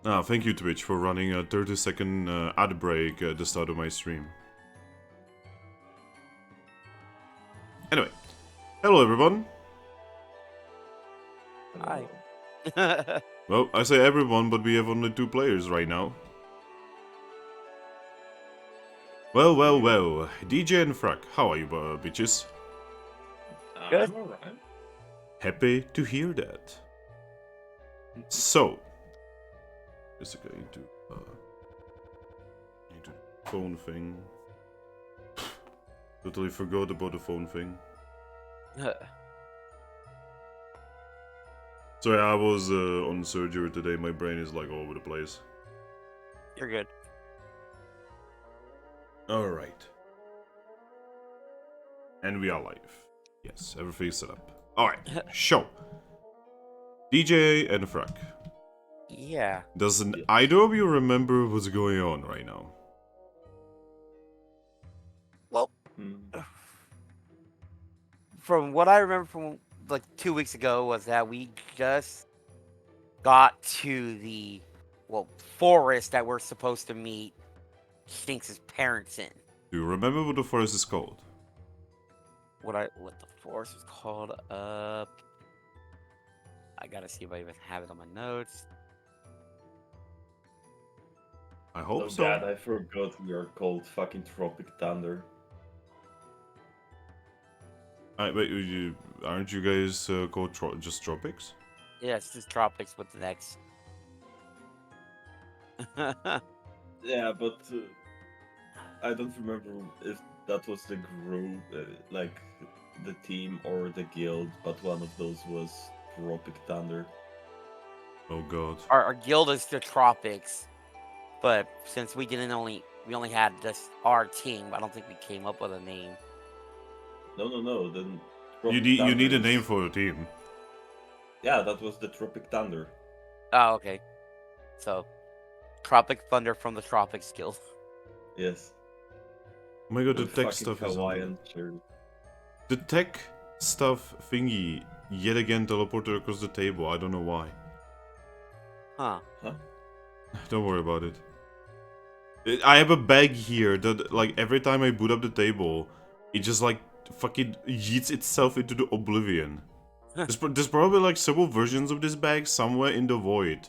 Ah, thank you, Twitch, for running a 30-second ad break at the start of my stream. Anyway, hello everyone. Hi. Well, I say everyone, but we have only 2 players right now. Well, DJ and Thrack, how are you, bitches? Good. I'm alright. Happy to hear that. So, just going into the phone thing. Totally forgot about the phone thing. Sorry, I was on surgery today. My brain is like all over the place. You're good. Alright. And we are live. Yes, everything's set up. Alright, show. DJ and Thrack. Yeah. Doesn't either of you remember what's going on right now? Well, from what I remember from like 2 weeks ago was that we just got to the forest that we're supposed to meet Stinks' parents in. Do you remember what the forest is called? What the forest was called up. I gotta see if I even have it on my notes. I hope Oh so. god, I forgot we are called fucking Tropic Thunder. Wait, aren't you guys called just Tropics? Yeah, it's just tropics with the next. Yeah, but I don't remember if that was the group, like the team or the guild, but one of those was Tropic Thunder. Oh god. Our guild is the tropics, but since we only had just our team, I don't think we came up with a name. No, then You need a name for your team. Yeah, that was the Tropic Thunder. Oh, okay. So, Tropic Thunder from the Tropics Guild. Yes. Oh my god, the The tech fucking stuff is on. Hawaiian shirt. The tech stuff thingy yet again teleported across the table. I don't know why. Huh. Don't worry about it. I have a bag here that, like, every time I boot up the table, it just, like, fucking yeets itself into the oblivion. There's probably, like, several versions of this bag somewhere in the void.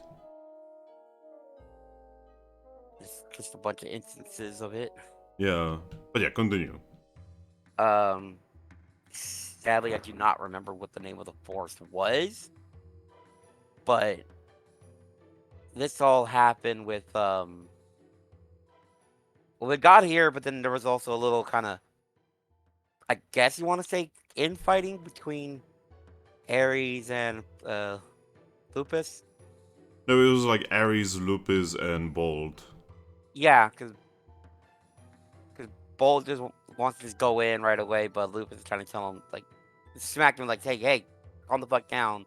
It's just a bunch of instances of it. Yeah. But yeah, continue. Sadly, I do not remember what the name of the forest was. But this all happened with, well, we got here, but then there was also a little kind of, I guess you want to say, infighting between Ares and, Lupus. No, it was like Ares, Lupus, and Bold. Yeah, because Bold just wants to just go in right away, but Lupus is trying to tell him, like, smack him, like, hey, calm the fuck down.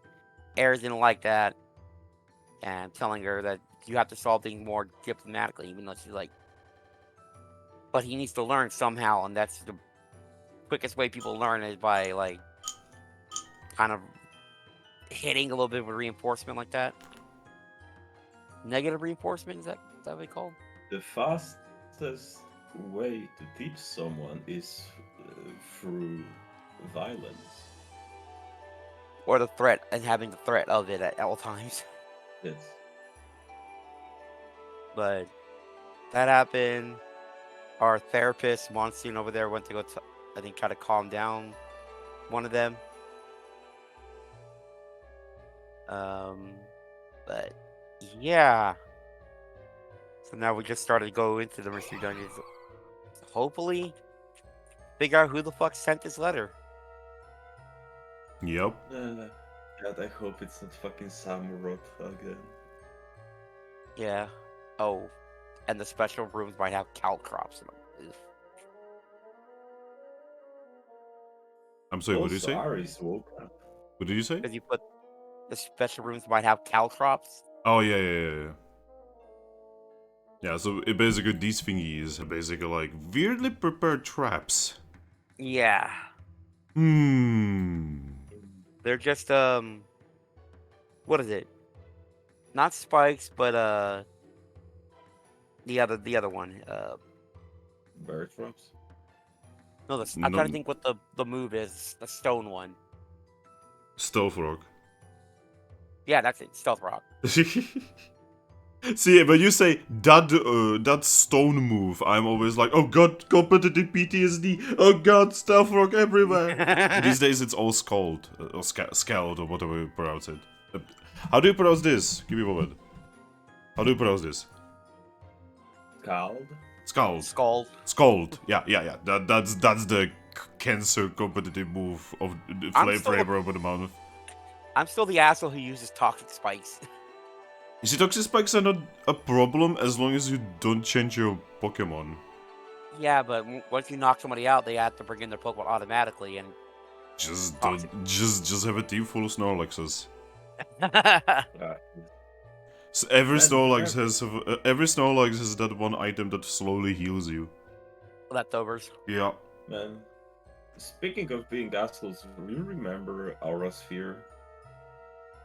Ares didn't like that, and telling her that you have to solve things more diplomatically, even though she's like, but he needs to learn somehow, and that's the quickest way people learn is by, like, kind of hitting a little bit of a reinforcement like that. Negative reinforcement, is that what it's called? The fastest way to teach someone is through violence. Or the threat, and having the threat of it at all times. Yes. But that happened. Our therapist, Monsoon, over there went to go, I think, try to calm down one of them. But yeah. So now we just started to go into the mystery dungeons. Hopefully, figure out who the fuck sent this letter. Yep. God, I hope it's not fucking Samurott again. Yeah. Oh, and the special rooms might have caltrops in them. I'm sorry, what did you say? Ares woke up. What did you say? Because you put the special rooms might have caltrops. Oh, yeah. Yeah, so it basically, these thingies are basically like weirdly prepared traps. Yeah. They're just what is it? Not spikes, but the other one. Bear traps. No, I'm trying to think what the move is. The stone one. Stealth Rock. Yeah, that's it. Stealth Rock. See, when you say that stone move, I'm always like, oh god, competitive PTSD. Oh god, Stealth Rock everywhere. These days it's all Scald, or Scald, or whatever you pronounce it. How do you pronounce this? Give me a moment. How do you pronounce this? Scald? Scald. Scald. Scald. Yeah. That's the cancer competitive move of the flavor over the mouth. I'm still the asshole who uses toxic spikes. You see, toxic spikes are not a problem as long as you don't change your Pokemon. Yeah, but once you knock somebody out, they have to bring in their Pokemon automatically, and just have a team full of Snorlaxes. So every Snorlax has that one item that slowly heals you. Leftovers. Yeah. Man, speaking of being assholes, do you remember Aura Sphere?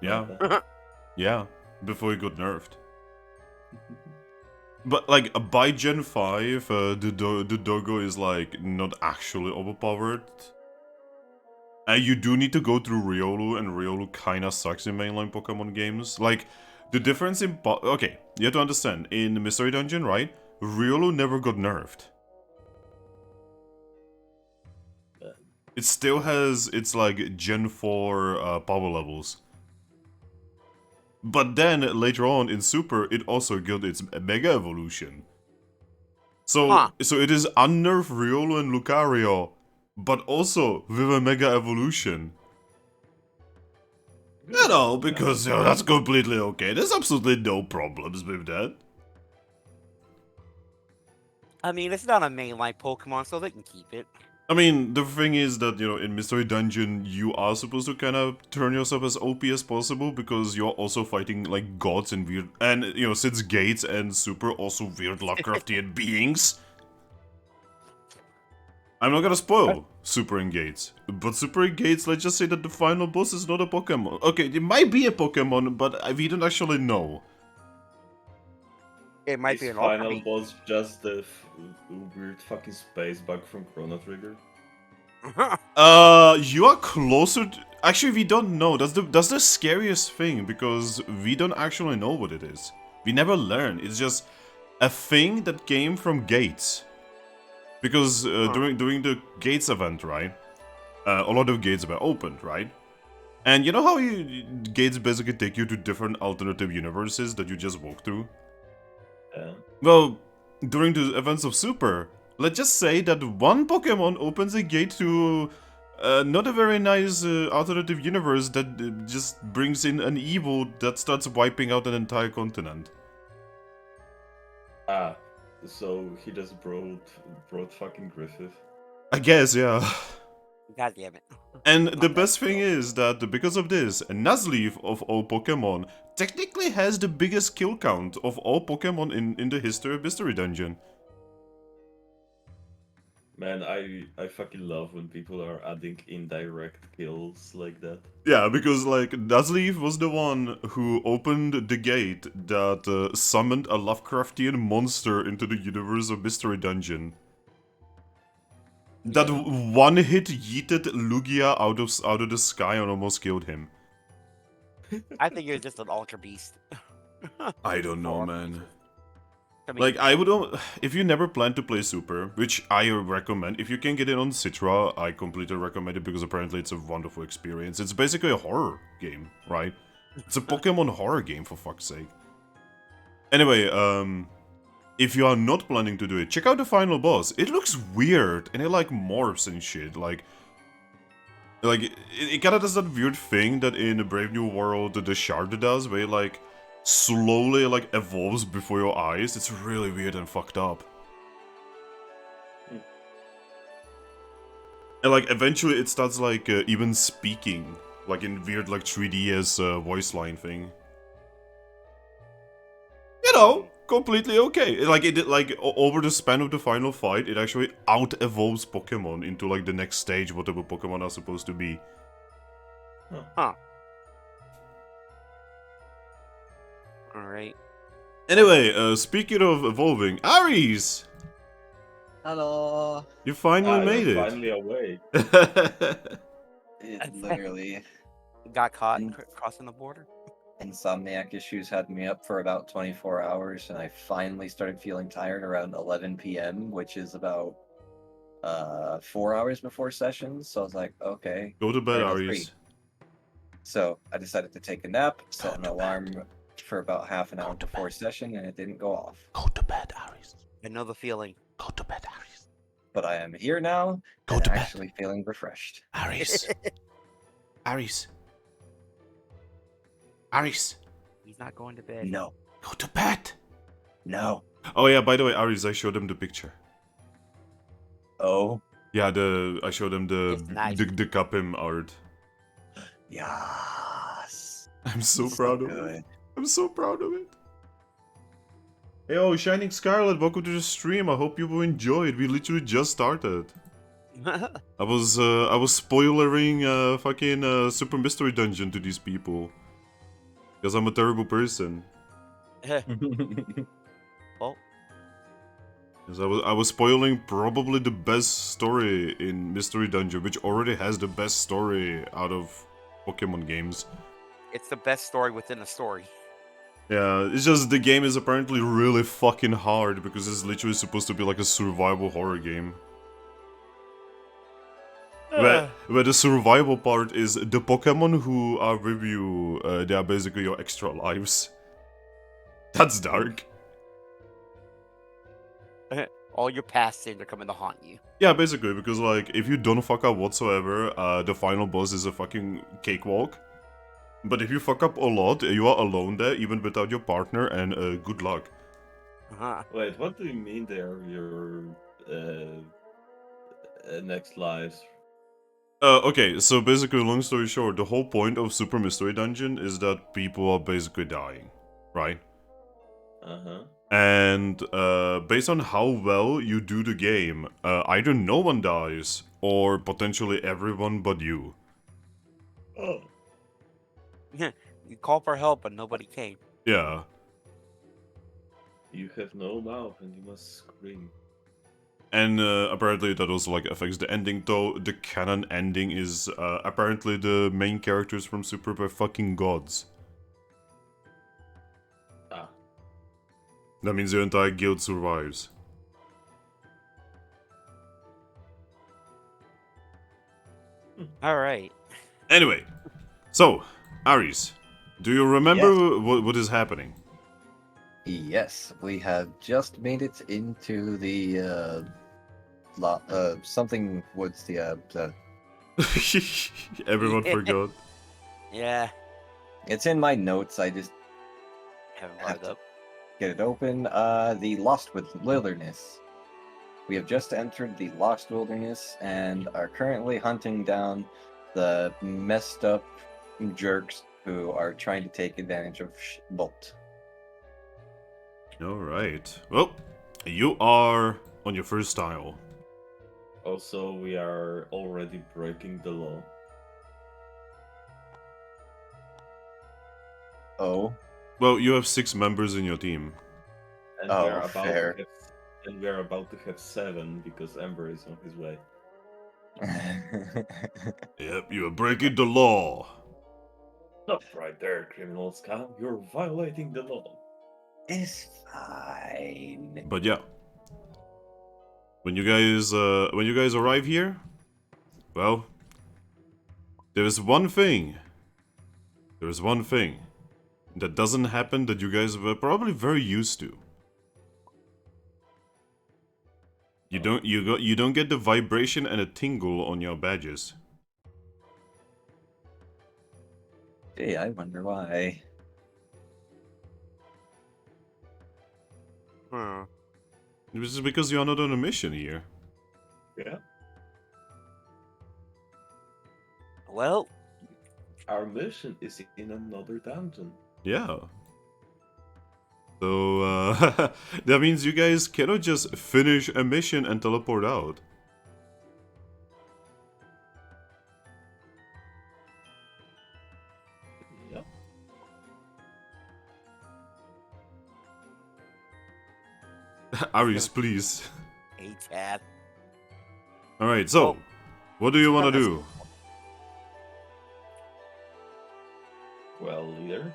Yeah. Yeah. Before it got nerfed. But like by Gen 5, the doggo is like not actually overpowered. You do need to go through Riolu, and Riolu kinda sucks in mainline Pokemon games. Like, the difference in okay, you have to understand, in Mystery Dungeon, right? Riolu never got nerfed. It still has its like Gen 4 power levels. But then later on in Super, it also got its Mega Evolution. So so it is unnerfed Riolu and Lucario, but also with a Mega Evolution. You know, because that's completely okay. There's absolutely no problems with that. I mean, it's not a mainline Pokemon, so they can keep it. I mean, the thing is that, you know, in Mystery Dungeon, you are supposed to kind of turn yourself as OP as possible, because you're also fighting, like, gods and weird... And, you know, since Gates and Super also weird Lovecraftian beings. I'm not gonna spoil Super and Gates, but Super and Gates, let's just say that the final boss is not a Pokemon. Okay, it might be a Pokemon, but we don't actually know. It might be an final boss just the weird fucking space bug from Chrono Trigger. You are closer to... Actually, we don't know. That's the scariest thing, because we don't actually know what it is. We never learn. It's just a thing that came from Gates. Because during the Gates event, right? A lot of gates were opened, right? And you know how gates basically take you to different alternative universes that you just walk through? Well, during the events of Super, let's just say that one Pokemon opens a gate to not a very nice alternative universe that just brings in an evil that starts wiping out an entire continent. Ah, so he just brought fucking Griffith. I guess, yeah. God damn it. And the best thing is that because of this, Nuzleaf of all Pokemon technically has the biggest kill count of all Pokemon in the history of Mystery Dungeon. Man, I fucking love when people are adding indirect kills like that. Yeah, because like Nuzleaf was the one who opened the gate that summoned a Lovecraftian monster into the universe of Mystery Dungeon. That one hit yeeted Lugia out of the sky and almost killed him. I think you're just an Ultra Beast. I don't know, man. I mean, Like, I would... If you never plan to play Super, which I recommend, if you can get it on Citra, I completely recommend it, because apparently it's a wonderful experience. It's basically a horror game, right? It's a Pokemon horror game, for fuck's sake. Anyway, if you are not planning to do it, check out the final boss. It looks weird, and it like morphs and shit. Like it kind of does that weird thing that in the Brave New World the Shard does, where it like slowly like evolves before your eyes. It's really weird and fucked up. And like eventually it starts like even speaking, like in weird like 3D as voice line thing. You know, completely okay. Like over the span of the final fight, it actually out-evolves Pokemon into like the next stage, whatever Pokemon are supposed to be. Huh. Alright. Anyway, speaking of evolving, Aries! Hello. You finally Ah, made you're it. finally awake. It literally, Got caught Mm. crossing the border. insomniac issues had me up for about 24 hours, and I finally started feeling tired around 11 p.m., which is about 4 hours before sessions. So I was like, okay, Go to bed, or no, Aries. 3. So I decided to take a nap, set Go an to alarm for about half an Go hour to before bed. session, and it didn't go off. Go to bed, Aries. I know the feeling. Go to bed, Aries. But I am here now, Go and to bed. actually feeling refreshed. Aries. Aries. Aries. He's not going to bed. No, Go to bed. no. Oh yeah, by the way, Aries, I showed him the picture. Oh, Yeah, I showed him It's nice. the Capim art. yes. I'm so So proud of it. good. I'm so proud of it. Hey, oh, Shining Scarlet, welcome to the stream. I hope you will enjoy it. We literally just started. I was spoilering fucking Super Mystery Dungeon to these people. Because I'm a terrible person. Oh, Because I was spoiling probably the best story in Mystery Dungeon, which already has the best story out of Pokemon games. it's the best story within the story. Yeah, it's just the game is apparently really fucking hard because it's literally supposed to be like a survival horror game. Where the survival part is the Pokemon who are with you, they are basically your extra lives. That's dark. All your past sins are coming to haunt you. Yeah, basically, because like, if you don't fuck up whatsoever, the final boss is a fucking cakewalk. But if you fuck up a lot, you are alone there, even without your partner, and good luck. Wait, what do you mean they are your next lives? Okay, so basically, long story short, the whole point of Super Mystery Dungeon is that people are basically dying, right? Uh-huh. And based on how well you do the game, either no one dies, or potentially everyone but you. Oh. You call for help, but nobody came. Yeah. You have no mouth and you must scream. And apparently that also like affects the ending, though the canon ending is apparently the main characters from Super were fucking gods. Ah. That means your entire guild survives. Alright. Anyway, so, Aries, do you remember what is happening? Yes, we have just made it into the something woods. The Everyone forgot. Yeah. it's in my notes. I just Haven't have brought it to up. get it open. The Lost Wilderness. We have just entered the Lost Wilderness and are currently hunting down the messed up jerks who are trying to take advantage of Bolt. Alright. Well, you are on your first tile. Also, we are already breaking the law. Oh, Well, you have 6 members in your team. And Oh, we're about fair. to have, and we're about to have 7 because Ember is on his way. Yep, you are breaking the law. Stop right there, criminal scum. You're violating the law. it's fine. But yeah. When you guys arrive here, well, there's one thing. There's one thing that doesn't happen that you guys were probably very used to. You don't get the vibration and a tingle on your badges. Gee, I wonder why. This is because you are not on a mission here. Yeah. Well, Our mission is in another dungeon. Yeah. So, that means you guys cannot just finish a mission and teleport out. Yep. Aris, please. Hey, Chad. Alright, so, Oh. what do you want to do? Well, leader.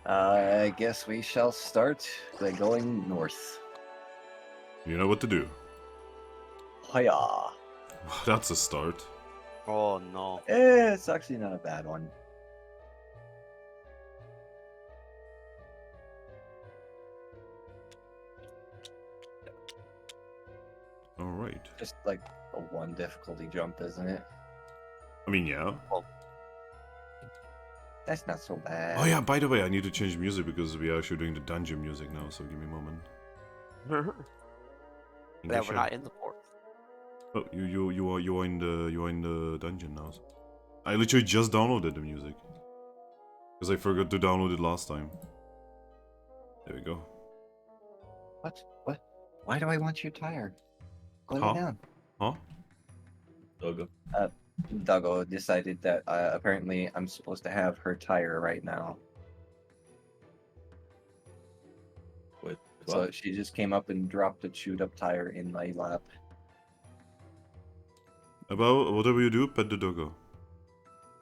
I guess we shall start by going north. You know what to do. Hiya. That's a start. Oh no. It's actually not a bad one. Alright. Just like a one difficulty jump, isn't it? I mean, yeah. That's not so bad. Oh yeah, by the way, I need to change music because we are actually doing the dungeon music now, so give me a moment. Yeah, we're not in the forest. Oh, you are in the dungeon now. So. I literally just downloaded the music. Because I forgot to download it last time. There we go. What? What? Why do I want your tire? Put Huh? it down. Huh? Doggo. Doggo decided that apparently I'm supposed to have her tire right now. Wait, So what? she just came up and dropped a chewed up tire in my lap. About whatever you do, pet the doggo.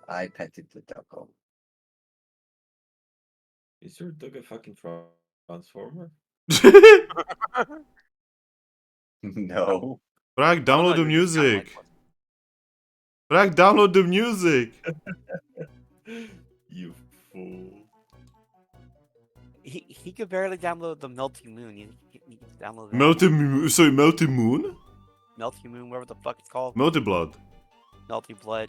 I petted the doggo. Is your dog a fucking transformer? No. Thrack, I don't know, download the you just sound like music! one. Thrack, download the music! You fool. He could barely download the Melty Moon. He can download that. Melty Moon? Melty Moon, whatever the fuck it's called. Melty Blood. Melty Blood.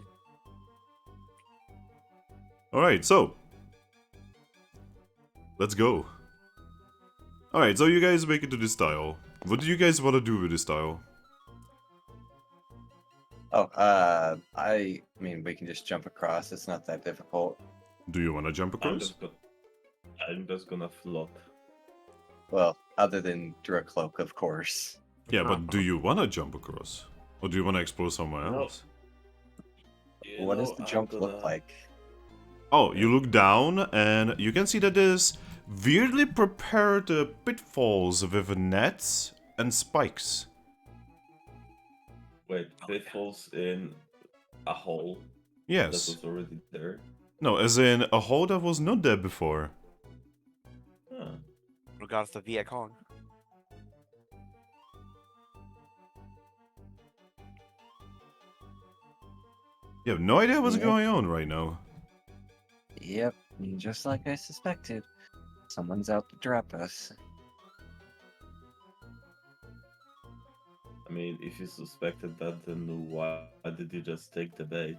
Alright, so. Let's go. Alright, so you guys make it to this tile. What do you guys want to do with this tile? Oh, I mean, we can just jump across. It's not that difficult. Do you want to jump across? I'm just gonna float. Well, other than Drakloak, of course. Yeah, but do you want to jump across? Or do you want to explore somewhere No. else? What does the jump look like? Oh, you look down and you can see that there's weirdly prepared pitfalls with nets and spikes. Wait, pitfalls in a hole that Yes. was already there? No, as in a hole that was not there before. Huh. Regards to Viet Cong. You have no idea what's Yeah. going on right now. Yep, just like I suspected. Someone's out to trap us. I mean, if you suspected that, then why did you just take the bait?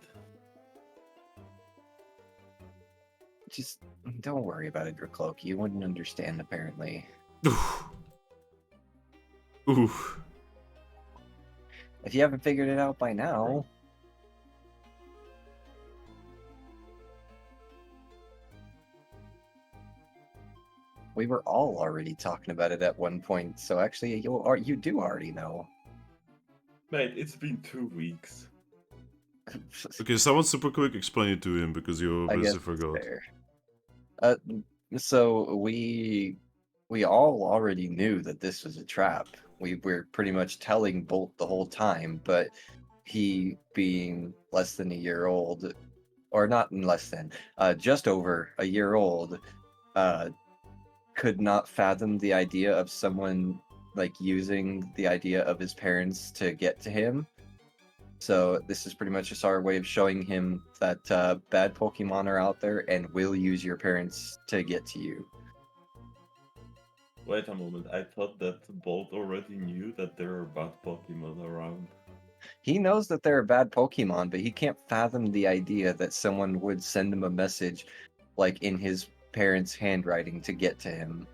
Just don't worry about it, Drakloak. You wouldn't understand, apparently. Oof. Oof. If you haven't figured it out by now. We were all already talking about it at one point, so actually you do already know. Mate, it's been 2 weeks. Okay, someone super quick explain it to him because you I guess obviously it's forgot. fair. So we all already knew that this was a trap. We were pretty much telling Bolt the whole time, but he being less than a year old, or not less than, just over a year old, could not fathom the idea of someone like using the idea of his parents to get to him. So this is pretty much just our way of showing him that bad Pokemon are out there and will use your parents to get to you. Wait a moment, I thought that Bolt already knew that there are bad Pokemon around. He knows that there are bad Pokemon, but he can't fathom the idea that someone would send him a message like in his parents' handwriting to get to him.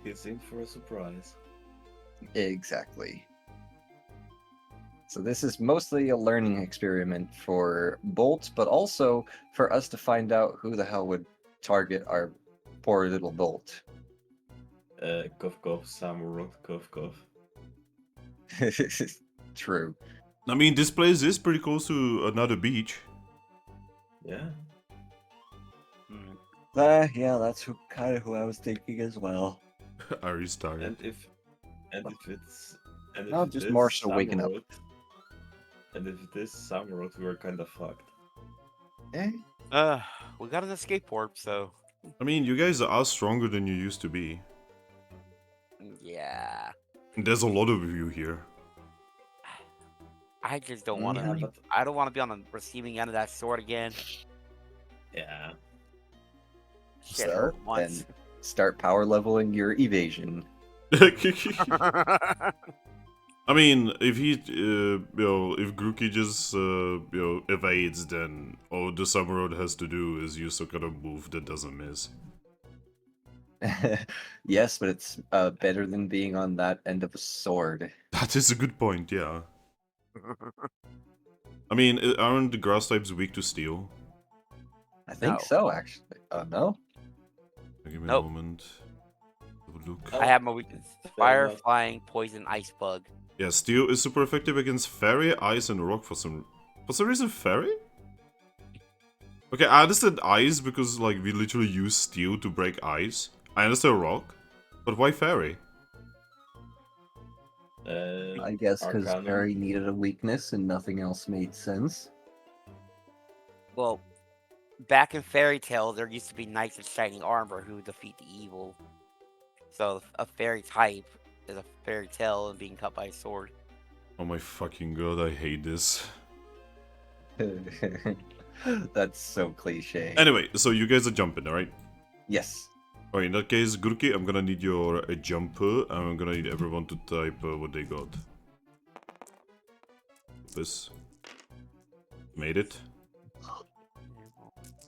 He's in for a surprise. Exactly. So this is mostly a learning experiment for Bolt, but also for us to find out who the hell would target our poor little Bolt. Cough cough, Samurott, cough cough. True. I mean, this place is pretty close to another beach. Yeah. Yeah, that's kind of who I was thinking as well. Ari's tired. And if it's No, just more so waking up. And if it is Samurott, we're kind of fucked. Eh? We got an escape warp, so I mean, you guys are stronger than you used to be. yeah. There's a lot of you here. I just don't want to. Yeah, but I don't want to be on the receiving end of that sword again. yeah. Shit, So, hurt once. then start power leveling your evasion. I mean, if he, if Grookey just, evades, then all the Samurott has to do is use some kind of move that doesn't miss. Yes, but it's better than being on that end of a sword. That is a good point, yeah. I mean, aren't the grass types weak to steel? I think No. so, actually. Oh, no? Give me Nope. a moment. Have a look. I have my weakness: fire, enough. flying, poison, ice bug. Yeah, steel is super effective against fairy, ice, and rock for some reason. Fairy? Okay, I understand ice because like we literally use steel to break ice. I understand rock, but why fairy? I guess because Arcanum. Fairy needed a weakness and nothing else made sense. Well, back in fairy tale, there used to be knights in shining armor who defeat the evil. So a fairy type is a fairy tale and being cut by a sword. Oh my fucking god, I hate this. That's so cliche. Anyway, so you guys are jumping, alright? Yes. Alright, in that case, Grookey, I'm gonna need your jumper, and I'm gonna need everyone to type what they got. This. Made it.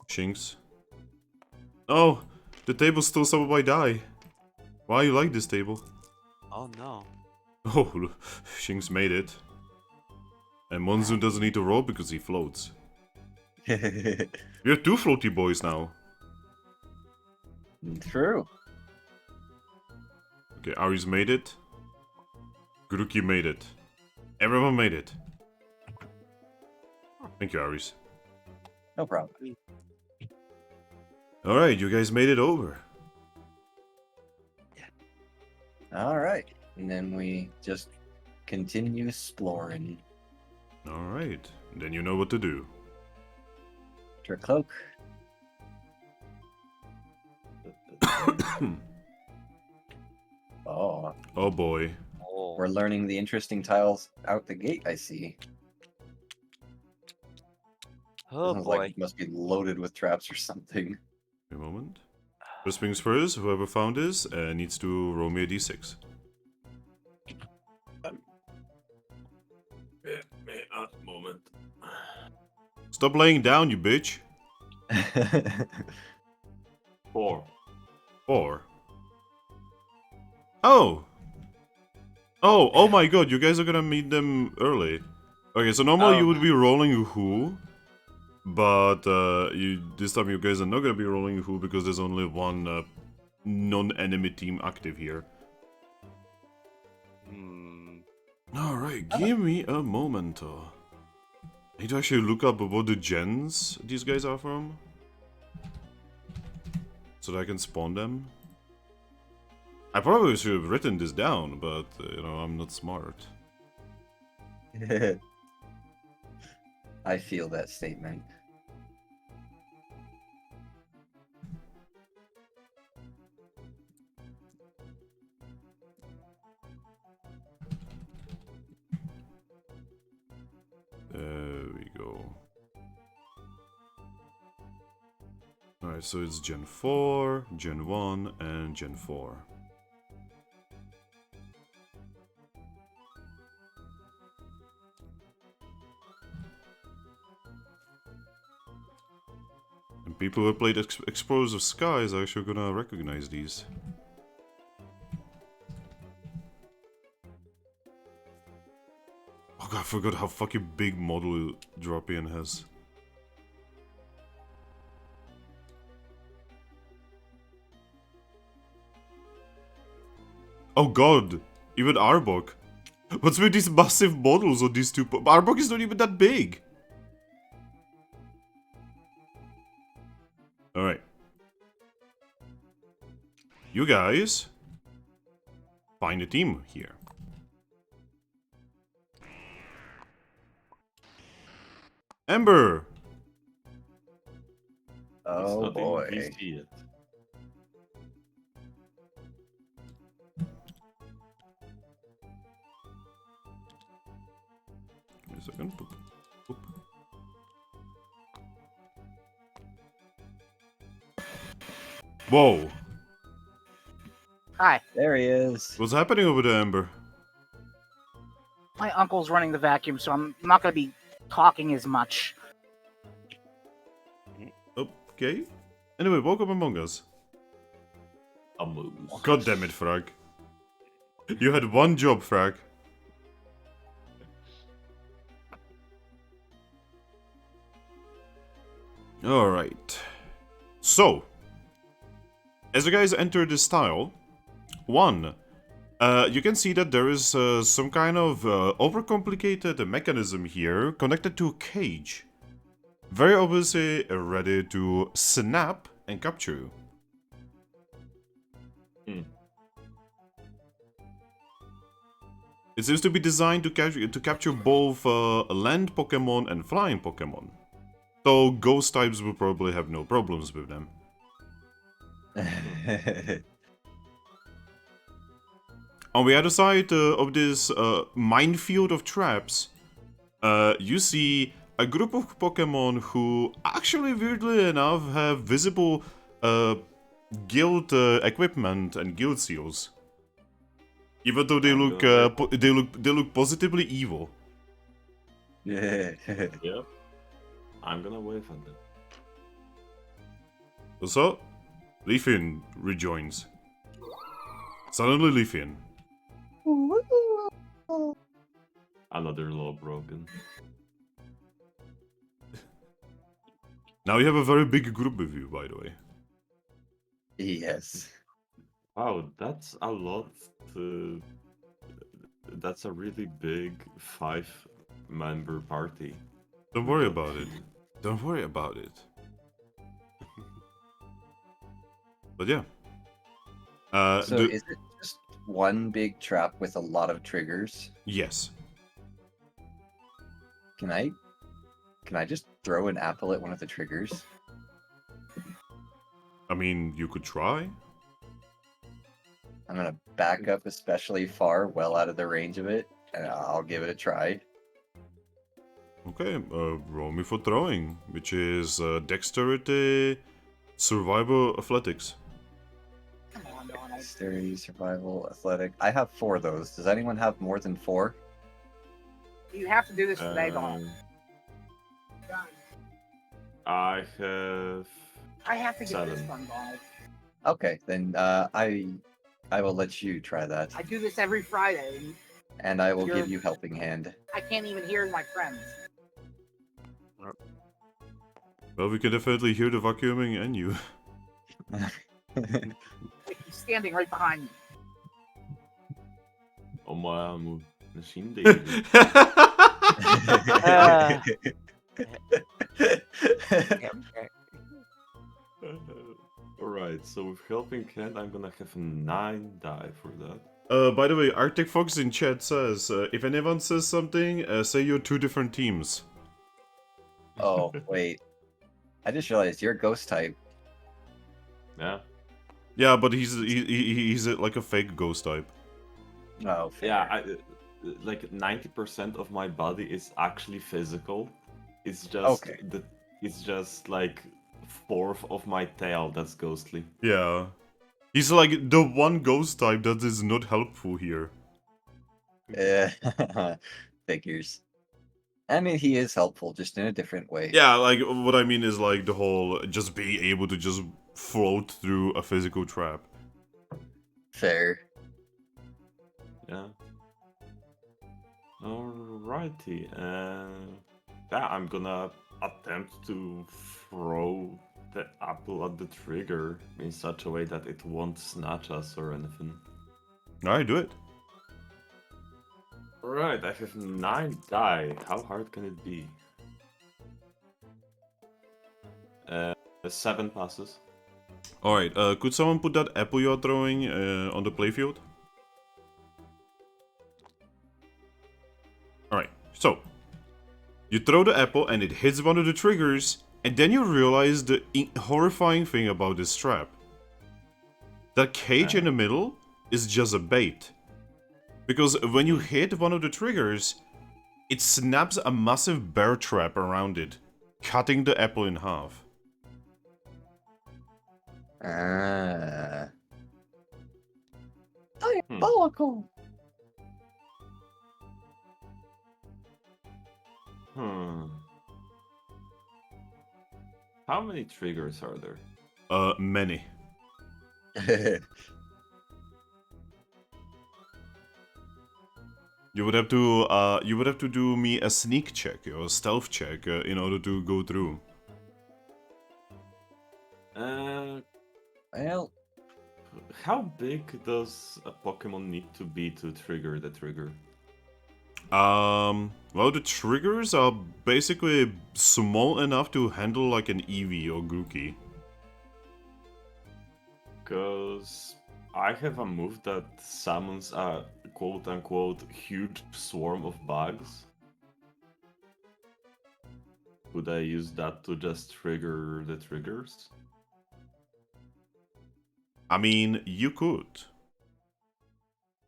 Shinx. Oh! The table's still somewhere by die. Why you like this table? Oh no. Oh, Shinx made it. And Monsoon doesn't need to roll because he floats. We have two floaty boys now. True. Okay, Ari's made it. Grookey made it. Everyone made it. Thank you, Aris. No problem. Alright, you guys made it over. All right. And then we just continue exploring. Alright, then you know what to do. Drakloak. Oh, Oh boy. Oh. we're learning the interesting tiles out the gate, I see. Oh Sounds boy. like it must be loaded with traps or something. A moment. First things first, whoever found this needs to roll me a d6. Moment. Stop laying down, you bitch. 4. 4. Oh! Oh my god, you guys are gonna meet them early. Okay, so normally you would be rolling who, but this time you guys are not gonna be rolling who because there's only one non-enemy team active here. Alright, give me a moment. I need to actually look up what the gens these guys are from, so that I can spawn them. I probably should have written this down, but, I'm not smart. I feel that statement. There we go. Alright, so it's Gen 4, Gen 1, and Gen 4. And people who have played Explorers of Skies are actually gonna recognize these. Oh God, I forgot how fucking big model Dropian has. Oh god, even Arbok. What's with these massive models on these two? Arbok is not even that big. Alright. You guys find a team here. Ember! It's Oh not even boy. VC yet. Wait a second. Boop. Boop. Whoa! Hi, There he is. What's happening over there, Ember? my uncle's running the vacuum, so I'm not going to be talking as much. Okay. Anyway, welcome among us. A moose. God damn it, Thrack. You had one job, Thrack. Alright. So, as you guys enter this tile, you can see that there is some kind of overcomplicated mechanism here connected to a cage. Very obviously ready to snap and capture you. It seems to be designed to capture both land Pokemon and flying Pokemon. So ghost types will probably have no problems with them. On the other side of this minefield of traps, you see a group of Pokemon who actually, weirdly enough, have visible guild equipment and guild seals. Even though they look they look positively evil. Yeah. Yep. I'm gonna wave at them. So, Leafian rejoins. Suddenly Leafian. Another law broken. Now you have a very big group with you, by the way. Yes. Wow, that's a lot. That's a really big 5-member party. Don't worry about it. Don't worry about it. But yeah. So is it just one big trap with a lot of triggers? Yes. Can I just throw an apple at one of the triggers? I mean, you could try. I'm gonna back up especially far, well out of the range of it, and I'll give it a try. Okay, roll me for throwing, which is dexterity, survival, athletics. Come on, Donald. Dexterity, survival, athletic. I have 4 of those. Does anyone have more than 4? You have to do this today, Donald. I have. I have to get this 7. done, Donald. Okay, then I will let you try that, I do this every Friday, and and I will You're- give you helping hand. I can't even hear my friends. Well, we can definitely hear the vacuuming and you. Like, he's standing right behind me. Oh my machine David. Alright, so with helping hand, I'm gonna have a 9 die for that. By the way, Arctic Fox in chat says, if anyone says something, say you're 2 different teams. Oh, wait. I just realized you're a ghost type. Yeah. Yeah, but he's like a fake ghost type. Oh, fair. Yeah, like 90% of my body is actually physical. It's just Okay. it's just like 1/4 of my tail that's ghostly. Yeah. He's like the one ghost type that is not helpful here. Yeah. Figures. I mean, he is helpful, just in a different way. Yeah, like what I mean is like the whole just being able to just float through a physical trap. Fair. Yeah. Alrighty. Yeah, I'm gonna attempt to throw the apple at the trigger in such a way that it won't snatch us or anything. Alright, do it. Right, I have 9 die. How hard can it be? 7 passes. Alright, could someone put that apple you're throwing on the playfield? Alright, so. You throw the apple and it hits one of the triggers, and then you realize the horrifying thing about this trap. That cage in the middle is just a bait. Because when you hit one of the triggers, it snaps a massive bear trap around it, cutting the apple in half. Ah. Diabolical! How many triggers are there? Many. You would have to do me a sneak check or a stealth check in order to go through. Well, How big does a Pokemon need to be to trigger the trigger? Well, the triggers are basically small enough to handle like an Eevee or Grookey. Because I have a move that summons a quote-unquote huge swarm of bugs. Could I use that to just trigger the triggers? I mean, you could.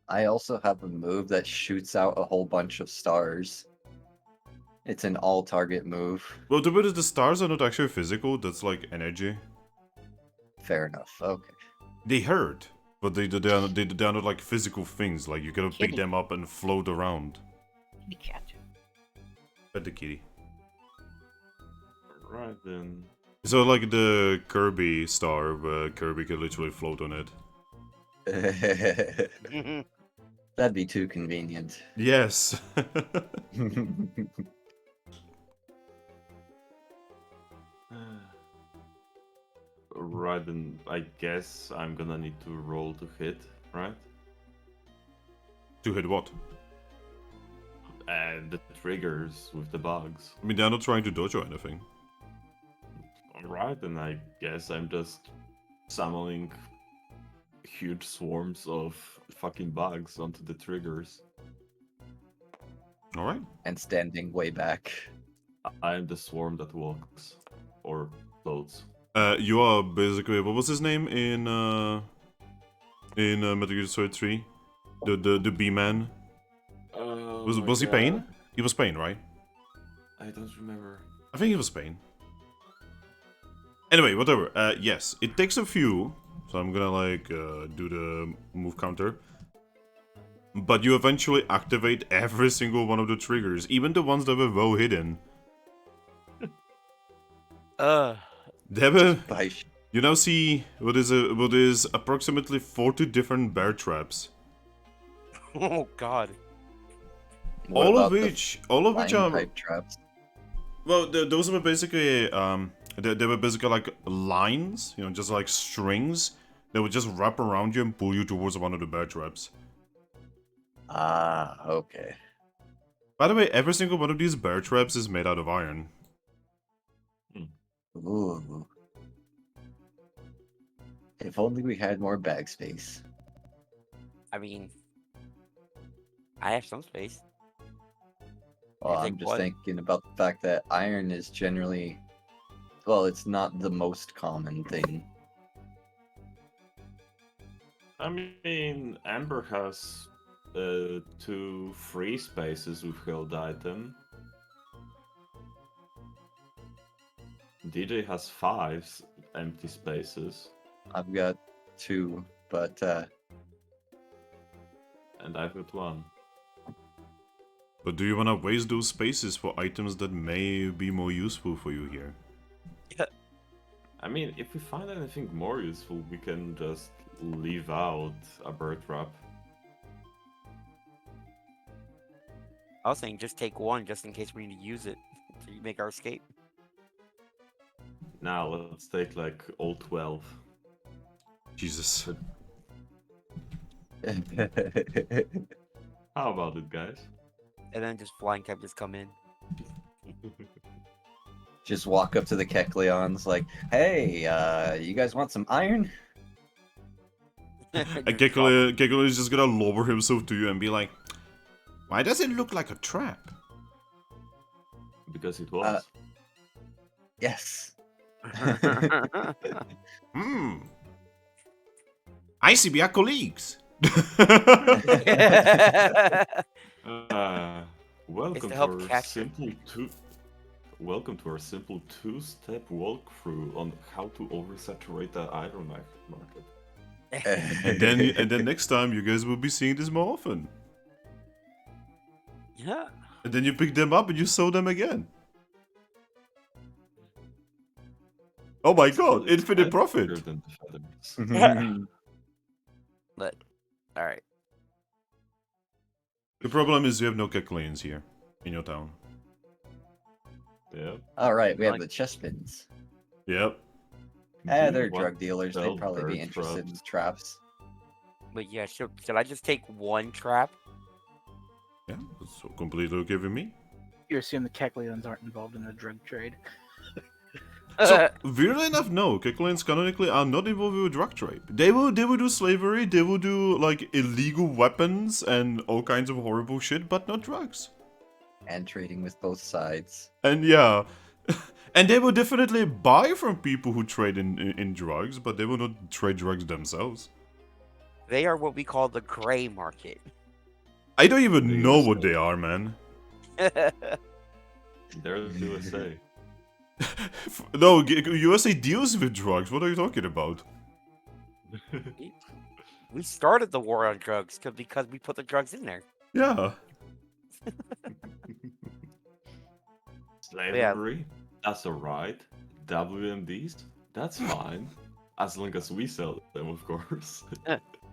I also have a move that shoots out a whole bunch of stars. It's an all-target move. Well, the bit is the stars are not actually physical, that's like energy. Fair enough. Okay. They hurt, but they're not like physical things, like you gotta pick Kitty. them up and float around. The cat. Pet the kitty. Right then. So like the Kirby star, where Kirby can literally float on it. That'd be too convenient. Yes. Right then, I guess I'm gonna need to roll to hit, right? To hit what? And the triggers with the bugs. I mean, they're not trying to dodge or anything. Alright, then I guess I'm just summoning huge swarms of fucking bugs onto the triggers. Alright. And standing way back. I am the swarm that walks. Or floats. You are basically, what was his name in Metal Gear Solid 3? The B-man? Was he Pain? He was Pain, right? I don't remember. I think he was Pain. Anyway, whatever. Yes, it takes a few, so I'm gonna like do the move counter. But you eventually activate every single one of the triggers, even the ones that were well hidden. They were, By you now see what is approximately 40 different bear traps. Oh God. what all about of the which flying are pipe traps? well, those were basically they were basically like lines, you know, just like strings that would just wrap around you and pull you towards one of the bear traps. Ah, okay. By the way, every single one of these bear traps is made out of iron. Ooh. If only we had more bag space. I mean, I have some space. Well, You I'm think just what? thinking about the fact that iron is generally, well, it's not the most common thing. I mean, Ember has 2 free spaces with held item. DJ has 5 empty spaces. I've got 2, but And I've got 1. But do you wanna waste those spaces for items that may be more useful for you here? I mean, if we find anything more useful, we can just leave out a bird trap. I was saying just take one, just in case we need to use it to make our escape. Now let's take like all 12. Jesus. How about it, guys? And then just flying captures come in. Just walk up to the Kecleons like, hey, you guys want some iron? And Kekle is just gonna lower himself to you and be like, why does it look like a trap? Because it was. Yes. Hmm. I see we are colleagues. Welcome to to help our catch simple Welcome to our simple two-step walkthrough on how to oversaturate the iron market. and then next time you guys will be seeing this more often. Yeah. And then you pick them up and you sew them again. Oh my god, infinite profit! Bigger than the feathers. But all right. The problem is you have no Kekleans here in your town. Yeah. Alright, we have the chestpins. Yep. They're You want drug dealers. sell They'd probably be bird interested in traps? traps. But yeah, should I just take one trap? Yeah, that's completely okay with me. You assume the Kecleons aren't involved in the drug trade. So, weirdly enough, no, Kekleans canonically are not involved with drug trade. They will do slavery, they will do, like, illegal weapons and all kinds of horrible shit, but not drugs. And trading with both sides. And yeah, and they will definitely buy from people who trade in drugs, but they will not trade drugs themselves. They are what we call the gray market. I don't even The know USA. what they are, man. They're the USA. No, USA deals with drugs, what are you talking about? We started the war on drugs because we put the drugs in there. Yeah. Slavery? That's alright. WMDs? That's fine. As long as we sell them, of course.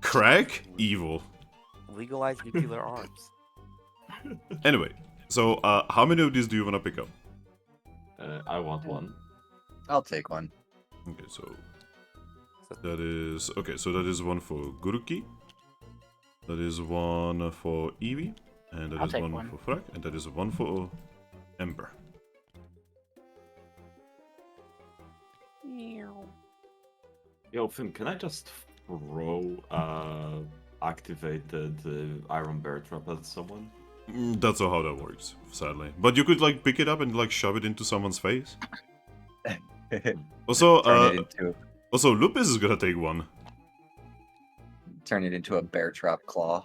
Crack? Evil. Legalize nuclear arms. Anyway, so how many of these do you want to pick up? I want one. I'll take one. Okay, so that is that is one for Grookey, that is one for Eevee, and that I'll is take one one. for Thrack, and that is one for Ember. Yo, Finn, can I just throw activated Iron Bear Trap at someone? That's not how that works, sadly. But you could like pick it up and like shove it into someone's face. Also, turn Lupus is gonna take one. it into a bear trap claw.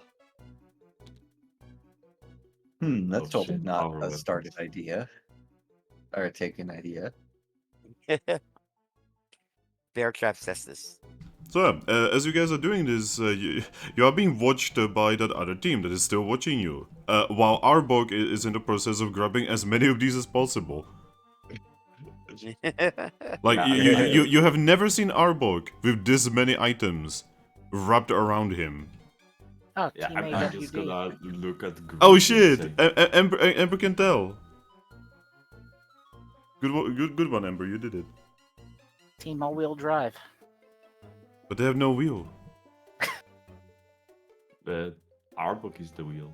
That's Oh, totally shit. not Power a weapons. started idea. Or a taken idea. Bear trap says this. So, as you guys are doing this, you are being watched by that other team that is still watching you. While Arbok is in the process of grabbing as many of these as possible. Like, Yeah, you have never seen Arbok with this many items wrapped around him. Oh, Yeah, Team I'm just AWD. gonna look at Grookey Oh and shit! say, Ember can tell. Good one, Ember. You did it. Team all-wheel drive. But they have no wheel. Our book is the wheel.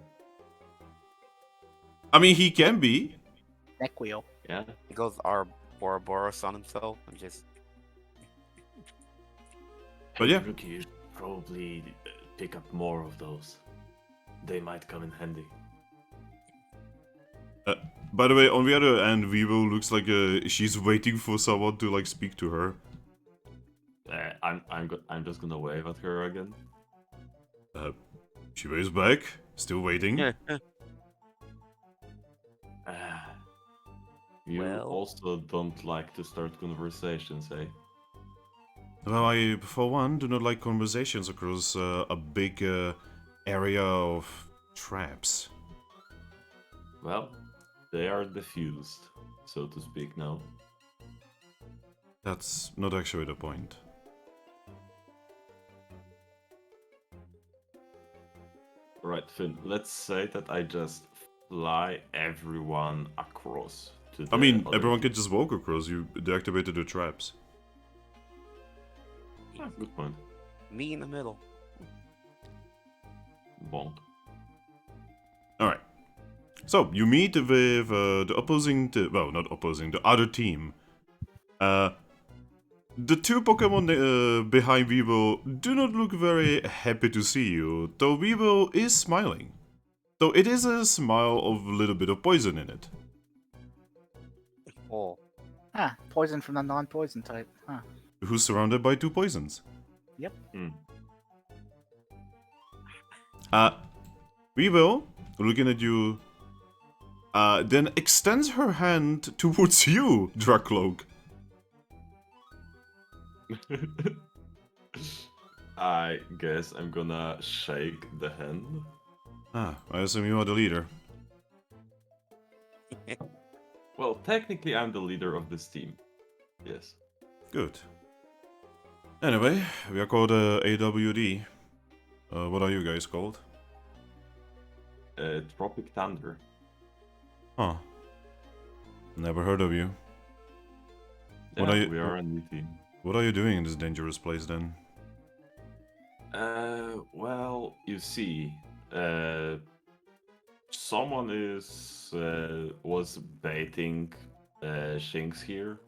I mean, he can be. Neck wheel. Yeah. He goes our Ouroboros on himself and just. But yeah. Grookey, you should probably pick up more of those. They might come in handy. By the way, on the other end, Vivo looks like she's waiting for someone to like speak to her. I'm just gonna wave at her again. She waves back, still waiting. You Well. also don't like to start conversations, eh? Well, I, for one, do not like conversations across a big area of traps. Well, they are diffused, so to speak, now. That's not actually the point. Right, Finn, let's say that I just fly everyone across to the I mean, other everyone team. can just walk across. You deactivated the traps. Ah, good point. Me in the middle. Bonk. Alright. So, you meet with the opposing... well, not opposing, the other team. The two Pokemon behind Weevil do not look very happy to see you, though Weevil is smiling. Though it is a smile of a little bit of poison in it. Oh. Ah, poison from the non-poison type. Huh. Who's surrounded by two poisons. Hmm. Weevil, looking at you, then extends her hand towards you, Drakloak. I guess I'm gonna shake the hand. Ah, I assume you are the leader. Well, technically, I'm the leader of this team. Yes. Good. Anyway, we are called AWD. What are you guys called? Tropic Thunder. Huh. Never heard of you. What Yeah, are you- we are a new team. What are you doing in this dangerous place then? Well, you see, someone was baiting Shinx here,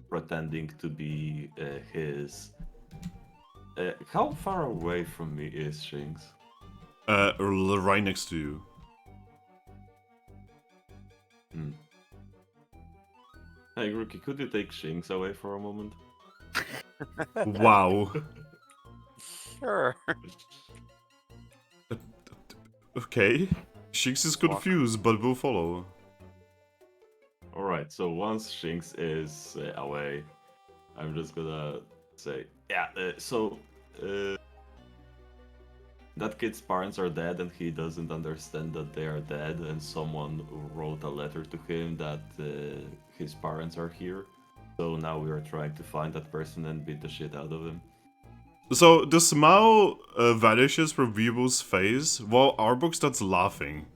pretending to be his. How far away from me is Shinx? Right next to you. Hmm. Hey, Grookey, could you take Shinx away for a moment? Wow. Sure. Okay. Shinx is Walk. confused, but will follow. Alright, so once Shinx is away, I'm just gonna say, yeah, that kid's parents are dead and he doesn't understand that they are dead, and someone wrote a letter to him that his parents are here. So now we are trying to find that person and beat the shit out of him. So the smile vanishes from Weevil's face while Arbok starts laughing.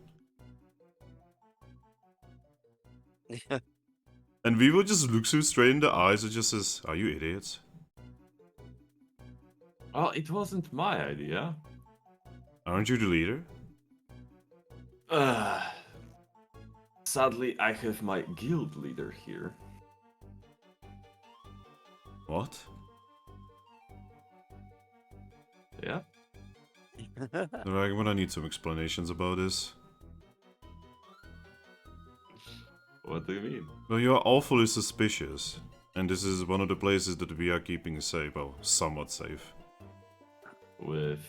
And Weevil just looks you straight in the eyes and just says, "Are you idiots?" Well, it wasn't my idea. Aren't you the leader? Sadly, I have my guild leader here. What? Yeah? I'm gonna need some explanations about this. What do you mean? Well, you are awfully suspicious. And this is one of the places that we are keeping safe. Well, somewhat safe. With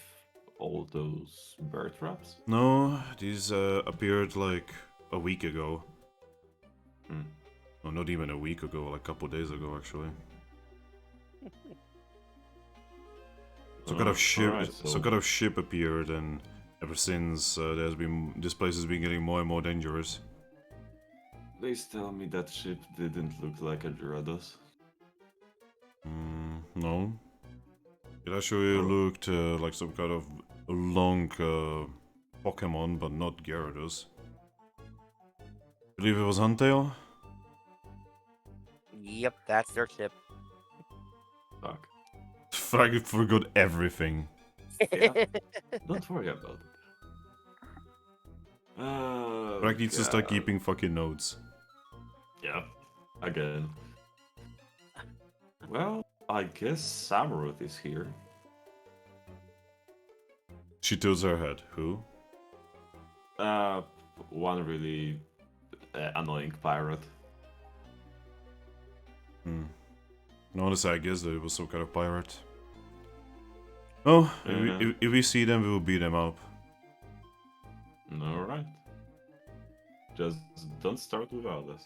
all those bird traps? No, these appeared like a week ago. Hmm. Well, not even a week ago, like a couple days ago, actually. Some kind of ship, alright, some kind of ship appeared, and ever since, this place has been getting more and more dangerous. Please tell me that ship didn't look like a Gyarados. No. It actually looked like some kind of long Pokemon, but not Gyarados. Believe it was Huntail? Yep, that's their ship. Fuck. Thrack forgot everything. Yeah. Don't worry about it. Oh, Thrack needs to start God. keeping fucking notes. Yeah. Again. Well, I guess Samurott is here. She tilts her head. Who? One really annoying pirate. Honestly, I guess that it was some kind of pirate. Oh, if we see them, we will beat them up. Alright. Just don't start without us.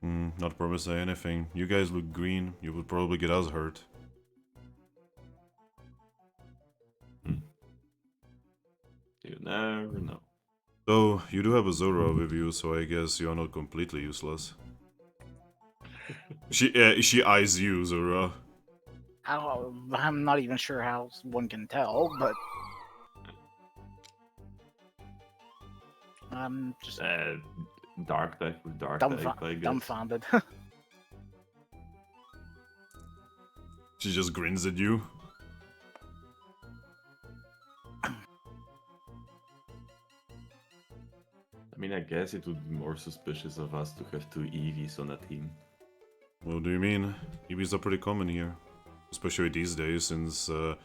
Not promising anything. You guys look green. You would probably get us hurt. You never know. Though, you do have a Zorua with you, so I guess you are not completely useless. She eyes you, Zorua. I'm not even sure how one can tell, but I'm just Dark type with dark type, I guess. dumbfounded. She just grins at you. I mean, I guess it would be more suspicious of us to have two Eevees on a team. What do you mean? Eevees are pretty common here. Especially these days, since our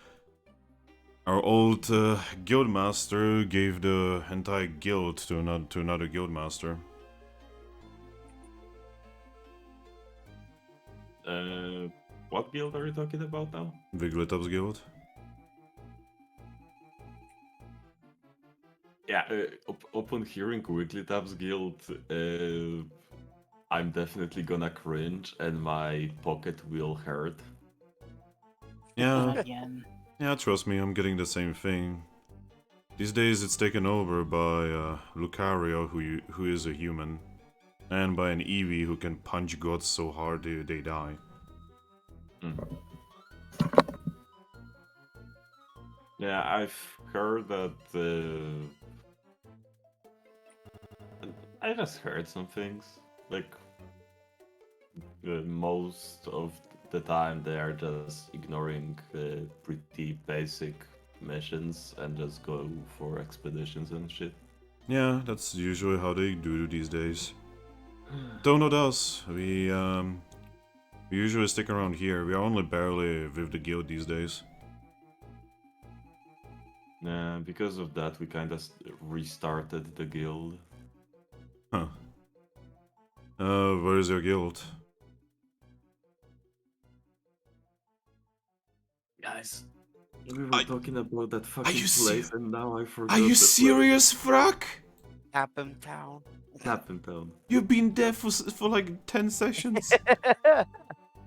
old guildmaster gave the entire guild to another guildmaster. What guild are you talking about now? Wigglytuff's guild. Yeah, upon hearing Wigglytuff's guild, I'm definitely gonna cringe and my pocket will hurt. Yeah, Again. yeah, trust me, I'm getting the same thing. These days it's taken over by Lucario, who is a human, and by an Eevee who can punch gods so hard they die. Yeah, I've heard that. I just heard some things. Like, most of the time they are just ignoring pretty basic missions and just go for expeditions and shit. Yeah, that's usually how they do these days. Though not us. We usually stick around here. We are only barely with the guild these days. Because of that, we kind of restarted the guild. Huh. Where is your guild? Guys, we were talking about that fucking you place, and now I forgot. Are you the serious, Thrack? Capim Town. Capim Town. You've been there for like 10 sessions.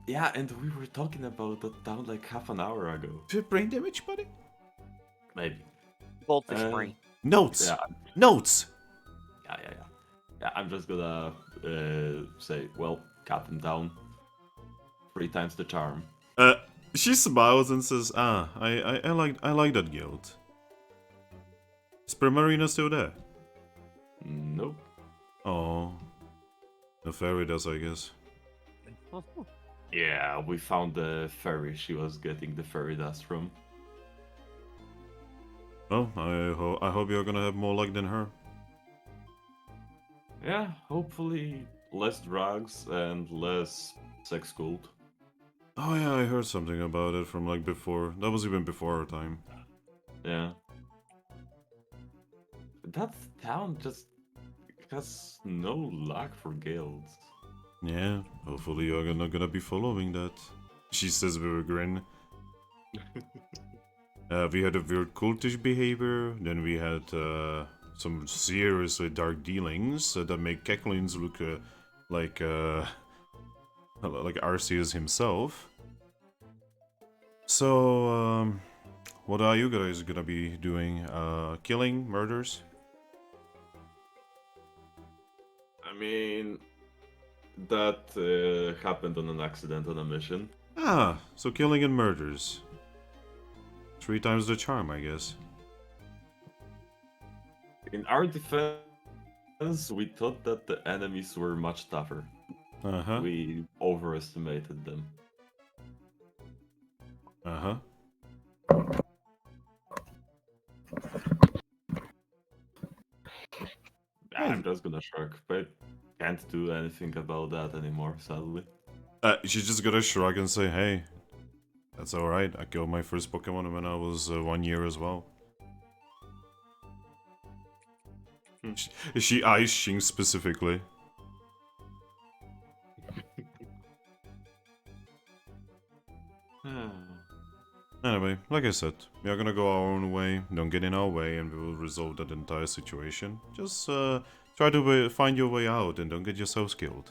Yeah, and we were talking about that town like half an hour ago. Do you have brain damage, buddy? Maybe. Goldfish brain. Notes! Yeah, Notes! yeah. I'm just gonna say, well, Capim Town. 3 times the charm. She smiles and says, I like that guild. Is Primarina still there? Nope. Oh. The fairy does, I guess. Yeah, we found the ferry she was getting the fairy dust from. Well, I hope you're gonna have more luck than her. Yeah, hopefully less drugs and less sex cult. Oh yeah, I heard something about it from like before. That was even before our time. Yeah. That town just has no luck for guilds. Yeah, hopefully you're not gonna be following that. She says with a grin. We had a weird cultish behavior, then we had some seriously dark dealings that make Kecklins look like Arceus himself. So, what are you guys gonna be doing? Killing? Murders? I mean, that happened on an accident on a mission. Ah, so killing and murders. 3 times the charm, I guess. In our defense, we thought that the enemies were much tougher. Uh-huh. We overestimated them. Uh-huh. I'm just gonna shrug, but can't do anything about that anymore, sadly. She's just gonna shrug and say, hey, that's alright. I killed my first Pokemon when I was 1 year as well. She eyes Shing specifically. Anyway, like I said, we are gonna go our own way, don't get in our way, and we will resolve that entire situation. Just try to find your way out and don't get yourselves killed.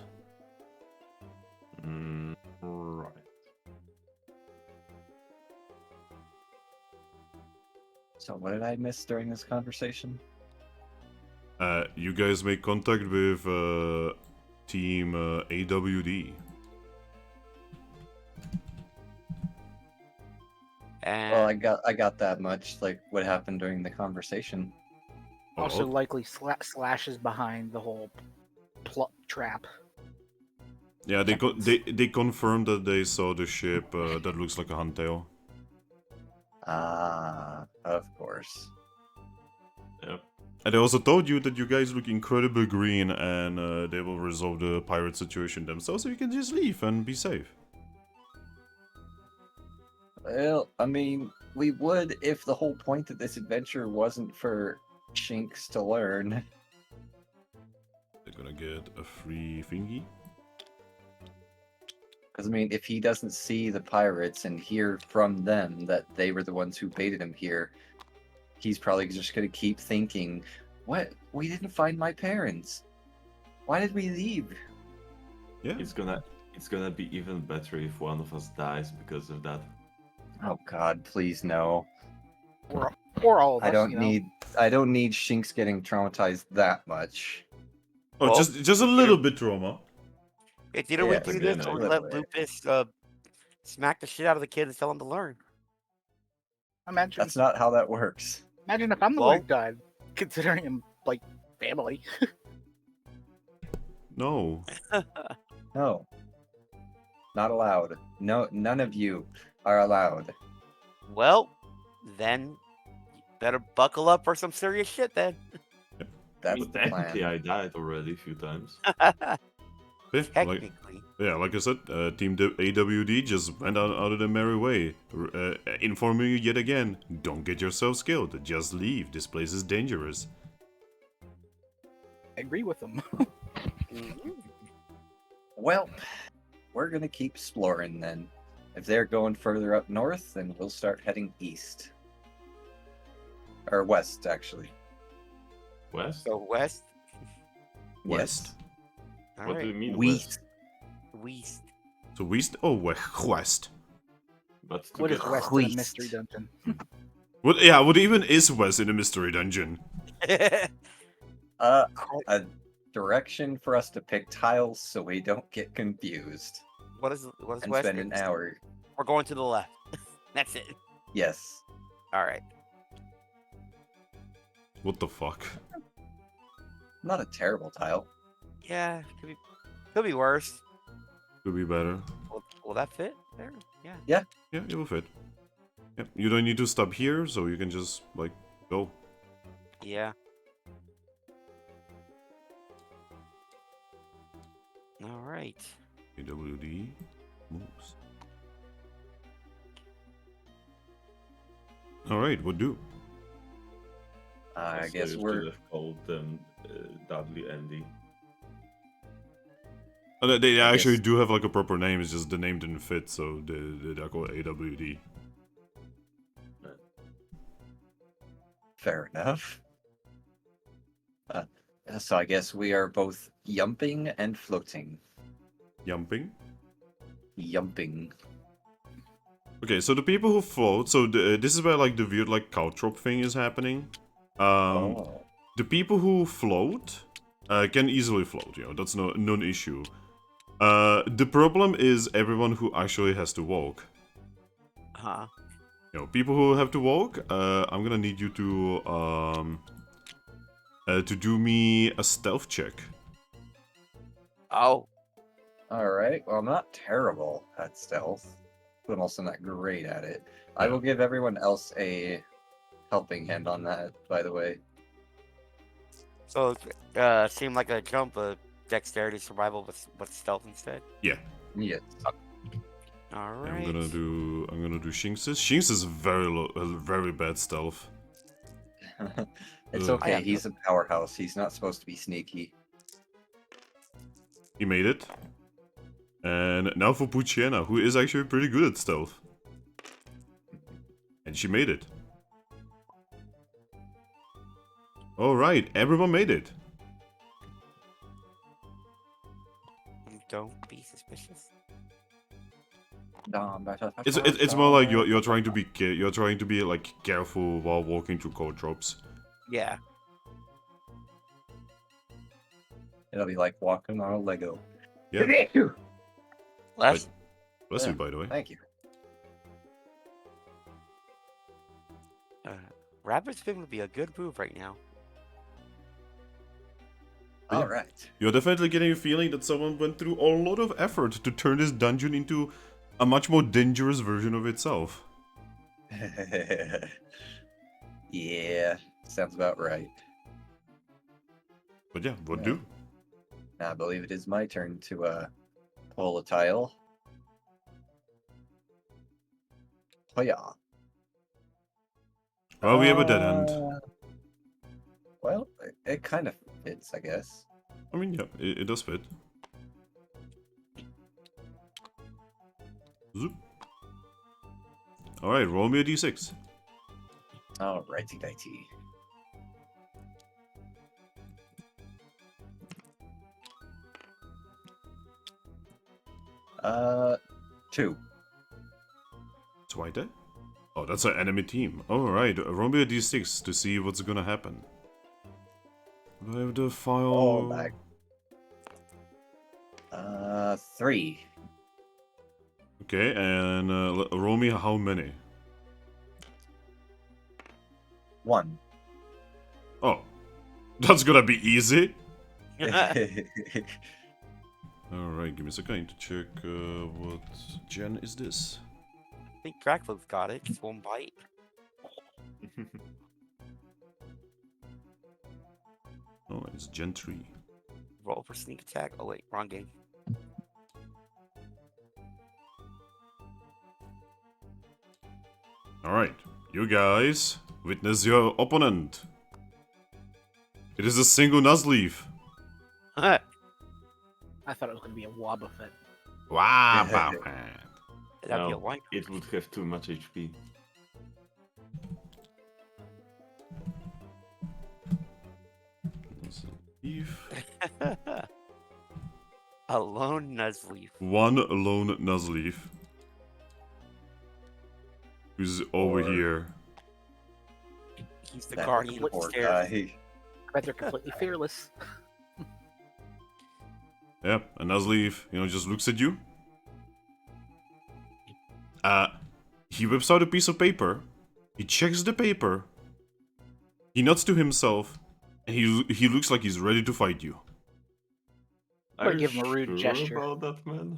Right. So what did I miss during this conversation? You guys make contact with Team AWD. And Well, I got that much. Like what happened during the conversation. Also, Oh, likely slashes behind the whole trap. yeah, they confirmed that they saw the ship that looks like a huntail. Ah, of course. Yep. And they also told you that you guys look incredibly green, and they will resolve the pirate situation themselves, so you can just leave and be safe. Well, I mean, we would if the whole point of this adventure wasn't for Shinx to learn. They're gonna get a free thingy. Because, I mean, if he doesn't see the pirates and hear from them that they were the ones who baited him here, he's probably just going to keep thinking, what? We didn't find my parents. Why did we leave? Yeah. It's gonna be even better if one of us dies because of that. Oh, God, please no. Or all of us, I don't you know? need Shinx getting traumatized that much. Oh, Well, just a little bit trauma. It's either we Yes, do again, this I or we get let it. Lupus smack the shit out of the kid and tell him to learn. Imagine, That's not how that works. imagine if I'm the Well- one who died, considering him like family. No. No. Not allowed. No, none of you are allowed. Well, then you better buckle up for some serious shit then. That's I mean, the technically, plan. I died already a few times. Yeah, like, Technically. like I said, Team AWD just went out of the merry way, informing you yet again, don't get yourselves killed, just leave, this place is dangerous. I agree with him. Mhm. Well, we're gonna keep exploring then. If they're going further up north, then we'll start heading east. Or west, actually. West? So west, West? all What do you right, mean West. west. So west or west? But to What get is west in a West. mystery dungeon? What even is west in a mystery dungeon? A direction for us to pick tiles so we don't get confused what is and west? spend an hour. We're going to the left. That's it. Yes. All right. What the fuck? Not a terrible tile. Yeah, could be worse. Could be better. Will that fit there? Yeah. Yeah, it will fit. Yep. You don't need to stop here, so you can just, like, go. Yeah. All right. AWD moves. Alright, what do? I Also, guess you we're. should have called them Dudley Andy. They I actually guess- do have like a proper name, it's just the name didn't fit, so they're called AWD. Fair enough. So I guess we are both yumping and floating. Yumping? Yumping. Okay, so the people who float, so this is where like the weird like caltrop thing is happening. Oh. The people who float can easily float, that's no issue. The problem is everyone who actually has to walk. Huh. People who have to walk, I'm gonna need you to do me a stealth check. Oh. Alright, well, I'm not terrible at stealth, but I'm also not great at it. I Yeah. will give everyone else a helping hand on that, by the way. So seemed like a jump, a dexterity survival with stealth instead. Yeah. Yes. All right. I'm gonna do Shinx's. Shinx is very bad stealth. It's Ugh. okay, Yeah. he's a powerhouse. He's not supposed to be sneaky. He made it. And now for Puchiena, who is actually pretty good at stealth. And she made it. Alright, everyone made it. Don't be suspicious. It's more like you're trying to be like careful while walking through cold drops. Yeah. It'll be like walking on a Lego. Yeah. Less. Bless you, Yeah. by the way. Thank you. Rapid spin would be a good move right now. Yeah. All right. You're definitely getting a feeling that someone went through a lot of effort to turn this dungeon into a much more dangerous version of itself. Yeah, sounds about right. But yeah, what Yeah. do? Now I believe it is my turn to pull a tile. Oh yeah. Well, we have a dead end. Well, it kind of fits, I guess. I mean, yeah, it does fit. Zoop. Alright, roll me a d6. Alrighty righty. Two. Zweite? Oh, that's an enemy team. Alright, roll me a d6 to see what's gonna happen. Do I have the file? Oh my. 3. Okay, and roll me how many? 1. Oh, that's gonna be easy. Alright, give me a second. I need to check what gen is this. I think Drakloak's got it. Just one bite. Oh, it's gen 3. Roll for sneak attack. Oh wait, wrong game. Alright, you guys, witness your opponent. It is a single Nuzleaf. I thought it was going to be a Wobbuffet. Wow, That'd be a No, white. it would have too much HP. Nuzleaf. A lone Nuzleaf. One lone Nuzleaf. Who's over Or- here. He's the That guardian of the poor stairs. guy. I bet they're completely fearless. Yep, a Nuzleaf, just looks at you. He whips out a piece of paper. He checks the paper. He nods to himself. And he looks like he's ready to fight you. Or Are you give him a rude sure gesture. about that, man?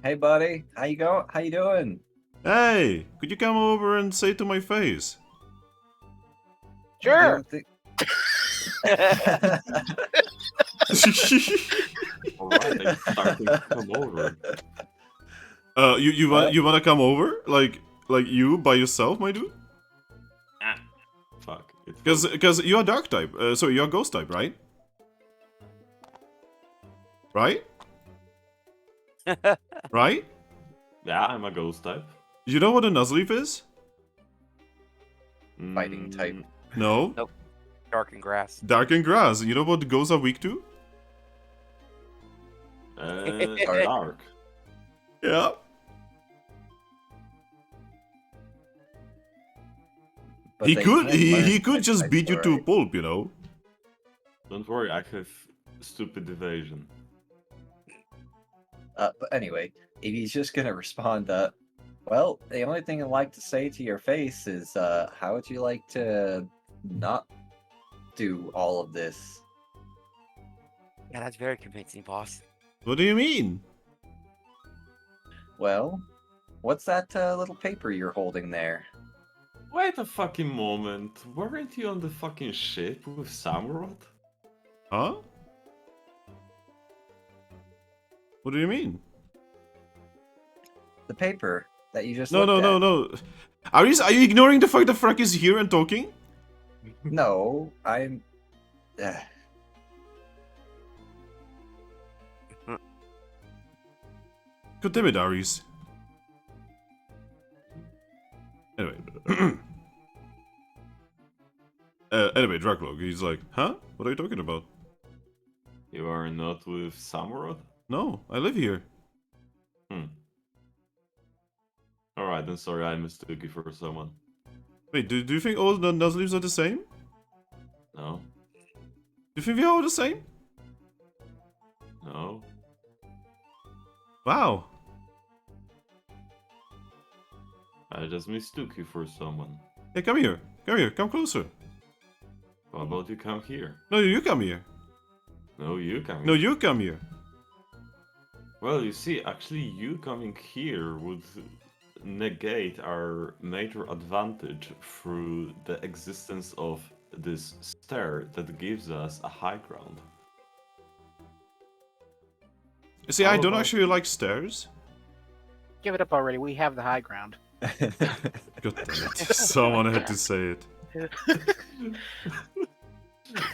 Hey, buddy. How you going? How you doing? Hey, could you come over and say to my face? Sure. Alright, I'm starting to come over. You wanna come over? Like you by yourself, my dude? Ah, fuck. It's Because you're dark type, so you're ghost type, right? Right? Right? Yeah, I'm a ghost type. You know what a Nuzleaf is? Fighting type. No? Dark and grass. Dark and grass. You know what ghosts are weak to? Dark. Yeah. But He they could can learn he could type just types, beat you to a alright. pulp, you know? Don't worry, I have stupid evasion. But anyway, Eevee's just gonna respond, well, the only thing I'd like to say to your face is, how would you like to not do all of this? Yeah, that's very convincing, boss. What do you mean? Well, what's that little paper you're holding there? Wait a fucking moment. Weren't you on the fucking ship with Samurott? Huh? What do you mean? The paper that you just No, looked no, at. no, no. Are you ignoring the fact that Thrack is here and talking? No, I'm. God damn it, Aries. Anyway. Anyway, Drakloak, he's like, huh? What are you talking about? You are not with Samurott? No, I live here. Alright, then sorry, I mistook you for someone. Wait, do you think all the Nuzleafs are the same? No? Do you think they're all the same? No? Wow. I just mistook you for someone. Hey, come here. come closer. How about you come here? No, you come here. No, you come No, here. you come here. Well, you see, actually, you coming here would negate our major advantage through the existence of this stair that gives us a high ground. See, How I don't about- actually like stairs. Give it up already. We have the high ground. God damn it. Someone had to say it.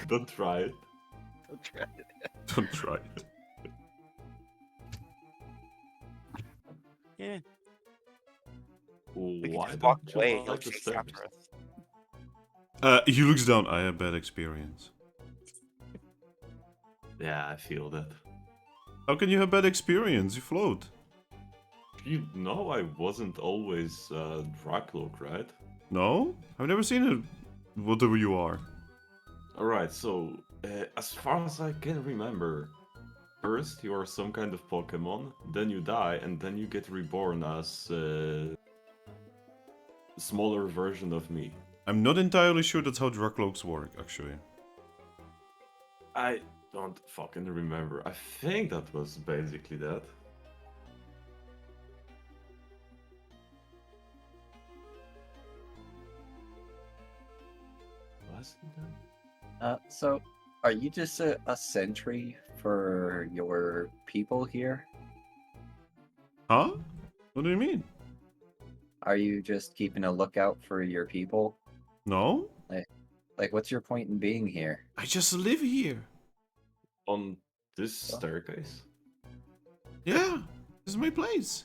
Don't try it. Don't try it. Yeah. We can Why just walk don't you away. like He'll the chase stairs? after us. He looks down. I had bad experience. Yeah, I feel that. How can you have bad experience? You float. You know I wasn't always Drakloak, right? No? I've never seen it. Whatever you are. Alright, so as far as I can remember, first you are some kind of Pokemon, then you die, and then you get reborn as a smaller version of me. I'm not entirely sure that's how Drakloaks work, actually. I don't fucking remember. I think that was basically that. Was it that? So, are you just a sentry for your people here? Huh? What do you mean? Are you just keeping a lookout for your people? No? Like, what's your point in being here? I just live here. On this staircase? Yeah, this is my place.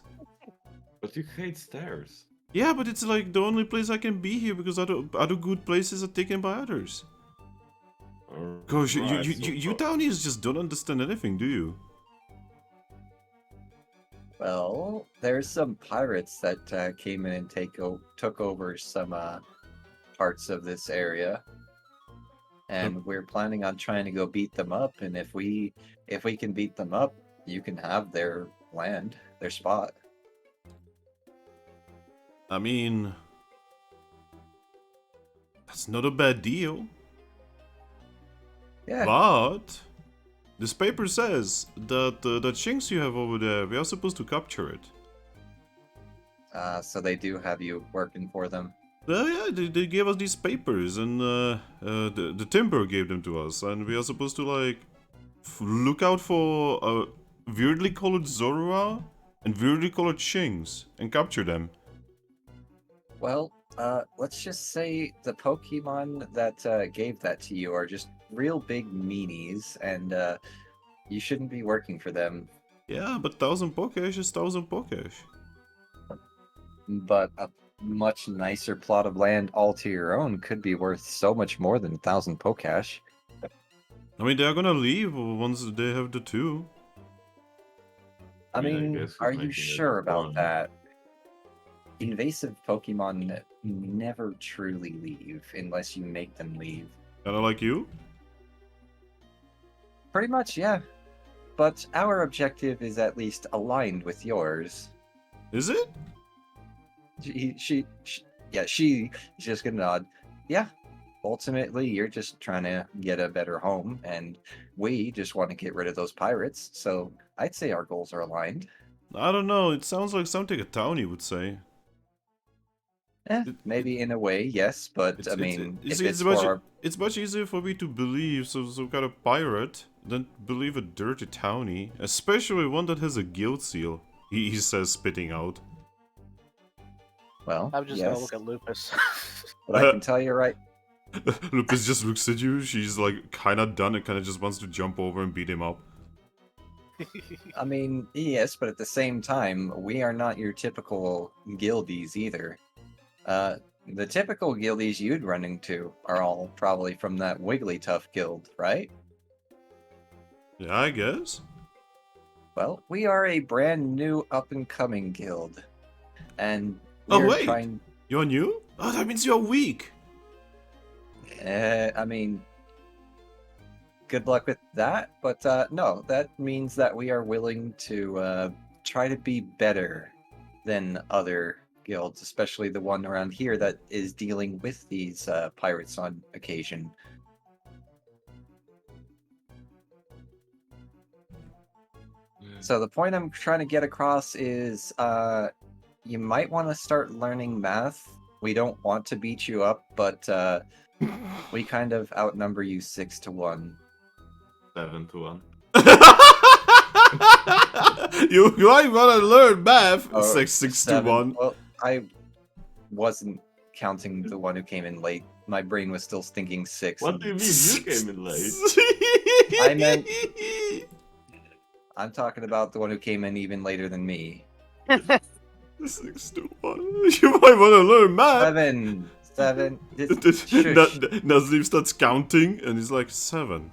But you hate stairs. Yeah, but it's like the only place I can be here because other good places are taken by others. Gosh, Alright, you townies just don't understand anything, do you? Well, there's some pirates that came in and took over some parts of this area, and we're planning on trying to go beat them up. And if we can beat them up, you can have their land, their spot. I mean, that's not a bad deal. Yeah. But this paper says that that Shinx you have over there, we are supposed to capture it. So they do have you working for them. Yeah, they gave us these papers, and the Timber gave them to us, and we are supposed to like look out for weirdly colored Zorua and weirdly colored Shinx and capture them. Well, let's just say the Pokemon that gave that to you are just real big meanies, and you shouldn't be working for them. Yeah, but 1,000 Pokesh is 1,000 Pokesh. But a much nicer plot of land all to your own could be worth so much more than 1,000 Pokash. I mean, they're gonna leave once they have the two. I mean, I mean, guess he's are you making it sure about fun. that? Invasive Pokemon never truly leave unless you make them leave. Kinda like you? Pretty much, yeah. But our objective is at least aligned with yours. Is it? She's just gonna nod. Yeah. Ultimately, you're just trying to get a better home, and we just want to get rid of those pirates. So I'd say our goals are aligned. I don't know, it sounds like something a townie would say. Maybe in a way, yes. But I mean, if it's for our... It's much easier for me to believe some kind of pirate than believe a dirty townie, especially one that has a guild seal. He says, spitting out. Well, I'm just yes. gonna look at Lupus. But I can tell you right. Lupus just looks at you. She's like kind of done and kind of just wants to jump over and beat him up. I mean, yes, but at the same time, we are not your typical guildies either. The typical guildies you'd run into are all probably from that Wigglytuff guild, right? Yeah, I guess. Well, we are a brand new up-and-coming guild. And Oh, we're wait. trying... You're new? Oh, that means you're weak. I mean... Good luck with that, but no, that means that we are willing to try to be better than other guilds, especially the one around here that is dealing with these pirates on occasion. So the point I'm trying to get across is you might want to start learning math. We don't want to beat you up, but we kind of outnumber you 6-1. 7-1. you might want to learn math. Oh, 6-1. Well, I wasn't counting the one who came in late. My brain was still thinking 6. What do you mean you came in late? I meant- I'm talking about the one who came in even later than me. 6-1. You might want to learn math. 7. Shush. Nazim starts counting and he's like 7.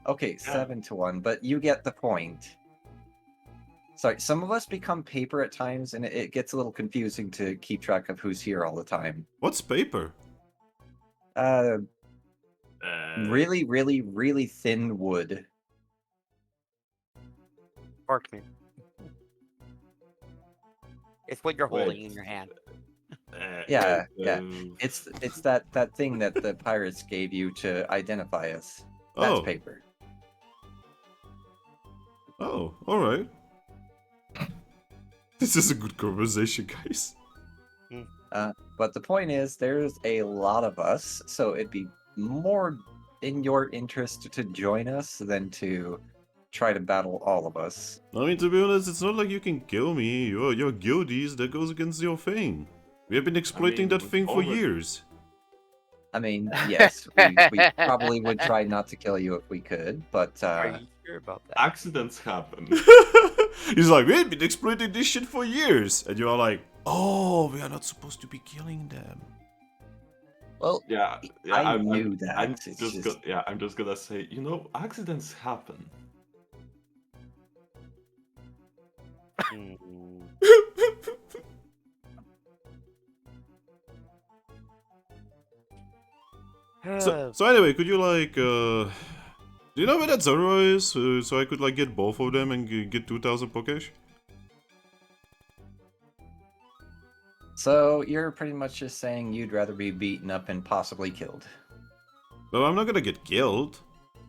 Okay, 7-1, but you get the point. Sorry, some of us become paper at times, and it gets a little confusing to keep track of who's here all the time. What's paper? Really, really, really thin wood. Parchment. It's what you're holding Wait. in your hand. Yeah. It's that thing that the pirates gave you to identify us. That's Oh. paper. Oh, alright. This is a good conversation, guys. But the point is, there's a lot of us, so it'd be more in your interest to join us than to try to battle all of us. I mean, to be honest, it's not like you can kill me. You're guildies, that goes against your thing. We have been exploiting that we've thing for already- years. I mean, yes, we probably would try not to kill you if we could, but Are you sure about that? Accidents happen. He's like, we've been exploiting this shit for years. And you're like, oh, we are not supposed to be killing them. well, Yeah, I knew that. I'm It's just, just- I'm just gonna say, accidents happen. Mm. So anyway, could you like, do you know where that Zorua is? So I could like get both of them and get 2000 Pokesh? So you're pretty much just saying you'd rather be beaten up and possibly killed. No, I'm not gonna get killed.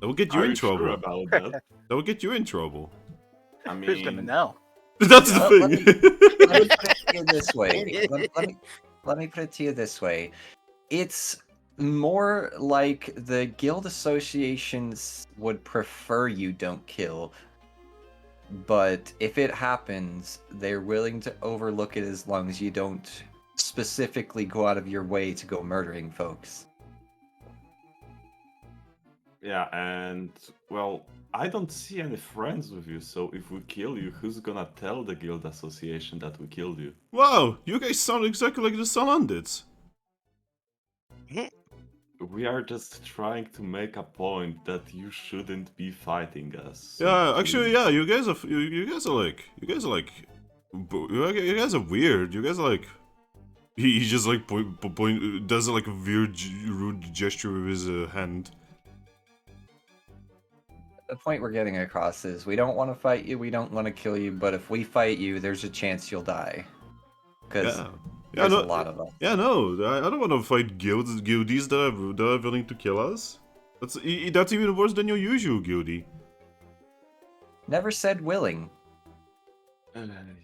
That will get you Are in you sure trouble. about that? That will get you in trouble. I Who's gonna mean, know? That's the Well, thing. let me put it to you this way. Let me put it to you this way. It's more like the guild associations would prefer you don't kill, but if it happens, they're willing to overlook it as long as you don't specifically go out of your way to go murdering folks. yeah, and well, I don't see any friends with you, so if we kill you, who's gonna tell the guild association that we killed you? Wow, you guys sound exactly like the Salandits. We are just trying to make a point that you shouldn't be fighting us. so Yeah, actually, please- yeah, you guys are you guys are like you guys are weird. You guys are like he just like point does like a weird rude gesture with his hand. The point we're getting across is we don't want to fight you, we don't want to kill you, but if we fight you, there's a chance you'll die. Because Yeah, there's no, a lot of us. yeah, no, I don't want to fight guildies that are willing to kill us. That's even worse than your usual guildie. Never said willing.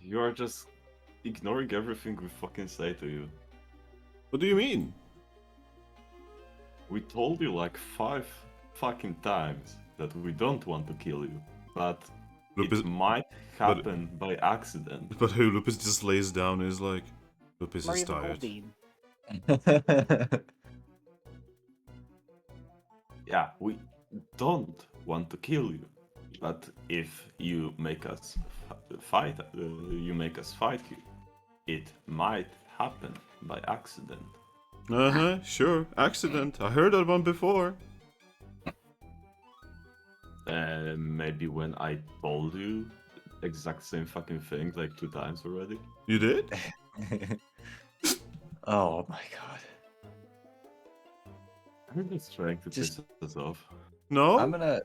You are just ignoring everything we fucking say to you. What do you mean? We told you like 5 fucking times that we don't want to kill you, but Lupus, it might happen by accident. but hey, Lupus just lays down and is like, Lupus Maria is the tired. Goldine. Yeah, we don't want to kill you, but if you make us fight you, it might happen by accident. Uh-huh, sure. Accident. I heard that one before. Maybe when I told you exact same fucking thing like 2 times already. You did? Oh my god. I'm just trying to Just- piss us off. No? I'm gonna.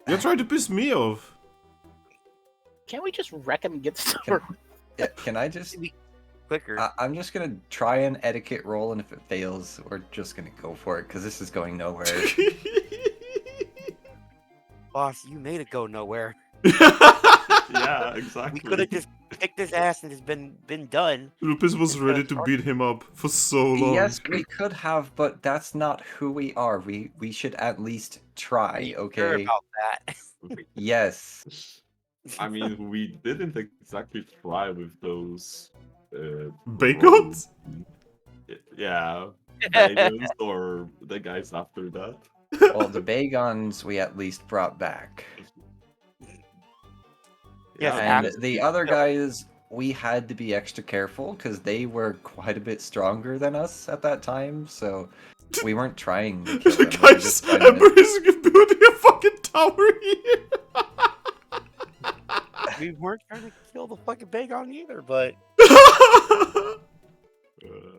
You're trying to piss me off. Can't we just wreck him and get started? Yeah, can I just. quicker. I'm just gonna try an etiquette roll, and if it fails, we're just gonna go for it because this is going nowhere. Boss, you made it go nowhere. Yeah, exactly. We could have just kicked his ass and it's been done. Lupus was Instead ready of to starting- beat him up for so long. Yes, we could have, but that's not who we are. We should at least try, Are you sure okay? about that? Yes. I mean, we didn't exactly try with those. Bacons? Yeah, Bagons or the guys after that. Well, the Bagons we at least brought back. Yes, And absolutely. the other guys, we had to be extra careful because they were quite a bit stronger than us at that time, so we weren't trying to kill The them. We were guy's just trying to... Ember is building a fucking tower here. We weren't trying to kill the fucking Bagon either, but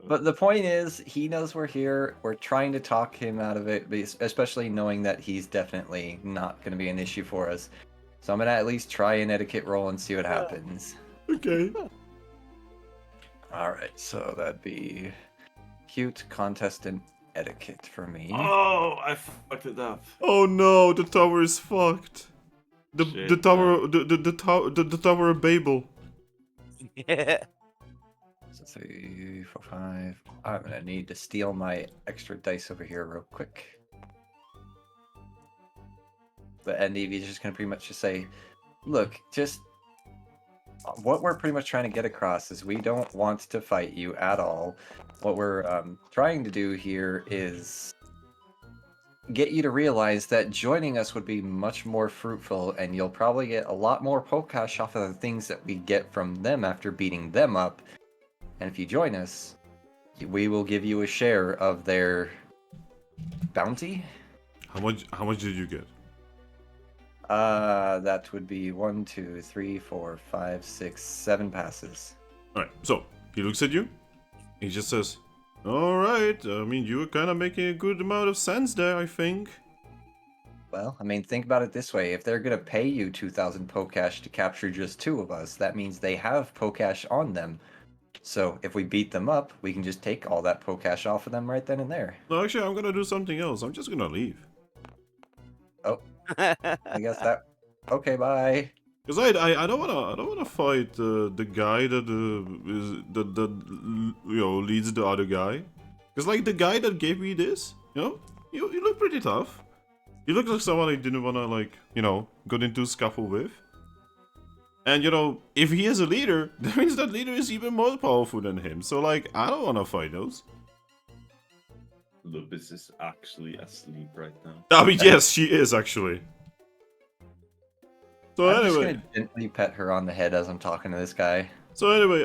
But the point is, he knows we're here. We're trying to talk him out of it, especially knowing that he's definitely not going to be an issue for us. So I'm going to at least try an etiquette roll and see what happens. Okay. Alright, so that'd be cute contest and etiquette for me. Oh, I fucked it up. Oh no, the tower is fucked. The Shit, tower the Tower of Babel. So 3, 4, 5. I'm gonna need to steal my extra dice over here real quick. But Eevee is just gonna pretty much just say, look, just what we're pretty much trying to get across is we don't want to fight you at all. What we're trying to do here is get you to realize that joining us would be much more fruitful, and you'll probably get a lot more Pokash off of the things that we get from them after beating them up. And if you join us, we will give you a share of their bounty. How much did you get? That would be 1, 2, 3, 4, 5, 6, 7 passes. Alright, so he looks at you. He just says, alright, I mean, you were kind of making a good amount of sense there, I think. Well, I mean, think about it this way. If they're going to pay you 2,000 Pokash to capture just 2 of us, that means they have Pokash on them. So if we beat them up, we can just take all that Pokash off of them right then and there. No, actually, I'm gonna do something else. I'm just gonna leave. Oh, I guess that... Okay, bye. Cause I don't wanna fight the guy that leads the other guy. Cause like the guy that gave me this, you look pretty tough. You look like someone I didn't wanna like get into a scuffle with. And if he is a leader, that means that leader is even more powerful than him. So like I don't wanna fight those. Lupus is actually asleep right now. I mean yes, she is actually. So I'm just anyway. gonna gently pet her on the head as I'm talking to this guy. So anyway,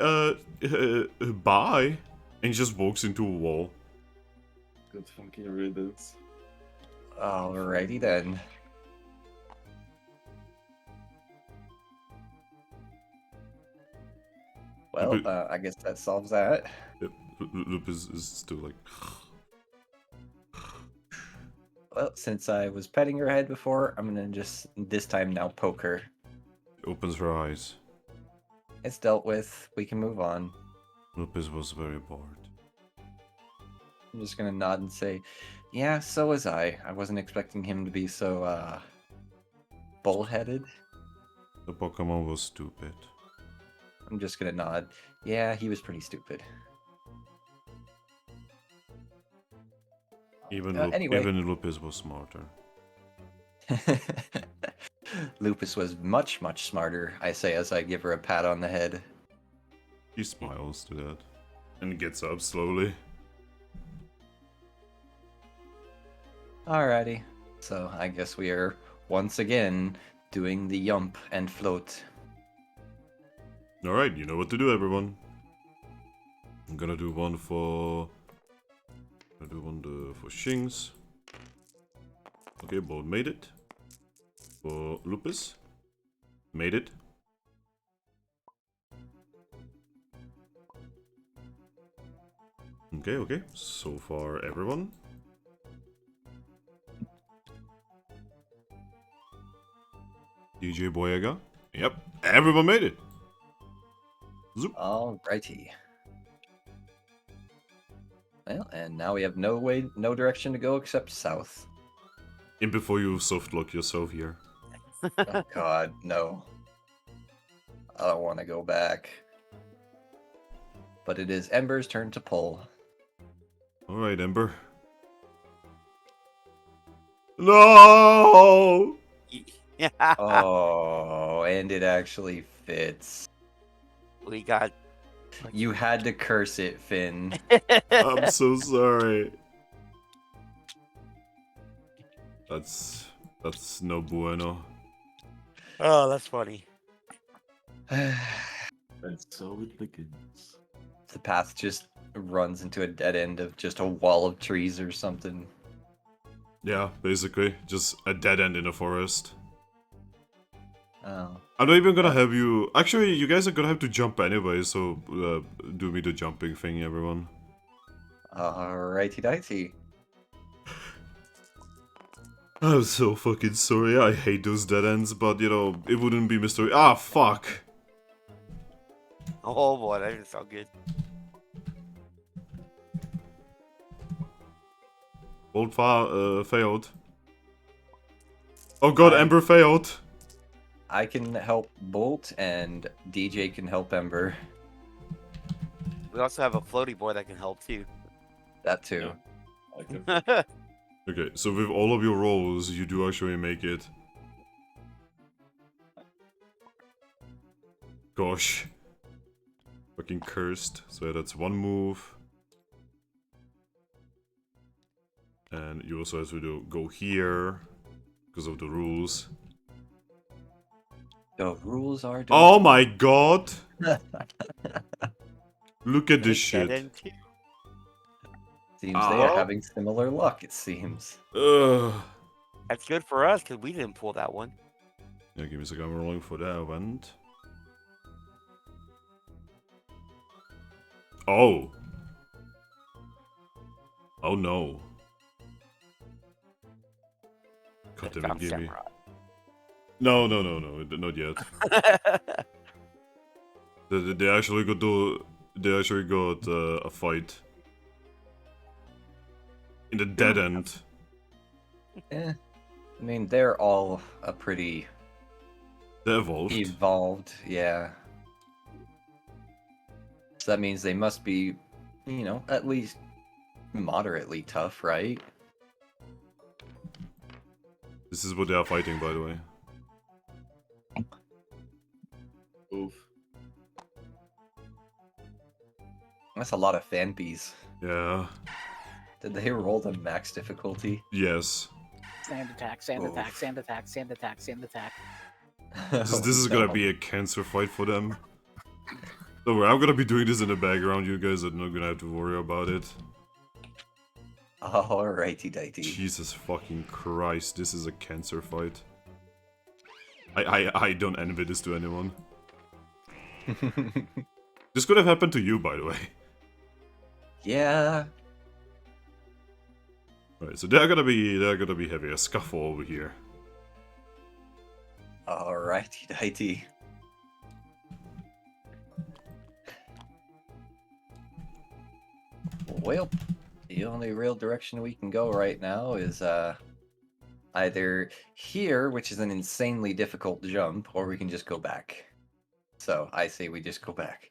bye. And he just walks into a wall. Good fucking riddance. Alrighty then. Well, I guess that solves that. Yep, Lupus is still like... Well, since I was petting her head before, I'm gonna just, this time now, poke her. opens her eyes. It's dealt with. We can move on. Lupus was very bored. I'm just gonna nod and say, yeah, so was I. I wasn't expecting him to be so, bullheaded. The Pokemon was stupid. I'm just gonna nod. Yeah, he was pretty stupid. Anyway. Even Lupus was smarter. Lupus was much, much smarter, I say as I give her a pat on the head. He smiles to that. And gets up slowly. Alrighty. So I guess we are once again doing the yump and float. Alright, you know what to do, everyone. I'm gonna do one for... for Shings. Okay, both made it. For Lupus. Made it. Okay. So far, everyone. DJ Boyega. Yep, everyone made it. Zoop. Alrighty. Well, and now we have no direction to go except south. And before you soft lock yourself here. Oh God, no. I don't want to go back. But it is Ember's turn to pull. Alright, Ember. No! Yeah. Oh, and it actually fits. We got. You had to curse it, Finn. I'm so sorry. That's no bueno. Oh, that's funny. And so it begins. The path just runs into a dead end of just a wall of trees or something. Yeah, basically. Just a dead end in a forest. Oh. I'm not even gonna have you... Actually, you guys are gonna have to jump anyway, so do me the jumping thing, everyone. Alrighty dighty. I'm so fucking sorry, I hate those dead ends, but you know, it wouldn't be Mr. Ah, fuck! Oh boy, that didn't sound good. Bolt failed. Oh god, Ember failed! I can help Bolt, and DJ can help Ember. We also have a floaty boy that can help too. That too. I can... Okay, so with all of your rolls, you do actually make it. Gosh. Fucking cursed. So that's one move. And you also have to go here. Because of the rules. The rules are... Oh my god! Look at this Dead shit. end too. Seems they are Oh. having similar luck, it seems. Ugh. That's good for us because we didn't pull that one. Yeah, give me a second, I'm rolling for that one. Oh! Oh no. God damn it, Found give me. Samurai. No, not yet. They actually got a fight. In the dead end. Eh. I mean, they're all a pretty They evolved. evolved, yeah. So that means they must be, you know, at least moderately tough, right? This is what they are fighting, by the way. Oof. That's a lot of fanbees. Yeah. Did they roll the max difficulty? Yes. Sand attack, sand Oof. attack, sand attack, sand attack, sand attack. This is gonna be a cancer fight for them. Don't worry, I'm gonna be doing this in the background. You guys are not gonna have to worry about it. Alrighty dighty. Jesus fucking Christ, this is a cancer fight. I don't envy this to anyone. This could have happened to you, by the way. Yeah. Right, so they're gonna be having a scuffle over here. Alrighty dighty. Well, the only real direction we can go right now is either here, which is an insanely difficult jump, or we can just go back. So I say we just go back.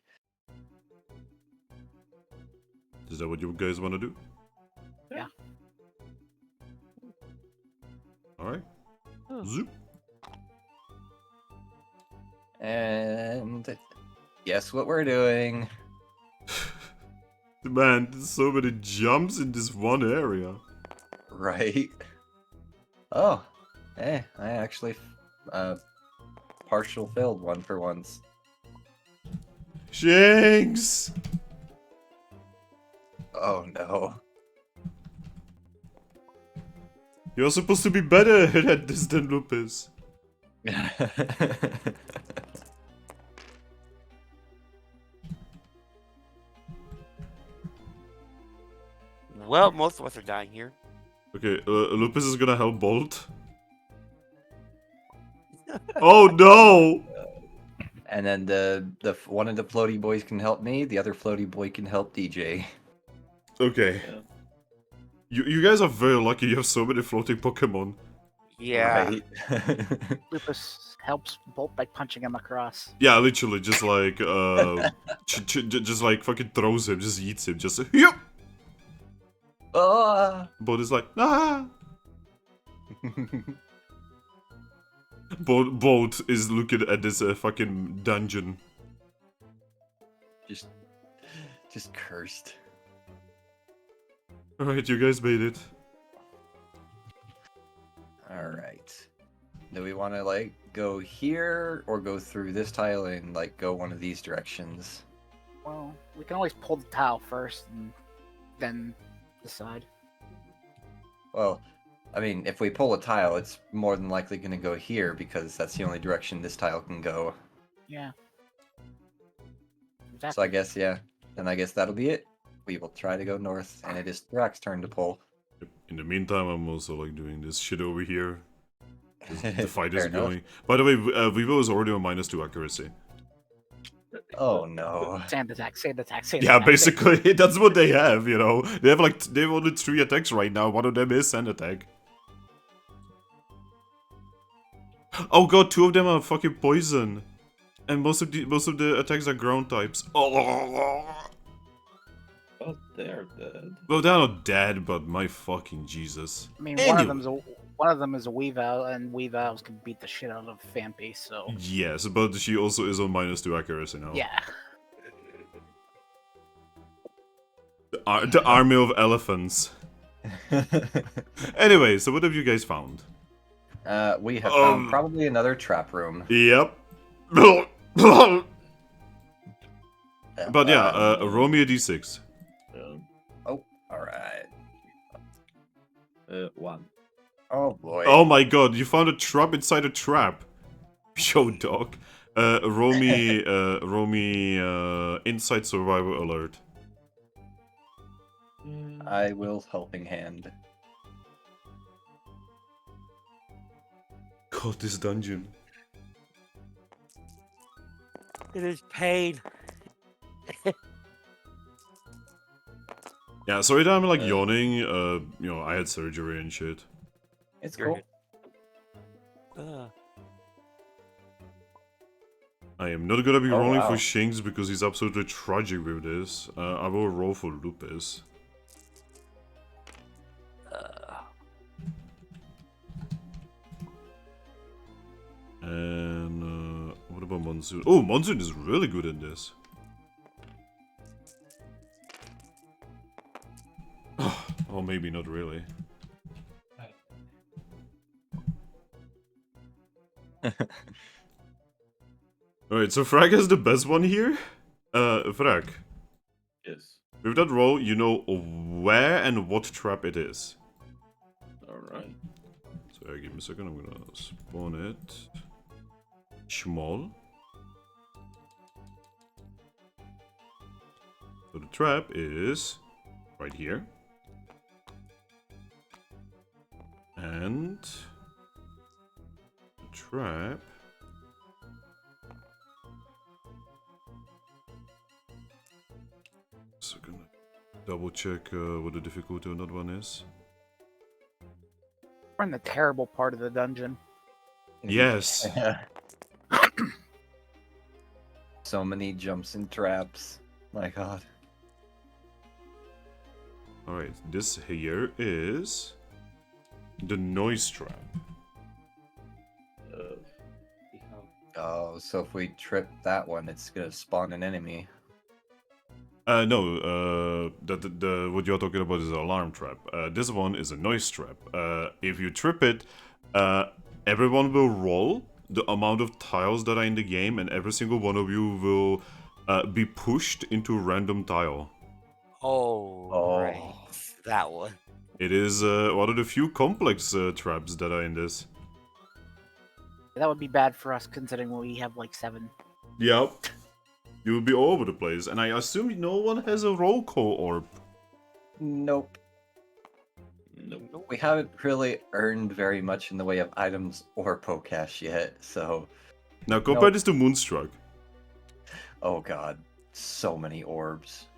Is that what you guys want to do? Yeah. Alright. Zoop. And guess what we're doing? Man, there's so many jumps in this one area. Right. Oh, I actually partial failed one for once. Shanks! Oh no. You're supposed to be better at this than Lupus. Well, most of us are dying here. Okay, Lupus is gonna help Bolt. Oh no! And then the one of the floaty boys can help me, the other floaty boy can help DJ. Okay. Yeah. You guys are very lucky. You have so many floating Pokemon. Yeah. Right. Lupus helps Bolt by punching him across. Yeah, literally, just like just like fucking throws him, just eats him, just yep. Ah. Bolt is like ah. Bolt is looking at this fucking dungeon. just cursed. All right, you guys made it. All right. Do we want to like go here or go through this tile and like go one of these directions? Well, we can always pull the tile first and then decide. Well, I mean, if we pull a tile, it's more than likely going to go here because that's the only direction this tile can go. Yeah. So I guess, yeah. Then I guess that'll be it. We will try to go north, and it is Thrack's turn to pull. In the meantime, I'm also like doing this shit over here. The fight is Fair enough. going. By the way, Vivo is already on -2 accuracy. Oh no. Sand attack, sand attack, sand Yeah, attack. basically, that's what they have, you know. They have like, they have only 3 attacks right now. One of them is sand attack. Oh god, 2 of them are fucking poison. And most of the attacks are ground types. Oh. Oh, they're dead. Well, they're not dead, but my fucking Jesus. I mean, Anyway. one of them is a Weavile, and Weaviles can beat the shit out of Fampy, so Yes, but she also is on -2 accuracy now. yeah. The army of elephants. Anyway, so what have you guys found? We have found probably another trap room. Yep. But yeah, roll me a d6. Oh, alright. 1. Oh boy. Oh my god, you found a trap inside a trap. Yo, dog. Roll me inside survival alert. I will helping hand. God, this dungeon. It is pain. Yeah, sorry that I'm like yawning. You know, I had surgery and shit. It's You're cool. I am not gonna be Oh, rolling wow. for Shinx because he's absolutely tragic with this. I will roll for Lupus. And what about Monsoon? Oh, Monsoon is really good in this. Oh, maybe not really. Alright, so Thrack has the best one here. Thrack, Yes. with that roll, you know where and what trap it is. Alright. So give me a second, I'm gonna spawn it. Small. So the trap is right here. And the trap so gonna double check what the difficulty on that one is. We're in the terrible part of the dungeon. Yes. So many jumps and traps. My god. Alright, this here is the noise trap. Oh, so if we trip that one, it's gonna spawn an enemy. No, the what you're talking about is an alarm trap. This one is a noise trap. If you trip it, everyone will roll the amount of tiles that are in the game, and every single one of you will be pushed into a random tile. Oh, right. That one. It is one of the few complex traps that are in this. That would be bad for us considering we have like 7. Yep. You will be all over the place, and I assume no one has a roll call orb. Nope. Nope. We haven't really earned very much in the way of items or Pokecash yet, so... Now compare this to Moonstruck. Oh god. So many orbs.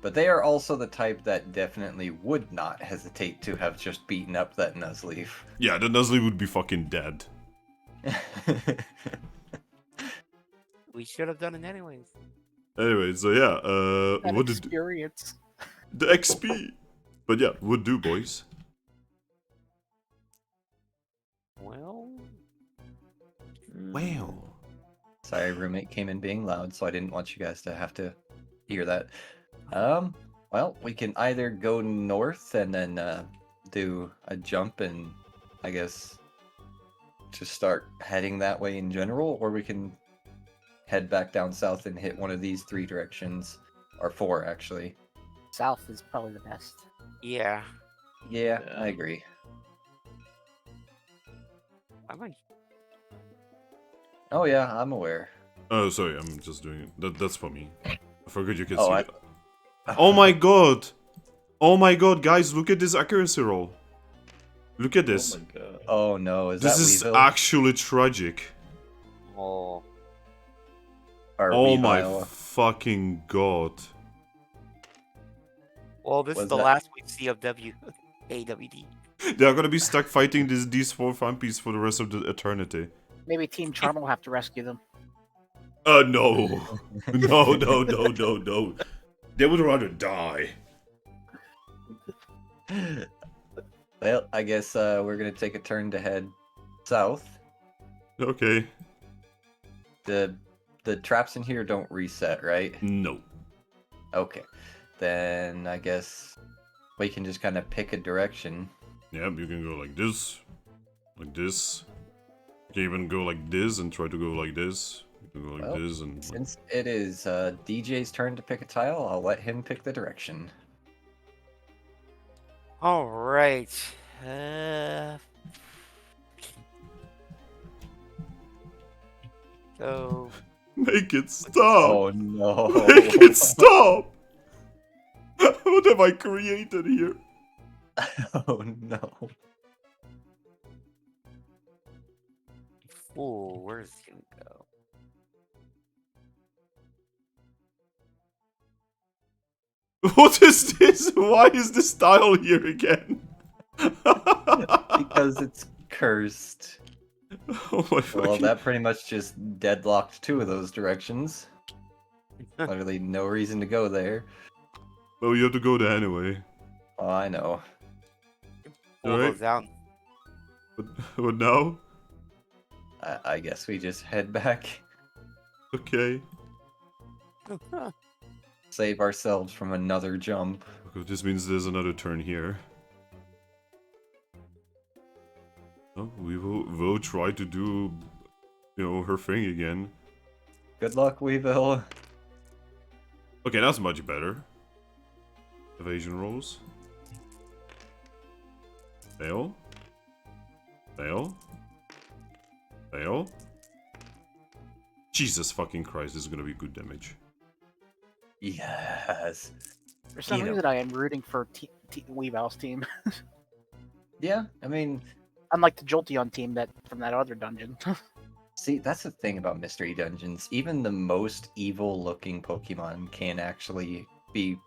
But they are also the type that definitely would not hesitate to have just beaten up that Nuzleaf. Yeah, the Nuzleaf would be fucking dead. We should have done it anyways. Anyway, so yeah, That what did experience. the XP? But yeah, would do, boys. Well, Well. Sorry, roommate came in being loud, so I didn't want you guys to have to hear that. Well, we can either go north and then do a jump and I guess just start heading that way in general, or we can head back down south and hit one of these 3 directions, or 4 actually. South is probably the best. yeah. Yeah, Yeah. I agree. I might. Oh yeah, I'm aware. Oh, sorry, I'm just doing it. That's for me. I forgot you can Oh, see I- it. Oh my god! Oh my god, guys, look at this accuracy roll. Look at this. Oh my god. Oh no, is This that is Weevil? actually tragic. Oh. Or Oh my Weevil? fucking god. Well, this Was is the that- last we see of AWD. They are gonna be stuck fighting these 4 Fampies for the rest of the eternity. Maybe Team Charm will have to rescue them. No. No. They would rather die. Well, I guess we're gonna take a turn to head south. Okay. The traps in here don't reset, right? No. Okay. Then I guess we can just kind of pick a direction. Yep, you can go like this. Like this. You can even go like this and try to go like this. You can go like Well, this and... Since it is DJ's turn to pick a tile, I'll let him pick the direction. All right. So Make it stop! Oh no! Make it stop! What have I created here? Oh no! Ooh, where's it gonna go? What is this? Why is this tile here again? Because it's cursed. Oh my Well, fucking... that pretty much just deadlocked 2 of those directions. Literally no reason to go there. Well, you have to go there anyway. Oh, I know. Pull Alright. those out. What now? I guess we just head back. Okay. Save ourselves from another jump. Okay, this means there's another turn here. Oh, we will try to do, you know, her thing again. Good luck, Weevil. Okay, that's much better. Evasion rolls. Fail. Fail. Fail. Jesus fucking Christ, this is gonna be good damage. Yes. For some You know. reason, I am rooting for Weevil's team. Yeah, I mean, Unlike the Jolteon team from that other dungeon. see, that's the thing about mystery dungeons. Even the most evil-looking Pokemon can actually be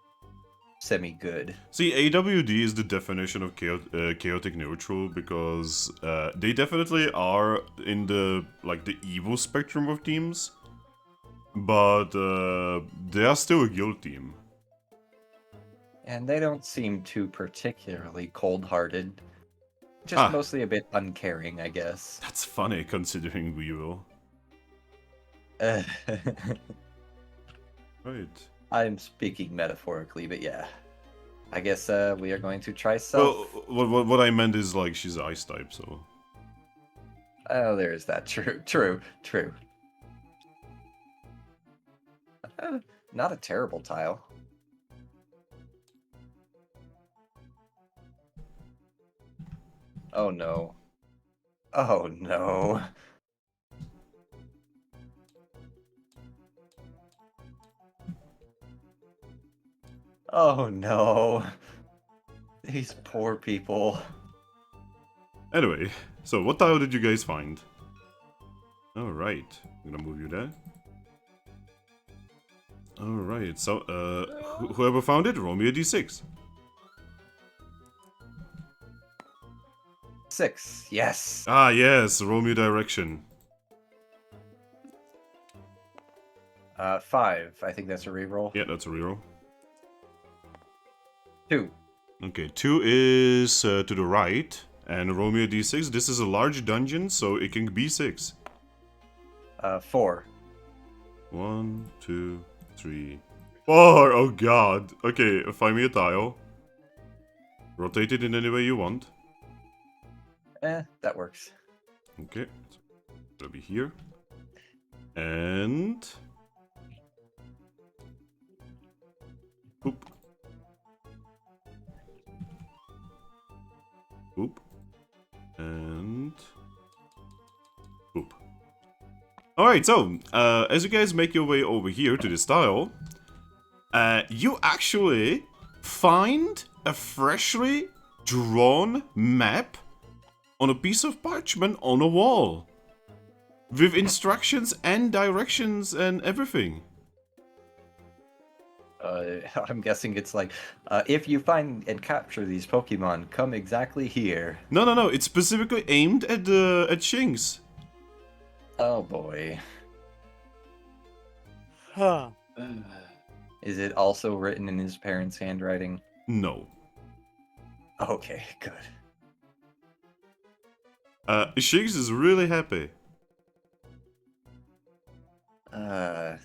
semi-good. See, AWD is the definition of chaotic neutral because they definitely are in the the evil spectrum of teams, but they are still a guild team. And they don't seem too particularly cold-hearted. Just mostly a bit uncaring, I guess. That's funny considering we will. Right. I'm speaking metaphorically, but yeah. I guess we are going to try south. Well, what I meant is she's ice type, so. Oh, there's that. True. Not a terrible tile. Oh no. Oh no. Oh no. These poor people. Anyway, so what tile did you guys find? Alright, I'm gonna move you there. Alright, so, Whoever found it, roll me a d6. 6. Yes. Ah, yes, roll me a direction. 5. I think that's a reroll. Yeah, that's a reroll. 2. Okay, 2 is to the right, and roll me a d6. This is a large dungeon, so it can be 6. 4. 1, 2, 3, 4. Oh god. Okay, find me a tile. Rotate it in any way you want. That works. Okay, so it'll be here. And... Boop. Boop. And... Boop. Alright, so, as you guys make your way over here to this tile, you actually find a freshly drawn map on a piece of parchment on a wall. With instructions and directions and everything. I'm guessing it's like, if you find and capture these Pokemon, come exactly here. No, it's specifically aimed at Shinx. Oh boy. Huh. Is it also written in his parents' handwriting? No. Okay, good. Shinx is really happy.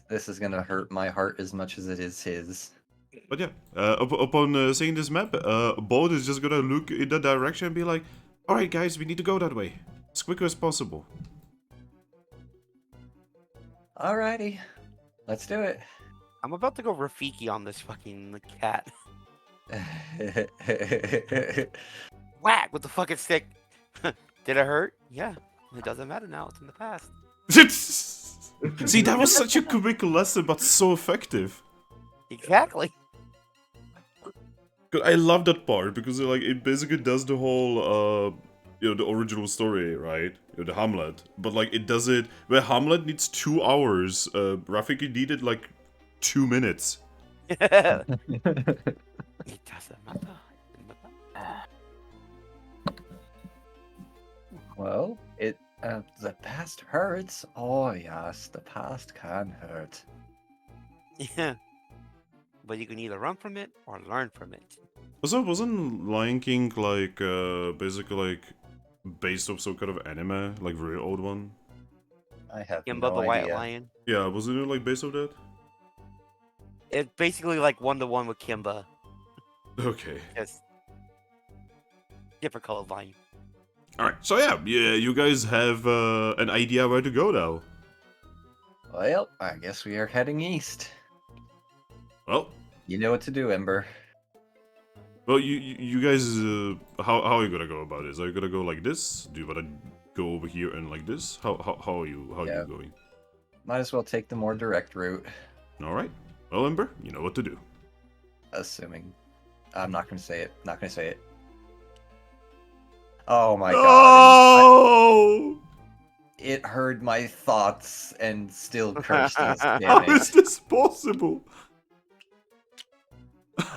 This is gonna hurt my heart as much as it is his. But yeah, upon seeing this map, Bolt is just gonna look in that direction and be like, alright guys, we need to go that way. As quick as possible. Alrighty, let's do it. I'm about to go Rafiki on this fucking cat. Whack with the fucking stick. Did it hurt? Yeah. It doesn't matter now. It's in the past. See, that was such a quick lesson, but so effective. Exactly. I love that part because it basically does the whole the original story, right? The Hamlet, but it does it where Hamlet needs 2 hours. Rafiki needed 2 minutes. It doesn't matter. Well, the past hurts. Oh yes, the past can hurt. Yeah. But you can either run from it or learn from it. Also, wasn't Lion King basically based off some kind of anime, like very old one? I have Kimba no the White idea. Lion. Yeah, wasn't it based off that? It's basically like 1-to-1 with Kimba. Okay. Just different colored lion. Alright, so yeah, you guys have an idea where to go now. Well, I guess we are heading east. Well, You know what to do, Ember. well, you guys, how are you gonna go about this? Are you gonna go like this? Do you wanna go over here and like this? How are you going? Might as well take the more direct route. All right. Well, Ember, you know what to do. Assuming. I'm not gonna say it. Not gonna say it. Oh my god. Oh! It heard my thoughts and still cursed us. How Damn is it. this possible?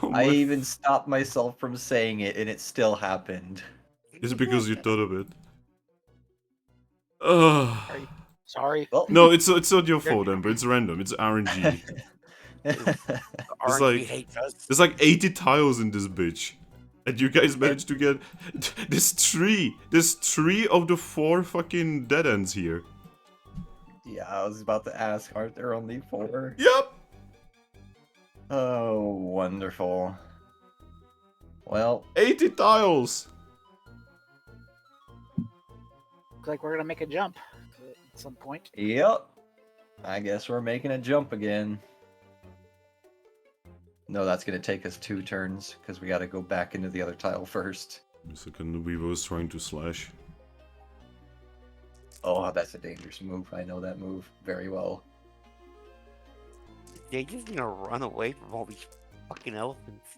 Oh I my- even stopped myself from saying it and it still happened. Is it because you thought of it? Ugh. Sorry. Well, No, it's not your fault, Ember. It's random. It's RNG. RNG hates us. There's 80 tiles in this bitch. And you guys managed to get... There's 3. There's 3 of the 4 fucking dead ends here. Yeah, I was about to ask, aren't there only 4? Yep! Oh, wonderful. Well, 80 tiles! Looks like we're gonna make a jump at some point. yep. I guess we're making a jump again. No, that's gonna take us 2 turns, because we gotta go back into the other tile first. A second, Weaver was trying to slash. Oh, that's a dangerous move. I know that move very well. They just need to run away from all these fucking elephants.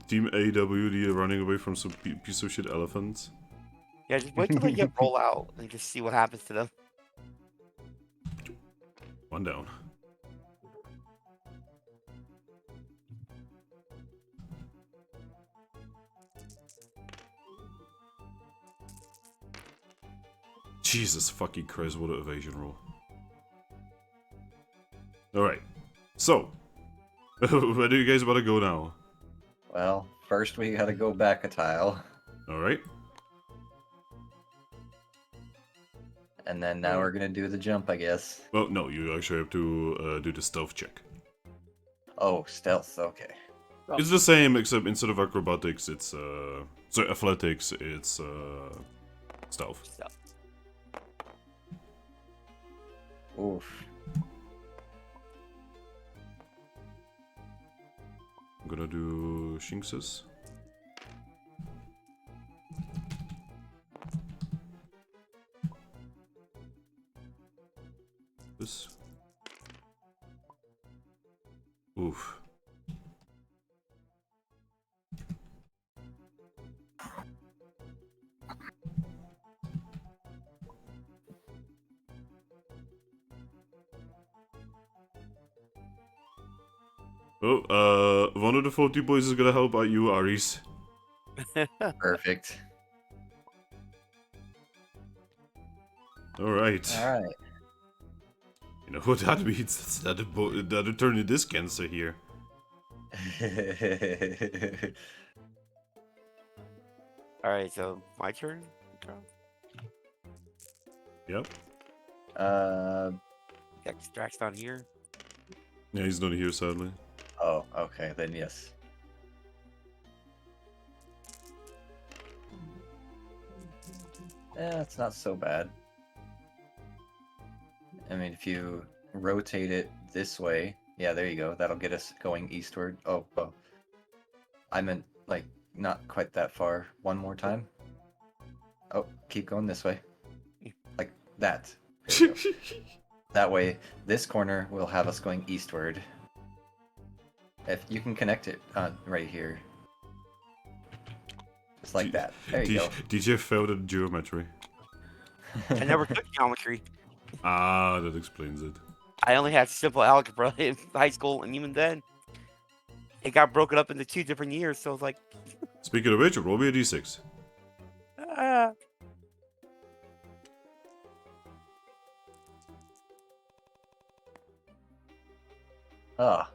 Team AWD running away from some piece of shit elephants. Yeah, just wait till they get roll out and just see what happens to them. 1 down. Jesus fucking Christ, what an evasion roll. Alright, so, where do you guys want to go now? Well, first we gotta go back a tile. Alright. And then now we're gonna do the jump, I guess. Well, no, you actually have to do the stealth check. Oh, stealth, okay. Oh. It's the same, except instead of acrobatics, it's, so athletics, it's, stealth. So, Oof. I'm gonna do Shinxes. This. Oof. Oh, one of the 40 boys is gonna help out you, Aris. Perfect. Alright. Alright. You know what that means? That'll turn you this cancer here. alright, so my turn? Yep. Thrack's not here. Yeah, he's not here, sadly. Oh, okay, then yes. It's not so bad. I mean, if you rotate it this way, yeah, there you go. That'll get us going eastward. Oh, well. I meant, like, not quite that far. One more time. Oh, keep going this way. Like that. There you go. That way, this corner will have us going eastward. If you can connect it right here. Just like that. There you go. DJ failed at geometry. I never took geometry. Ah, that explains it. I only had simple algebra in high school, and even then, it got broken up into 2 different years. So it's like, Speaking of which, roll me a d6. ah. Ah,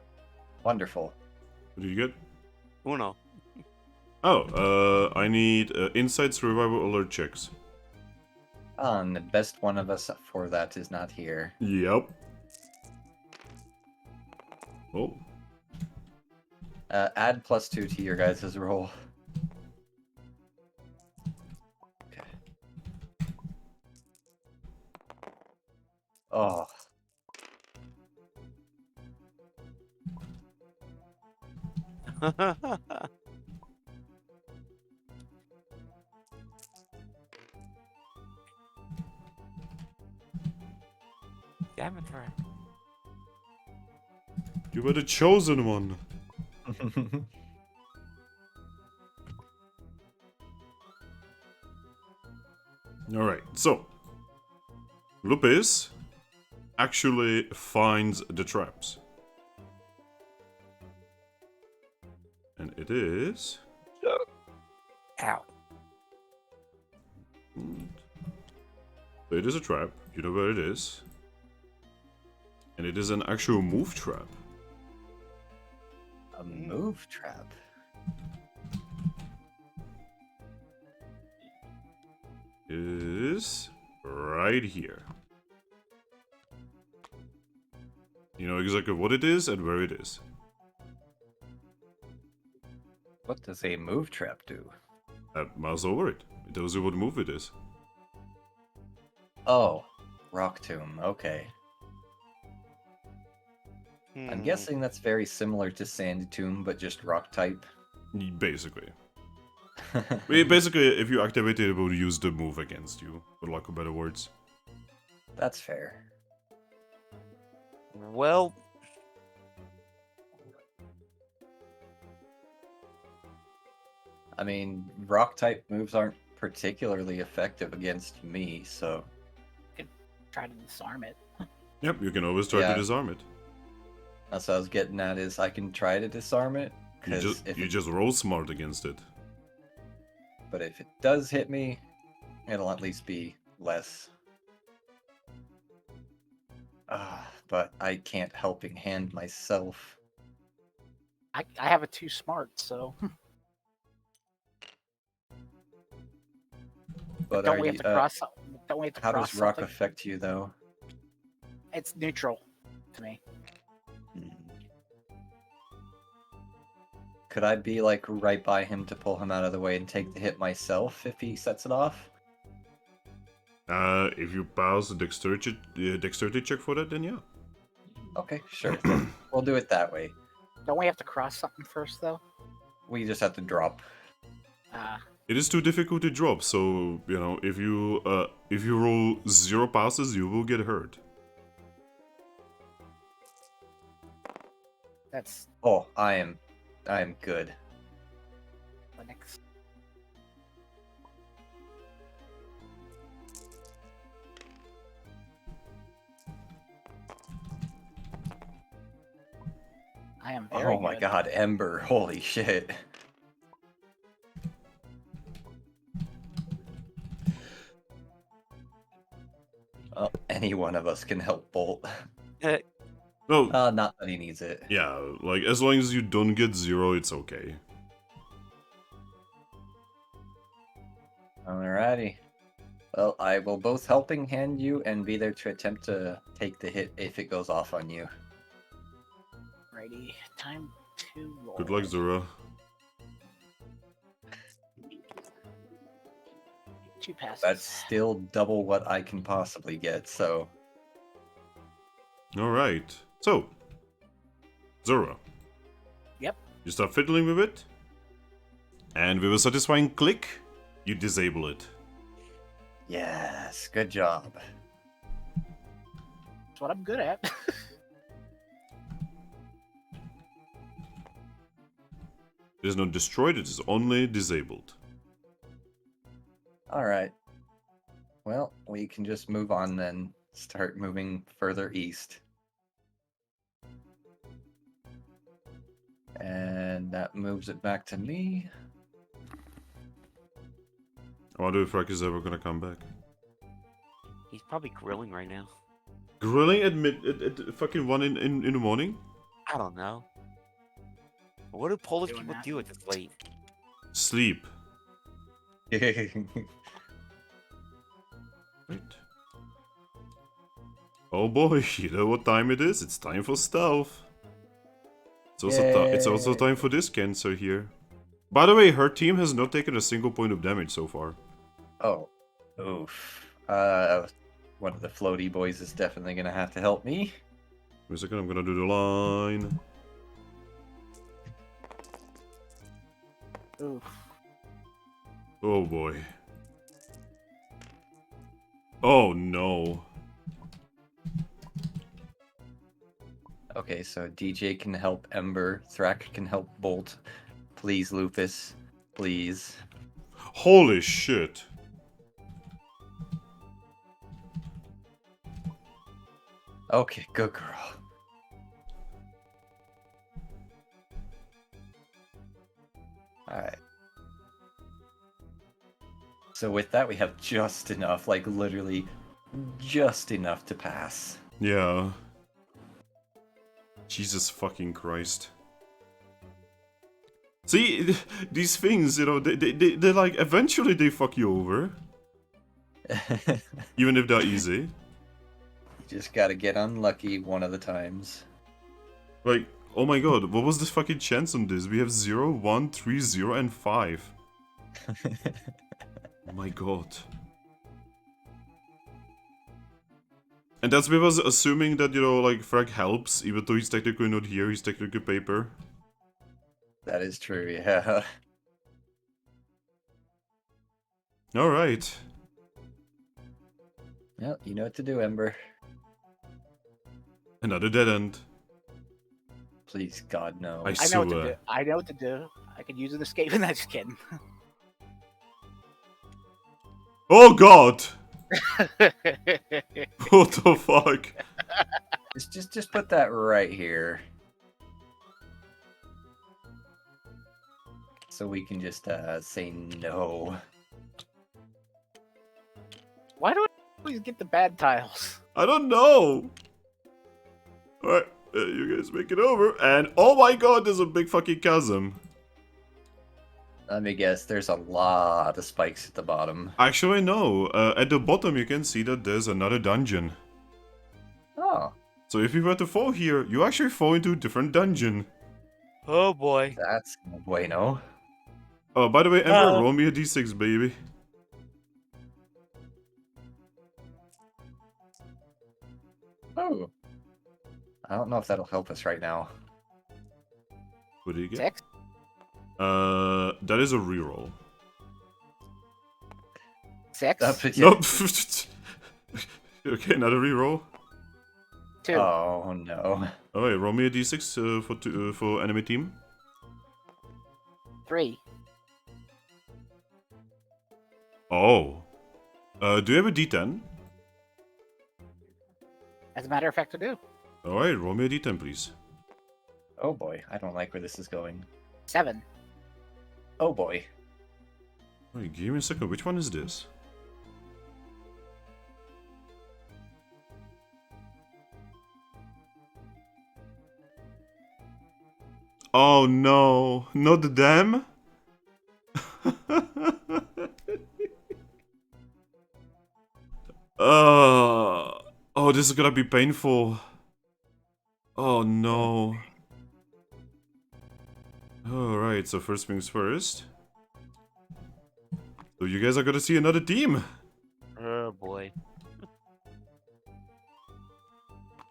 wonderful. What did you get? Uno. Oh, I need insight survival alert checks. And the best one of us for that is not here. Yep. Oh. Add +2 to your guys' roll. Okay. Oh. Damn it, Thrack. You were the chosen one. Alright, so. Lupis actually finds the traps. And it is... Ow. So it is a trap. You know where it is. And it is an actual move trap. A move trap. Is right here. You know exactly what it is and where it is. What does a move trap do? Mouse over it. It tells you what move it is. Oh, Rock Tomb. Okay. I'm Hmm. guessing that's very similar to Sand Tomb, but just rock type. Basically. Basically, if you activate it, it will use the move against you, for lack of better words. That's fair. Well, I mean, rock type moves aren't particularly effective against me, so Try to disarm it. Yep, you can always try Yeah. to disarm it. that's what I was getting at is I can try to disarm it. You 'Cause just if you it- just roll smart against it. But if it does hit me, it'll at least be less. But I can't helping hand myself. I have a 2 smart, so. But don't are we have you, to cross? Don't we have to how cross does rock something? affect you, though? It's neutral to me. Hmm. Could I be, like, right by him to pull him out of the way and take the hit myself if he sets it off? If you pass the dexterity check for that, then yeah. Okay, sure. Then we'll do it that way. Don't we have to cross something first, though? We just have to drop. It is too difficult to drop, so you know if you roll 0 passes, you will get hurt. That's Oh, I am good. the next. I am very Oh my good. god, Ember, holy shit. Well, any one of us can help Bolt. No, Not that he needs it. yeah, like as long as you don't get 0, it's okay. Alrighty. Well, I will both helping hand you and be there to attempt to take the hit if it goes off on you. Righty, time to roll. Good luck, Zorua. 2 passes. That's still double what I can possibly get, so... Alright, so Zorua. Yep. You start fiddling with it, and with a satisfying click, you disable it. Yes, good job. That's what I'm good at. It is not destroyed, it is only disabled. Alright. Well, we can just move on then. Start moving further east. And that moves it back to me. I wonder if Thrack is ever gonna come back. He's probably grilling right now. Grilling at fucking 1 in the morning? I don't know. What do Polish Doing people that. do at this late? Sleep. Right. Oh boy, you know what time it is? It's time for stealth. It's also time for this cancer here. By the way, her team has not taken a single point of damage so far. Oh. Oof. One of the floaty boys is definitely gonna have to help me. Wait a second, I'm gonna do the line. Oof. Oh boy. Oh no. Okay, so DJ can help Ember, Thrack can help Bolt. Please, Lupus. Please. Holy shit. Okay, good girl. Alright. So with that, we have just enough, like literally just enough to pass. Yeah. Jesus fucking Christ. See, these things, you know, they like, eventually they fuck you over. Even if they're easy. Just gotta get unlucky one of the times. Like, oh my god, what was the fucking chance on this? We have 0, 1, 3, 0, and 5. Oh my god. And that's with us assuming that, you know, like, Thrack helps, even though he's technically not here, he's technically paper. That is true, yeah. Alright. Well, you know what to do, Ember. Another dead end. Please, God, no. I I know what to swear. do. I know what to do. I could use an escape, and I'm just kidding. Oh god! What the fuck? Just put that right here. So we can just say no. Why do I always get the bad tiles? I don't know! Alright, you guys make it over, and oh my god, there's a big fucking chasm. Let me guess, there's a lot of spikes at the bottom. Actually, no. At the bottom, you can see that there's another dungeon. Oh, So if you were to fall here, you actually fall into a different dungeon. Oh boy. that's no bueno. Oh, by the way, Ember, roll me a d6, baby. Oh. I don't know if that'll help us right now. What do you get? 6. That is a reroll. 6. Nope. Okay, another reroll. 2. Oh no. Alright, roll me a d6 for enemy team. 3. Oh. Do you have a d10? As a matter of fact, I do. Alright, roll me a d10, please. Oh boy, I don't like where this is going. 7. Oh boy. Wait, give me a second. Which one is this? Oh no, not them? Oh, this is gonna be painful. Oh no. Alright, so first things first. So you guys are gonna see another team. Oh boy.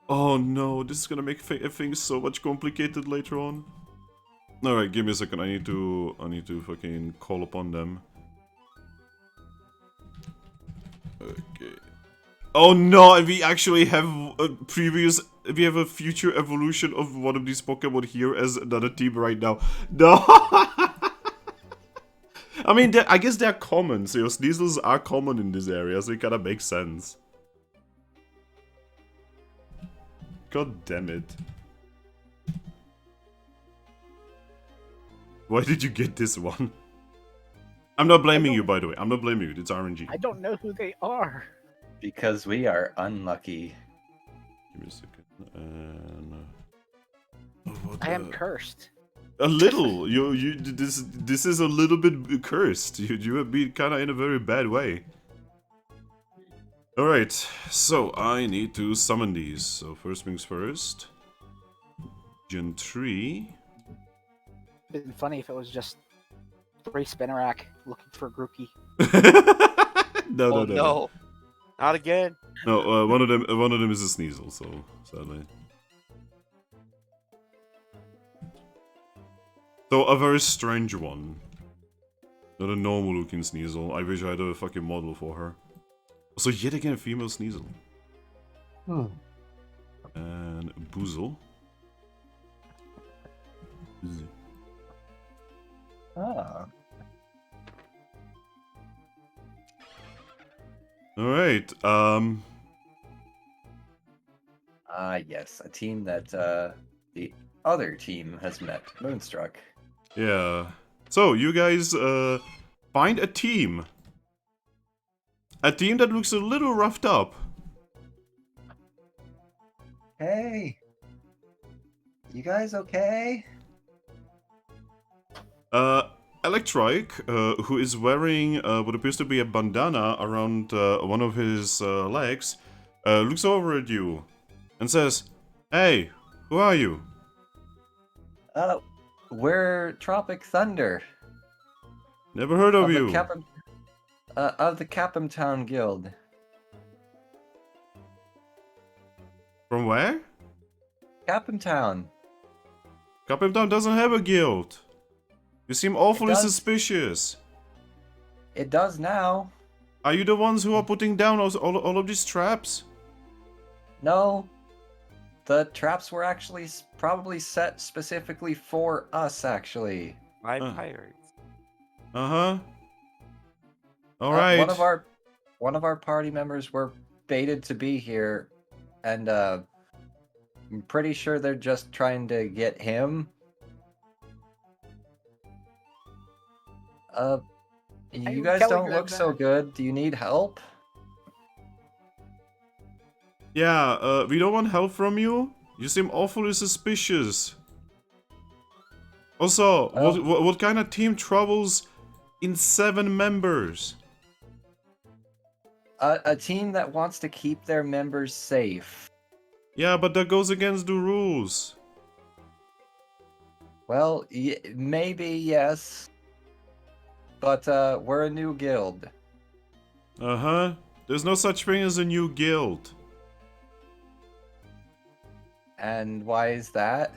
Oh no, this is gonna make things so much complicated later on. Alright, give me a second. I need to fucking call upon them. Okay. Oh no, we actually have we have a future evolution of one of these Pokemon here as another team right now. No! I mean, I guess they're common, so your Sneasels are common in this area, so it kinda makes sense. God damn it. Why did you get this one? I'm not blaming you, by the way. I'm not blaming you. It's RNG. I don't know who they are. Because we are unlucky. Give me a second. And, what I am the- cursed. A little. This is a little bit cursed. You have been kind of in a very bad way. All right. So I need to summon these. So first things first. Gen 3. It'd been funny if it was just 3 Spinnerack looking for Grookey. No. No. Not again. No, one of them is a Sneasel, so sadly. So a very strange one. Not a normal looking Sneasel. I wish I had a fucking model for her. So yet again a female Sneasel. And Boozle. Ah. Alright, Yes, a team that the other team has met. Moonstruck. yeah. So, you guys, find a team. A team that looks a little roughed up. Hey! You guys okay? Electric, who is wearing what appears to be a bandana around one of his legs, looks over at you and says, "Hey, who are you?" We're Tropic Thunder. Never heard of you. Of the Capim Town Guild. From where? Capim Town. Capim Town doesn't have a guild. You seem awfully does. suspicious. It does now. Are you the ones who are putting down all of these traps? No. The traps were actually probably set specifically for us, actually. My pirates. Uh-huh. Alright. One of our party members were baited to be here, and I'm pretty sure they're just trying to get him. You guys don't look so good. Do you need help? Yeah, we don't want help from you. You seem awfully suspicious. Also, what kind of team travels in 7 members? A team that wants to keep their members safe. Yeah, but that goes against the rules. Well, maybe yes. But we're a new guild. Uh-huh. There's no such thing as a new guild. And why is that?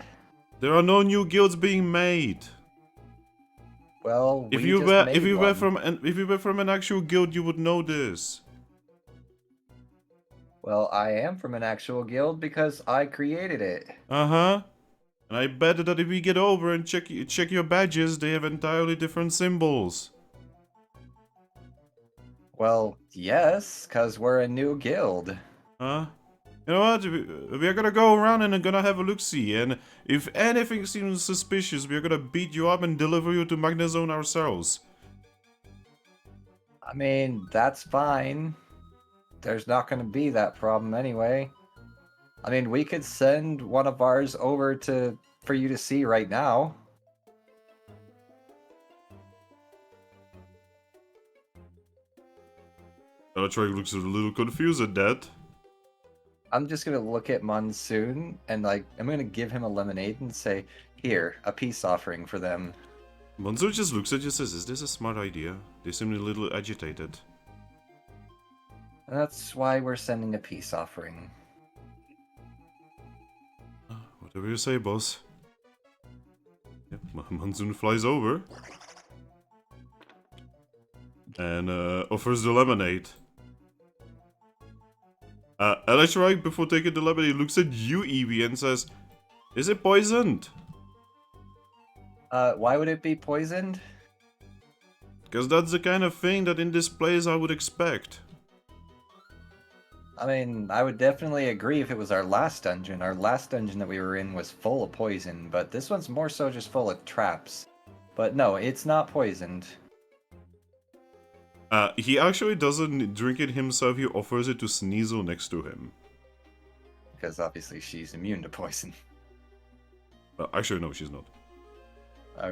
There are no new guilds being made. Well, If we you just were made if you were one. from an actual guild, you would know this. Well, I am from an actual guild because I created it. Uh-huh. And I bet that if we get over and check your badges, they have entirely different symbols. Well, yes, because we're a new guild. Huh? You know what? We're gonna go around and gonna have a look-see, and if anything seems suspicious, we're gonna beat you up and deliver you to Magnezone ourselves. I mean, that's fine. There's not going to be that problem anyway. I mean, we could send one of ours over for you to see right now. Thrack looks a little confused at that. I'm just going to look at Monsoon and I'm going to give him a lemonade and say, "Here, a peace offering for them." Monzo just looks at you and says, "Is this a smart idea?" They seem a little agitated. That's why we're sending a peace offering. Whatever you say, boss. Yep, Monsoon flies over. And offers the lemonade. Electrike, before taking the lemonade, looks at you, Eevee, and says, "Is it poisoned?" Why would it be poisoned? Because that's the kind of thing that in this place I would expect. I mean, I would definitely agree if it was our last dungeon. Our last dungeon that we were in was full of poison, but this one's more so just full of traps. But no, it's not poisoned. He actually doesn't drink it himself, he offers it to Sneasel next to him. Because obviously she's immune to poison. Actually, no, she's not.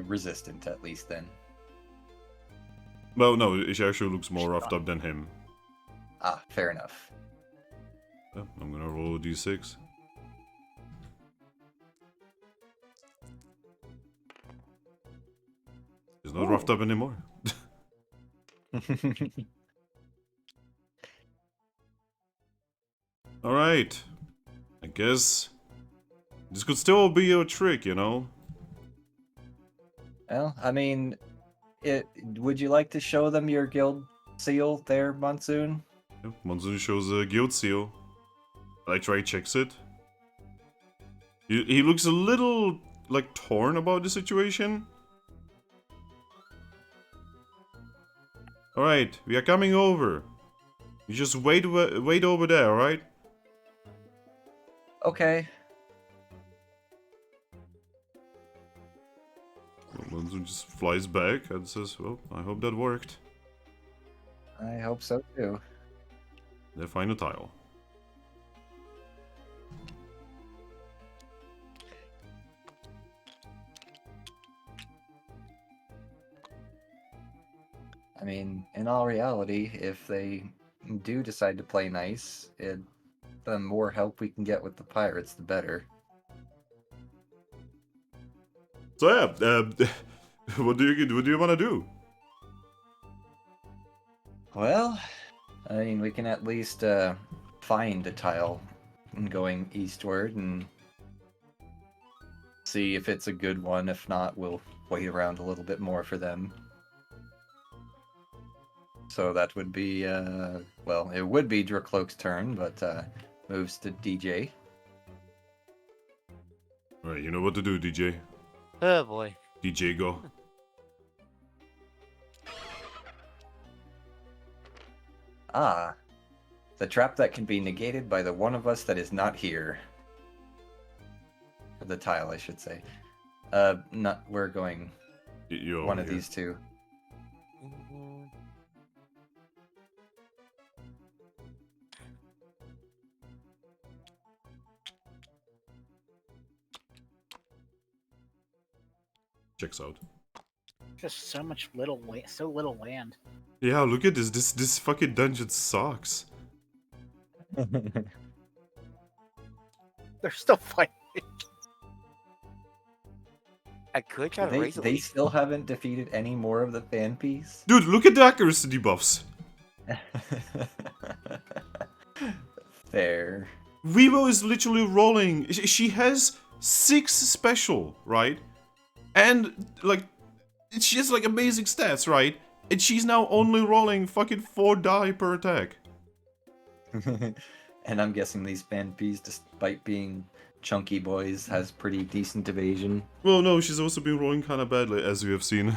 Resistant, at least, then. Well, no, she actually looks more roughed up than him. Ah, fair enough. I'm gonna roll a d6. She's not roughed up anymore. Alright. I guess this could still be a trick, you know? Well, I mean, would you like to show them your guild seal there, Monsoon? Yep, Monsoon shows a guild seal. Electrike checks it. He looks a little, like, torn about the situation. Alright, we are coming over. You just wait over there, alright? Okay. Monsoon just flies back and says, "Well, I hope that worked." I hope so, too. They find a tile. I mean, in all reality, if they do decide to play nice, the more help we can get with the pirates, the better. So yeah, what do you want to do? Well, I mean, we can at least find a tile going eastward and see if it's a good one. If not, we'll wait around a little bit more for them. So that would be, well, it would be Drakloak's turn, but moves to DJ. Alright, you know what to do, DJ. Oh boy. DJ, go. Ah, the trap that can be negated by the one of us that is not here. Or the tile, I should say. We're going You're one over of here. these two. Checks out. Just so much so little land. Yeah, look at this. This fucking dungeon sucks. They're still fighting. I could try to they raise it. they still haven't defeated any more of the fan piece. Dude, look at the accuracy debuffs. Fair. Vivo is literally rolling. She has 6 special, right? And like, she has like amazing stats, right? And she's now only rolling fucking 4 die per attack. And I'm guessing these fan piece, despite being chunky boys, has pretty decent evasion. Well, no, she's also been rolling kind of badly, as we have seen.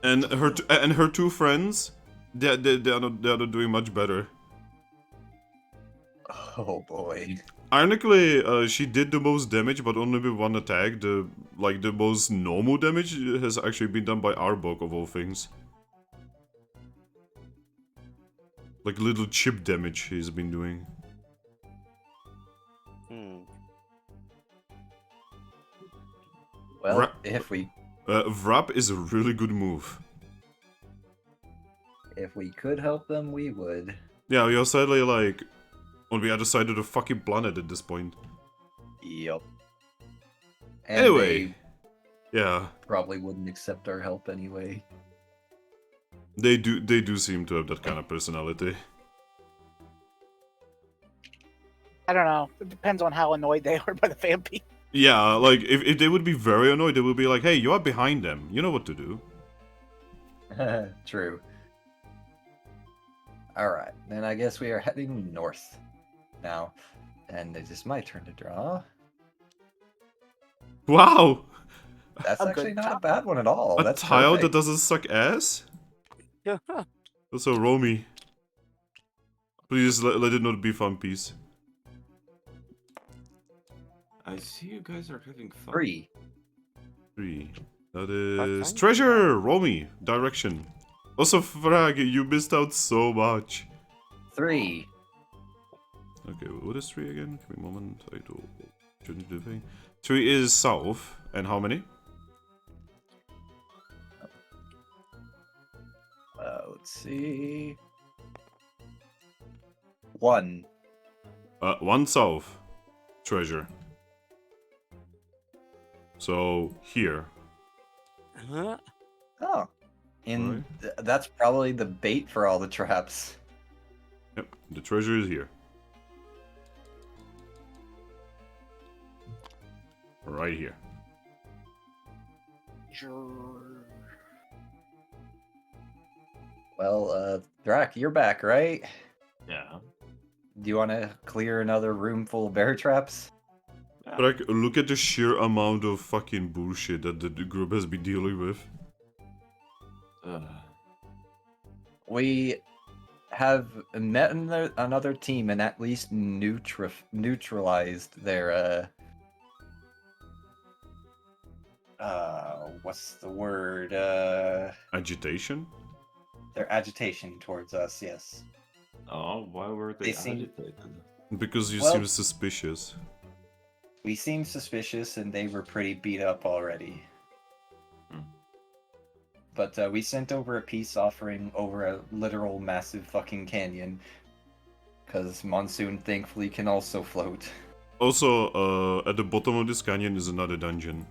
And her 2 friends, they're not doing much better. Oh boy. Ironically, she did the most damage, but only with 1 attack. The most normal damage has actually been done by Arbok of all things. Like little chip damage he's been doing. Well, if we Wrap is a really good move. could help them, we would. Yeah, we are sadly like on the other side of the fucking planet at this point. Yup. And Anyway, yeah, they probably wouldn't accept our help anyway. they do seem to have that kind of personality. I don't know. It depends on how annoyed they are by the fan piece. Yeah, like if they would be very annoyed, they would be like, "Hey, you are behind them. You know what to do." True. Alright, then I guess we are heading north now. And it is my turn to draw. Wow, That's A actually good not a tile. bad one at all. a That's tile that perfect. doesn't suck ass. Also, Romy, please let it not be fun piece. I see you guys are having fun. 3. 3. That is fine. treasure. Romy, direction. Also, Thrack, you missed out so much. 3. Okay, what is 3 again? Give me a moment. I shouldn't do the thing. 3 is south. And how many? Let's see. 1. 1 south. Treasure. So, here. Huh? Oh. Alright. That's probably the bait for all the traps. Yep, the treasure is here. Right here. Well, Thrack, you're back, right? Yeah. Do you want to clear another room full of bear traps? Thrack, look at the sheer amount of fucking bullshit that the group has been dealing with. We have met another team and at least neutralized their what's the word? Agitation? Their agitation towards us, yes. Oh, why were They they seem- agitated? Because you Well- seem suspicious. We seemed suspicious and they were pretty beat up already. Hmm. But we sent over a peace offering over a literal massive fucking canyon. Because Monsoon thankfully can also float. Also, at the bottom of this canyon is another dungeon.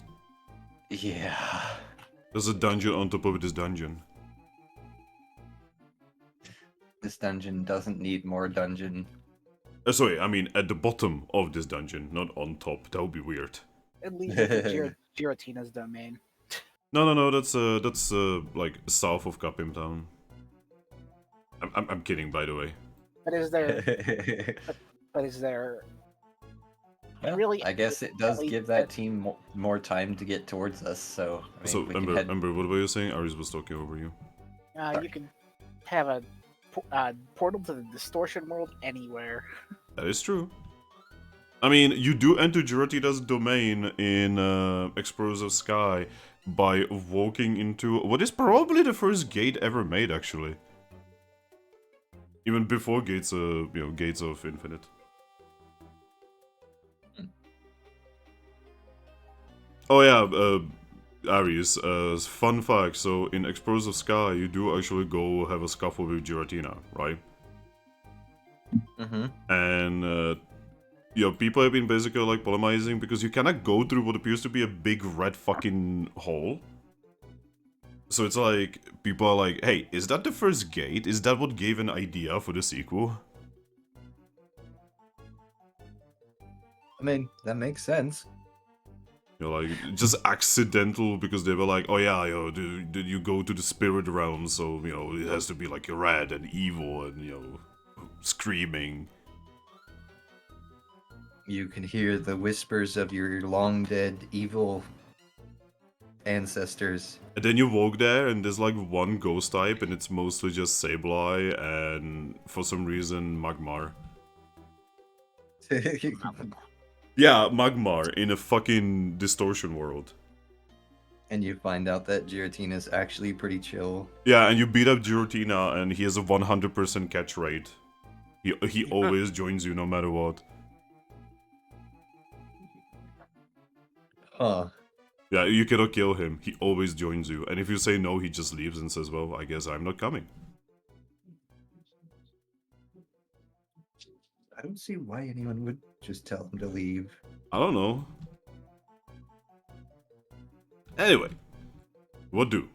Yeah. There's a dungeon on top of this dungeon. This dungeon doesn't need more dungeon. Sorry, I mean at the bottom of this dungeon, not on top. That would be weird. At least it's Giratina's domain. No, that's like south of Capim Town. I'm kidding, by the way. But is there? But is there? Well, Really, I guess it does at least give that team more time to get towards us, so... I mean, So, we can Ember, head- Ember, what were you saying? Aris was talking over you. You can have a portal to the distortion world anywhere. That is true. I mean, you do enter Giratina's domain in Explorers of Sky by walking into what is probably the first gate ever made, actually. Even before Gates, Gates of Infinite. Oh yeah, Aries, fun fact, so in Explorers of Sky, you do actually go have a scuffle with Giratina, right? Mm-hmm. And, people have been basically, like, polemizing because you cannot go through what appears to be a big red fucking hole. So it's like, people are like, hey, is that the first gate? Is that what gave an idea for the sequel? I mean, that makes sense. Like, just accidental because they were like, oh yeah, did you go to the spirit realm, so, it has to be like red and evil and, screaming. You can hear the whispers of your long-dead evil ancestors. And then you walk there and there's like one ghost type and it's mostly just Sableye and for some reason Magmar. Yeah, Magmar in a fucking distortion world. And you find out that Giratina's actually pretty chill. Yeah, and you beat up Giratina and he has a 100% catch rate. He always joins you no matter what. Huh. Yeah, you cannot kill him. He always joins you. And if you say no, he just leaves and says, well, I guess I'm not coming. I don't see why anyone would just tell him to leave. I don't know. Anyway, what do?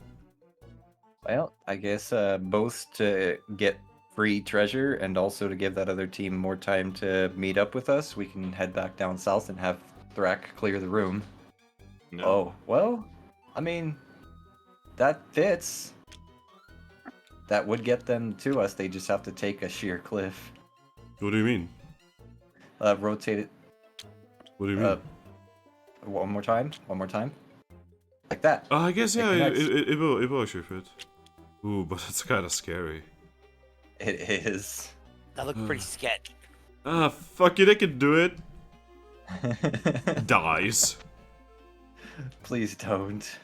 Well, I guess both to get free treasure and also to give that other team more time to meet up with us, we can head back down south and have Thrack clear the room. No. Oh, well, I mean, that fits. That would get them to us. They just have to take a sheer cliff. What do you mean? Rotate it. What do you mean? One more time. One more time. Like that. I guess, yeah, connects. it will actually fit. Ooh, but that's kind of scary. It is. That looked pretty sketch. Ah, fuck it, I can do it. Dies. Please don't.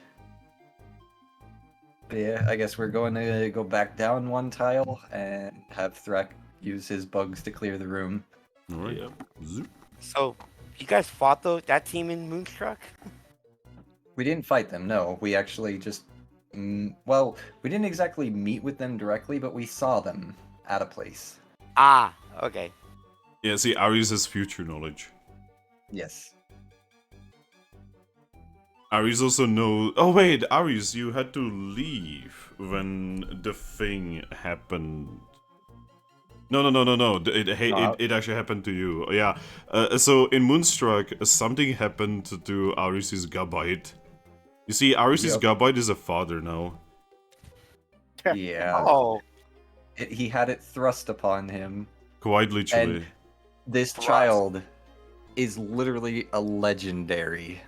But yeah, I guess we're going to go back down one tile and have Thrack use his bugs to clear the room. Alright. Yeah. Zoop. So, you guys fought that team in Moonstruck? We didn't fight them, no. We actually just... well, we didn't exactly meet with them directly, but we saw them at a place. Ah, okay. Yeah, see, Aries has future knowledge. Yes. Aries also knows... Oh wait, Aries, you had to leave when the thing happened. No. It actually happened to you. Yeah. So in Moonstruck, something happened to Aries' Gabite. You see, Aries' Yep. Gabite is a father now. Yeah. Oh, He had it thrust upon him. Quite literally. And this Thrust. child is literally a legendary.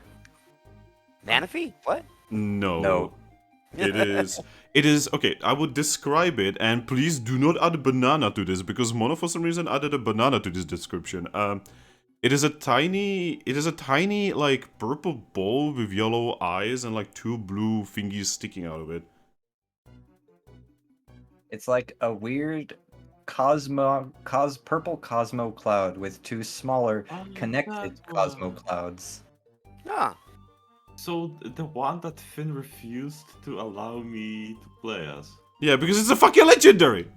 Manaphy? What? No. No. It is okay, I would describe it, and please do not add banana to this, because Mono for some reason added a banana to this description. It is a tiny, like, purple ball with yellow eyes and, like, two blue thingies sticking out of it. It's like a weird purple cosmo cloud with two smaller connected cosmo clouds. Ah, So the one that Finn refused to allow me to play as. Yeah, because it's a fucking legendary!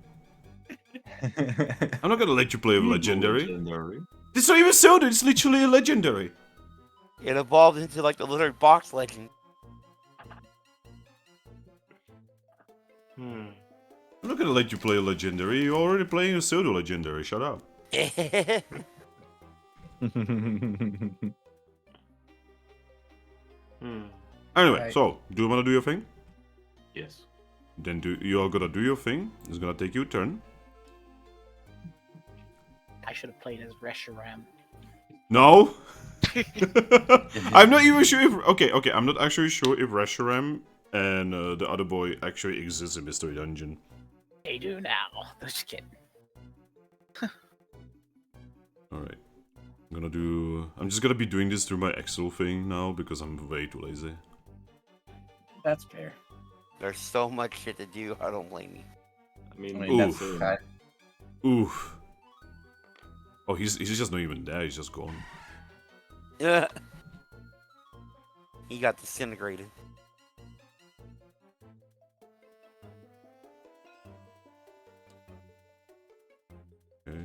I'm not gonna let you play a legendary. Legendary. It's not even soda, it's literally a legendary. it evolved into like the Lizard Box Legend. Hmm. I'm not gonna let you play a legendary, you're already playing a pseudo legendary, shut up. Hmm. Anyway, Right. so, do you wanna do your thing? Yes. Then you are gonna do your thing, it's gonna take you a turn. I should have played as Reshiram. No? I'm not even sure if... Okay, I'm not actually sure if Reshiram and the other boy actually exists in Mystery Dungeon. They do now. Just kidding. Alright. I'm just gonna be doing this through my Excel thing now, because I'm way too lazy. That's fair. There's so much shit to do. I don't blame you. I mean, I mean, that's Oof. kind Oof. Oh, he's just not even there, he's just gone. Yeah. He got disintegrated. Okay.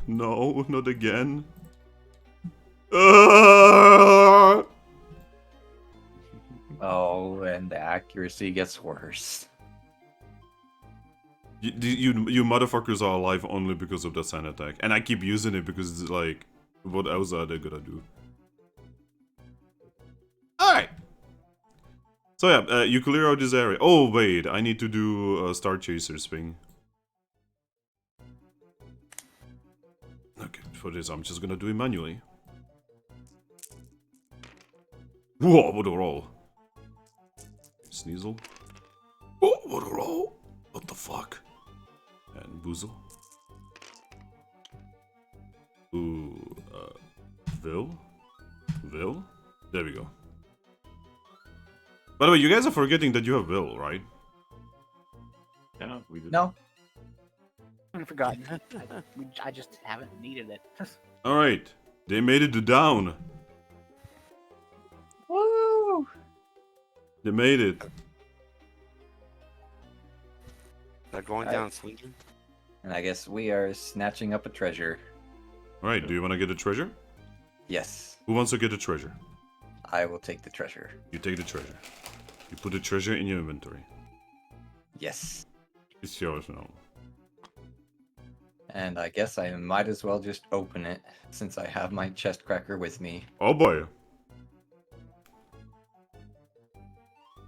No, not again. Oh, and the accuracy gets worse. You motherfuckers are alive only because of that sand attack. And I keep using it because it's like, what else are they gonna do? Alright! So yeah, you clear out this area. Oh wait, I need to do a Star Chaser's thing. Okay, for this I'm just gonna do it manually. Whoa, what a roll. Sneasel. Oh, what a roll. What the fuck? And Boozle. Ooh, Vil? Vil? There we go. By the way, you guys are forgetting that you have Vil, right? Yeah, we did. No. I've forgotten. I just haven't needed it. Alright, they made it to down. Woo! They made it. They're going down swinging. And I guess we are snatching up a treasure. Alright, do you want to get a treasure? Yes, Who wants to get a treasure? I will take the treasure. You take the treasure. You put the treasure in your inventory. Yes. It's yours now. And I guess I might as well just open it, since I have my chest cracker with me. Oh boy.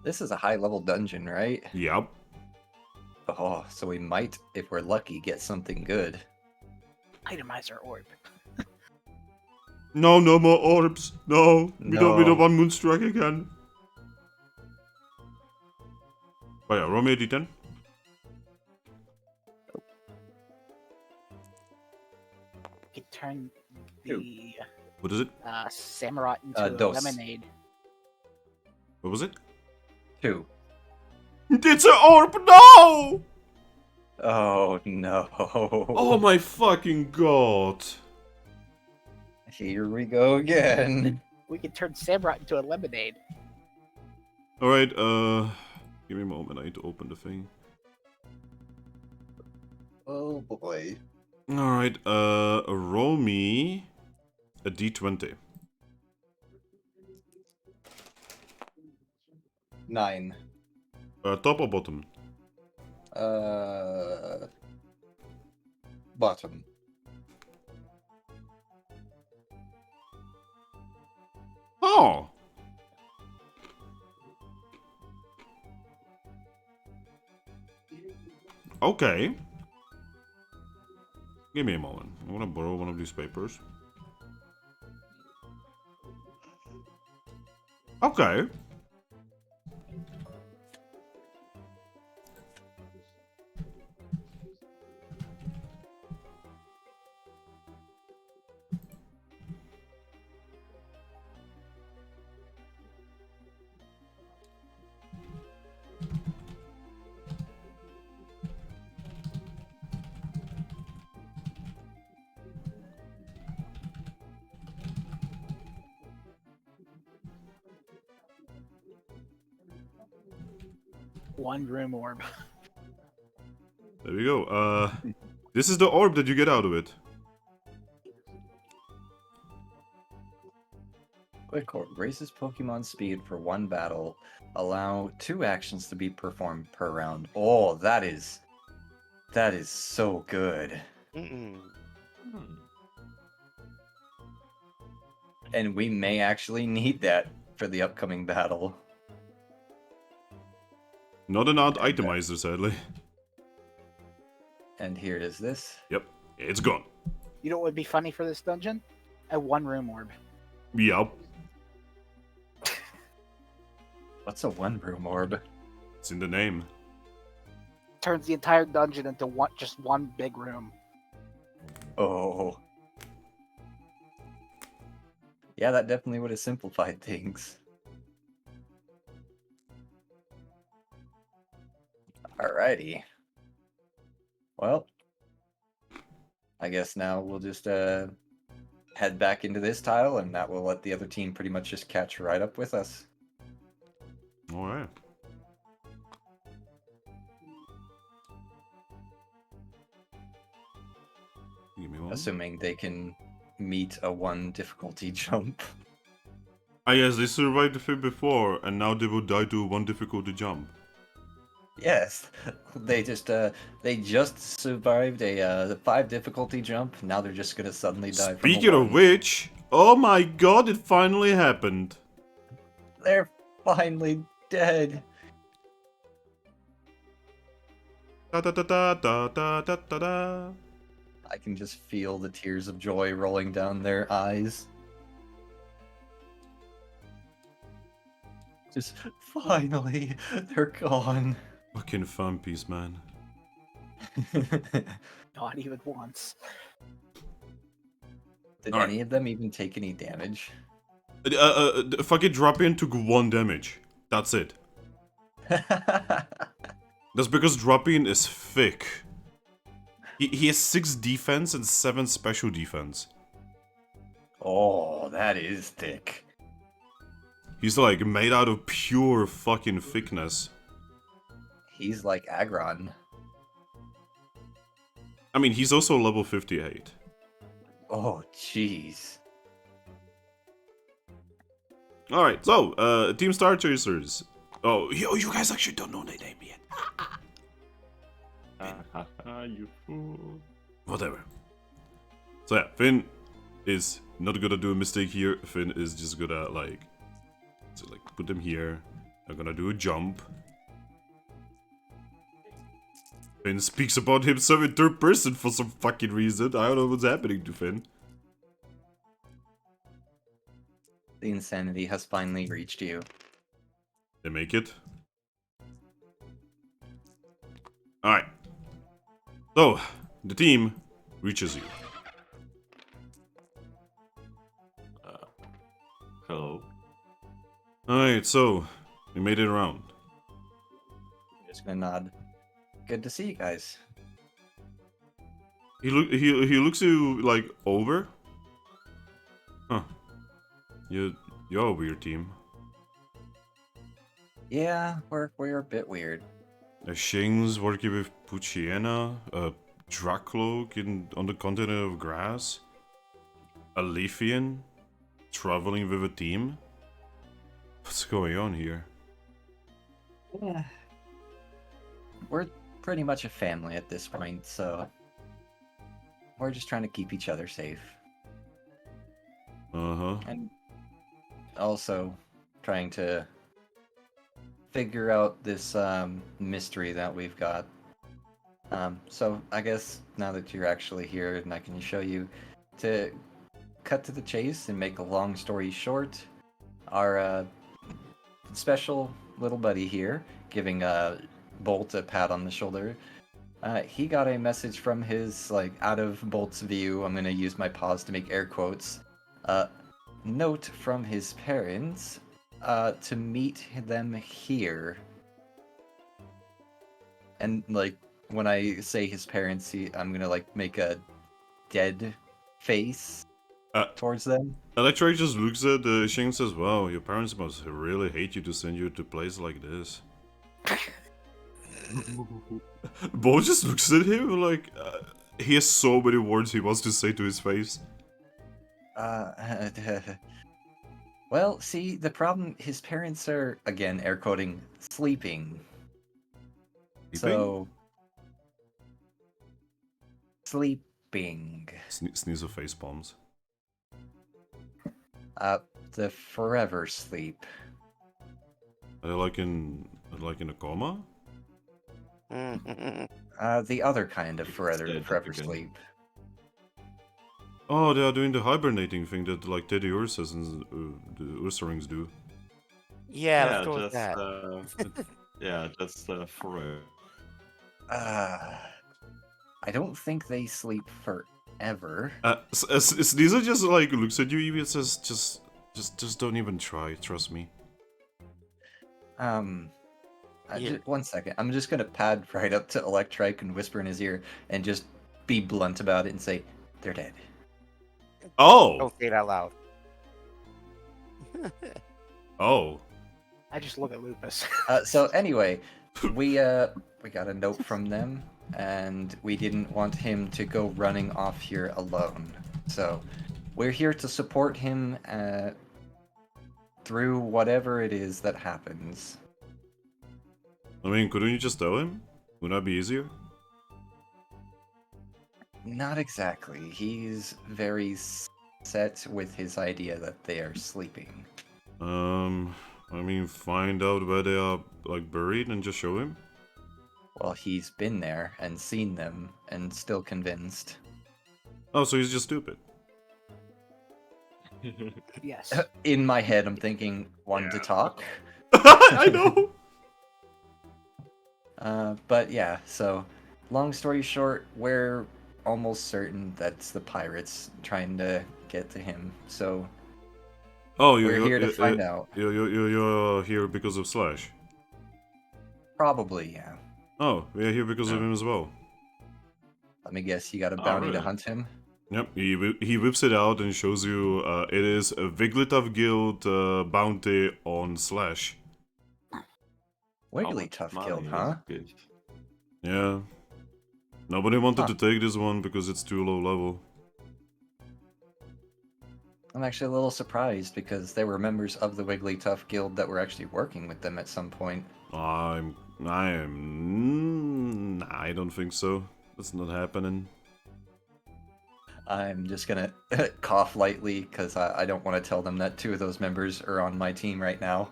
This is a high-level dungeon, right? Yep. Oh, so we might, if we're lucky, get something good. Itemizer orb. No, no more orbs. No. We don't No. want Moonstruck again. Oh yeah, roll me a d10. You can turn the What is it? Samurott into a Dos. lemonade. What was it? 2. It's an orb! No! Oh, no. Oh my fucking god. Here we go again. We can turn Samurott into a lemonade. Alright, give me a moment, I need to open the thing. Oh, boy. Alright, roll me a d20. 9. Top or bottom? Bottom. Oh! Okay. Give me a moment. I want to borrow one of these papers. Okay. One room orb. There we go. This is the orb that you get out of it. Quick orb raises Pokemon speed for one battle. Allow 2 actions to be performed per round. Oh, that is so good. Mm-mm. And we may actually need that for the upcoming battle. Not an odd itemizer, sadly. And here is this. Yep, it's gone. You know what would be funny for this dungeon? A one room orb. Yep, What's a 1-room orb? it's in the name. Turns the entire dungeon into just one big room. Oh. Yeah, that definitely would have simplified things. Alrighty. Well, I guess now we'll just head back into this tile, and that will let the other team pretty much just catch right up with us. Alright. Give me one. Assuming they can meet a 1 difficulty jump. Ah yes, they survived the thing before, and now they will die to 1 difficulty jump. Yes, they just survived a 5 difficulty jump. Now they're just gonna suddenly die. Speaking from a of 1. which, oh my god, it finally happened. They're finally dead. Da da da da da da da da da. I can just feel the tears of joy rolling down their eyes. Just finally, they're gone. Fucking fun piece, man. Not even once. Did Alright. any of them even take any damage? Fucking drop in took 1 damage. That's it. That's because drop-in is thick. He has 6 defense and 7 special defense. Oh, that is thick. He's like made out of pure fucking thickness. He's like Agron. I mean, he's also level 58. Oh, jeez. Alright, so, Team Star Chasers. Oh, you guys actually don't know their name yet. You fool. Whatever. So yeah, Finn is not gonna do a mistake here. Finn is just gonna like put them here. I'm gonna do a jump. Finn speaks about himself in third person for some fucking reason. I don't know what's happening to Finn. The insanity has finally reached you. They make it. Alright. So, the team reaches you. Hello. Alright, so, we made it around. Just gonna nod. Good to see you guys. He looks you like over. Huh. You're a weird team. Yeah, we're a bit weird. Shing's working with Puchiena, Drakloak on the continent of grass, a Leafian traveling with a team. What's going on here? Yeah. We're pretty much a family at this point, so we're just trying to keep each other safe. Uh-huh. And also trying to figure out this mystery that we've got. So I guess now that you're actually here and I can show you, to cut to the chase and make a long story short, our special little buddy here, giving Bolt a pat on the shoulder, he got a message from his, like, out of Bolt's view, I'm gonna use my paws to make air quotes, note from his parents to meet them here. And, like, when I say his parents, I'm gonna, like, make a dead face towards them. Electric just looks at Shing and says, wow, your parents must really hate you to send you to a place like this. Bo just looks at him like, he has so many words he wants to say to his face. Well, see, the problem, his parents are, again, air quoting, sleeping. So, sleeping. Sneeze of face palms. The forever sleep. Are they like in a coma? The other kind of forever again. sleep. Oh, they are doing the hibernating thing that like Teddy Ursas and the Ursa-rings do. Yeah, let's go with that. Yeah, that's forever. I don't think they sleep forever. Sneezer just like looks at you, Eevee, and says, just don't even try, trust me. Yeah. 1 second. I'm just gonna pad right up to Electrike and whisper in his ear and just be blunt about it and say, they're dead. Oh! Don't say it out loud. Oh. I just look at Lupus. So anyway, we got a note from them, and we didn't want him to go running off here alone. So we're here to support him through whatever it is that happens. I mean, couldn't you just tell him? Would that be easier? Not exactly. He's very set with his idea that they are sleeping. I mean, find out where they are, like, buried and just show him? Well, he's been there and seen them and still convinced. Oh, so he's just stupid. Yes. In my head, I'm thinking, one to talk. I know! But yeah, so long story short, we're almost certain that's the pirates trying to get to him. So Oh, we're here to find out. You're here because of Slash. Probably, yeah. Oh, we're here because of him as well. Let me guess, you got a bounty to really? hunt him? Yep, he whips it out and shows you it is a Wigglytuff Guild bounty on Slash. Wigglytuff Guild, huh? Yeah. Nobody wanted Huh. to take this one because it's too low level. I'm actually a little surprised because they were members of the Wigglytuff Guild that were actually working with them at some point. I don't think so. That's not happening. I'm just gonna cough lightly because I don't want to tell them that 2 of those members are on my team right now.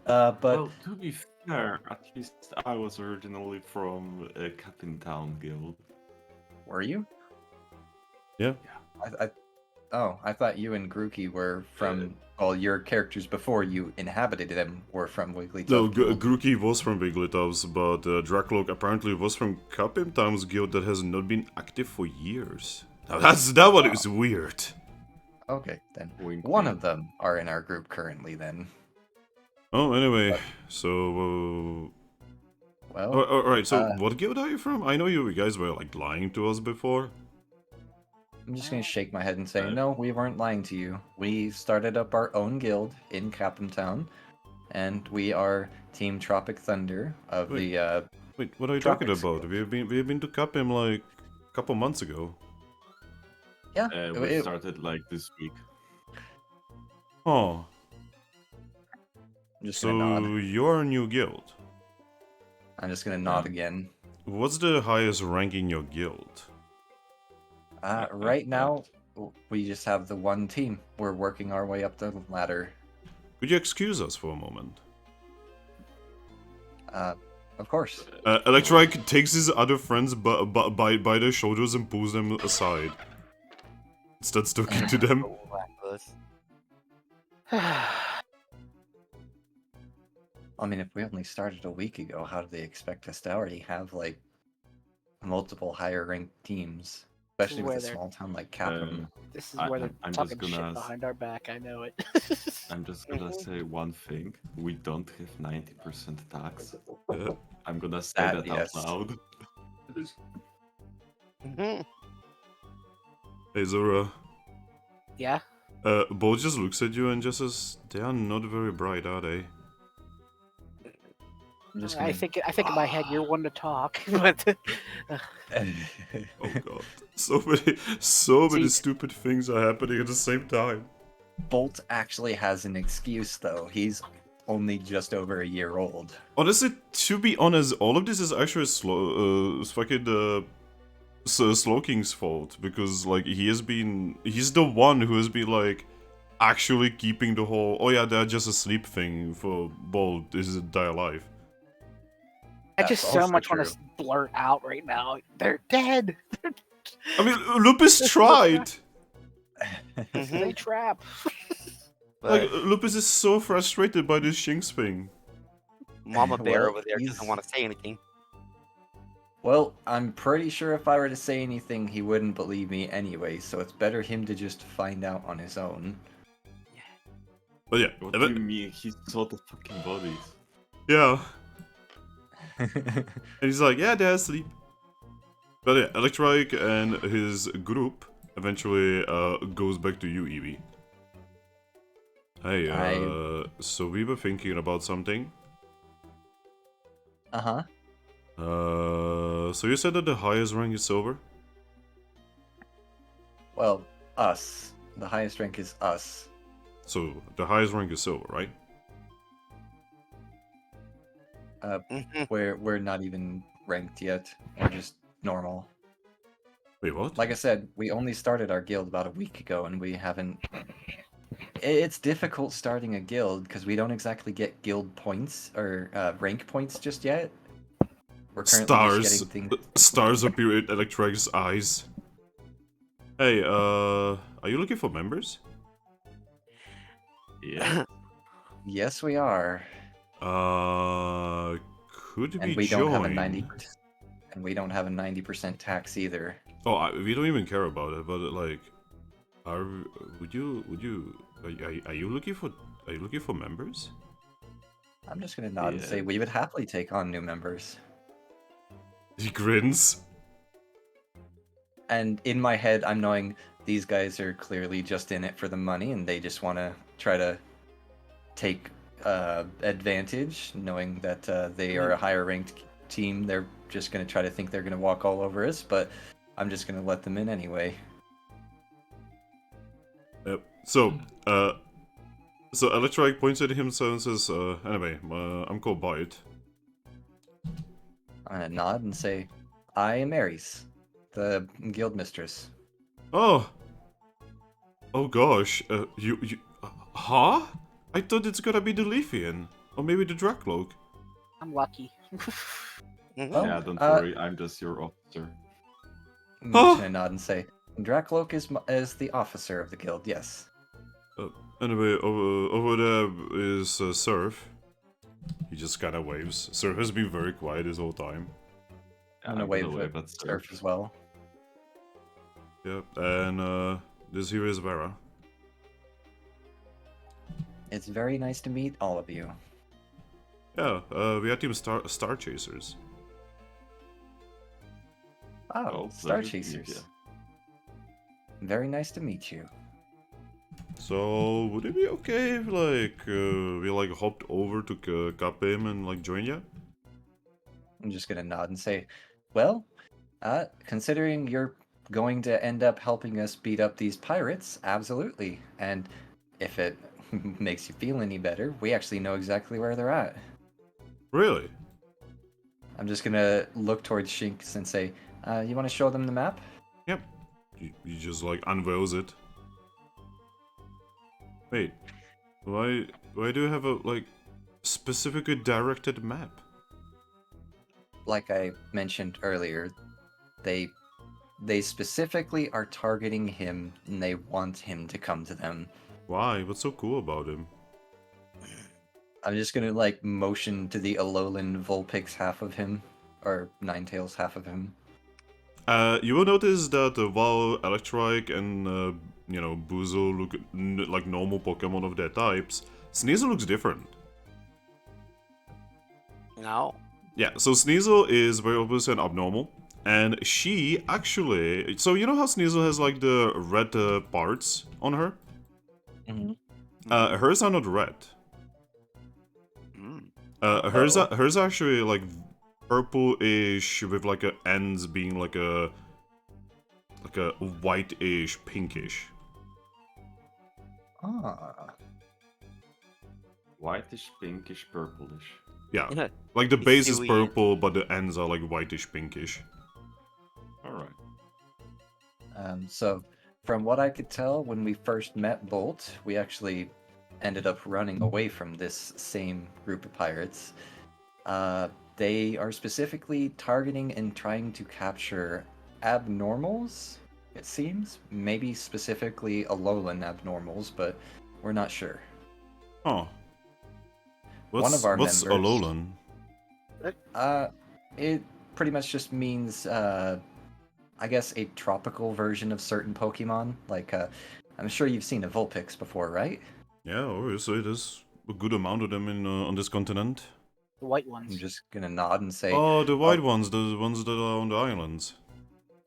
But Well, to be fair, at least I was originally from Capim Town Guild. were you? Yeah. I thought you and Grookey were from. Well, your characters before you inhabited them were from Wigglytuff. No, Guild. Grookey was from Wigglytuffs, but Drakloak apparently was from Capim Town's guild that has not been active for years. Now that one is weird. Okay, then Wink, one wink. of them are in our group currently. Then, Oh, anyway, so well, alright. So uh, what guild are you from? I know you guys were like lying to us before. I'm just gonna shake my head and say, Uh, no, we weren't lying to you. We started up our own guild in Capim Town, and we are Team Tropic Thunder of Wait. the. Wait, what are you talking Tropics about? Guild. We've been to Capim like a couple months ago. Yeah, We it- started like this week. Oh, I'm just so gonna nod. you're a new guild. I'm just gonna nod again. What's the highest rank in your guild? Right now, we just have the one team. We're working our way up the ladder. Could you excuse us for a moment? Of course. Electrike takes his other friends by their shoulders and pulls them aside. Starts talking to them. I mean, if we only started a week ago, how do they expect us to already have like multiple higher ranked teams, especially with Where a they're- small town like Capim? This is I- where they're I'm just talking gonna shit ask- behind our back. I know it. I'm just gonna say one thing. We don't have 90% tax. Yeah. I'm gonna say That, that yes. out loud. Mhm. Hey Zora. Yeah. Bo just looks at you and just says, "They are not very bright, are they?" I'm just I gonna... think in my head you're one to talk, but Oh god, so many See- stupid things are happening at the same time. Bolt actually has an excuse though. He's only just over a year old. Honestly, to be honest, all of this is actually Slowking's fault because like he's the one who has been like actually keeping the whole "oh yeah, they're just asleep" thing for Bolt is to die alive. I That's just so also much want true. to blurt out right now. They're dead. I mean, Lupus tried. They trap. Like But Lupus is so frustrated by this Shinx thing. Mama Bear Well, over there he's- doesn't want to say anything. Well, I'm pretty sure if I were to say anything, he wouldn't believe me anyway, so it's better him to just find out on his own. But yeah, What do you mean? He saw the fucking bodies. yeah. And he's like, "Yeah, they're asleep." But yeah, Electrike and his group eventually goes back to you, Eevee. Hey, so we were thinking about something. Uh-huh. So you said that the highest rank is silver? Well, us. The highest rank is us. So the highest rank is silver, right? We're not even ranked yet. We're just normal. Wait, what? Like I said, we only started our guild about a week ago, and we haven't. It's difficult starting a guild because we don't exactly get guild points or rank points just yet. We're currently Stars. just getting things. Stars appear in Electrike's eyes. Hey, are you looking for members? Yeah. Yes, we are, Could and we don't have a join? 90%. And we don't have a 90% tax either. Oh, we don't even care about it. But like, are you looking for members? I'm just gonna nod and Yeah. say we would happily take on new members. He grins. And in my head, I'm knowing these guys are clearly just in it for the money, and they just want to try to take advantage, knowing that they are a higher ranked team. They're just going to try to think they're going to walk all over us, but I'm just going to let them in anyway. Yep. So Electrike points at himself and says, anyway, I'm called Bite. I'm going to nod and say, I am Aries, the guild mistress. Oh gosh, huh? I thought it's gonna be the Leafian, or maybe the Drakloak. I'm lucky. Oh, Yeah, don't worry, I'm just your officer. I'm just going to nod and say, Drakloak is the officer of the guild, yes. Anyway, over there is Surf. He just kind of waves. Surf has been very quiet this whole time. I'm going to wave at Surf as well. Yep, and this here is Vera. It's very nice to meet all of you. Yeah, we are Team Star Chasers. Oh, Star pleasure to meet Chasers. you. Very nice to meet you. So, would it be okay if, like, we, like, hopped over to Capim and, like, joined you? I'm just gonna nod and say, well, considering you're going to end up helping us beat up these pirates, absolutely. And if it makes you feel any better, we actually know exactly where they're at. Really? I'm just gonna look towards Shinx and say, you want to show them the map? Yep. You just, like, unveils it. Wait, why do you have a, like, specifically directed map? Like I mentioned earlier, they specifically are targeting him and they want him to come to them. Why? What's so cool about him? I'm just gonna like motion to the Alolan Vulpix half of him, or Ninetales half of him. You will notice that while Electrike and, you know, Buzo look like normal Pokemon of their types, Sneasel looks different. No. Yeah, so Sneasel is very obvious and abnormal, and she actually... So you know how Sneasel has, like, the red parts on her? Mm-hmm. Hers are not red. Mm. Hers are actually, like, purple-ish with, like, ends being, like a white-ish, pinkish. Ah. Whitish, pinkish, purplish. Yeah, like the It's base is dewy. purple, but the ends are like whitish, pinkish. Alright. So, from what I could tell, when we first met Bolt, we actually ended up running away from this same group of pirates. They are specifically targeting and trying to capture abnormals, it seems. Maybe specifically Alolan abnormals, but we're not sure. Oh. One of our what's members- Alolan? It pretty much just means, I guess, a tropical version of certain Pokemon. Like, I'm sure you've seen a Vulpix before, right? Yeah, obviously there's a good amount of them in on this continent. The white I'm ones. just gonna nod and say, Oh, the white ones, the ones that are on the islands.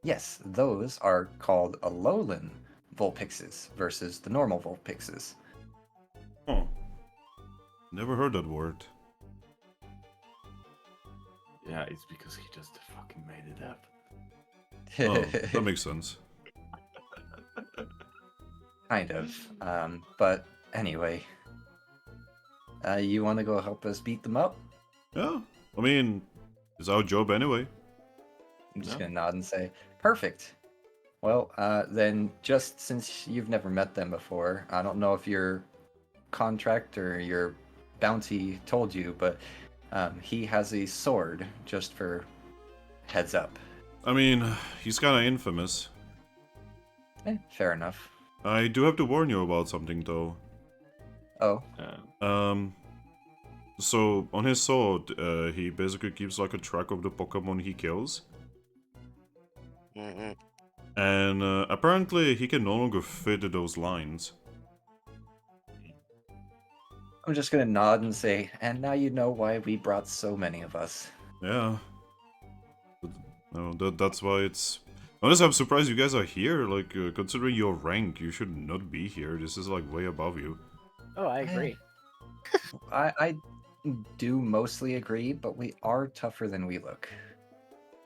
Yes, those are called Alolan Vulpixes versus the normal Vulpixes. Oh. Never heard that word. Yeah, it's because he just fucking made it up. Oh, that makes sense. Kind of. But anyway, you want to go help us beat them up? Yeah, I mean, it's our job anyway. I'm just Yeah. gonna nod and say, perfect. Well, then, just since you've never met them before, I don't know if your contract or your bounty told you, but he has a sword, just for heads up. I mean, he's kinda infamous. Fair enough. I do have to warn you about something though. Oh, So on his sword, he basically keeps like a track of the Pokemon he kills. Mm-hmm. And apparently he can no longer fit those lines. I'm just gonna nod and say, and now you know why we brought so many of us. Yeah. No, that's why it's... Honestly, I'm surprised you guys are here. Like, considering your rank, you should not be here. This is like way above you. Oh, I agree. I do mostly agree, but we are tougher than we look.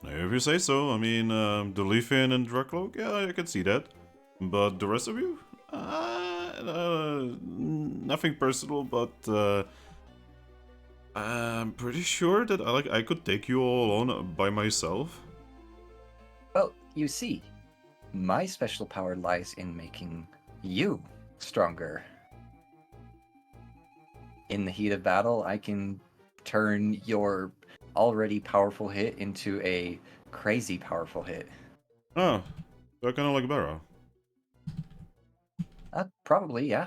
If you say so. I mean, the Leafin and Drakloak, yeah, I can see that. But the rest of you? Nothing personal, but I'm pretty sure that I could take you all on by myself. Well, you see, my special power lies in making you stronger. In the heat of battle, I can turn your already powerful hit into a crazy powerful hit. Oh, so I kind of like Barra. Probably, yeah.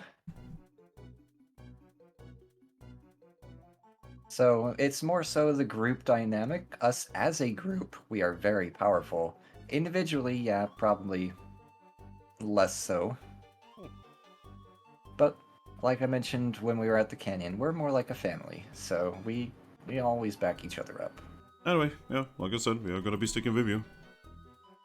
So it's more so the group dynamic. Us as a group, we are very powerful. Individually, yeah, probably less so. But like I mentioned when we were at the canyon, we're more like a family, so we always back each other up. Anyway, yeah, like I said, we are gonna be sticking with you.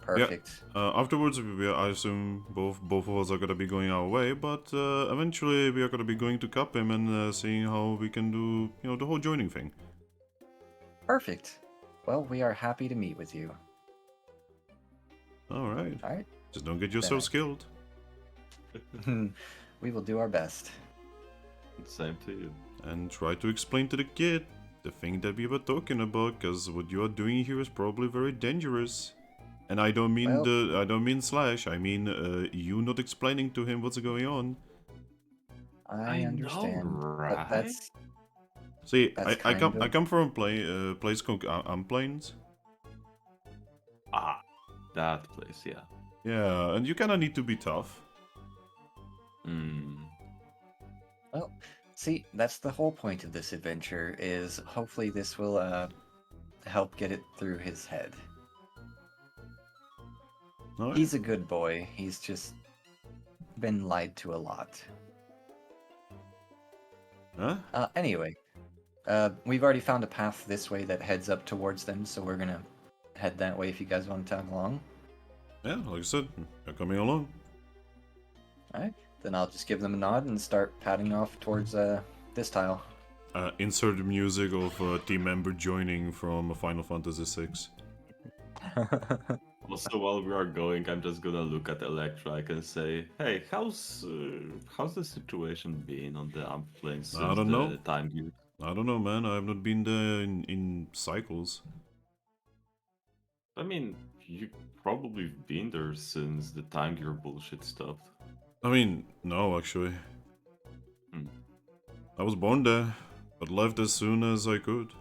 Perfect. Afterwards, I assume both of us are gonna be going our way, but eventually we are gonna be going to Capim and seeing how we can do, the whole joining thing. Perfect. Well, we are happy to meet with you. Alright. Alright. Just don't get yourself skilled. We will do our best. Same to you. And try to explain to the kid the thing that we were talking about, because what you are doing here is probably very dangerous. And I don't mean I don't mean Slash. I mean you not explaining to him what's going on. I understand. Know, right? But that's See, That's I kind of- come from a place called Amplains. Ah, that place, yeah. Yeah, and you kind of need to be tough. Hmm. well. See, that's the whole point of this adventure. Is hopefully this will help get it through his head. Alright. He's a good boy. He's just been lied to a lot. Huh? Anyway, we've already found a path this way that heads up towards them, so we're gonna head that way if you guys want to tag along. Yeah, like I said, you're coming along. Alright, then I'll just give them a nod and start padding off towards this tile. Insert the music of a team member joining from Final Fantasy VI. Also, while we are going, I'm just gonna look at Electric and say, "Hey, how's the situation been on the amp plane since I don't know. the time you?" I don't know, man. I have not been there in cycles. I mean, you probably been there since the time your bullshit stopped. I mean, no, actually. Hmm. I was born there, but left as soon as I could.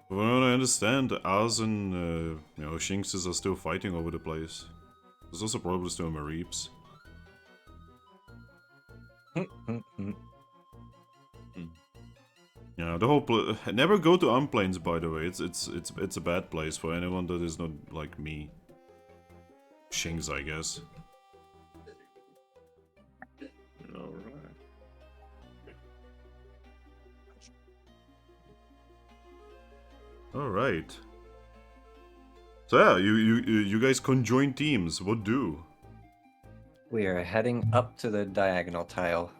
From what I understand, Az and, Shinxes are still fighting over the place. There's also probably still Mareeps. Yeah, the whole never go to Unplanes, by the way. It's a bad place for anyone that is not like me. Shinx, I guess. Alright. right. So yeah, you guys conjoin teams. What do? We are heading up to the diagonal tile.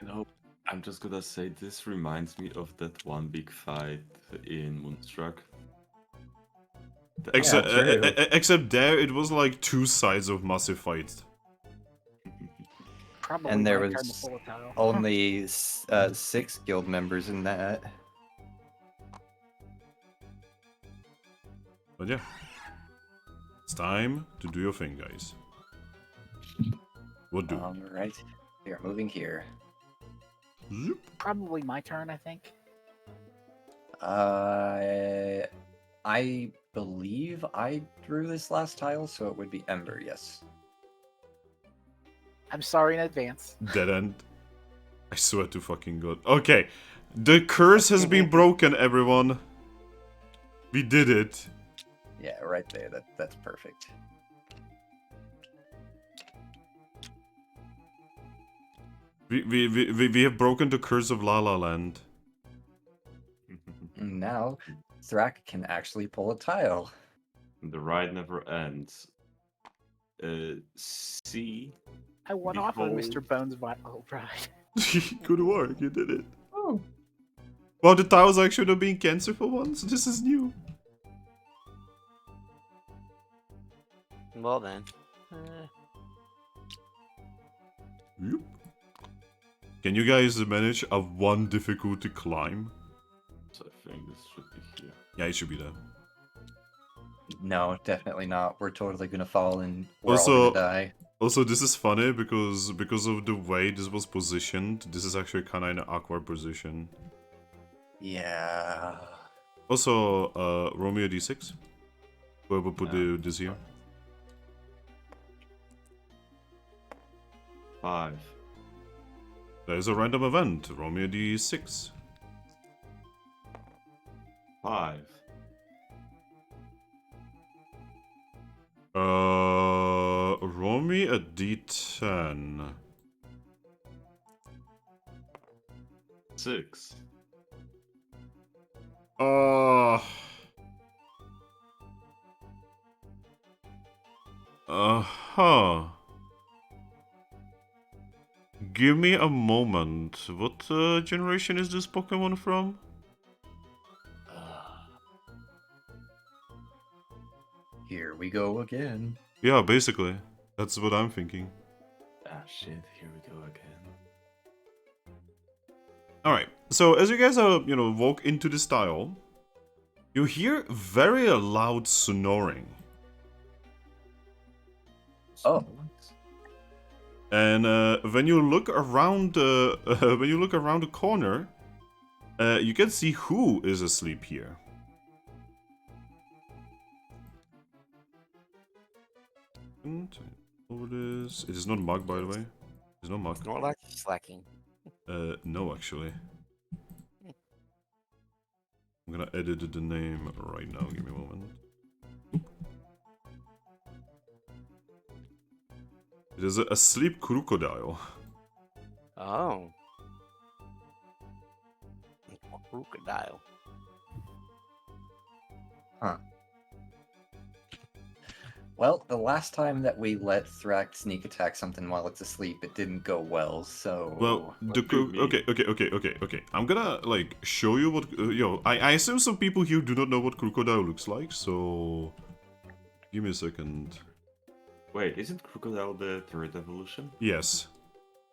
You know, I'm just gonna say this reminds me of that one big fight in Moonstruck. Except, true. except there, it was like two sides of massive fights. Probably And there my turn to was pull a tile. only 6 guild members in that. But yeah, it's time to do your thing, guys. What do? Alright, we are moving here. Zoop. Probably my turn, I think. I believe I drew this last tile, so it would be Ember, yes. I'm sorry in advance. Dead end. I swear to fucking God. Okay, the curse has been broken, everyone. We did it. Yeah, right there. That's perfect. We have broken the curse of La La Land. Now, Thrack can actually pull a tile. The ride never ends. C. I won off of Behold. Mr. Bones' vital ride. Good work, you did it. Wow, the tiles actually not being cancer for once? This is new. Well then. Yep. Can you guys manage a 1 difficulty climb? So I think this should be here. Yeah, it should be there. No, definitely not. We're totally gonna fall and we're Also- all gonna die. Also, this is funny because of the way this was positioned. This is actually kind of in an awkward position. Yeah. Also, Romeo D6. Whoever put this here. 5. There's a random event. Romeo D6. 5. Roll me a D10. 6. Huh. Give me a moment. What generation is this Pokemon from? Here we go again. Yeah, basically. That's what I'm thinking. Ah shit, here we go again. Alright, so as you guys walk into this tile, you hear very loud snoring. Oh. And when you look around the corner, you can see who is asleep here. Over this. It is not Mug, by the way. It's not Mug. Not like slacking. No, actually. I'm gonna edit the name right now. Give me a moment. It is a sleep crocodile. Oh. Crocodile. Huh. Well, the last time that we let Thrack sneak attack something while it's asleep, it didn't go well, so... Well, what the do you mean? okay. I'm gonna show you what I assume some people here do not know what crocodile looks like, so give me a second. Wait, isn't Crocodile the third evolution? Yes,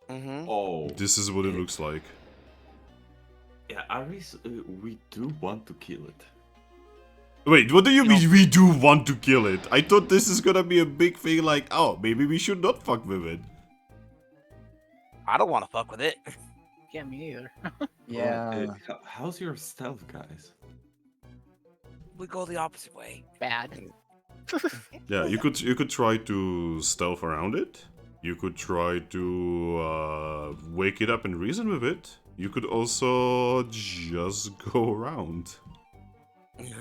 Mm-hmm. Oh. this is what it looks like. Yeah, Aris, we do want to kill it. Wait, what do you mean we do want to kill it? I thought this is gonna be a big thing like, oh, maybe we should not fuck with it. I don't want to fuck with it. Yeah, me neither. Yeah. How's your stealth, guys? We go the opposite way. Bad. Yeah, you could try to stealth around it. You could try to wake it up and reason with it. You could also just go around.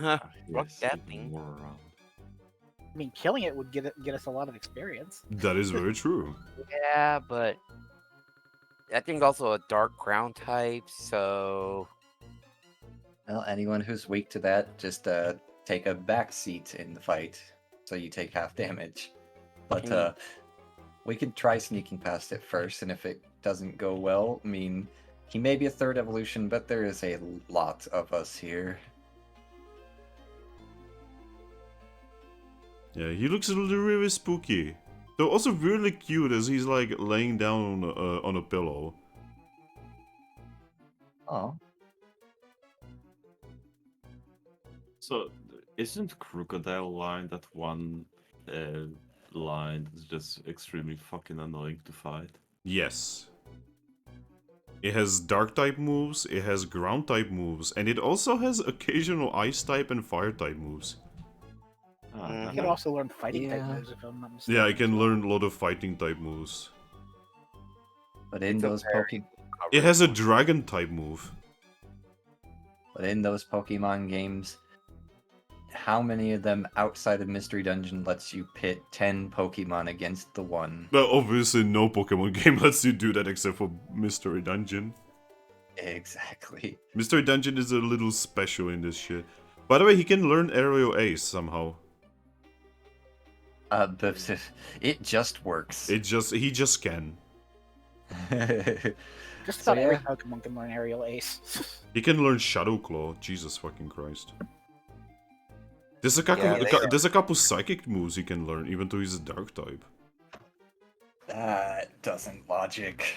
Fuck Yes, that even thing. more around. I mean, killing it would get us a lot of experience. That is very true. Yeah, but that thing's also a dark ground type, so Well, anyone who's weak to that, just take a back seat in the fight, so you take half damage. But we could try sneaking past it first, and if it doesn't go well, I mean, he may be a third evolution, but there is a lot of us here. Yeah, he looks a little really spooky. Though also really cute as he's like laying down on a pillow. Oh, So, isn't Crocodile line that one line that's just extremely fucking annoying to fight? Yes. It has dark type moves, it has ground type moves, and it also has occasional ice type and fire type moves. You can also learn fighting type Yeah. moves if I'm not mistaken. Yeah, I as can well. learn a lot of fighting type moves. but in It's a those very- It has a dragon type move. Pokemon games, how many of them outside of Mystery Dungeon lets you pit 10 Pokemon against the one? Well, obviously no Pokemon game lets you do that except for Mystery Dungeon. Exactly. Mystery Dungeon is a little special in this shit. By the way, he can learn Aerial Ace somehow. But it just works. He just can. Just So, about every yeah. Pokemon can learn Aerial Ace. He can learn Shadow Claw. Jesus fucking Christ. There's a couple psychic moves he can learn, even though he's a dark type. That doesn't logic.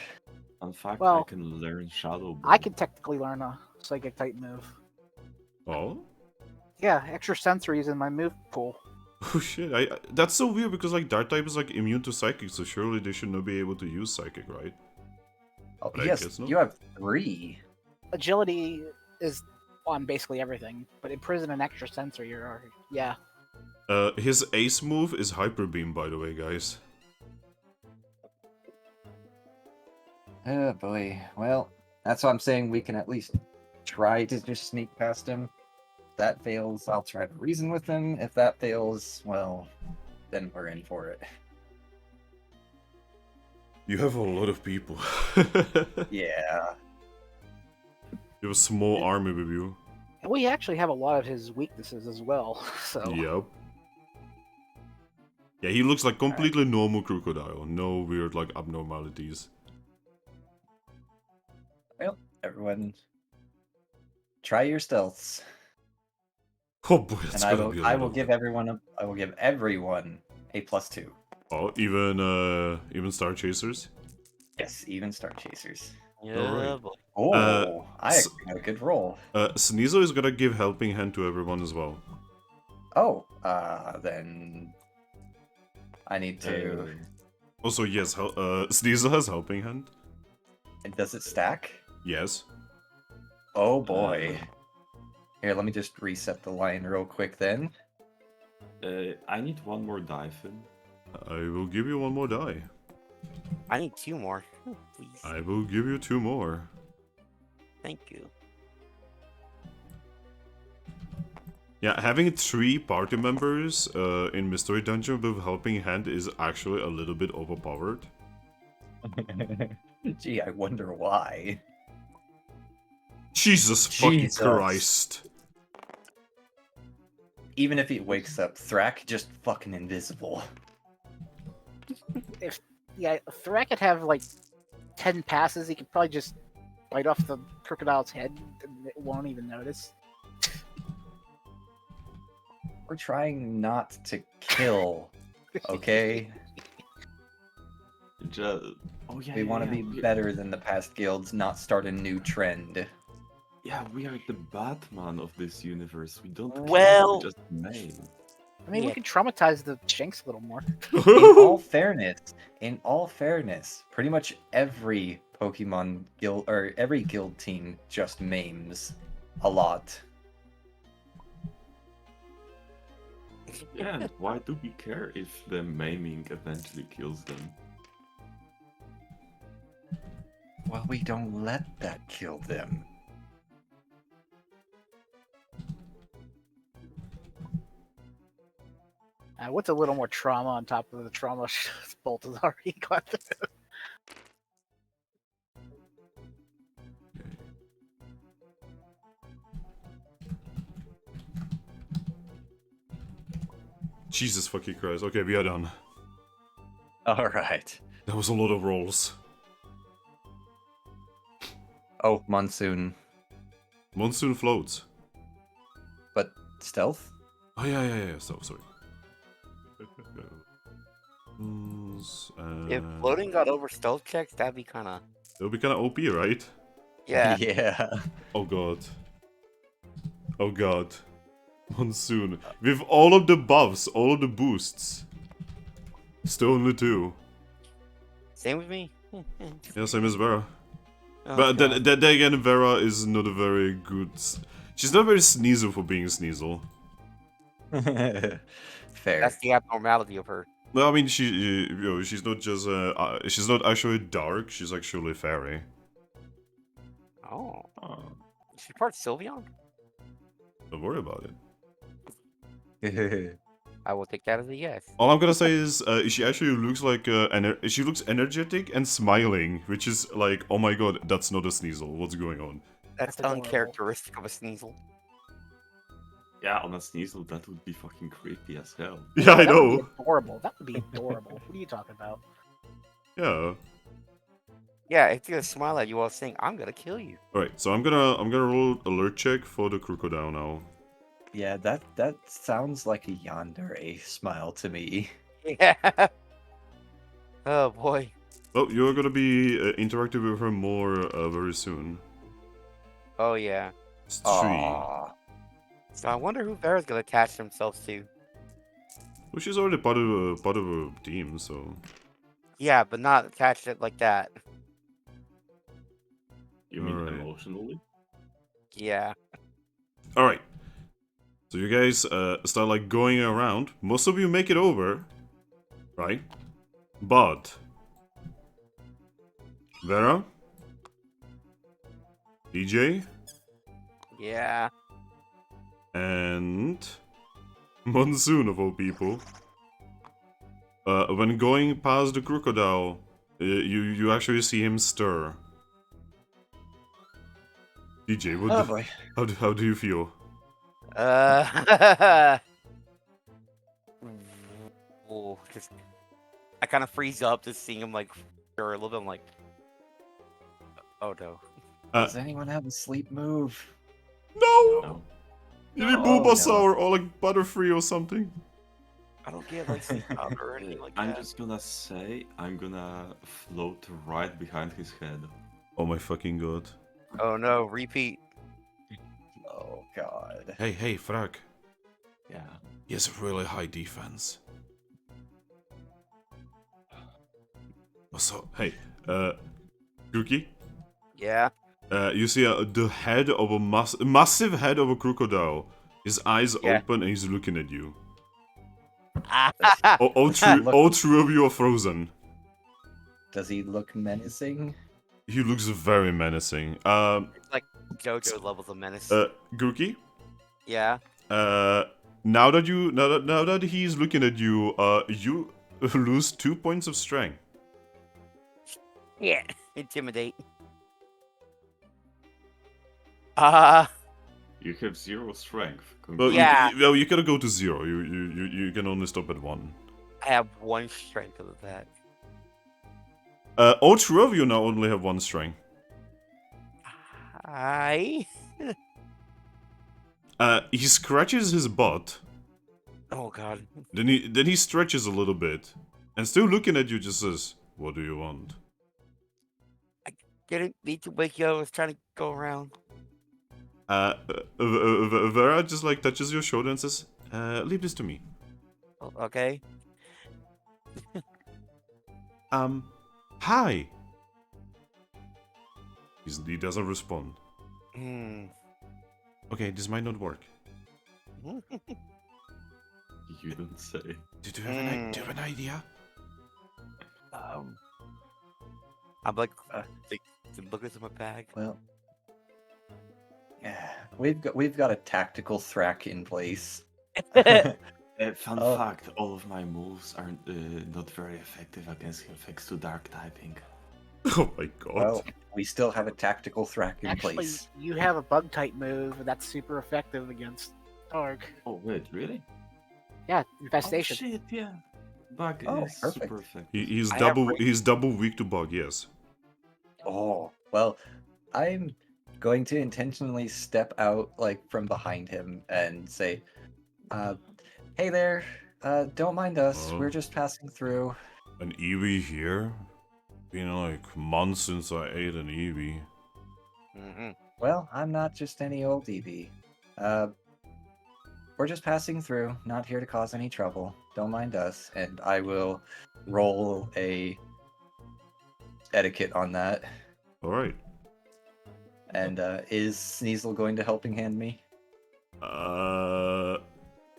In fact, I Well, can learn Shadow Ball. I can technically learn a Psychic type move. Oh? Yeah, extra sensory is in my move pool. Oh shit, that's so weird because like dark type is like immune to psychic, so surely they should not be able to use psychic, right? Oh, But I yes, guess not. you have 3. Agility is on basically everything, but imprison and extra sensory are yeah. His ace move is Hyper Beam, by the way, guys. Oh boy. Well, that's what I'm saying. We can at least try to just sneak past him. If that fails, I'll try to reason with him. If that fails, well, then we're in for it. You have a lot of people. Yeah. You have a small army with you. And we actually have a lot of his weaknesses as well. So Yep. Yeah, he looks like completely normal crocodile. No weird like abnormalities. Well, everyone, try your stealths, Oh boy, that's and gonna be a I lot will of- give everyone a +2. Oh, even Star Chasers? Yes, even Star Chasers. Yeah, Alright. boy. Oh, I s- actually got a good roll. Sneasel is gonna give Helping Hand to everyone as well. Oh, then I need to. Also, yes, Sneasel has Helping Hand. And does it stack? Yes. Oh boy. Here, let me just reset the line real quick then. I need one more dive in. I will give you one more die. I need 2 more. Please. I will give you 2 more. Thank you. Yeah, having 3 party members in Mystery Dungeon with Helping Hand is actually a little bit overpowered. Gee, I wonder why. Jesus fucking Jesus. Christ. Even if he wakes up, Thrack just fucking invisible. yeah, Thrack could have like 10 passes. He could probably just bite off the crocodile's head and it won't even notice. We're trying not to kill, okay? Oh yeah. We want to yeah, be we- better than the past guilds, not start a new trend. Yeah, we are the Batman of this universe. We don't kill, Well- we just maim. I mean, we Yeah. could traumatize the Shanks a little more. In all fairness, pretty much every Pokemon guild or every guild team just maims a lot. Yeah, and why do we care if the maiming eventually kills them? Well, we don't let that kill them. What's a little more trauma on top of the trauma Bolt has already got through? Jesus fucking Christ. Okay, we are done. All right. That was a lot of rolls. Oh, monsoon, Monsoon floats. but stealth. Oh yeah. So sorry. If floating got over stealth checks, that'd be kind of It'll be kind of OP, right? yeah. Yeah. Oh god. Oh god. Monsoon. With all of the buffs, all of the boosts. Still only 2. Same with me. Yeah, same as Vera. Oh, But God. then again, Vera is not a very good... She's not very Sneasel for being Sneasel. Fair. That's the abnormality of her. No, I mean, she's not just, she's not actually dark, she's actually fairy. Oh. She's part Sylveon? Don't worry about it. I will take that as a yes. All I'm gonna say is, she actually looks like, she looks energetic and smiling, which is like, oh my god, that's not a Sneasel, what's going on? That's That's adorable. uncharacteristic of a Sneasel. Yeah, on a Sneasel, that would be fucking creepy as hell. Yeah, I That would be know. adorable. That would be adorable. What are you talking about? Yeah. Yeah, it's gonna smile at you while saying, "I'm gonna kill you." Alright, so I'm gonna roll alert check for the crocodile now. Yeah, that sounds like a yandere smile to me. Yeah. Oh boy. Oh, you're gonna be interacting with her more very soon. Oh yeah. It's 3. Aww. So I wonder who Vera's gonna attach themselves to. Well, she's already part of a team, so... Yeah, but not attached it like that. You mean Alright. emotionally? Yeah. Alright. So you guys start like going around. Most of you make it over. Right? But... Vera? DJ? Yeah. And... Monsoon of all people. When going past the crocodile, you actually see him stir. DJ, what Oh the, boy. how do you feel? Oh, just I kind of freeze up just seeing him like stir a little bit. I'm like, oh no. Does anyone have a sleep move? No! No. You need No. Bulbasaur or like Butterfree or something. I don't get like sleep powder or anything like I'm that. just gonna say, I'm gonna float right behind his head. Oh my fucking god. Oh no, repeat. Oh god. Hey, Thrack. Yeah. He has really high defense. So, hey, Grookey, Yeah. you see the head of a massive head of a crocodile. His eyes Yeah. open and he's looking at you. Ah, All three of you are frozen. Does he look menacing? He looks very menacing. like JoJo levels of menace. Grookey, Yeah. now that he's looking at you, you lose 2 points of strength. Yeah. Intimidate. You have 0 strength. Well, Yeah. you gotta go to 0. You can only stop at 1. I have 1 strength of that. All three of you now only have 1 strength. I. He scratches his butt, Oh god. then he stretches a little bit, and still looking at you just says, "What do you want?" Didn't need to wake you up. I was trying to go around. Vera just like touches your shoulder and says, "Leave this to me." Oh, okay. Hi. He doesn't respond. Hmm. Okay, this might not work. You don't say. Do you have an idea? I'm like, look at my bag. Well, yeah, we've got a tactical Thrack in place. Fun Oh. fact, all of my moves are not very effective against effects to dark typing. Oh my god. Well, we still have a tactical Thrack in Actually, place. you have a bug type move that's super effective against Targ. Oh wait, really? Yeah, Oh infestation. shit, yeah. Bug Oh, is perfect. super effective. He's I have double weak to bug. Yes. Oh, well, I'm going to intentionally step out like from behind him and say, hey there, don't mind us. Oh. We're just passing through. An Eevee here? Been like months since I ate an Eevee. Well, I'm not just any old Eevee. We're just passing through, not here to cause any trouble. Don't mind us, and I will roll a etiquette on that. Alright. And is Sneasel going to helping hand me?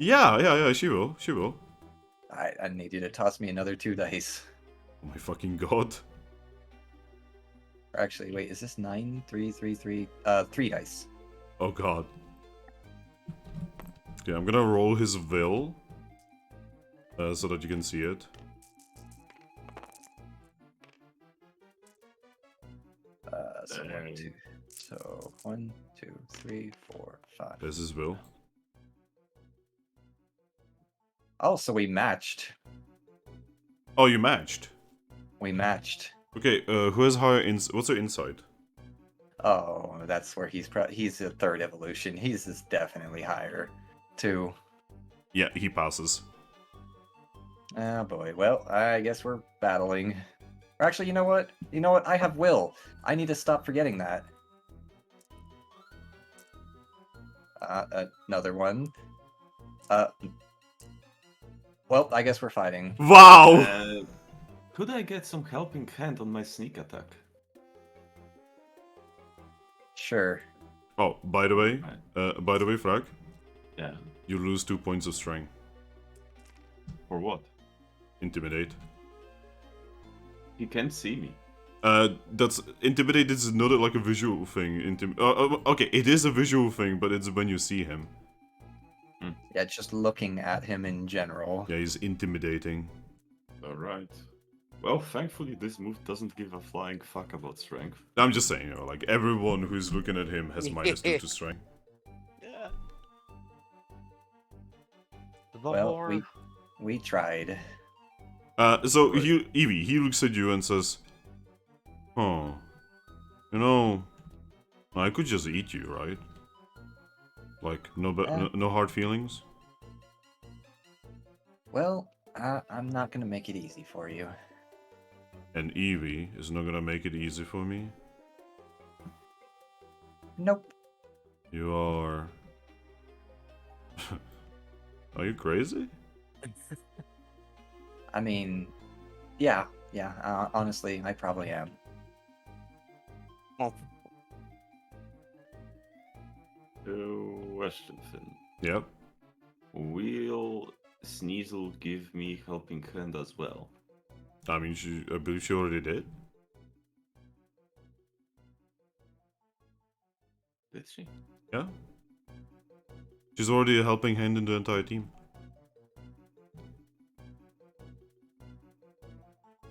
Yeah, she will. She will. I need you to toss me another 2 dice. Oh my fucking god. Or actually, wait, is this 9, 3, 3, 3? 3 dice. Oh god. Okay, I'm gonna roll his will. So that you can see it. So 1, 2. So 1, 2, 3, 4, 5. There's his will. Oh, so we matched. Oh, you matched. We matched. Okay, who has higher what's her insight? Oh, that's where he's a 3rd evolution. He's just definitely higher. 2. Yeah, he passes. Oh boy. Well, I guess we're battling. Or actually, you know what? You know what? I have will. I need to stop forgetting that. Another one. Well, I guess we're fighting. Wow! Could I get some helping hand on my sneak attack? Sure. Oh, by the way, Thrack, Yeah. you lose 2 points of strength. For what? Intimidate. He can't see me. That's intimidate is not like a visual thing. Okay, it is a visual thing, but it's when you see him. Yeah, just looking at him in general. Yeah, he's intimidating. Alright. Well, thankfully this move doesn't give a flying fuck about strength. I'm just saying, like everyone who's looking at him has -2 to strength. Yeah. Well, we tried. So Right. Eevee, he looks at you and says, "Oh, you know, I could just eat you, right? Like no hard feelings." Well, I'm not gonna make it easy for you. And Eevee is not gonna make it easy for me. Nope. You are. Are you crazy? I mean, yeah. Honestly, I probably am. Well, Question, Finn. Yep. Will Sneasel give me helping hand as well? I mean, I believe she already did. Did she? Yeah. She's already a helping hand in the entire team.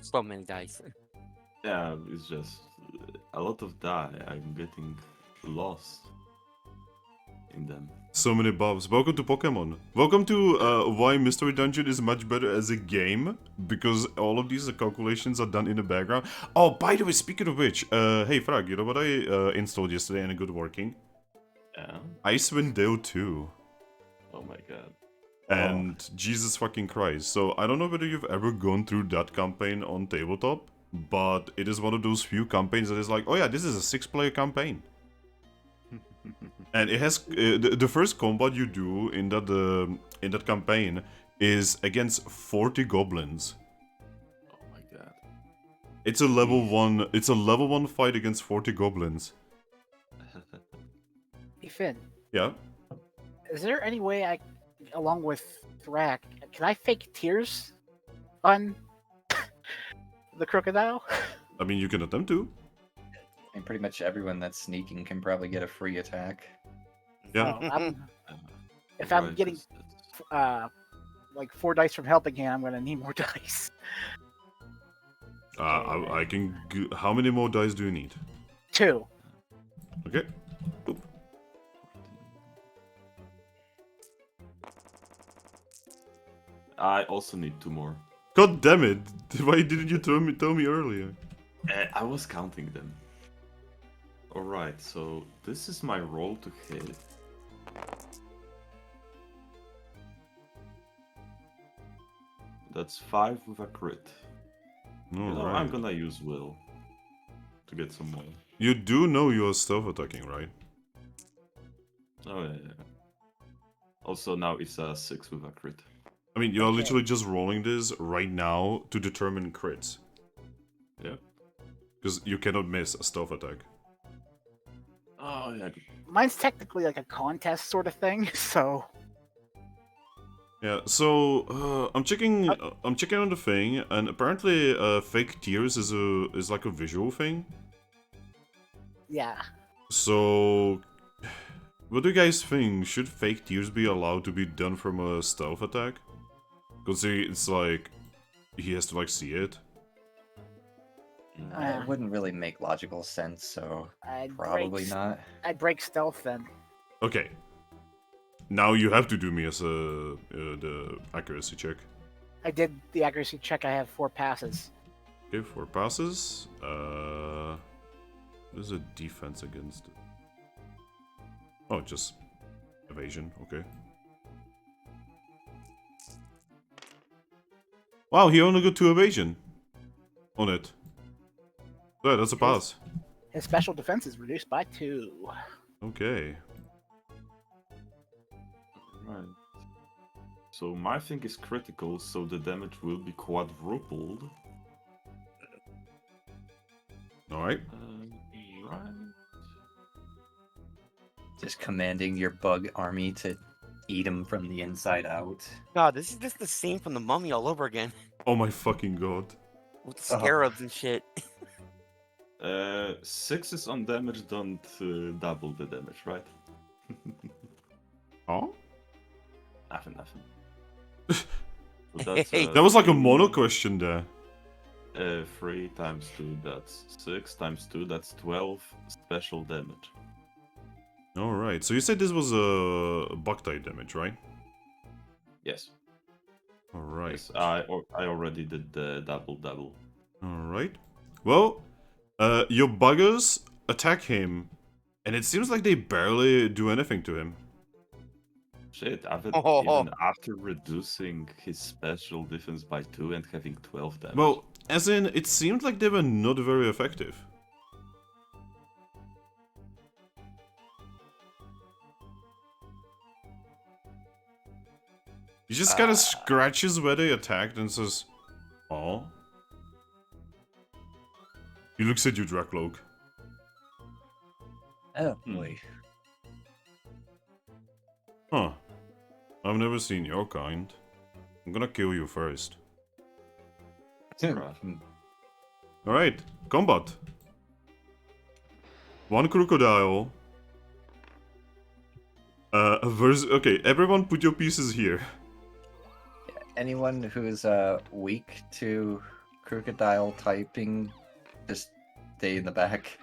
so many dice. Yeah, it's just a lot of die. I'm getting lost in them. So many bobs. Welcome to Pokemon. Welcome to why Mystery Dungeon is much better as a game, because all of these calculations are done in the background. Oh, by the way, speaking of which, hey Frag, you know what I installed yesterday and it good working? Yeah. Icewind Dale 2. Oh my god. And Jesus fucking Christ. So I don't know whether you've ever gone through that campaign on tabletop, but it is one of those few campaigns that is like, oh yeah, this is a 6-player campaign. And it has the first combat you do in that campaign is against 40 goblins. Oh my god. It's a level 1. It's a level 1 fight against 40 goblins. Hey Finn, Yeah. is there any way I, along with Thrack, can I fake tears on the crocodile? I mean, you can attempt to. And pretty much everyone that's sneaking can probably get a free attack. Yeah. If I'm getting like 4 dice from helping hand, I'm gonna need more dice. I can. How many more dice do you need? 2. Okay. Oop. I also need 2 more. God damn it! Why didn't you tell me earlier? I was counting them. Alright, so this is my roll to hit. That's 5 with a crit. You know, I'm Alright. gonna use Will to get some more. You do know you're stealth attacking, right? Oh yeah. Also now it's a 6 with a crit. I mean, you are Okay. literally just rolling this right now to determine crits. Yeah. Because you cannot miss a stealth attack. Oh yeah. Mine's technically like a contest sort of thing, so Yeah, so I'm checking on the thing, and apparently fake tears is like a visual thing. yeah. So what do you guys think? Should fake tears be allowed to be done from a stealth attack? Because it's like he has to like see it. It wouldn't really make logical sense, so I'd probably not. I'd break stealth then. Okay. Now you have to do me as a the accuracy check. I did the accuracy check. I have 4 passes. Okay, 4 passes. There's a defense against it. Oh, just evasion. Okay. Wow, he only got 2 evasion on it. Yeah, that's a pass. His special defense is reduced by 2. Okay. Right. So my thing is critical, so the damage will be quadrupled. Alright. Right. Just commanding your bug army to eat him from the inside out. God, this is just the scene from the Mummy all over again Oh my fucking god. with the scarabs and shit. 6 on damage don't double the damage, right? Oh? Nothing. So that's, That was like a mono question there. 3 times 2, that's 6 times 2, that's 12 special damage. Alright, so you said this was a bug type damage, right? Yes. Alright. Yes, I already did the double. Alright. Well, your buggers attack him, and it seems like they barely do anything to him. Shit, Oh. even after reducing his special defense by 2 and having 12 damage. Well, as in, it seemed like they were not very effective. He just kind of scratches where they attacked and says, "Oh." He looks at you, Drakloak. Oh boy. Huh. I've never seen your kind. I'm gonna kill you first. Right. Alright, combat. 1 crocodile. Okay, everyone put your pieces here. Anyone who's weak to crocodile typing, just stay in the back.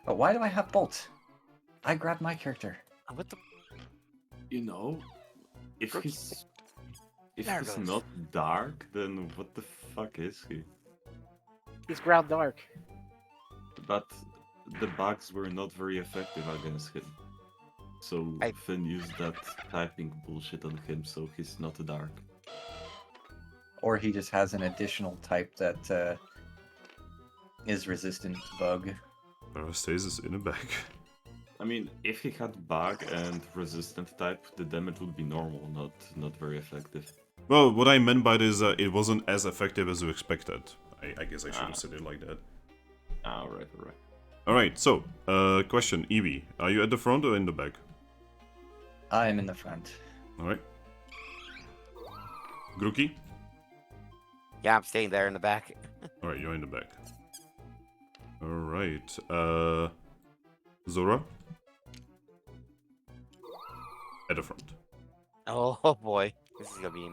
But why do I have bolt? I grabbed my character. What the? You know, if Grookey. he's There goes. not dark, then what the fuck is he? He's ground dark. But the bugs were not very effective against him. So Finn used that typing bullshit on him, so he's not dark. Or he just has an additional type that is resistant to bug. Parastasis in the back. I mean, if he had bug and resistant type, the damage would be normal, not very effective. Well, what I meant by this, it wasn't as effective as you expected. I guess I should have said it like that. Alright. Alright, so, question, Eevee, are you at the front or in the back? I am in the front. Alright. Grookey? Yeah, I'm staying there in the back. Alright, you're in the back. Alright, Zorua? At the front. Oh boy, this is gonna be.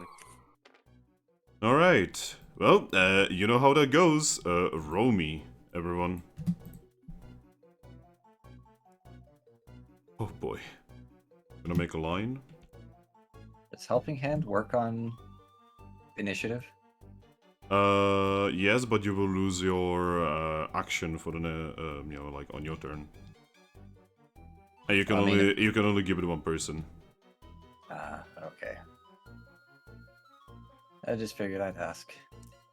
Alright, well, you know how that goes. Roll me, everyone. Oh boy. Gonna make a line. Does Helping Hand work on initiative? Yes, but you will lose your action for the you know, like on your turn. And you can only give it one person. Ah, okay. I just figured I'd ask.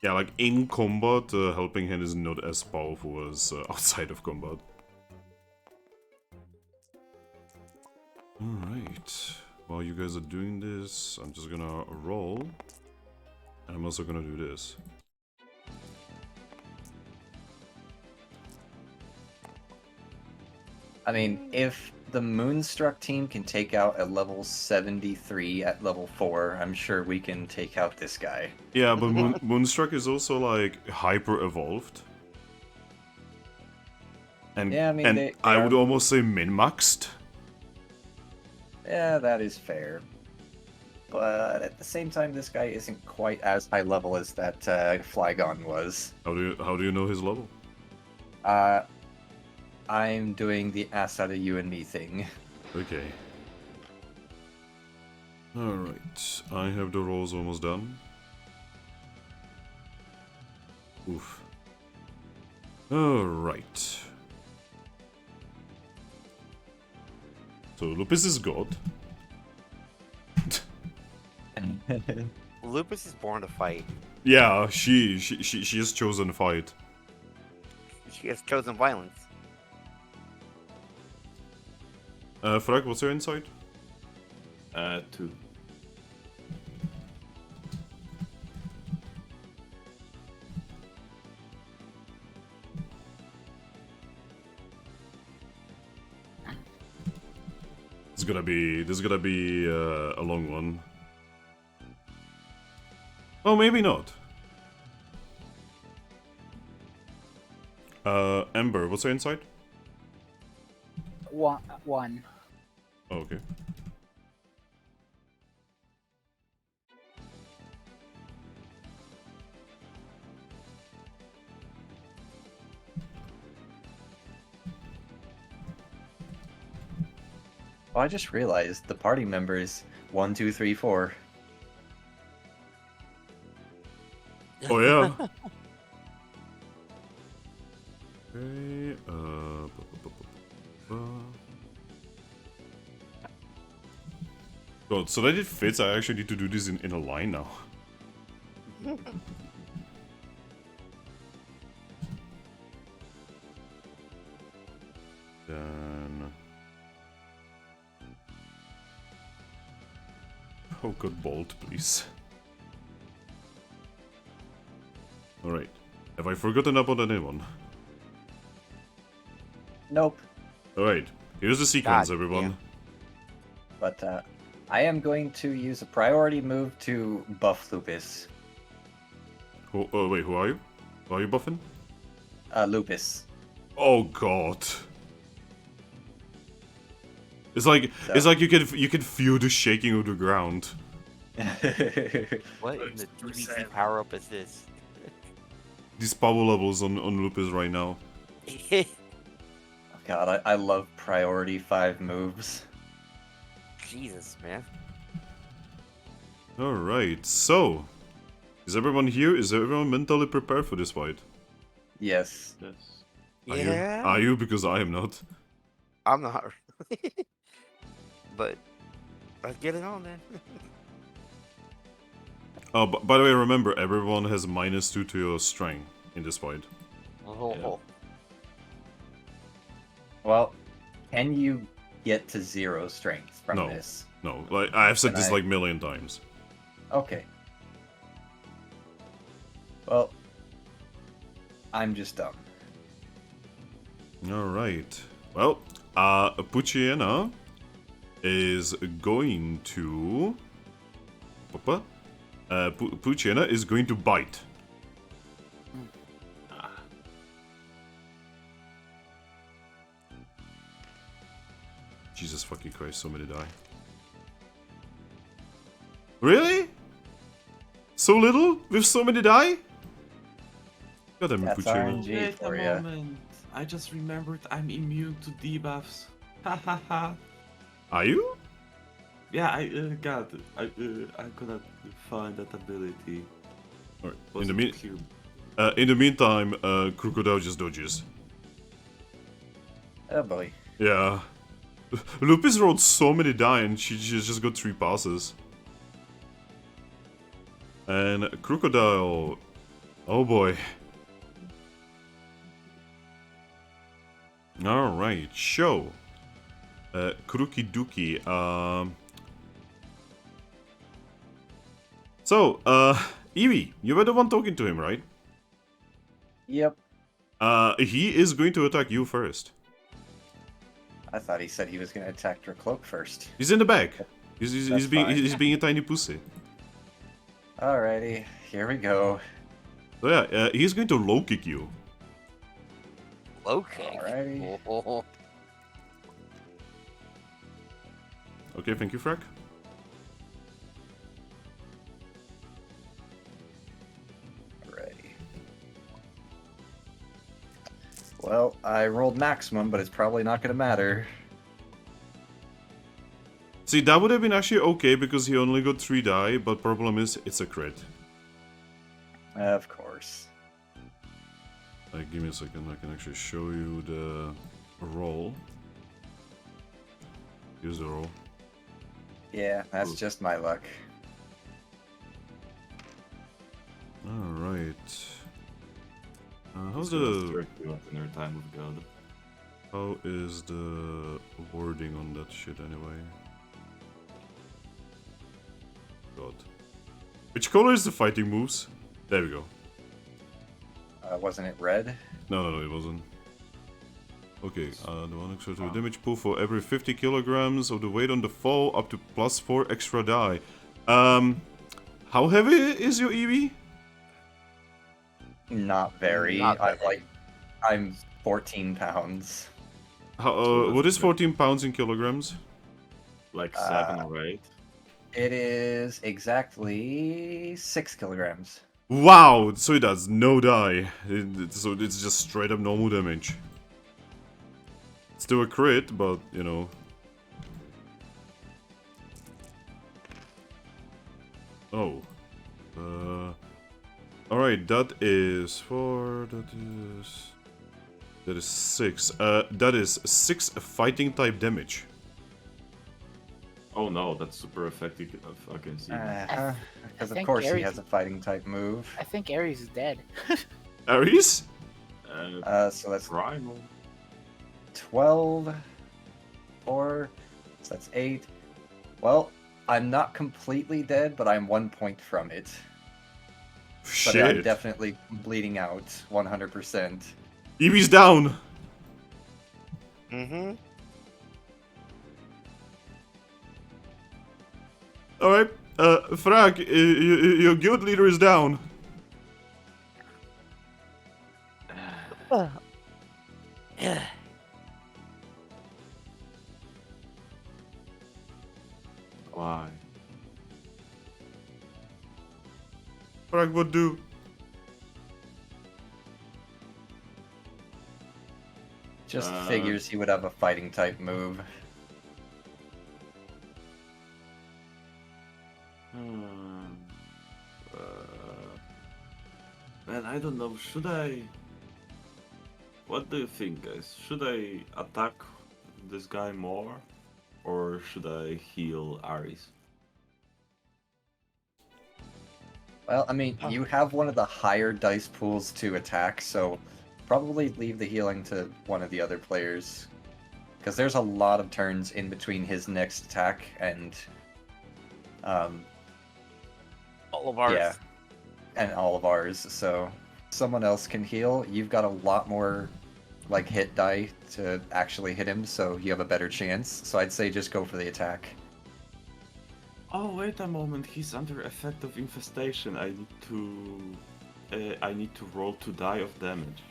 Yeah, like in combat, helping hand is not as powerful as outside of combat. Alright. While you guys are doing this, I'm just gonna roll. And I'm also gonna do this. I mean, if the Moonstruck team can take out a level 73 at level 4, I'm sure we can take out this guy. Yeah, but Moonstruck is also like hyper evolved. And, Yeah, I mean, and they I are... would almost say min-maxed. Yeah, that is fair. But at the same time, this guy isn't quite as high level as that Flygon was. How do you know his level? I'm doing the ass out of you and me thing. Okay. Alright, I have the rolls almost done. Oof. Alright. So Lupus is God. Lupus is born to fight. Yeah, she has chosen fight. She has chosen violence. Thrack, what's your insight? 2. This is gonna be a long one. Oh, maybe not. Ember, what's your insight? 1. Oh, okay. Oh, I just realized the party members 1, 2, 3, 4. Oh yeah. Okay. God, so that it fits. I actually need to do this in a line now. Then. Oh, good bolt, please. Alright. Have I forgotten about anyone? Nope. Alright. Here's the sequence, God, everyone. yeah. But I am going to use a priority move to buff Lupus. Wait, who are you? Who are you buffing? Lupus. Oh god. It's like you can feel the shaking of the ground. What in the DBC power up is this? These power levels on Lupus right now. God, I love priority 5 moves. Jesus, man. Alright, so is everyone here? Is everyone mentally prepared for this fight? Yes. Yes. Are you? Because I am not. I'm not. But let's get it on then. Oh, by the way, remember, everyone has -2 to your strength in this fight. Oh. Well, can you get to 0 strength from No. this? No, like I've said Then this I- like a million times. Okay. Well, I'm just dumb. Alright. Well, Puchiena is going to... Puchiena is going to bite. Jesus fucking Christ, so many die. Really? So little? With so many die? God damn it, That's Puchiena. RNG Wait a for ya. moment. I just remembered I'm immune to debuffs. Ha ha ha. Are you? Yeah, I got it. I couldn't find that ability. Alright. Was In the it cube? meantime, Crocodile just dodges. Oh boy. Yeah. Lupus rolled so many die and she just got 3 passes. And Crocodile... Oh boy. Alright, show. Grookey Dookie. So, Eevee, you were the one talking to him, right? Yep. He is going to attack you first. I thought he said he was going to attack Drakloak first. He's in the back. He's That's being fine. he's being a tiny pussy. Alrighty, here we go. So yeah, he's going to low kick you. Low kick. Alrighty. Oh, Okay, thank you, Thrack. Alrighty. Well, I rolled maximum, but it's probably not going to matter. See, that would have been actually okay because he only got 3 die, but problem is, it's a crit. Of course. Give me a second, I can actually show you the roll. Here's the roll. Yeah, that's just my luck. Alright. How's It's gonna the... strike you at another time of God. How is the wording on that shit anyway? God. Which color is the fighting moves? There we go. Wasn't it red? No, it wasn't. Okay, the one extra to damage pool for every 50 kilograms of the weight on the fall, up to +4 extra die. How heavy is your Eevee? Not very. Not I'm 14 pounds. How, what is 14 pounds in kilograms? Like 7 or 8. It is exactly 6 kilograms. Wow, so it does no die. So it's just straight up normal damage. Still a crit, but you know. Oh. Alright, that is 4, that is 6. That is 6 fighting type damage. Oh no, that's super effective. I can see. Because of think course he Ares- has a fighting type move. I think Ares is dead. Ares? So that's Primal. 12, 4, so that's 8. Well, I'm not completely dead, but I'm 1 point from it. But I'm Shit. definitely bleeding out 100%. Eevee's down. mm-hmm. Alright, Thrack, your guild leader is down. Why? Thrack, what do? Just figures he would have a fighting type move. Man, I don't know. Should I? What do you think, guys? Should I attack this guy more, or should I heal Ares? Well, I mean, you have one of the higher dice pools to attack, so probably leave the healing to one of the other players. Because there's a lot of turns in between his next attack and... All of ours. Yeah, and all of ours, so someone else can heal. You've got a lot more, like, hit die to actually hit him, so you have a better chance. So I'd say just go for the attack. Oh, wait a moment. He's under effect of infestation. I need to roll 2 die of damage.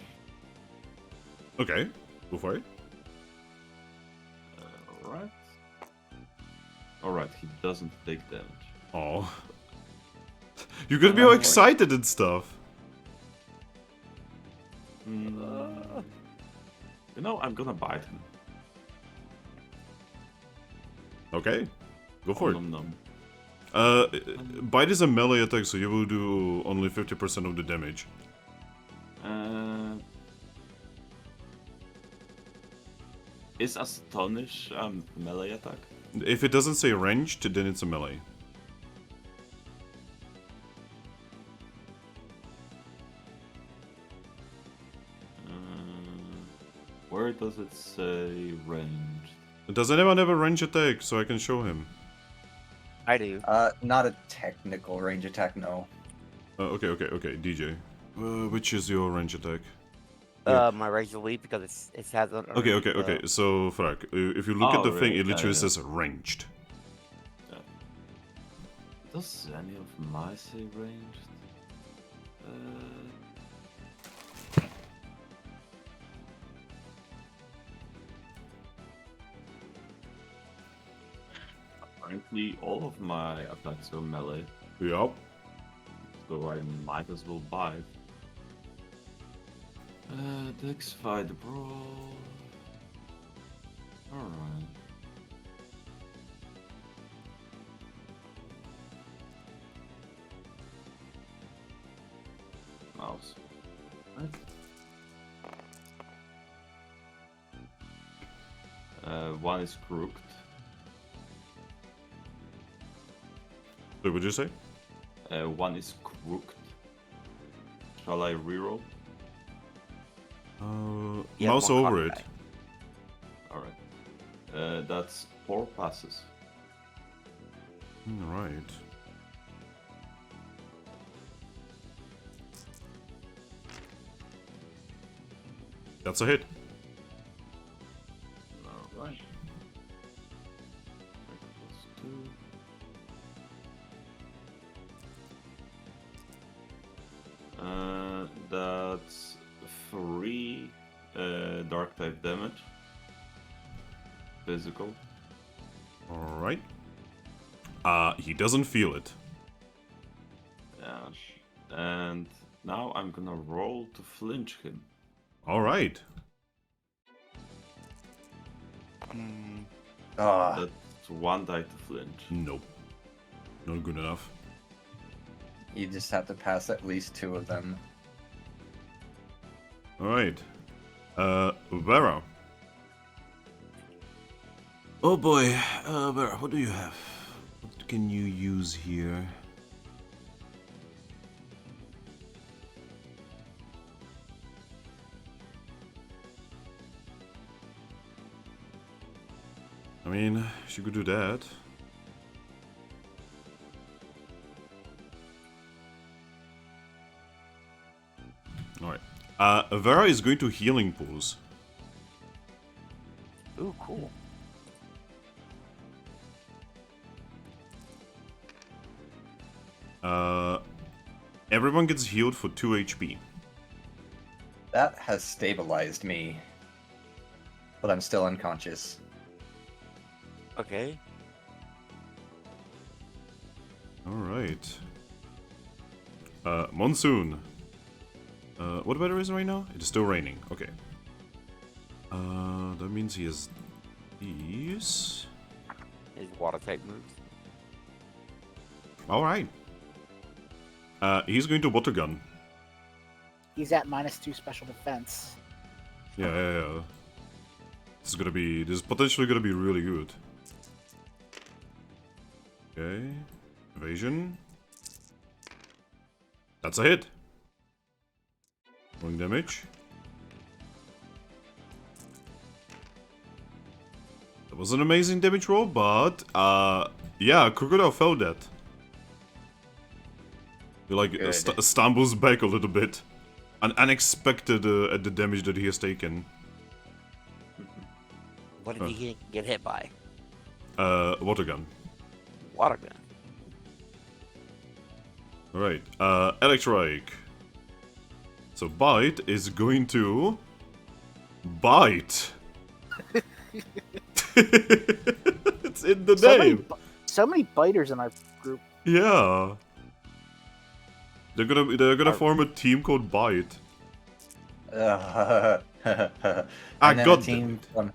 Okay, go for it. Alright. Alright, he doesn't take damage. Oh. You're gonna be all excited and stuff. You know, I'm gonna bite him. Okay. Go for it. Nom nom. Bite is a melee attack, so you will do only 50% of the damage. Is Astonish a melee attack? If it doesn't say ranged, then it's a melee. Where does it say ranged? Does anyone have a range attack so I can show him? I do. Not a technical range attack, no. Okay, DJ. Which is your range attack? My razor leap because it has an. Okay. So, Thrack, if you look at the thing, right, it literally yeah. says ranged. Does any of my say ranged? Apparently, all of my attacks are melee, Yup. so I might as well bite. Dex fight brawl. Alright. Mouse. Right. One is crooked. What would you say? One is crooked. Shall I reroll? Yeah, Mouse one over it. combat. Alright. That's 4 passes. Right. That's a hit. Alright. That's 3 dark type damage. Physical. Alright. He doesn't feel it. Yeah. And now I'm gonna roll to flinch him. Alright. That's 1 die to flinch. Nope. Not good enough. You just have to pass at least 2 of them. Alright. Vera. Oh boy. Vera, what do you have? What can you use here? I mean, she could do that. Alright. Vera is going to healing pools. Ooh, cool. Everyone gets healed for 2 HP. That has stabilized me. But I'm still unconscious. Okay. Alright. Monsoon. What weather is it right now? It is still raining. Okay. That means he has these. His water type moves. Alright. He's going to water gun. He's at -2 special defense. Yeah. This is potentially gonna be really good. Okay. Evasion. That's a hit. Rolling damage. That was an amazing damage roll, but yeah, Crocodile felt that. He like stumbles back a little bit. Unexpected at the damage that he has taken. What did he get hit by? Water gun. Water gun. Alright, Electrike. So Bite is going to... Bite! It's in the name! So many biters in our group. Yeah. They're gonna form a team called Bite. And I then got a team from...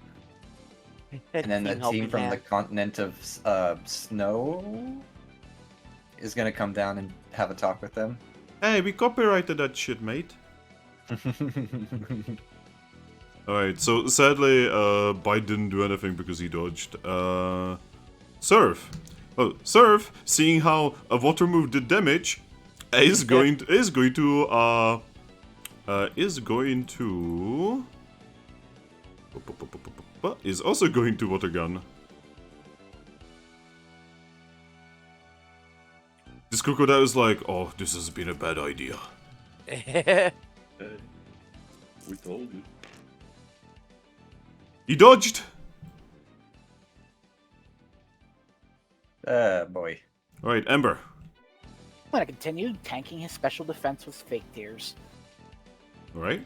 And then the team Helping from the Hand. continent of Snow is gonna come down and have a talk with them. Hey, we copyrighted that shit, mate. Alright, so sadly, Bite didn't do anything because he dodged. Surf. Oh, Surf, seeing how a water move did damage, is going to is also going to water gun. This crocodile is like, oh, this has been a bad idea. Hey, we told you. He dodged. Boy. Alright, Ember. I'm gonna continue tanking his special defense with fake tears. Alright.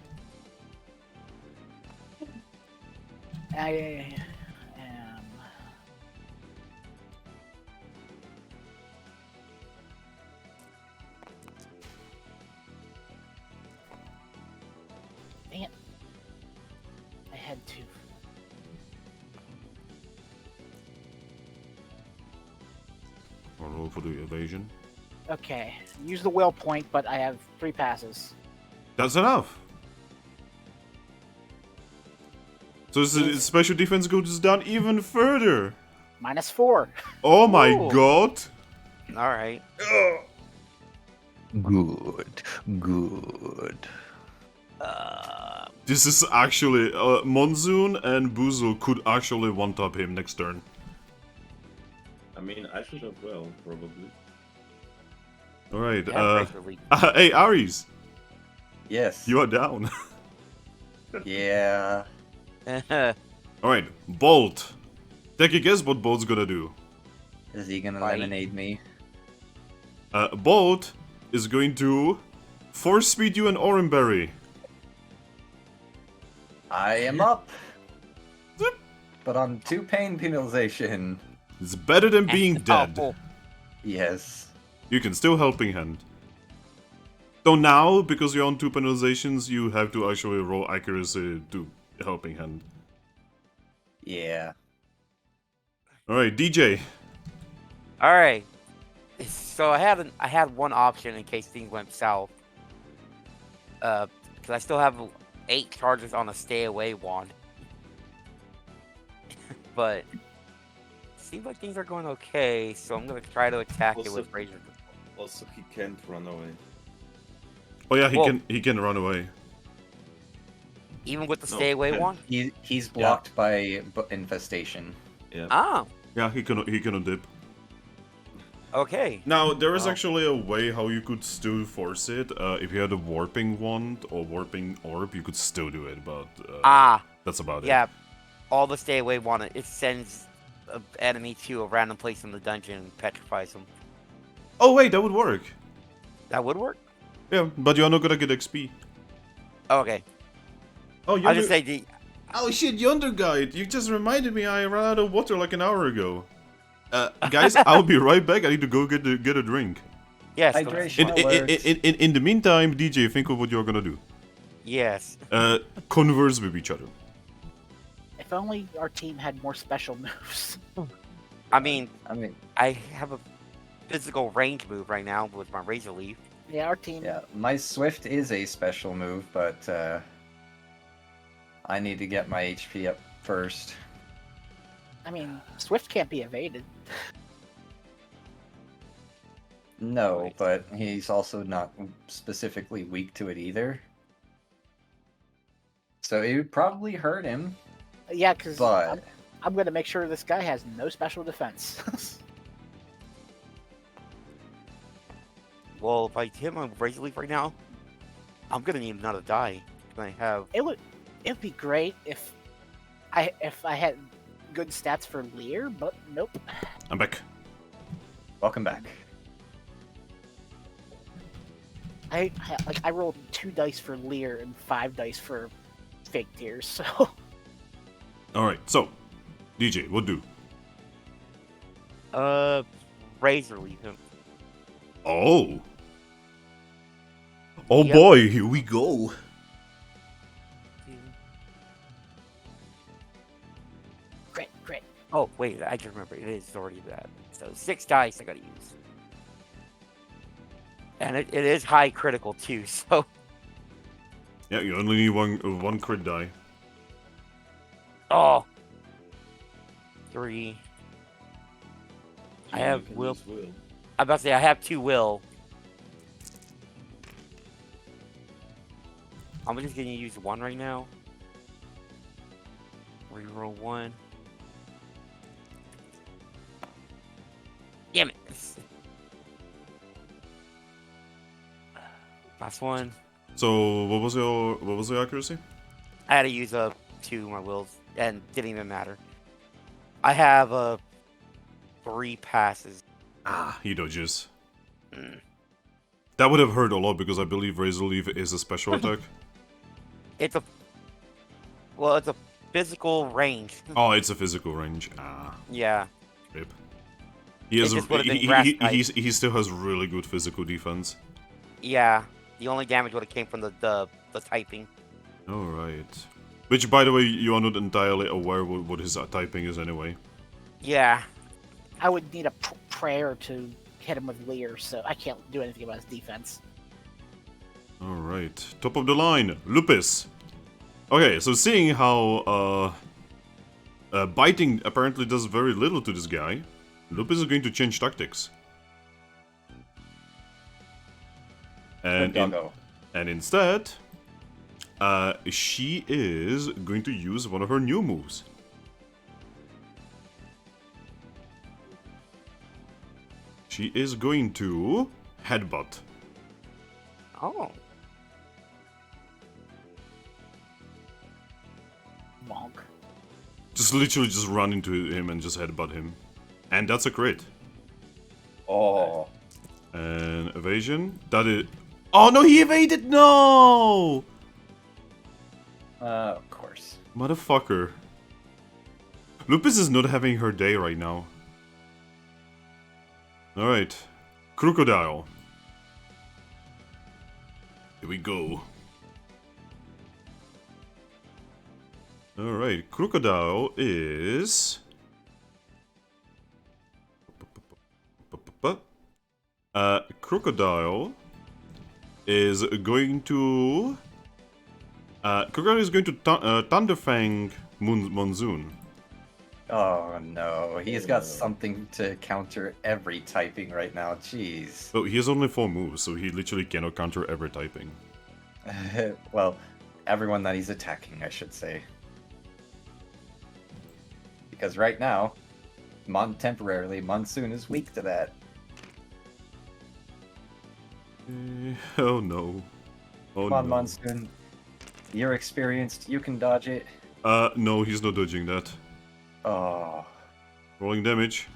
I am. Dang it. I had to. I'll roll for the evasion. Okay, use the will point, but I have 3 passes. That's enough. So his special defense goes down even further. -4. Oh my Ooh. god. All right. Good. Good. This is actually Monsoon and Buzo could actually one-top him next turn. I mean, I should have well, probably. All right. Yeah, Razor Leaf. Hey Aries, Yes. you are down. Yeah. All right, Bolt. Take a guess what Bolt's gonna do. Is he gonna Right. lemonade me? Bolt is going to force speed you an Oranberry. I am up. But on 2 pain penalization. It's better than being dead. Oh, Yes. You can still helping hand. So now, because you're on 2 penalizations, you have to actually roll accuracy to helping hand. Yeah. Alright, DJ. all right. So I had one option in case things went south. Because I still have 8 charges on a stay away wand. But seems like things are going okay, so I'm gonna try to attack it with Razor. Also, he can't run away. Oh yeah, he Whoa. can run away. Even with the No, stay away can't. wand? He's blocked by infestation. Yeah. Ah, Yeah, he cannot dip. okay. Now, there is Oh. actually a way how you could still force it. If you had a warping wand or warping orb, you could still do it, but that's about Yeah. All the stay away wand, it sends an enemy to a random place in the dungeon and petrifies them. it. Oh wait, that would work. That would work? Yeah, but you're not gonna get XP. Okay. Oh, I'll just say Oh shit, Yonder Guide! You just reminded me I ran out of water like an hour ago. Guys, I'll be right back. I need to go get a drink. yes. Hydration. Alert. In the meantime, DJ, think of what you're gonna do. Yes. Converse with each other. If only our team had more special moves. I mean, I mean, I have a physical range move right now with my Razor Leaf. Yeah, our team. yeah, my Swift is a special move, but I need to get my HP up first. I mean, Swift can't be evaded. No, Right. but he's also not specifically weak to it either. So it would probably hurt him, Yeah, because but I'm gonna make sure this guy has no special defense. Well, if I hit my Razor Leaf right now, I'm gonna need another die. I have. It'd be great if I had good stats for Lear, but nope. I'm back. welcome back. I rolled 2 dice for Lear and 5 dice for fake tears. So Alright, so, DJ, what do? Razor Leaf him. Oh! Oh Yep. boy, here we go. Oh, wait, I can remember. It is already that. So 6 dice I gotta use. And it is high critical too, so. Yeah, you only need one crit die. Oh! 3. I You have can will. use will. I'm about to say, I have 2 will. I'm just gonna use 1 right now. Reroll 1. Damn it! Last one. So what was your accuracy? I had to use 2 of my wills, and didn't even matter. I have 3 passes. Ah, he dodges. Mm. That would have hurt a lot because I believe Razor Leaf is a special attack. It's a physical range. Oh, it's a physical range. Ah, Yeah. rip. He has just would've been grass type. he still has really good physical defense. Yeah. The only damage would have came from the typing. All right. Which, by the way, you are not entirely aware what his typing is anyway. Yeah. I would need a prayer to hit him with Leer, so I can't do anything about his defense. All right. Top of the line, Lupus. Okay, so seeing how biting apparently does very little to this guy, Lupus is going to change tactics. Good doggo. And instead, she is going to use one of her new moves. She is going to headbutt. Oh. Bonk. Just literally just run into him and just headbutt him. And that's a crit. Oh. And evasion. That is... Oh no, he evaded! No! Of course. Motherfucker. Lupus is not having her day right now. Alright. Crocodile. Here we go. Alright, Crocodile is... Crocodile is going to... Crocodile is going to Thunderfang Monsoon. Oh no, he's got something to counter every typing right now. Jeez. Oh, he has only 4 moves, so he literally cannot counter every typing. Well, everyone that he's attacking, I should say. Because right now, temporarily, Monsoon is weak to that. Oh no. Oh Come on, no. Monsoon. You're experienced, you can dodge it. No, he's not dodging that. Oh. Rolling damage.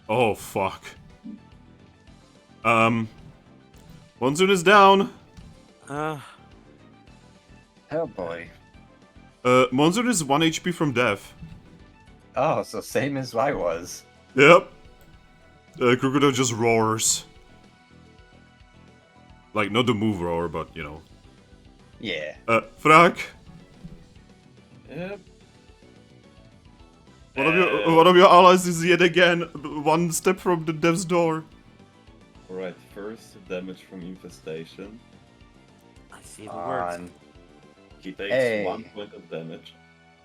Oh, fuck. Monsoon is down. Uh. Oh boy. Monsoon is 1 HP from death. Oh, so same as I was. Yep. Crocodile just roars. Like, not the move roar, but, you know. Yeah. Thrack. Yep. One of your allies is yet again 1 step from the death's door. Alright, first damage from infestation. I see the words. On. He takes Hey. 1 point of damage.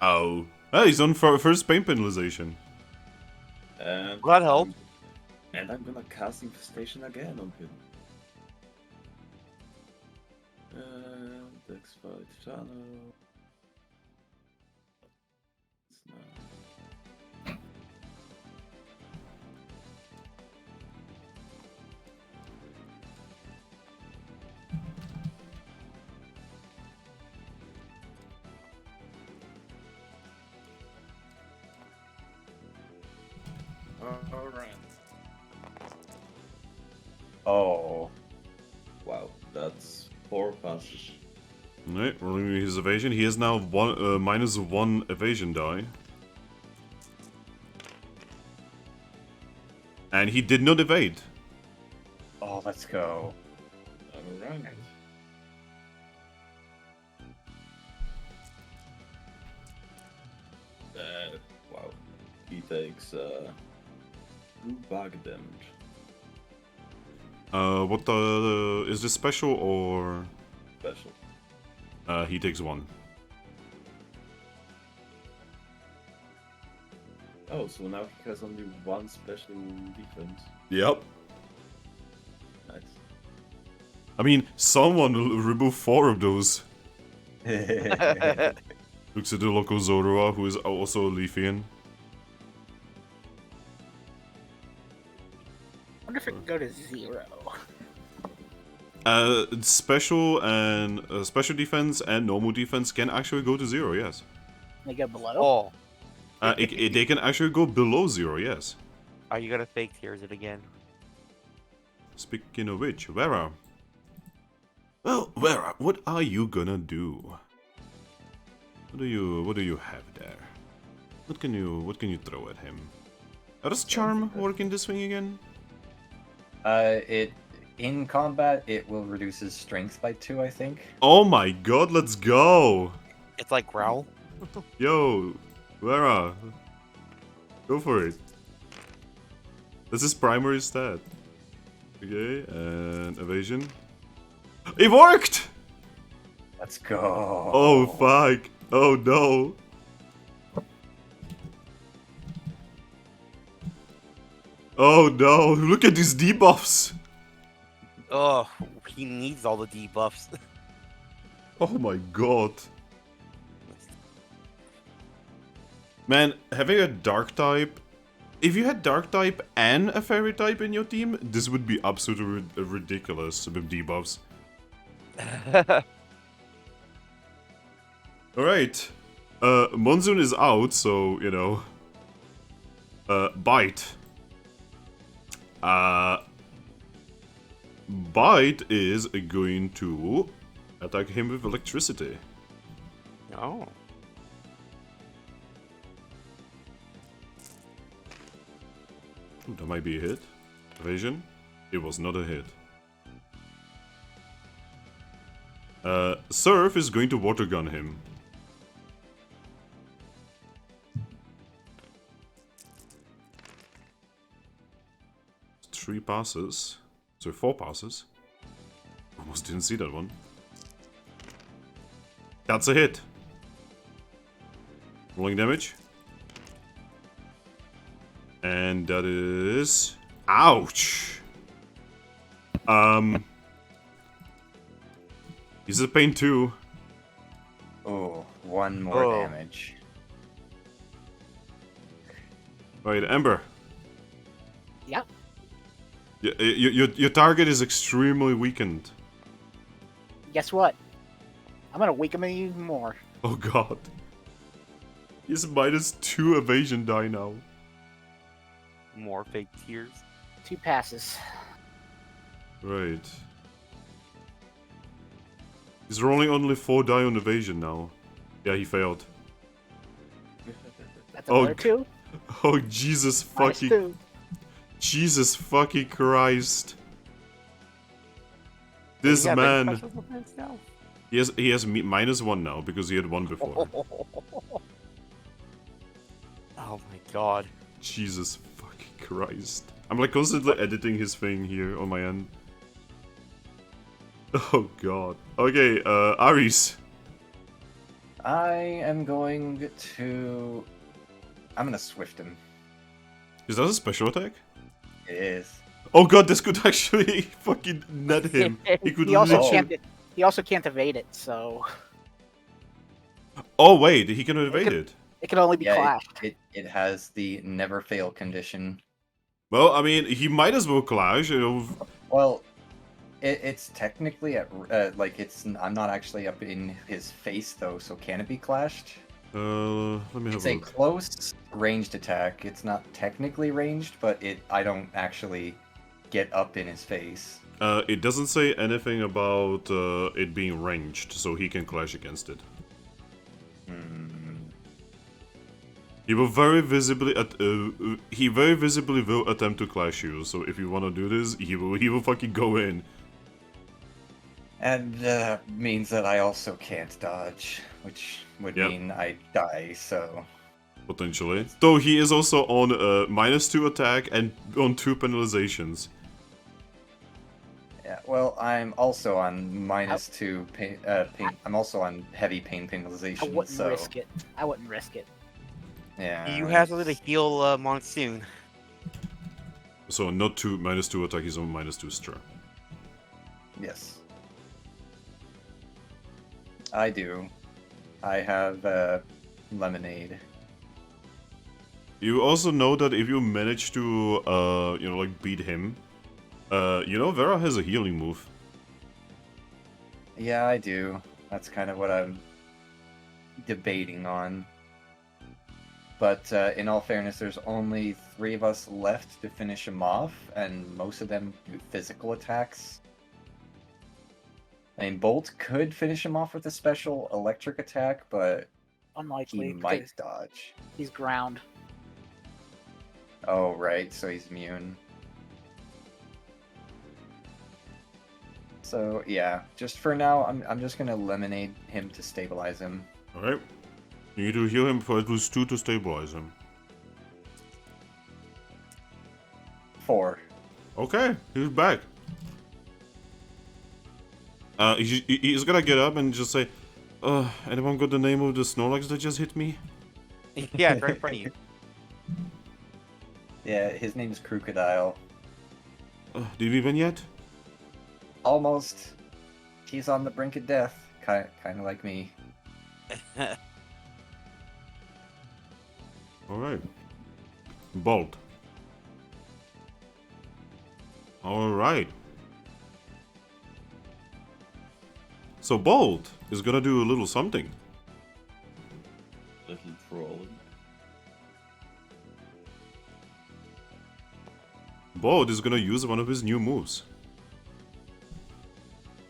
Oh. Oh, he's on first pain penalization. And Well, that helped. And I'm gonna cast infestation again on him. Dex fight channel. It's not. Alright. Oh. Wow, that's 4 passes. Alright, rolling his evasion. He has now -1 evasion die. And he did not evade. Oh, let's go. Alright. takes 2 bug damage. What is this special or? Special. He takes 1. Oh, so now he has only 1 special defense. Yep. Nice. I mean, someone will remove 4 of those. Looks at the local Zorua, who is also a Leafian. I wonder if it can go to 0. Special and special defense and normal defense can actually go to 0. Yes. They go below. Oh, They can actually go below 0. Yes. are you gonna fake tears it again? Speaking of which, Vera. Well, Vera, what are you gonna do? What do you have there? What can you throw at him? How does charm work in this thing again? In combat, it will reduce his strength by 2, I think. Oh my god, let's go! It's like growl. Yo, Vera, go for it. This is primary stat. Okay, and evasion. It worked! Let's go. Oh fuck! Oh no! Oh no! Look at these debuffs! Oh, he needs all the debuffs. Oh my god! Man, having a dark type. If you had dark type and a fairy type in your team, this would be absolutely ridiculous with debuffs. Alright. Monsoon is out, so, you know. Bite. Bite is going to attack him with electricity. No. Ooh, that might be a hit. Evasion. It was not a hit. Surf is going to water gun him. Three passes. So 4 passes. Almost didn't see that one. That's a hit. Rolling damage. And that is... Ouch! He's a pain too. Oh, 1 more Oh. damage. Right, Ember. Yep. Your target is extremely weakened. Guess what? I'm gonna weaken him even more. Oh god. He's -2 evasion die now. More fake tears. 2 passes. Right. He's rolling only 4 die on evasion now. Yeah, he failed. That's Oh, another 2. Oh Jesus Minus fucking 2. Jesus fucking Christ. This Yeah, man. big special defense now. He has -1 now because he had 1 before. Oh my god. Jesus fucking Christ. I'm like constantly editing his thing here on my end. Oh god. Okay, Ares. I am going to... I'm gonna swift him. Is that a special attack? It is. Oh god, this could actually fucking net him. He could He also literally... can't evade it, so Oh wait, he can evade it. it can only be Yeah, clashed. it has the never fail condition. Well, I mean, he might as well clash, you know. Well, it's technically at like I'm not actually up in his face though, so can it be clashed? Let me have It's a a look. close ranged attack. It's not technically ranged, but I don't actually get up in his face. It doesn't say anything about it being ranged, so he can clash against it. He will very visibly will attempt to clash you. So if you want to do this, he will fucking go in. And means that I also can't dodge, which would Yep. mean I die, so... Potentially. Though he is also on -2 attack and on 2 penalizations. Yeah, well, I'm also on -2 pain. I'm also on heavy pain I penalization. wouldn't So risk it. I wouldn't risk it. yeah, You have to let it heal Monsoon. So not -2 attack, he's on -2 stra. Yes, I do. I have lemonade. You also know that if you manage to, you know, like beat him, you know, Vera has a healing move. Yeah, I do. That's kind of what I'm debating on. But in all fairness, there's only 3 of us left to finish him off, and most of them do physical attacks. I mean, Bolt could finish him off with a special electric attack, but Unlikely. he might because dodge. He's ground. Oh, right, so he's immune. So, yeah, just for now, I'm just gonna eliminate him to stabilize him. Alright. You need to heal him for at least 2 to stabilize him. 4. Okay, he's back. He's gonna get up and just say, anyone got the name of the Snorlax that just hit me? Yeah, it's right in front of you. Yeah, his name is Crocodile. Did we win yet? Almost. He's on the brink of death, kind of like me. Alright. Bolt. Alright. So Bolt is gonna do a little something. Little trolling. Bolt is gonna use one of his new moves.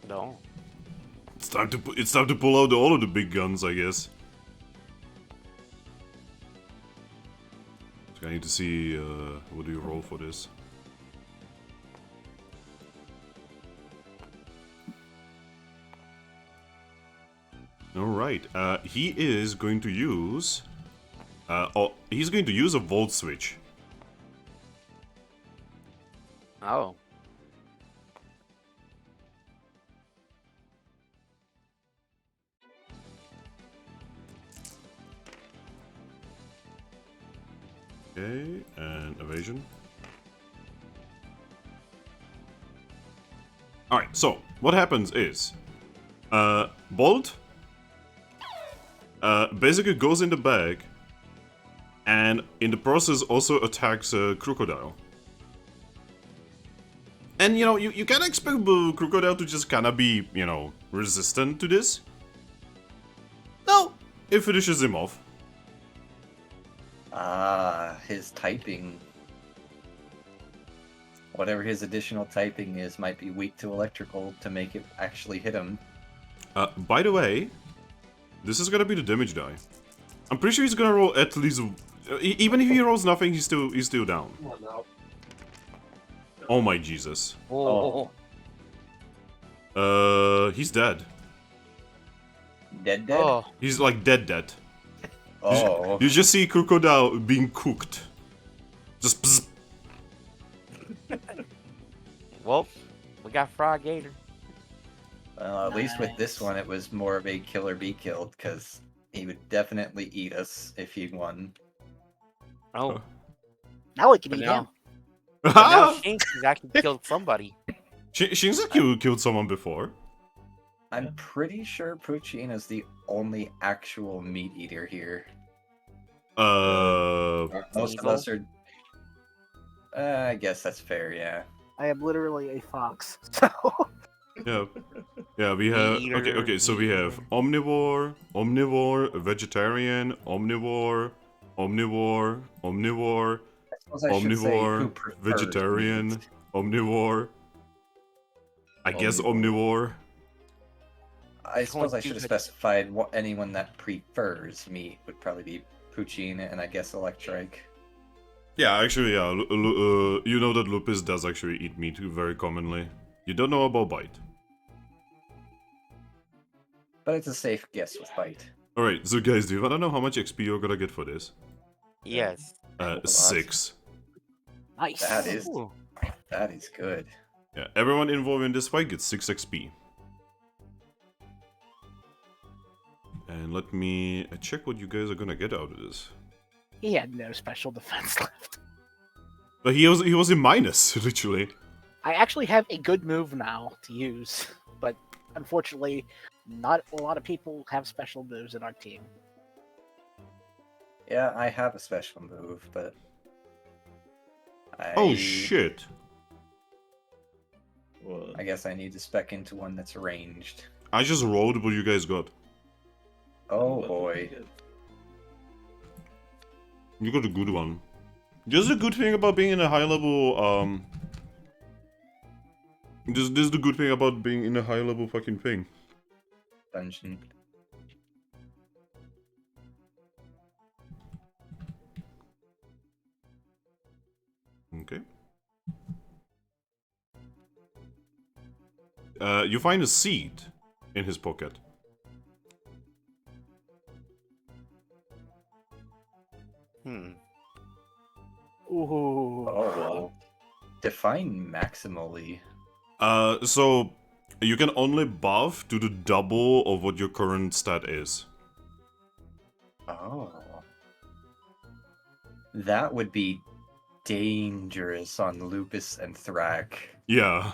No. It's time to pull out all of the big guns, I guess. So I need to see what do you roll for this. Alright, he is going to use... he's going to use a Volt Switch. Oh. Okay, and evasion. Alright, so, what happens is... Bolt... basically goes in the bag, and in the process also attacks Crocodile. And, you know, you can expect Crocodile to just kinda be, you know, resistant to this. No, it finishes him off. Ah, his typing. Whatever his additional typing is might be weak to electrical to make it actually hit him. By the way, this is gonna be the damage die. I'm pretty sure he's gonna roll at least... even if he rolls nothing, he's still down. Oh my Jesus. Oh. He's dead. Dead? Oh. He's like dead. Oh. You just see Crocodile being cooked. Just bzz. Well, we got Frog Gator. Well, at least with this one, it was more of a kill or be killed, because he would definitely eat us if he won. Oh. Now we can But eat now, him. but now Shinx has actually killed somebody. Shinzaku killed someone before. I'm pretty sure Poochin is the only actual meat eater here. Most of us are... I guess that's fair, yeah. I am literally a fox. So Yeah, we have... Eater, Okay, so we have eater. omnivore, vegetarian, omnivore, I suppose I should say who omnivore, prefers vegetarian, meat. omnivore. I guess omnivore. I suppose I should have specified anyone that prefers meat would probably be Poochin and I guess Electrike. Yeah, actually, yeah. You know that Lupus does actually eat meat very commonly. You don't know about Bite. But it's a safe guess with Bite. Alright, so guys, do you wanna know how much XP you're gonna get for this? Yes. Well, 6. Nice. Ooh. That is good. Yeah, everyone involved in this fight gets 6 XP. And let me check what you guys are gonna get out of this. He had no special defense left. But he was in minus, literally. I actually have a good move now to use, but unfortunately, not a lot of people have special moves in our team. Yeah, I have a special move, but Oh shit. What? I guess I need to spec into one that's ranged. I just rolled what you guys got. Oh What did boy. you get? You got a good one. This is a good thing about being in a high level, This is the good thing about being in a high level fucking thing. Dungeon. Okay. You find a seed in his pocket. Hmm. Ooh. Oh. Define maximally. So you can only buff to the double of what your current stat is. Oh. That would be dangerous on Lupus and Thrack. Yeah.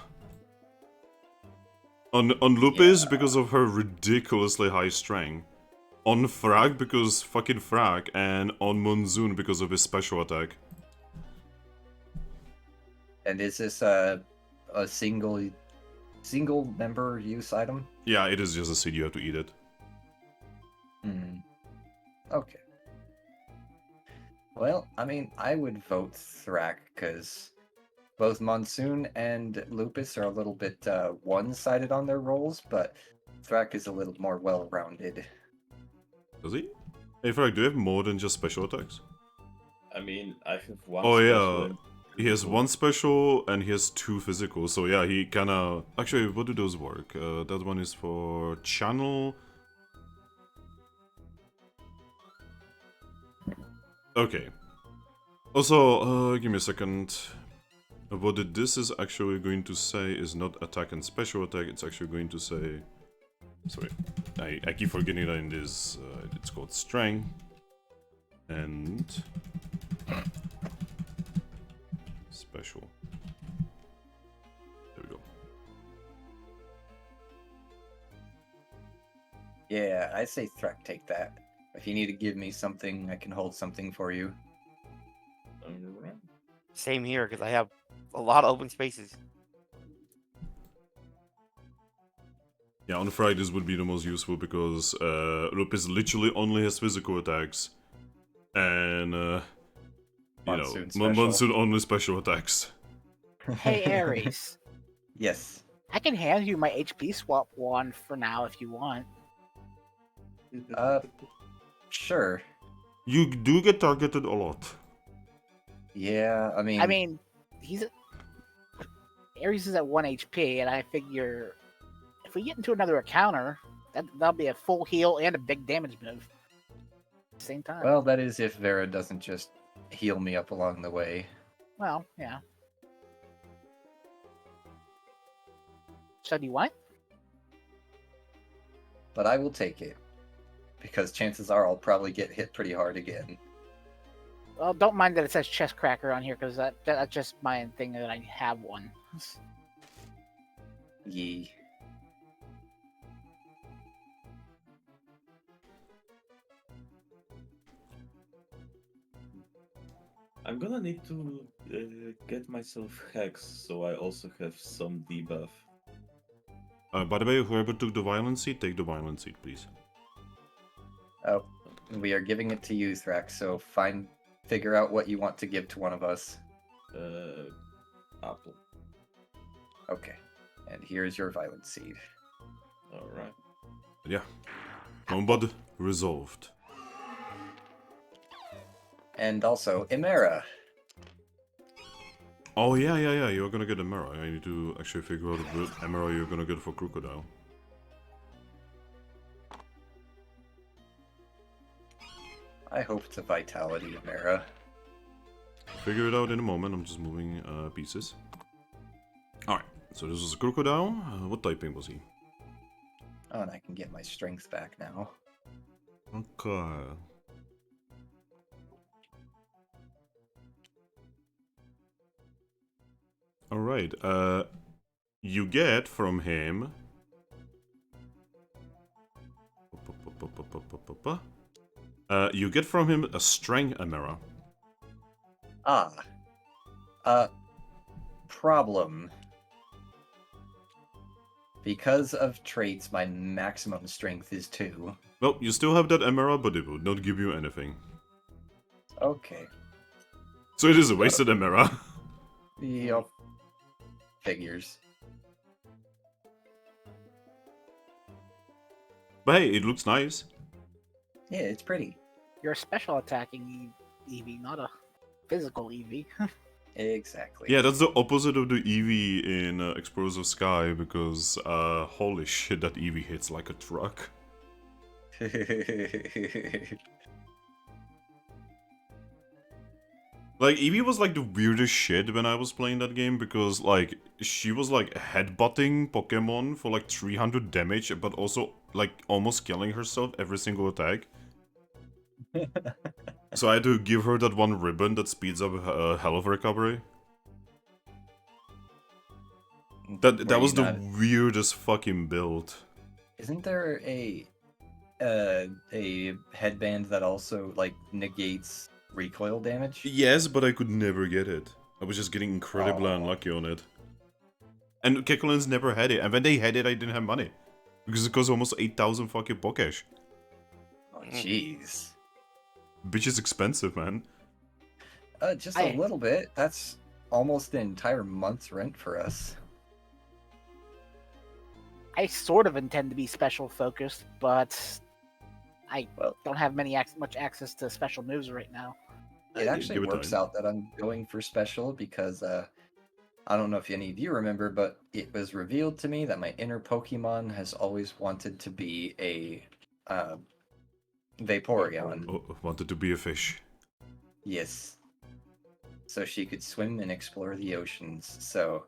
On Lupus Yeah. because of her ridiculously high strength. On Thrack because fucking Thrack, and on Monsoon because of his special attack. And is this a single member use item? Yeah, it is just a seed, you have to eat it. Okay. Well, I mean, I would vote Thrack because both Monsoon and Lupus are a little bit one-sided on their roles, but Thrack is a little more well-rounded. Does he? Hey Thrack, do you have more than just special attacks? I mean, I have one. Oh special yeah, and he has two one special and he has 2 physical, so yeah, he kinda... Actually, what do those work? That one is for channel... Okay. Also, give me a second. What this is actually going to say is not attack and special attack, it's actually going to say... Sorry, I keep forgetting that in this, it's called strength. And... Special. There we go. Yeah, I say Thrack take that. If you need to give me something, I can hold something for you. Alright. Same here, because I have a lot of open spaces. Yeah, on Friday this would be the most useful because Lupus literally only has physical attacks. And, Monsoon special. Monsoon only special attacks. Hey, Ares. Yes. I can hand you my HP swap wand for now if you want. Sure. You do get targeted a lot. Yeah, I mean... Ares is at 1 HP, and I figure if we get into another encounter, that'll be a full heal and a big damage move at the same time. Well, that is if Vera doesn't just heal me up along the way. Well, yeah. So do you want? But I will take it. Because chances are I'll probably get hit pretty hard again. Well, don't mind that it says chest cracker on here, because that's just my thing that I have one. Yee. I'm gonna need to get myself Hex, so I also have some debuff. By the way, whoever took the violent seed, take the violent seed, please. Oh, we are giving it to you, Thrack, so figure out what you want to give to one of us. Apple. Okay. And here's your violent seed. Alright. Yeah. Combat resolved. And also, Emera. Oh yeah, you're gonna get a mirror. I need to actually figure out what emerald you're gonna get for Crocodile. I hope it's a Vitality Emera. Figure it out in a moment. I'm just moving pieces. Alright, so this was a crocodile. What typing was he? Oh, and I can get my strength back now. Okay. Alright, you get from him... you get from him a strength Emera. Ah. Problem. Because of traits, my maximum strength is 2. Well, you still have that Emera, but it will not give you anything. Okay. So it is a wasted Emera. Yup. Figures. But hey, it looks nice. Yeah, it's pretty. You're a special attacking Eevee, not a physical Eevee. Exactly. Yeah, that's the opposite of the Eevee in Explorers of Sky, because holy shit, that Eevee hits like a truck. Like, Eevee was like the weirdest shit when I was playing that game, because like, she was like headbutting Pokemon for like 300 damage, but also like almost killing herself every single attack. So I had to give her that one ribbon that speeds up health recovery. That was the weirdest fucking build. Isn't there a headband that also like negates recoil damage? Yes, but I could never get it. I was just getting incredibly unlucky on it. And Kekulans never had it, and when they had it, I didn't have money. Because it cost almost 8,000 fucking Pokesh. Oh, jeez. Bitch is expensive, man. Just a little bit. That's almost an entire month's rent for us. I sort of intend to be special focused, but I don't have much access to special moves right now. It actually works out that I'm going for special because I don't know if any of you remember, but it was revealed to me that my inner Pokemon has always wanted to be a Vaporeon. Oh, wanted to be a fish. Yes. So she could swim and explore the oceans. So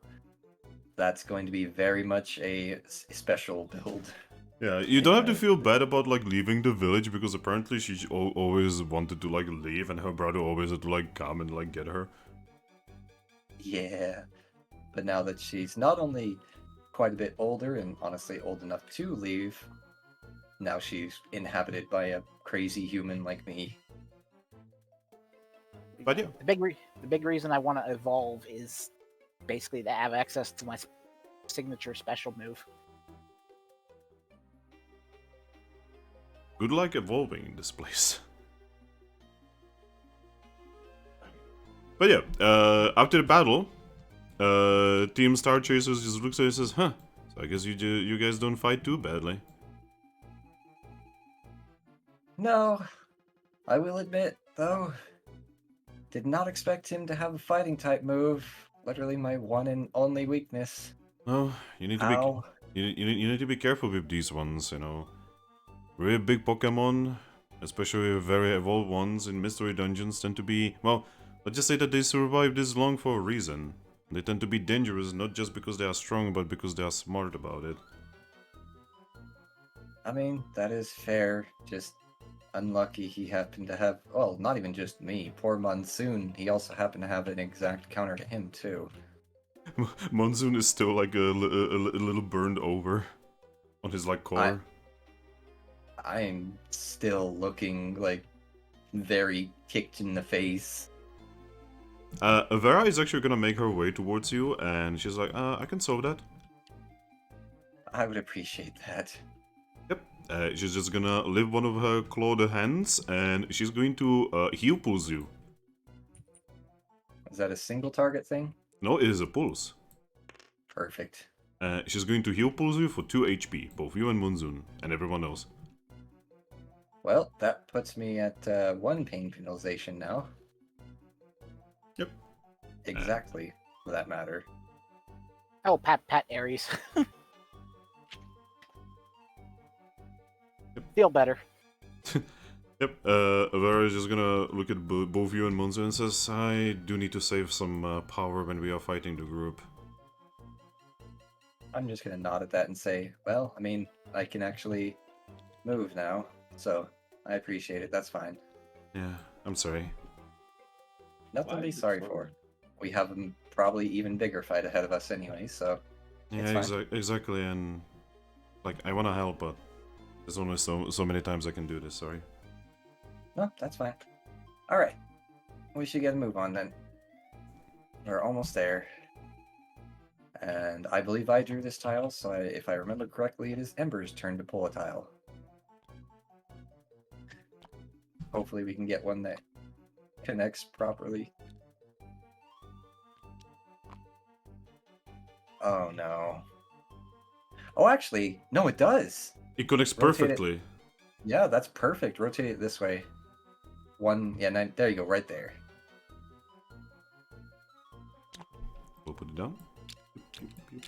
that's going to be very much a special build. Yeah, you don't have to feel bad about like leaving the village, because apparently she always wanted to like leave, and her brother always had to like come and like get her. Yeah. But now that she's not only quite a bit older and honestly old enough to leave, now she's inhabited by a crazy human like me. But yeah. The big reason I want to evolve is basically to have access to my signature special move. Good luck evolving in this place. But yeah, after the battle, Team Star Chasers just looks at it and says, huh, so I guess you guys don't fight too badly. No, I will admit, though, did not expect him to have a fighting type move. Literally my one and only weakness. Oh, you need to be you need to be careful with these ones, you know. Really big Pokemon, especially very evolved ones in mystery dungeons, tend to be, well, let's just say that they survive this long for a reason. They tend to be dangerous not just because they are strong, but because they are smart about it. I mean, that is fair. Just unlucky he happened to have, well, not even just me. Poor Monsoon, he also happened to have an exact counter to him, too. Monsoon is still like a little burned over on his like core. I'm still looking like very kicked in the face. Vera is actually gonna make her way towards you, and she's like, I can solve that. I would appreciate that. Yep. She's just gonna lift one of her clawed hands, and she's going to heal pulse you. Is that a single target thing? No, it is a pulse. Perfect. She's going to heal pulse you for 2 HP, both you and Monsoon, and everyone else. Well, that puts me at 1 pain penalization now. Yep. Exactly, for that matter. Oh, pat Aries. Yep. Feel better. Yep, Vera is just gonna look at both you and Monzo and says, I do need to save some power when we are fighting the group. I'm just gonna nod at that and say, well, I mean, I can actually move now, so I appreciate it. That's fine. Yeah, I'm sorry. Nothing to Why be is it sorry fun? for. We have a probably even bigger fight ahead of us anyway, so Yeah, it's fine. exactly, and like I wanna help, but there's only so many times I can do this. Sorry. No, that's fine. All right, we should get a move on then. We're almost there. And I believe I drew this tile, so if I remember correctly, it is Ember's turn to pull a tile. Hopefully we can get one that connects properly. Oh no. Oh, actually, no, it does. It connects Rotate it. perfectly. Yeah, that's perfect. Rotate it this way. One, yeah, there you go, right there. We'll put it down. There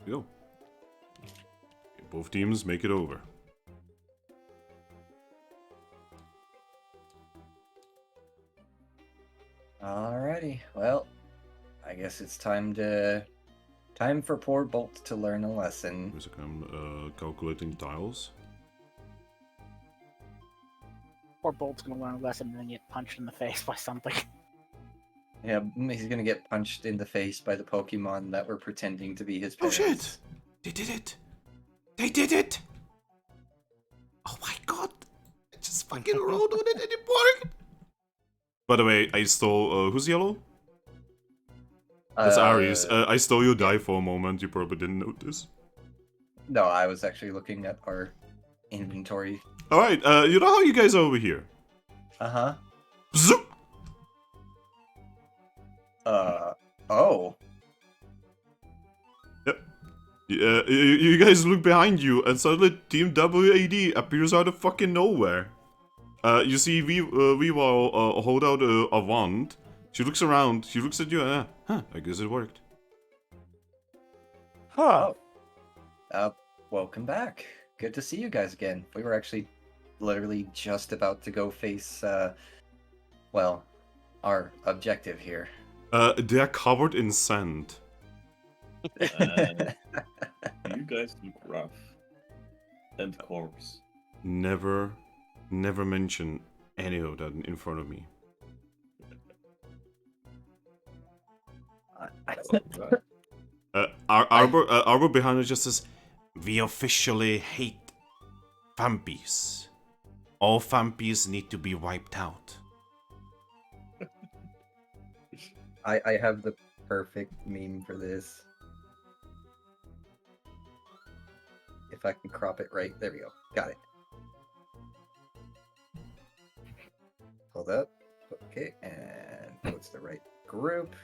we go. Okay, both teams make it over. Alrighty, well, I guess it's time for poor Bolt to learn a lesson. Music, I'm calculating tiles. Poor Bolt's gonna learn a lesson and then get punched in the face by something. Yeah, he's gonna get punched in the face by the Pokemon that were pretending to be his Oh parents. shit! They did it! They did it! Oh my god! I just fucking rolled on it and it worked! By the way, I stole, who's yellow? That's Aries. I stole your die for a moment, you probably didn't notice. No, I was actually looking at our inventory. Alright, you know how you guys are over here? Uh-huh. Zoop! Oh. Yep. You guys look behind you, and suddenly Team WAD appears out of fucking nowhere. You see Weavile hold out a wand. She looks around, she looks at you, and I guess it worked. Huh. Welcome back. Good to see you guys again. We were actually literally just about to go face, well, our objective here. They're covered in sand. You guys look rough. And corpse. Never mention any of that in front of me. Arbor behind us just says, we officially hate Fampies. All Fampies need to be wiped out. I have the perfect meme for this. If I can crop it right, there we go. Got it. Hold up. Okay, and what's the right group?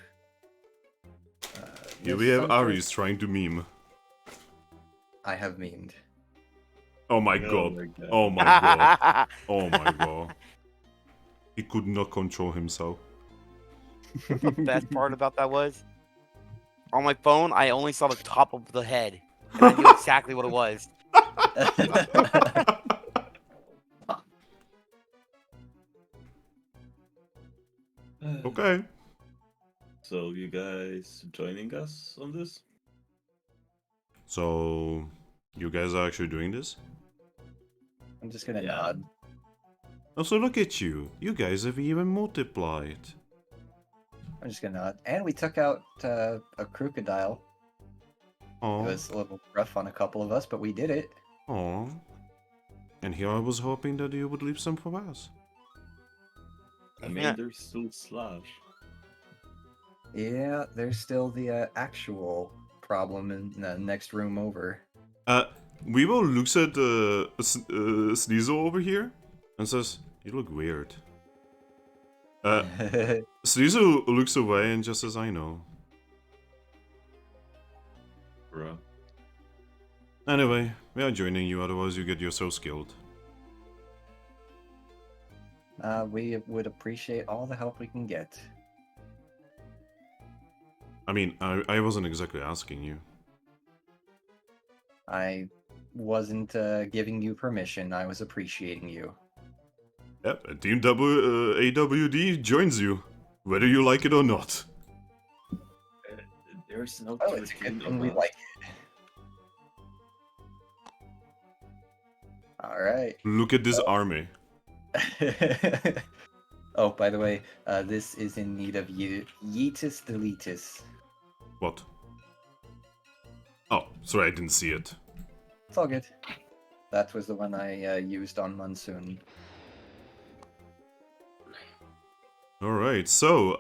Here we have Aries trying to meme. I have memed. Oh my god. Oh my god. Oh my god. He could not control himself. The best part about that was, on my phone, I only saw the top of the head, and I knew exactly what it was. Okay. So you guys joining us on this? So, you guys are actually doing this? I'm just gonna Yeah. nod. Also, look at you. You guys have even multiplied. I'm just gonna nod. And we took out a crocodile. Aw. It was a little rough on a couple of us, but we did it. Aw. And here I was hoping that you would leave some for us. I mean, Yeah. there's still Slash. Yeah, there's still the actual problem in the next room over. Weevil looks at Sneasel over here and says, you look weird. Sneasel looks away and just says, I know. Bruh. Anyway, we are joining you, otherwise you get yourself killed. We would appreciate all the help we can get. I mean, I wasn't exactly asking you. I wasn't giving you permission. I was appreciating you. Yep, Team AWD joins you, whether you like it or not. There's no Oh, it's a good thing we like it. All right. Look at this army. Oh, by the way, this is in need of yeetus deletus. What? Oh, sorry, I didn't see it. It's all good. That was the one I used on Monsoon. Alright, so,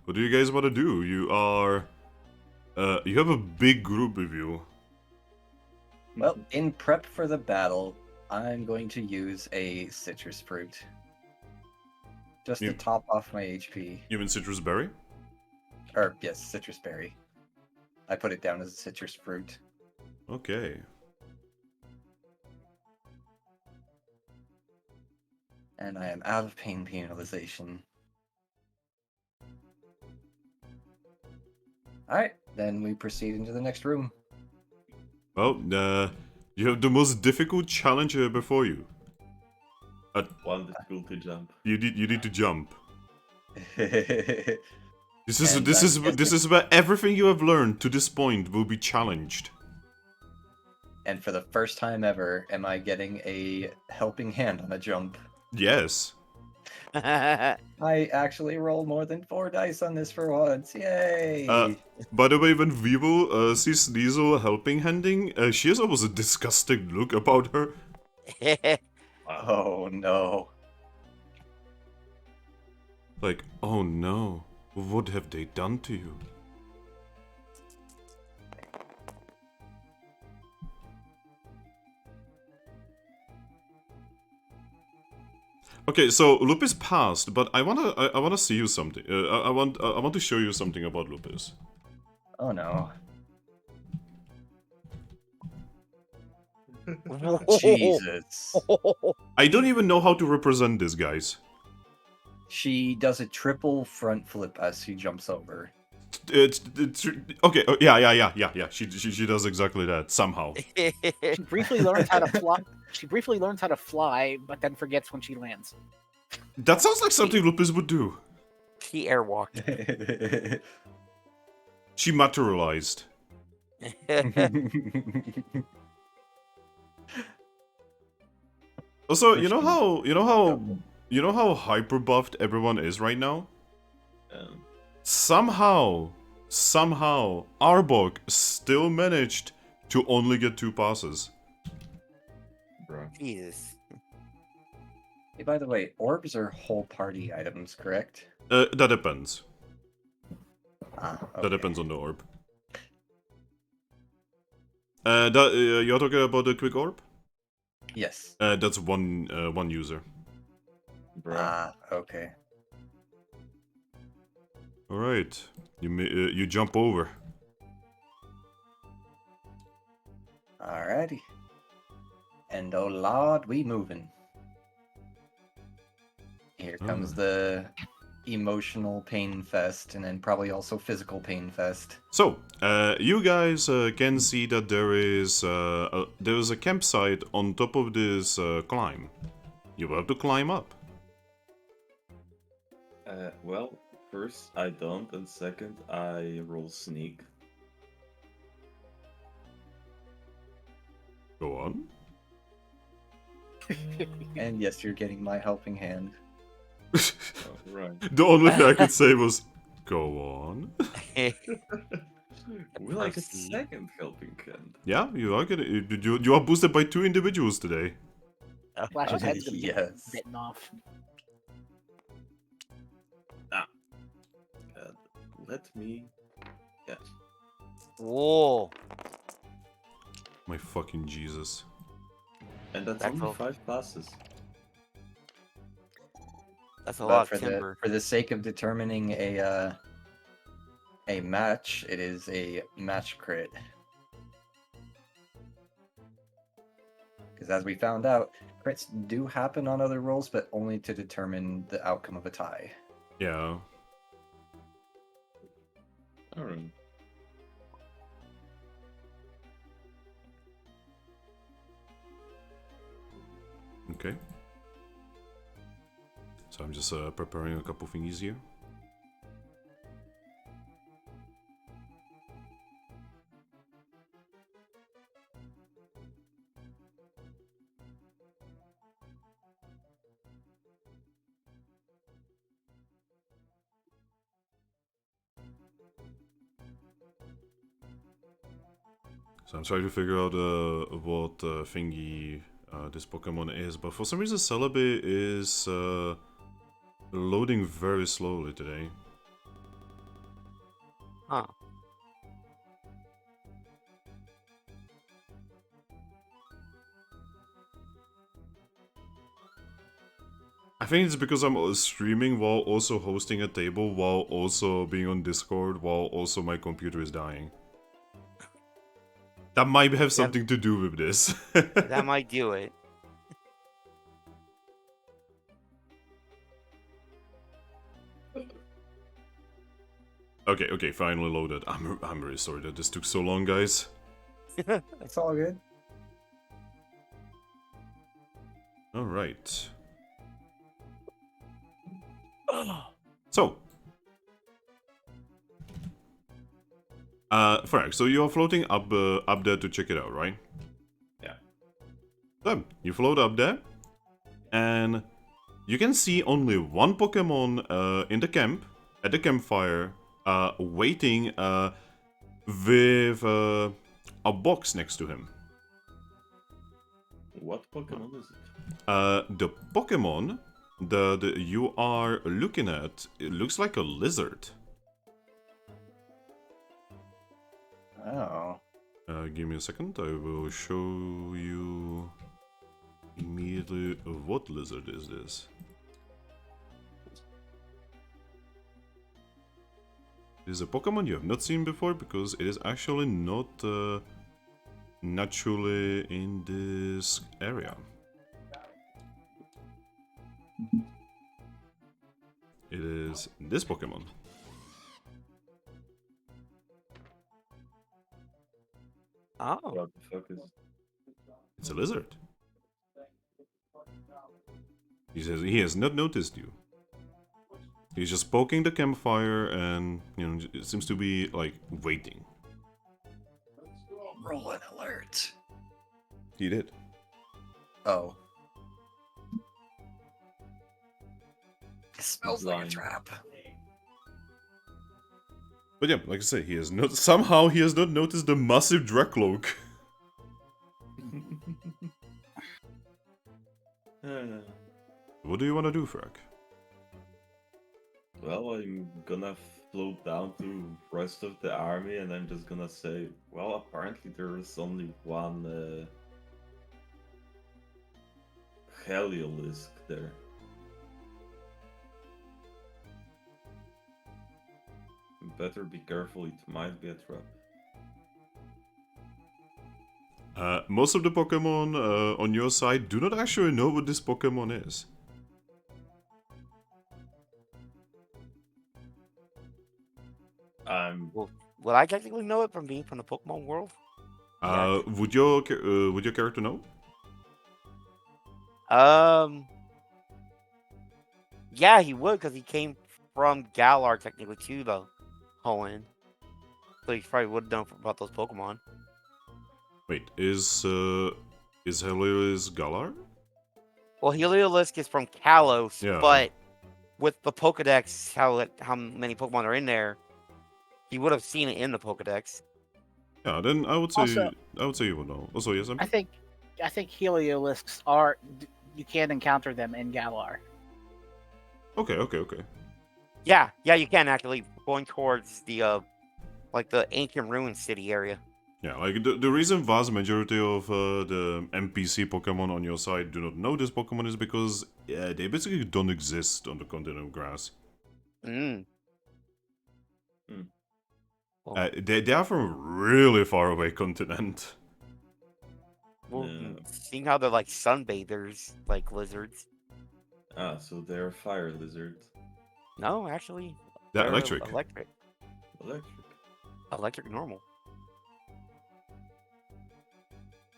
what do you guys want to do? You are... you have a big group with you. Well, in prep for the battle, I'm going to use a citrus fruit. Just to top off my HP. You mean citrus berry? Or, yes, citrus berry. I put it down as a citrus fruit. Okay. And I am out of pain penalization. Alright, then we proceed into the next room. Well, you have the most difficult challenge before you. One difficulty jump. You need to jump. And This is where everything you have learned to this point will be challenged. And for the first time ever, am I getting a helping hand on a jump? Yes. I actually roll more than 4 dice on this for once. Yay! By the way, when Vivo sees Sneasel helping handing, she has almost a disgusting look about her. Oh no. Like, oh no, what have they done to you? Okay, so Lupus passed, but I wanna see you something. I want to show you something about Lupus. Oh no. Jesus. I don't even know how to represent this, guys. She does a triple front flip as she jumps over. It's okay. Oh, yeah. She does exactly that somehow. She briefly learns how to fly. She briefly learns how to fly, but then forgets when she lands. That sounds like something Lupus would do. She airwalked. She materialized. Also, you know how hyper buffed everyone is right now? Somehow, Arbok still managed to only get 2 passes. Bro. Jesus. Hey, by the way, orbs are whole party items, correct? That depends. Okay. That depends on the orb. You're talking about the quick orb? Yes. That's one user. Bro. Okay. All right, you jump over. Alrighty. And oh lord, we moving. Here comes the emotional pain fest, and then probably also physical pain fest. So, you guys can see that there's a campsite on top of this climb. You have to climb up. Well, first I don't, and second I roll sneak. Go on. And yes, you're getting my helping hand. Oh, right. The only thing I could say was, go on. Will I get second helping hand? Yeah, you are gonna. You are boosted by 2 individuals today. Flash's head's gonna get Yes. bitten off. Let me... Yes. Whoa. My fucking Jesus. And that's That's only all. 5 passes. That's a But lot for of timber. for the sake of determining a match, it is a match crit. Because as we found out, crits do happen on other rolls, but only to determine the outcome of a tie. Yeah. Alright. Okay. So I'm just preparing a couple thingies here. So I'm trying to figure out what thingy this Pokemon is, but for some reason Celebi is loading very slowly today. Huh. I think it's because I'm streaming while also hosting a table, while also being on Discord, while also my computer is dying. That might have something to do with this. That might do it. Okay, finally loaded. I'm really sorry that this took so long, guys. It's all good. Alright. So. Thrack, so you're floating up there to check it out, right? Yeah. So, you float up there, and you can see only one Pokemon in the camp, at the campfire, waiting with a box next to him. What Pokemon is it? The Pokemon that you are looking at, it looks like a lizard. Oh. Give me a second, I will show you immediately what lizard is this. It is a Pokemon you have not seen before because it is actually not naturally in this area. It is this Pokemon. Oh. What the fuck is it? It's a lizard. He says he has not noticed you. He's just poking the campfire and, you know, it seems to be, like, waiting. Roll an alert. He did. Oh. It smells like a Blind. trap. But yeah, like I say, he has not somehow he has not noticed the massive Drakloak. What do you want to do, Thrack? Well, I'm gonna float down to rest of the army, and I'm just gonna say, well, apparently there is only one Heliolisk there. Better be careful, it might be a trap. Most of the Pokemon on your side do not actually know what this Pokemon is. Would I technically know it from being from the Pokemon world? Would your character know? Yeah, he would because he came from Galar technically too, though. Hoenn. So he probably would have known about those Pokemon. Wait, is Helios Galar? Well, Heliolisk is from Kalos, Yeah. but with the Pokedex, how many Pokemon are in there, he would have seen it in the Pokedex. Yeah, then I would say Also- you would know. Also, yes, I think Heliolisks are you can encounter them in Galar. Okay. Yeah, you can actually going towards the like the ancient ruin city area. Yeah, like the reason vast majority of the NPC Pokemon on your side do not know this Pokemon is because they basically don't exist on the continent of grass. Mm. Well, They are from a really far away continent. Yeah. seeing how they're like sunbathers, like lizards. Ah, so they're fire lizards. No, actually, They're they're electric. Electric normal.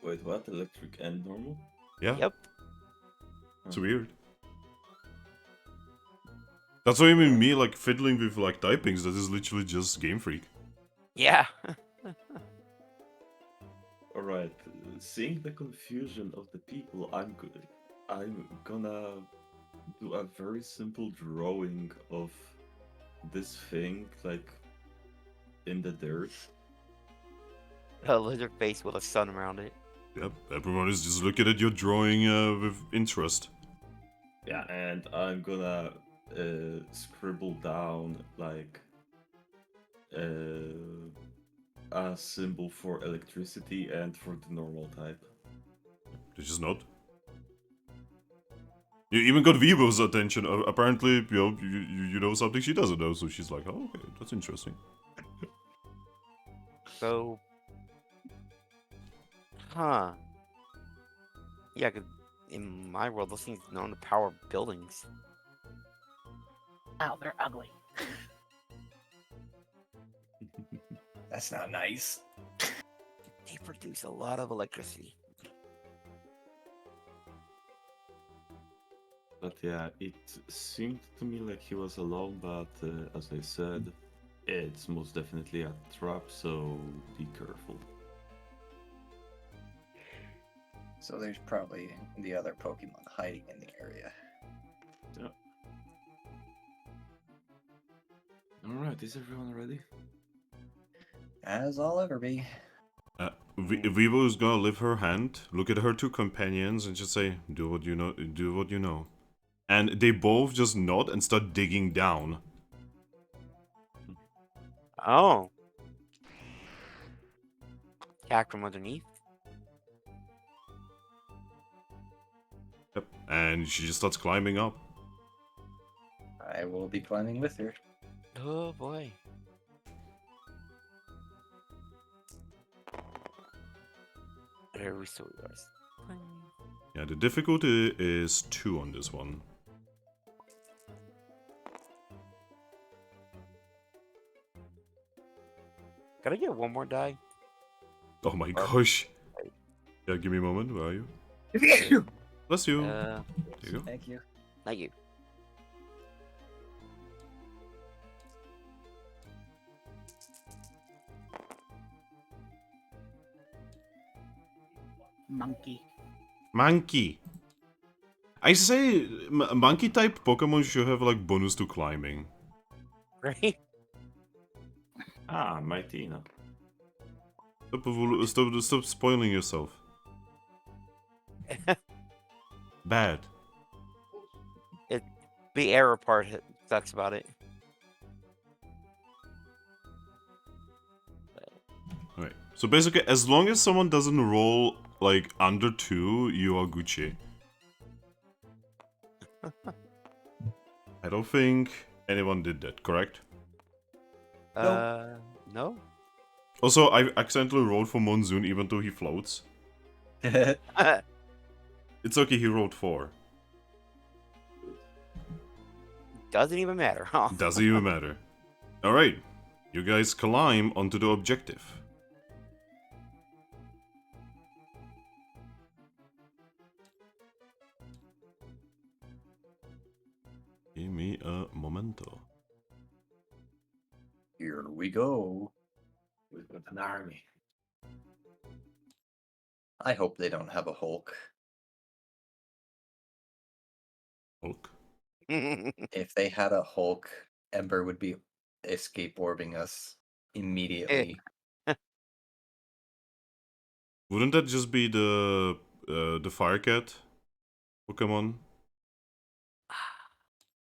Wait, what? Electric and normal? Yeah. Yep. It's weird. That's what I mean, me like fiddling with like typings, that is literally just Game Freak. Yeah. Alright, seeing the confusion of the people, I'm gonna do a very simple drawing of this thing, like, in the dirt. A lizard face with a sun around it. Yep, everyone is just looking at your drawing with interest. Yeah, and I'm gonna scribble down, like, a symbol for electricity and for the normal type. They just nod. You even got Vivo's attention. Apparently, you know something she doesn't know, so she's like, oh, okay, that's interesting. So. Huh. Yeah, 'cause in my world, those things known to power buildings. Wow, they're ugly. That's not nice. They produce a lot of electricity. But yeah, it seemed to me like he was alone, but as I said, it's most definitely a trap, so be careful. So there's probably the other Pokemon hiding in the area. Yeah. Alright, is everyone ready? As I'll ever be. Vivo is gonna lift her hand, look at her two companions, and just say, "Do what you know. Do what you know." And they both just nod and start digging down. Oh. Attack from underneath. Yep. And she just starts climbing up. I will be climbing with her. Oh boy. There we still yours. Yeah, the difficulty is 2 on this one. Gotta get one more die. Oh my gosh. Yeah, give me a moment. Where are you? Bless you. There you go. Thank you. Thank you. Monkey. Monkey. I say monkey type Pokemon should have like bonus to climbing. Right? Ah, Mightyna. Stop spoiling yourself. Bad. The error part sucks about it. Alright. So basically, as long as someone doesn't roll like under 2, you are Gucci. I don't think anyone did that, correct? No. Also, I accidentally rolled for Monsoon even though he floats. It's okay, he rolled 4. Doesn't even matter, huh? Doesn't even matter. Alright, you guys climb onto the objective. Give me a momento. Here we go. We've got an army. I hope they don't have a Hulk. Hulk. If they had a Hulk, Ember would be escape orbing us immediately. Wouldn't that just be the Firecat Pokemon?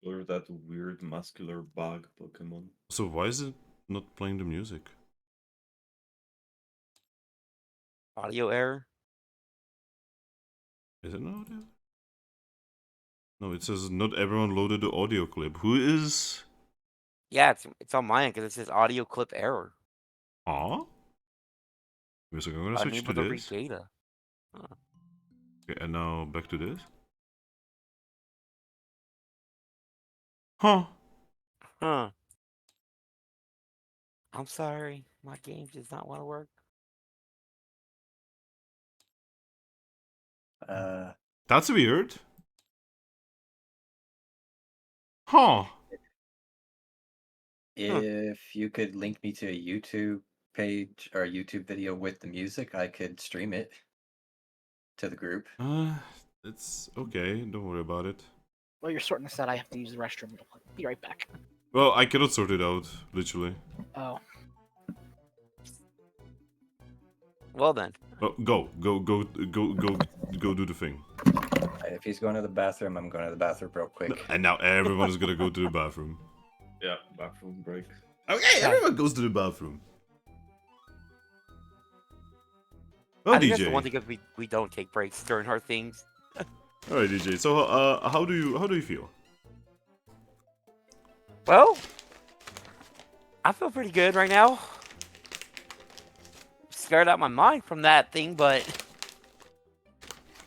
Or that weird muscular bug Pokemon. So why is it not playing the music? Audio error. Is it not audio? No, it says not everyone loaded the audio clip. Who is? Yeah, it's on mine because it says audio clip error. Ah? Wait a second, I'm gonna switch to Unable to this. read data. Okay, and now back to this. Huh? Huh. I'm sorry, my game does not want to work. That's weird. Huh. If you could link me to a YouTube page or a YouTube video with the music, I could stream it to the group. It's okay. Don't worry about it. While you're sorting this out, I have to use the restroom. Be right back. Well, I cannot sort it out, literally. Oh. Well then. Oh, go do the thing. If he's going to the bathroom, I'm going to the bathroom real quick. And now everyone is gonna go to the bathroom. Yeah, bathroom break. Okay, everyone goes to the bathroom. Oh, I think that's the DJ. one thing because we don't take breaks during our things. All right, DJ. So, how do you feel? Well, I feel pretty good right now. Scared out my mind from that thing, but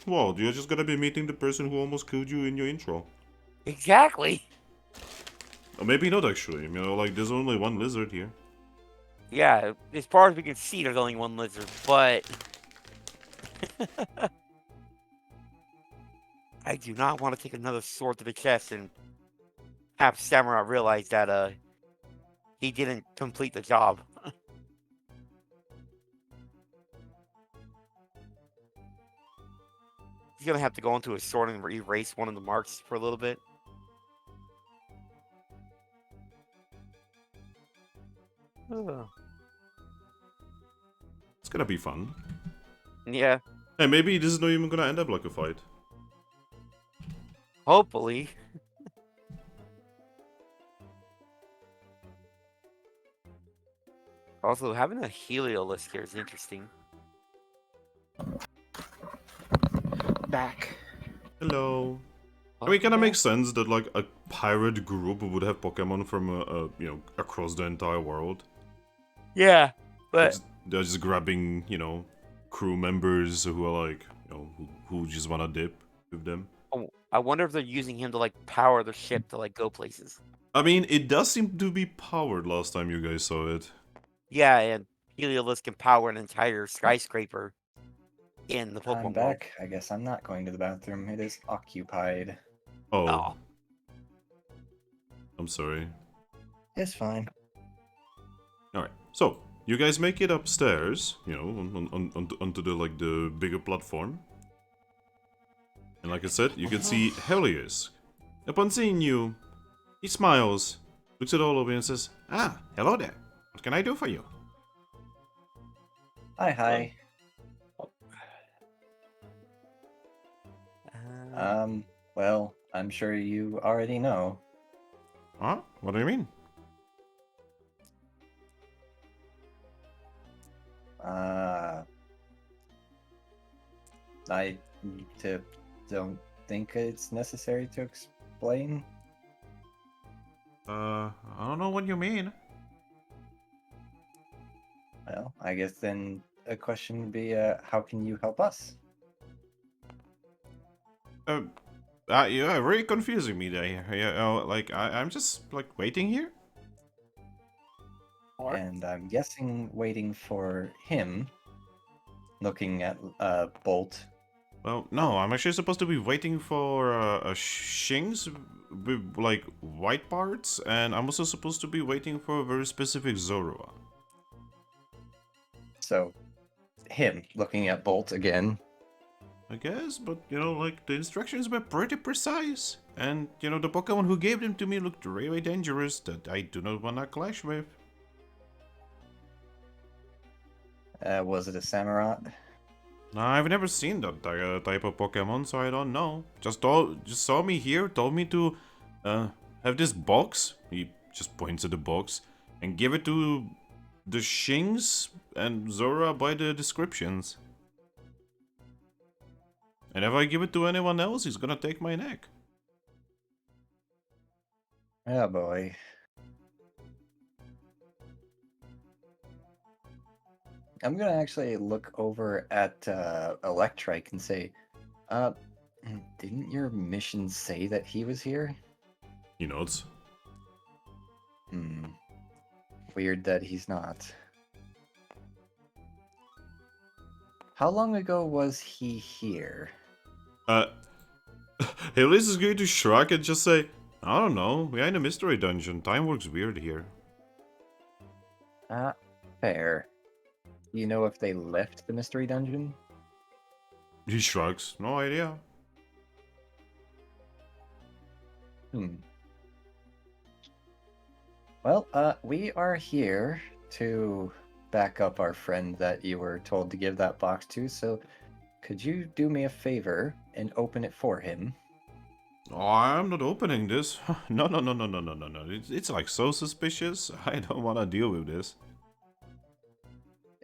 Well, you're just gonna be meeting the person who almost killed you in your intro. exactly. Or maybe not actually. You know, like there's only one lizard here. Yeah, as far as we can see, there's only one lizard, but I do not want to take another sword to the chest and have Samurai realize that he didn't complete the job. He's gonna have to go into his sword and erase one of the marks for a little bit. Ugh. It's gonna be fun. Yeah, Hey, maybe this is not even gonna end up like a fight. hopefully. Also, having a Heliolisk here is interesting. Back. Hello. I mean, it kind of makes sense that like a pirate group would have Pokemon from you know, across the entire world. Yeah, but They're just grabbing, you know, crew members who are like, you know, who just wanna dip with them. oh, I wonder if they're using him to like power the ship to like go places. I mean, it does seem to be powered last time you guys saw it. Yeah, and Heliolisk can power an entire skyscraper in the Pokemon I'm world. back. I guess I'm not going to the bathroom. It is occupied. Oh, Oh, I'm sorry. It's fine. Alright, so, you guys make it upstairs, you know, onto the, like, the bigger platform. And like I said, you can see Helios. Upon seeing you, he smiles, looks at all of you and says, "Ah, hello there. What can I do for you?" Hi. Well, I'm sure you already know. Huh? What do you mean? I don't think it's necessary to explain. I don't know what you mean. Well, I guess then a question would be, how can you help us? You're really confusing me there. Yeah, like, I'm just, like, waiting here? And I'm guessing waiting for him, looking at Bolt. Well, no, I'm actually supposed to be waiting for Shings with, like, white parts, and I'm also supposed to be waiting for a very specific Zorua. So, him looking at Bolt again. I guess, but, you know, like, the instructions were pretty precise. And, you know, the Pokemon who gave them to me looked really dangerous that I do not want to clash with. Was it a Samurott? I've never seen that type of Pokemon, so I don't know. Just saw me here, told me to have this box. He just points at the box and give it to the Shings and Zorua by the descriptions. And if I give it to anyone else, he's gonna take my neck. Oh boy. I'm gonna actually look over at Electrike and say, didn't your mission say that he was here? He nods. Weird that he's not. How long ago was he here? Helios is going to shrug and just say, I don't know. We are in a mystery dungeon. Time works weird here. Fair. Do you know if they left the mystery dungeon? He shrugs. No idea. Well, we are here to back up our friend that you were told to give that box to, so could you do me a favor and open it for him? Oh, I'm not opening this. No. It's like so suspicious. I don't want to deal with this.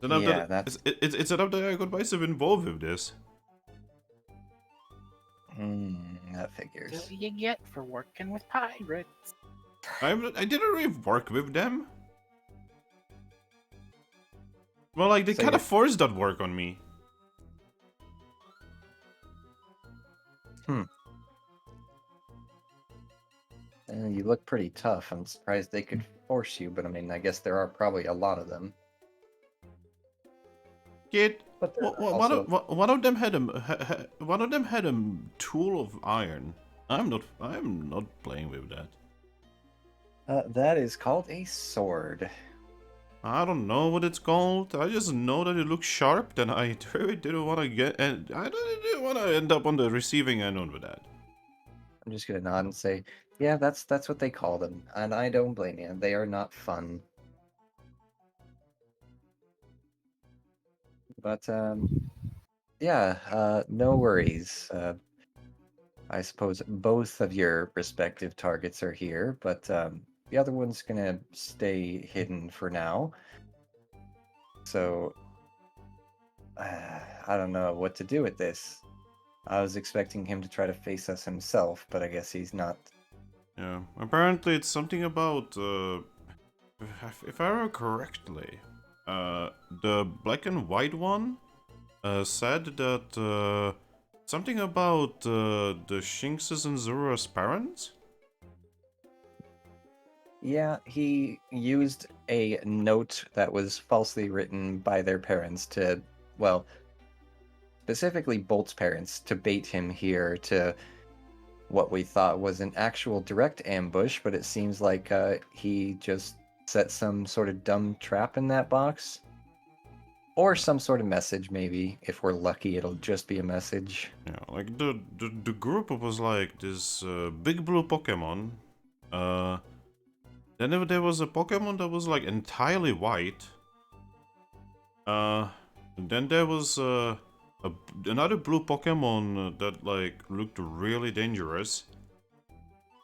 Yeah, that's... It's enough that I got myself involved with this. that figures. What do you get for working with pirates? I didn't really work with them. Well, like, they So kind of you're- forced that work on me. You look pretty tough. I'm surprised they could force you, but I mean, I guess there are probably a lot of them. Kid, But there are one also... one of them had a tool of iron. I'm not playing with that. that is called a sword. I don't know what it's called. I just know that it looks sharp. Then I really didn't want to get, and I didn't want to end up on the receiving end with that. I'm just gonna nod and say, yeah, that's what they call them, and I don't blame you. They are not fun. But yeah, no worries. I suppose both of your respective targets are here, but the other one's gonna stay hidden for now. So I don't know what to do with this. I was expecting him to try to face us himself, but I guess he's not. Yeah, apparently it's something about, if I remember correctly, the black and white one said that something about the Shinx's and Zorua's parents? Yeah, he used a note that was falsely written by their parents to, well, specifically Bolt's parents, to bait him here to what we thought was an actual direct ambush, but it seems like he just set some sort of dumb trap in that box. Or some sort of message, maybe. If we're lucky, it'll just be a message. Yeah, like the group was like this big blue Pokemon. Then there was a Pokemon that was like entirely white. Then there was another blue Pokemon that like looked really dangerous.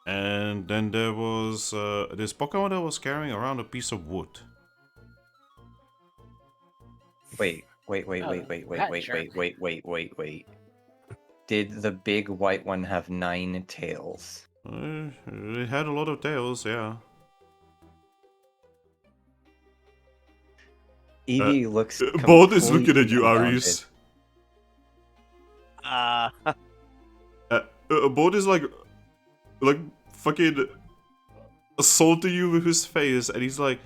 And then there was this Pokemon that was carrying around a piece of wood. Wait. Did the big white one have 9 tails? It had a lot of tails, yeah. Eevee looks Both is looking at you, completely Aries. undaunted. Both is like fucking assaulting you with his face, and he's like,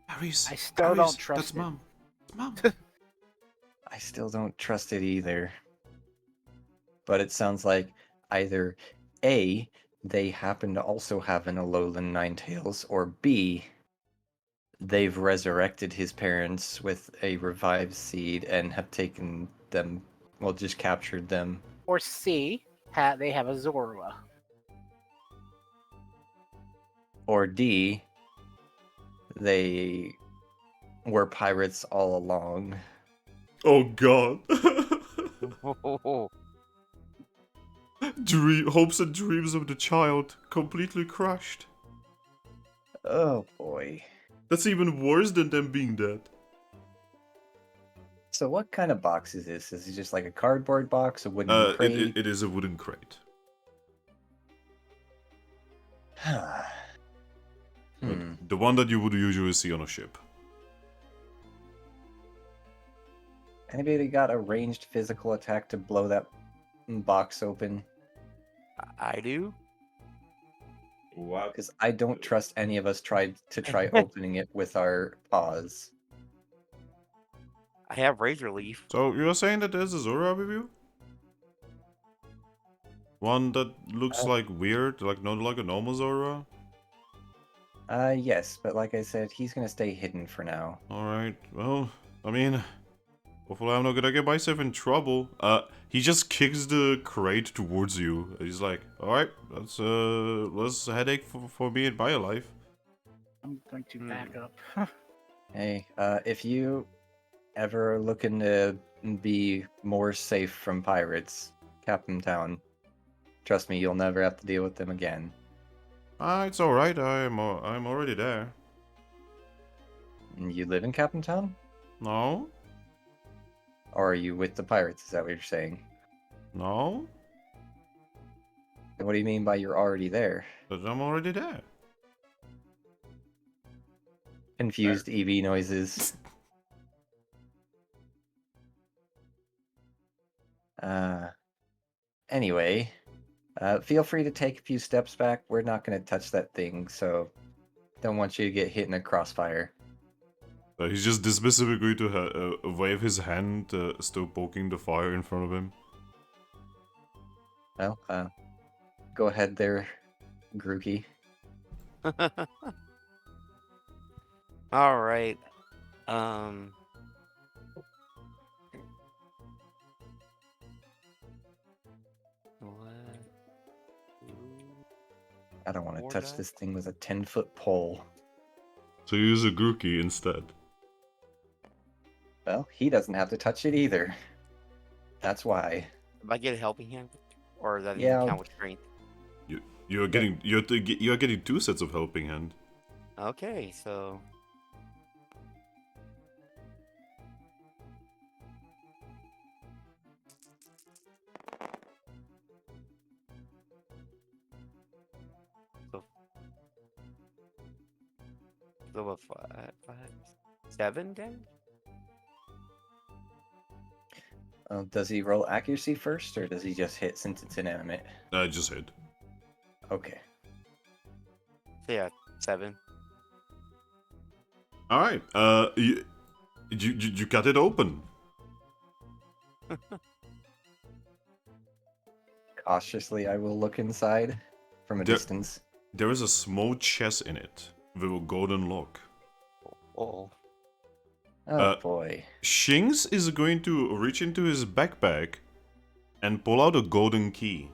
Aries, I still Aries, don't trust that's it. mom. It's mom. I still don't trust it either. But it sounds like either A, they happen to also have an Alolan Ninetales, or B, they've resurrected his parents with a revived seed and have taken them, well, just captured them. Or C, they have a Zorua. Or D, they were pirates all along. Oh god. Hopes and dreams of the child completely crushed. Oh boy. That's even worse than them being dead. So what kind of box is this? Is it just like a cardboard box, a wooden crate? It is a wooden crate. The one that you would usually see on a ship. Anybody got a ranged physical attack to blow that box open? I do. What? Because I don't trust any of us try opening it with our paws. I have Razor Leaf. So you're saying that there's a Zorua with you? One that looks like weird, like not like a normal Zorua? Yes, but like I said, he's gonna stay hidden for now. Alright, well, I mean, hopefully I'm not gonna get myself in trouble. He just kicks the crate towards you. He's like, alright, that's less headache for me in my life. I'm going to back up. Hey, if you ever looking to be more safe from pirates, Capim Town, trust me, you'll never have to deal with them again. It's alright, I'm already there. You live in Capim Town? No? Or are you with the pirates? Is that what you're saying? No? What do you mean by you're already there? But I'm already there. Confused Eevee noises. Anyway, feel free to take a few steps back. We're not going to touch that thing, so don't want you to get hit in a crossfire. He's just dismissively going to wave his hand, still poking the fire in front of him. Well, go ahead there, Grookey. All right. I don't want to More touch die? this thing with a 10-foot pole. So you use a Grookey instead. Well, he doesn't have to touch it either. That's why. If I get a helping hand, or does that Yeah. even count with strength? You're getting 2 sets of helping hand. Okay, so level 7 then? Does he roll accuracy first, or does he just hit since it's inanimate? Just hit. Okay. So yeah, 7. Alright, you cut it open. Cautiously, I will look inside from a distance. There is a small chest in it with a golden lock. Oh. Oh boy. Shinx is going to reach into his backpack and pull out a golden key.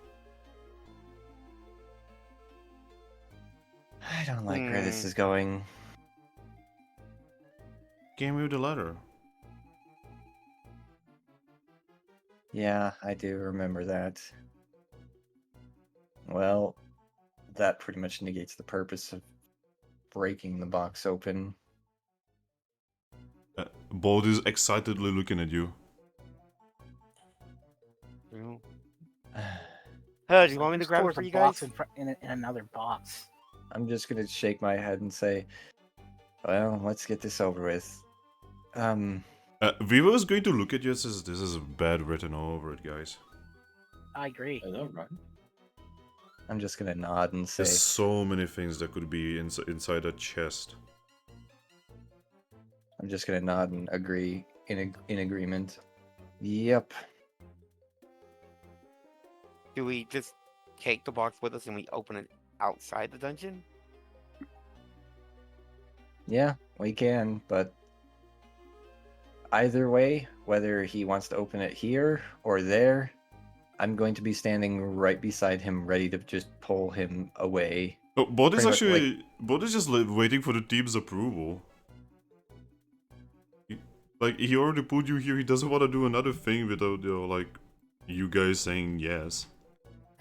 I don't like where this is going. Gave me the letter. Yeah, I do remember that. Well, that pretty much negates the purpose of breaking the box open. Bold is excitedly looking at you. Do you want me to grab it Stores for a you box guys? in another box. I'm just gonna shake my head and say, well, let's get this over with. Vivo is going to look at you and says, this is bad written all over it, guys. I agree. I know, right? I'm just gonna nod and say, There's so many things that could be inside that chest. I'm just gonna nod and agree in agreement. Yep. Do we just take the box with us and we open it outside the dungeon? Yeah, we can, but either way, whether he wants to open it here or there, I'm going to be standing right beside him, ready to just pull him away. Oh, Bod is Pretty much actually... Bod is just waiting for the team's approval. He already put you here, he doesn't want to do another thing without, you guys saying yes.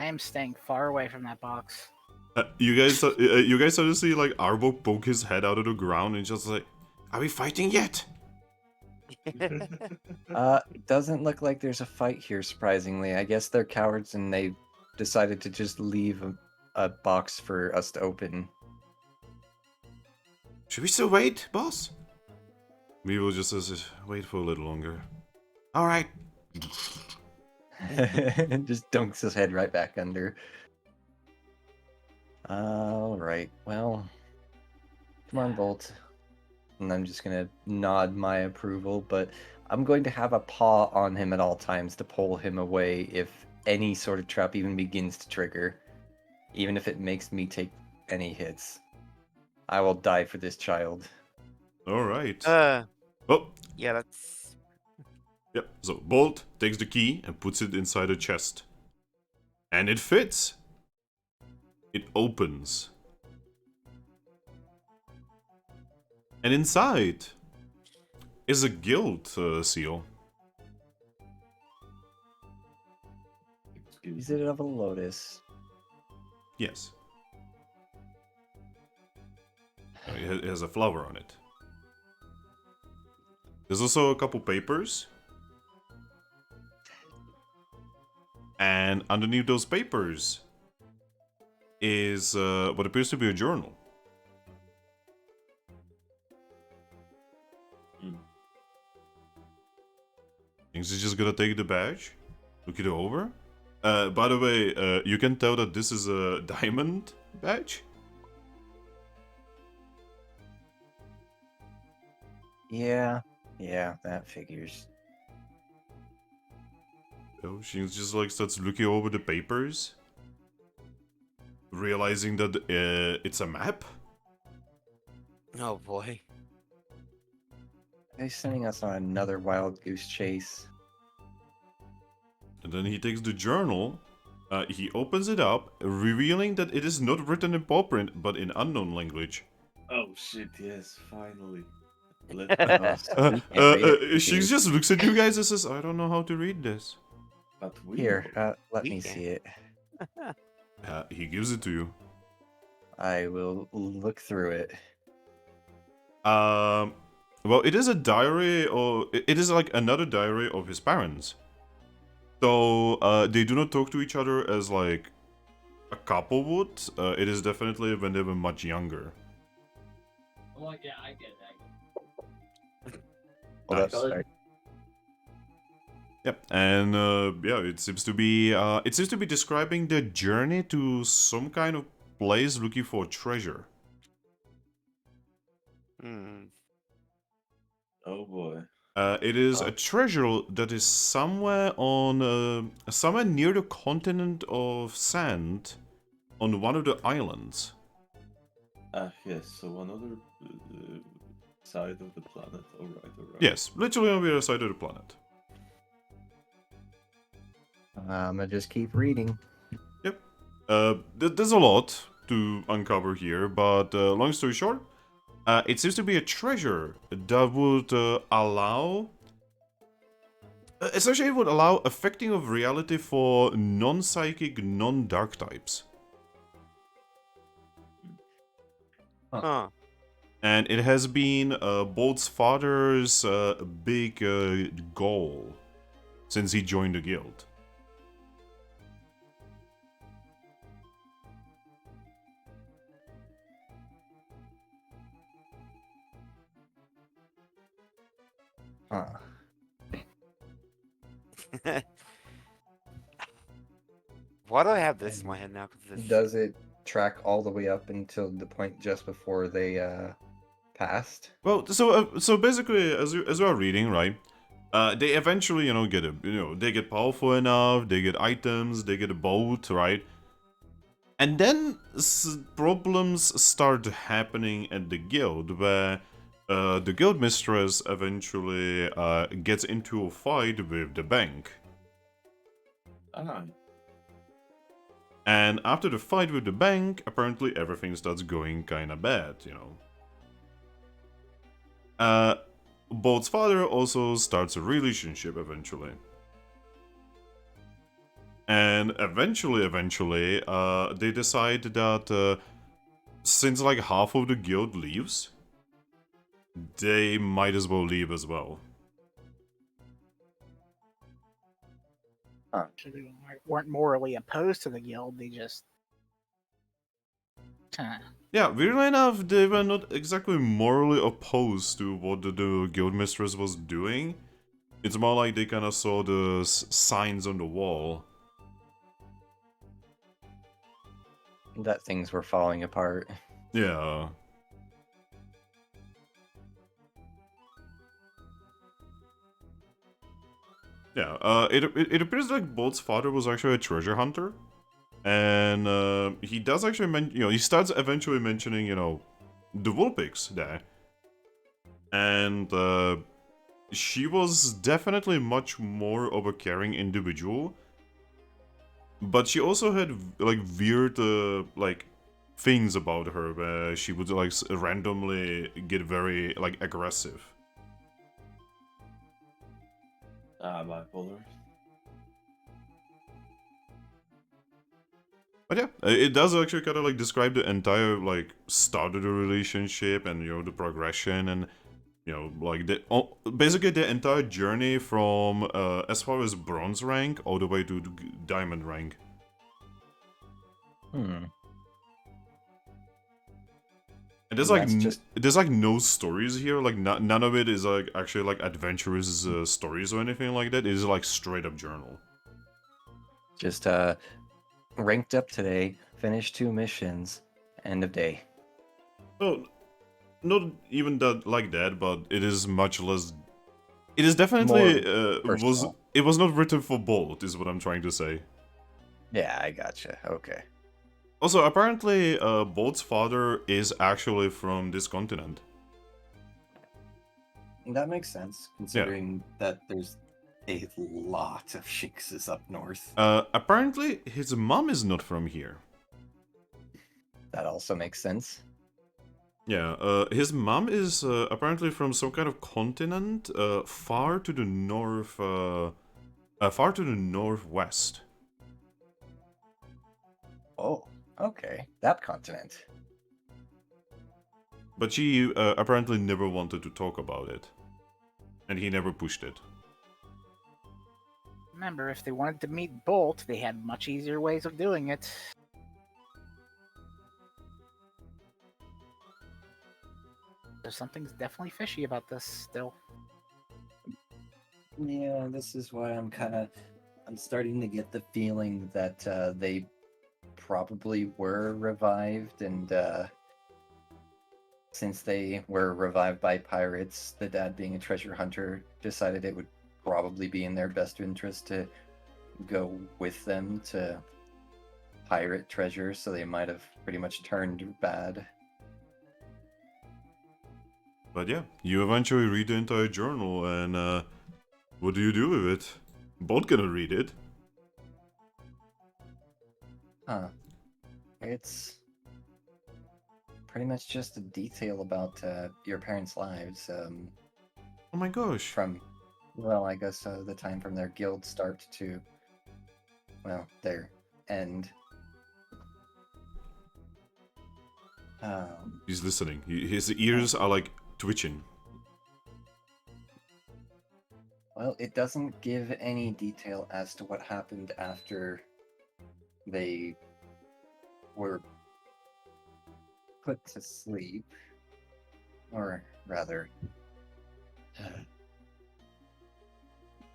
I am staying far away from that box. You guys start to see, Arbok poke his head out of the ground and just like, are we fighting yet? Doesn't look like there's a fight here, surprisingly. I guess they're cowards and they decided to just leave a box for us to open. Should we still wait, boss? Weevil just says, wait for a little longer. Alright. Just dunks his head right back under. Alright, well, come on, Bolt. And I'm just gonna nod my approval, but I'm going to have a paw on him at all times to pull him away if any sort of trap even begins to trigger, even if it makes me take any hits, I will die for this child. Alright. Uh, Oh, yeah, that's. yep. So Bolt takes the key and puts it inside a chest. And it fits. It opens. And inside is a guild seal. Excuse Is me. it of a lotus? Yes. It has a flower on it. There's also a couple papers. And underneath those papers is what appears to be a journal. Hmm. Thinks he's just gonna take the badge, look it over. By the way, you can tell that this is a diamond badge. Yeah, that figures. Oh, she just like starts looking over the papers, realizing that it's a map. Oh boy. He's sending us on another wild goose chase. And then he takes the journal, he opens it up, revealing that it is not written in paw print, but in unknown language. Oh shit! Yes, finally. She just looks at you guys and says, "I don't know how to read this." But we Here, let We me can. see it. He gives it to you. I will look through it. Well, it is a diary, or it is like another diary of his parents. So, they do not talk to each other as like a couple would. It is definitely when they were much younger. Well, yeah, I get that. Well, Nice. that's right. Yep, and yeah, it seems to be describing the journey to some kind of place looking for treasure. Hmm. Oh boy. It is a treasure that is somewhere somewhere near the continent of sand, on one of the islands. Yes. So another side of the planet. All right. Yes, literally on the other side of the planet. I'm gonna just keep reading. Yep. There's a lot to uncover here, but long story short, it seems to be a treasure that would allow... essentially, it would allow affecting of reality for non-psychic, non-dark types. Huh. And it has been Bolt's father's big goal since he joined the guild. Huh. Why do I have this in my head now? 'Cause this... Does it track all the way up until the point just before they passed? Well, so basically, as you are reading, right? They eventually, get they get powerful enough, they get items, they get a boat, right? And then problems start happening at the guild, where the guild mistress eventually gets into a fight with the bank. Ah. And after the fight with the bank, apparently everything starts going kinda bad, Bolt's father also starts a relationship eventually. And eventually, they decide that since like half of the guild leaves, they might as well leave as well. So they weren't morally opposed to the guild. They just. Yeah, weirdly enough, they were not exactly morally opposed to what the guild mistress was doing. It's more like they kind of saw the signs on the wall. That things were falling apart. Yeah. Yeah, it appears like Bolt's father was actually a treasure hunter, and he does actually he starts eventually mentioning the Vulpix there, and she was definitely much more of a caring individual, but she also had like weird like things about her where she would like randomly get very like aggressive. Bipolar. But yeah, it does actually kind of like describe the entire like start of the relationship and the progression and like basically the entire journey from as far as bronze rank all the way to diamond rank. Hmm. And there's And like that's just there's like no stories here, like none of it is like actually like adventurous stories or anything like that. It is like straight up journal. just ranked up today, finished 2 missions, end of day. No, not even that like that, but it is much less. It is definitely personal. it was not written for Bolt, is what I'm trying to say. Yeah, I gotcha. Okay. Also, apparently, Bolt's father is actually from this continent. That makes sense, considering that there's a lot of Shinxes up north. Apparently, his mom is not from here. That also makes sense. Yeah, his mom is apparently from some kind of continent far to the north, far to the northwest. Oh, okay. That continent. But she apparently never wanted to talk about it. And he never pushed it. Remember, if they wanted to meet Bolt, they had much easier ways of doing it. So something's definitely fishy about this still. Yeah, this is why I'm starting to get the feeling that they probably were revived, and since they were revived by pirates, the dad being a treasure hunter decided it would probably be in their best interest to go with them to pirate treasure, so they might have pretty much turned bad. But yeah, you eventually read the entire journal, and what do you do with it? Both gonna read it. Huh. It's pretty much just a detail about your parents' lives. Oh my gosh. From, well, I guess the time from their guild start to, well, their end. He's listening. His ears are like twitching. Well, it doesn't give any detail as to what happened after they were put to sleep. Or rather,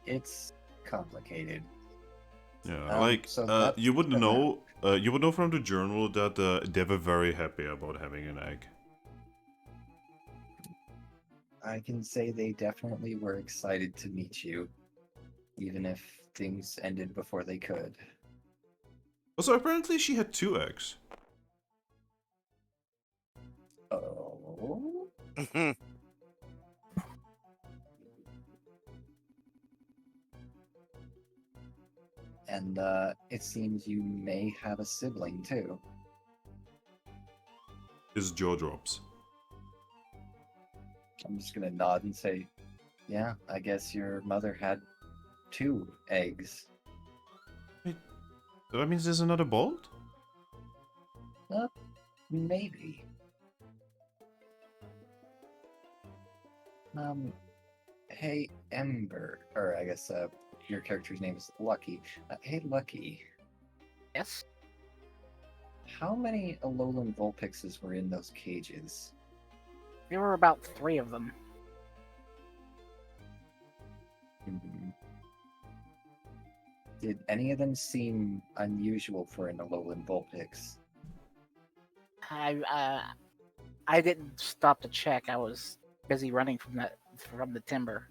it's complicated. Yeah, So you would the know. You would know from the journal that they were very happy about having an egg. I can say they definitely were excited to meet you, even if things ended before they could. Also, apparently she had 2 eggs. Oh. And it seems you may have a sibling too. His jaw drops. I'm just gonna nod and say, yeah, I guess your mother had 2 eggs. Wait, so that means there's another Bolt? Maybe. Hey, Ember, or I guess your character's name is Lucky. Hey, Lucky, Yes? how many Alolan Vulpixes were in those cages? There were about 3 of them. Did any of them seem unusual for an Alolan Vulpix? I didn't stop to check. I was busy running from the timber.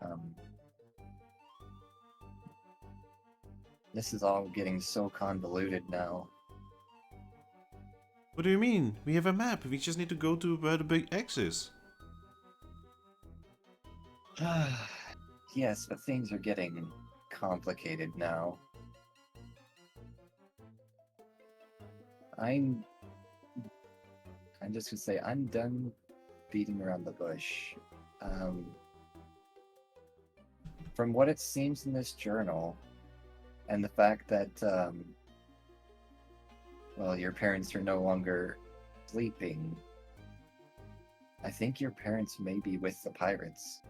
Um, this is all getting so convoluted now. What do you mean? We have a map. We just need to go to where the big X is. Yes, but things are getting complicated now. I'm just gonna say I'm done beating around the bush. From what it seems in this journal, and the fact that well, your parents are no longer sleeping, I think your parents may be with the pirates.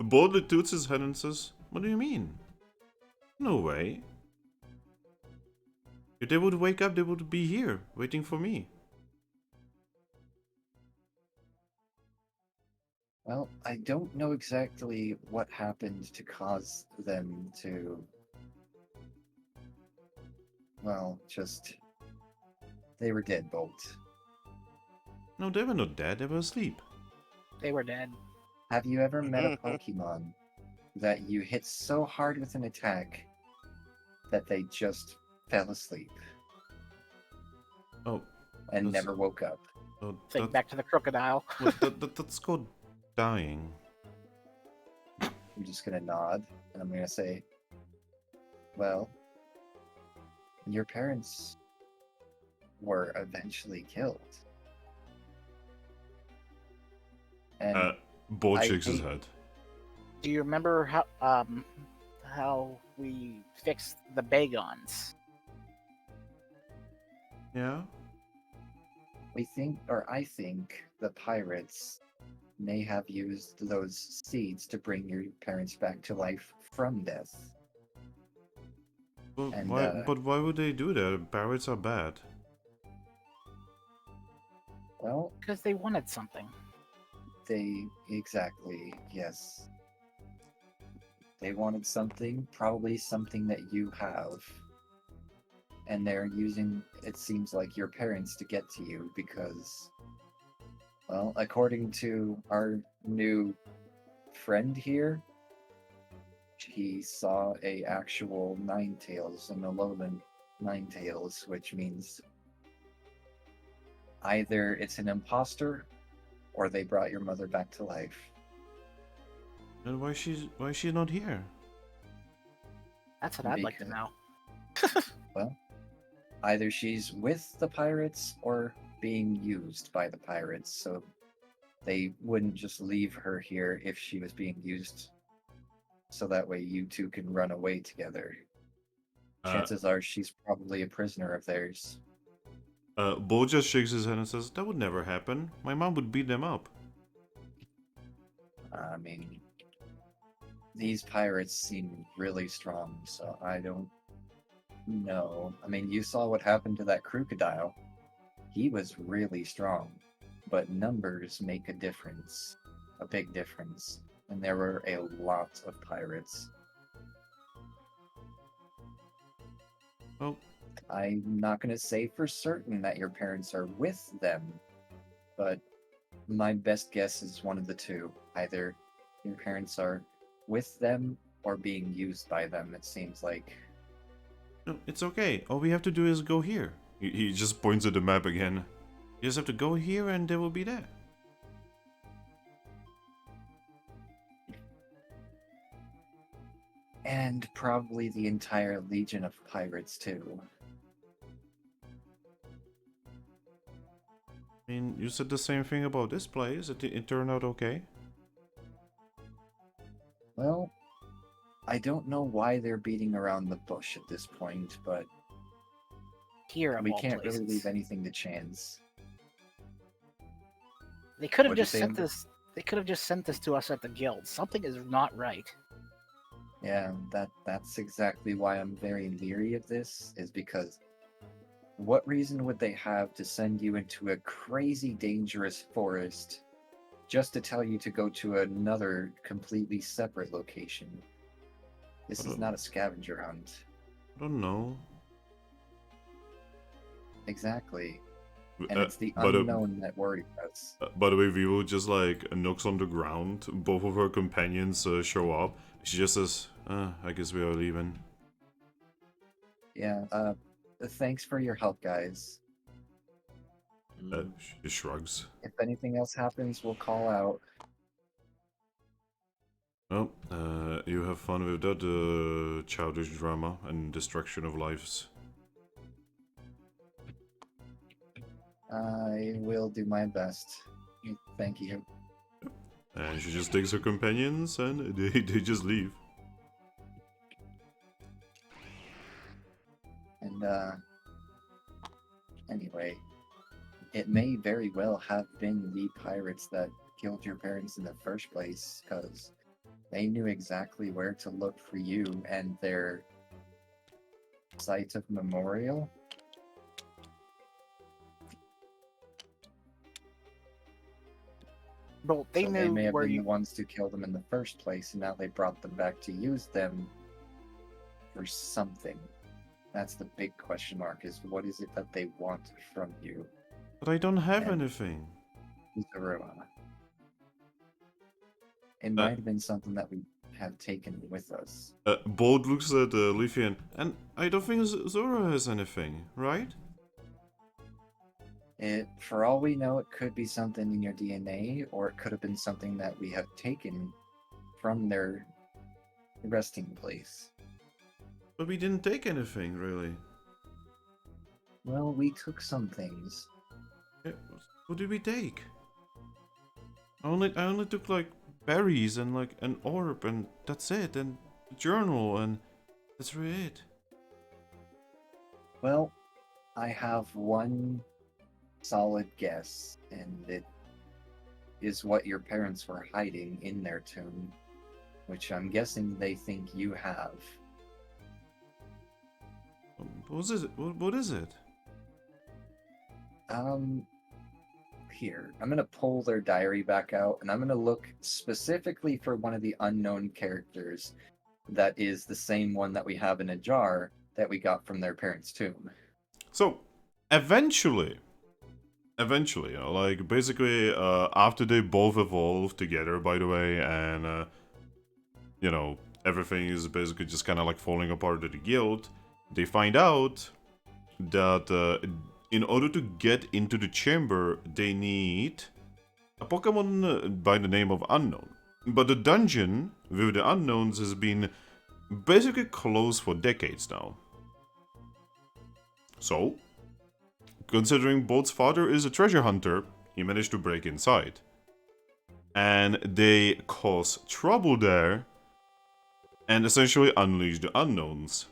Boldly toots his head and says, "What do you mean? No way. If they would wake up, they would be here, waiting for me." Well, I don't know exactly what happened to cause them to... Well, just... They were dead, Bolt. No, they were not dead, they were asleep. They were dead. Have you ever met a Pokemon that you hit so hard with an attack that they just fell asleep Oh, and that's- never woke up? oh Think back to the crocodile. that's called dying. I'm just gonna nod and I'm gonna say, well, your parents were eventually killed. And Bolt I shakes his hate- head. Do you remember how we fixed the Bagons? Yeah? I think the pirates may have used those seeds to bring your parents back to life from death. But And, why would they do that? Pirates are bad. Well, Because they wanted something. exactly, yes. They wanted something, probably something that you have. And they're using, it seems like, your parents to get to you because, well, according to our new friend here, he saw a actual Ninetales, an Alolan Ninetales, which means either it's an imposter or they brought your mother back to life. And why is she not here? That's what I'd like to Because- know. Well, either she's with the pirates or being used by the pirates, so they wouldn't just leave her here if she was being used, so that way you two can run away together. Chances are she's probably a prisoner of theirs. Bolt just shakes his head and says, "That would never happen. My mom would beat them up." I mean, these pirates seem really strong, so I don't know. I mean, you saw what happened to that crocodile. He was really strong, but numbers make a difference, a big difference, and there were a lot of pirates. Well, I'm not going to say for certain that your parents are with them, but my best guess is one of the two. Either your parents are with them or being used by them, it seems like. no, it's okay. All we have to do is go here. He just points at the map again. You just have to go here and they will be there. And probably the entire legion of pirates, too. I mean, you said the same thing about this place. It turned out okay. Well, I don't know why they're beating around the bush at this point, but Here, of we all can't places. really leave anything to chance. They could have What'd you just say, sent Ember? this. They could have just sent this to us at the guild. Something is not right. Yeah, that's exactly why I'm very leery of this, is because what reason would they have to send you into a crazy dangerous forest just to tell you to go to another completely separate location? This is not a scavenger hunt. I don't know. Exactly. And it's the but, unknown that worries us. by the way, Vivo just like knocks on the ground. Both of her companions show up. She just says, I guess we are leaving. Yeah, thanks for your help, guys. She shrugs. If anything else happens, we'll call out. Well, you have fun with that childish drama and destruction of lives. I will do my best. Thank you. And she just takes her companions and they just leave. And, anyway, it may very well have been the pirates that killed your parents in the first place, because they knew exactly where to look for you and their site of memorial. Well, they So knew they may have where been you. the ones to kill them in the first place, and now they brought them back to use them for something. That's the big question mark, is what is it that they want from you, But I don't have And- anything. Zorua? It might have been something that we have taken with us. Bold looks at Leafy and I don't think Zora has anything, right? For all we know, it could be something in your DNA, or it could have been something that we have taken from their resting place. But we didn't take anything, really. Well, we took some things. Yeah, what did we take? I only took like berries and like an orb and that's it, and a journal and that's really it. Well, I have one solid guess, and it is what your parents were hiding in their tomb, which I'm guessing they think you have. What is it? What is it? Here, I'm gonna pull their diary back out, and I'm gonna look specifically for one of the unknown characters that is the same one that we have in a jar that we got from their parents' tomb. So, eventually, you know, like basically, after they both evolve together, by the way, and you know, everything is basically just kind of like falling apart at the guild, they find out that in order to get into the chamber, they need a Pokemon by the name of Unknown. But the dungeon with the Unknowns has been basically closed for decades now. So, considering Bolt's father is a treasure hunter, he managed to break inside. And they cause trouble there and essentially unleash the Unknowns.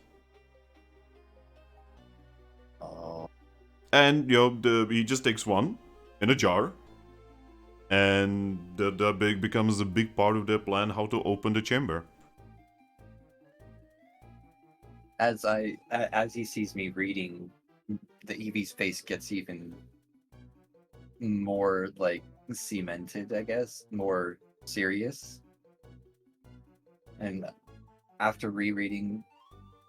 Oh, And, you know, he just takes one in a jar. And that becomes a big part of their plan how to open the chamber. as he sees me reading, the Eevee's face gets even more like cemented, I guess, more serious. And after rereading,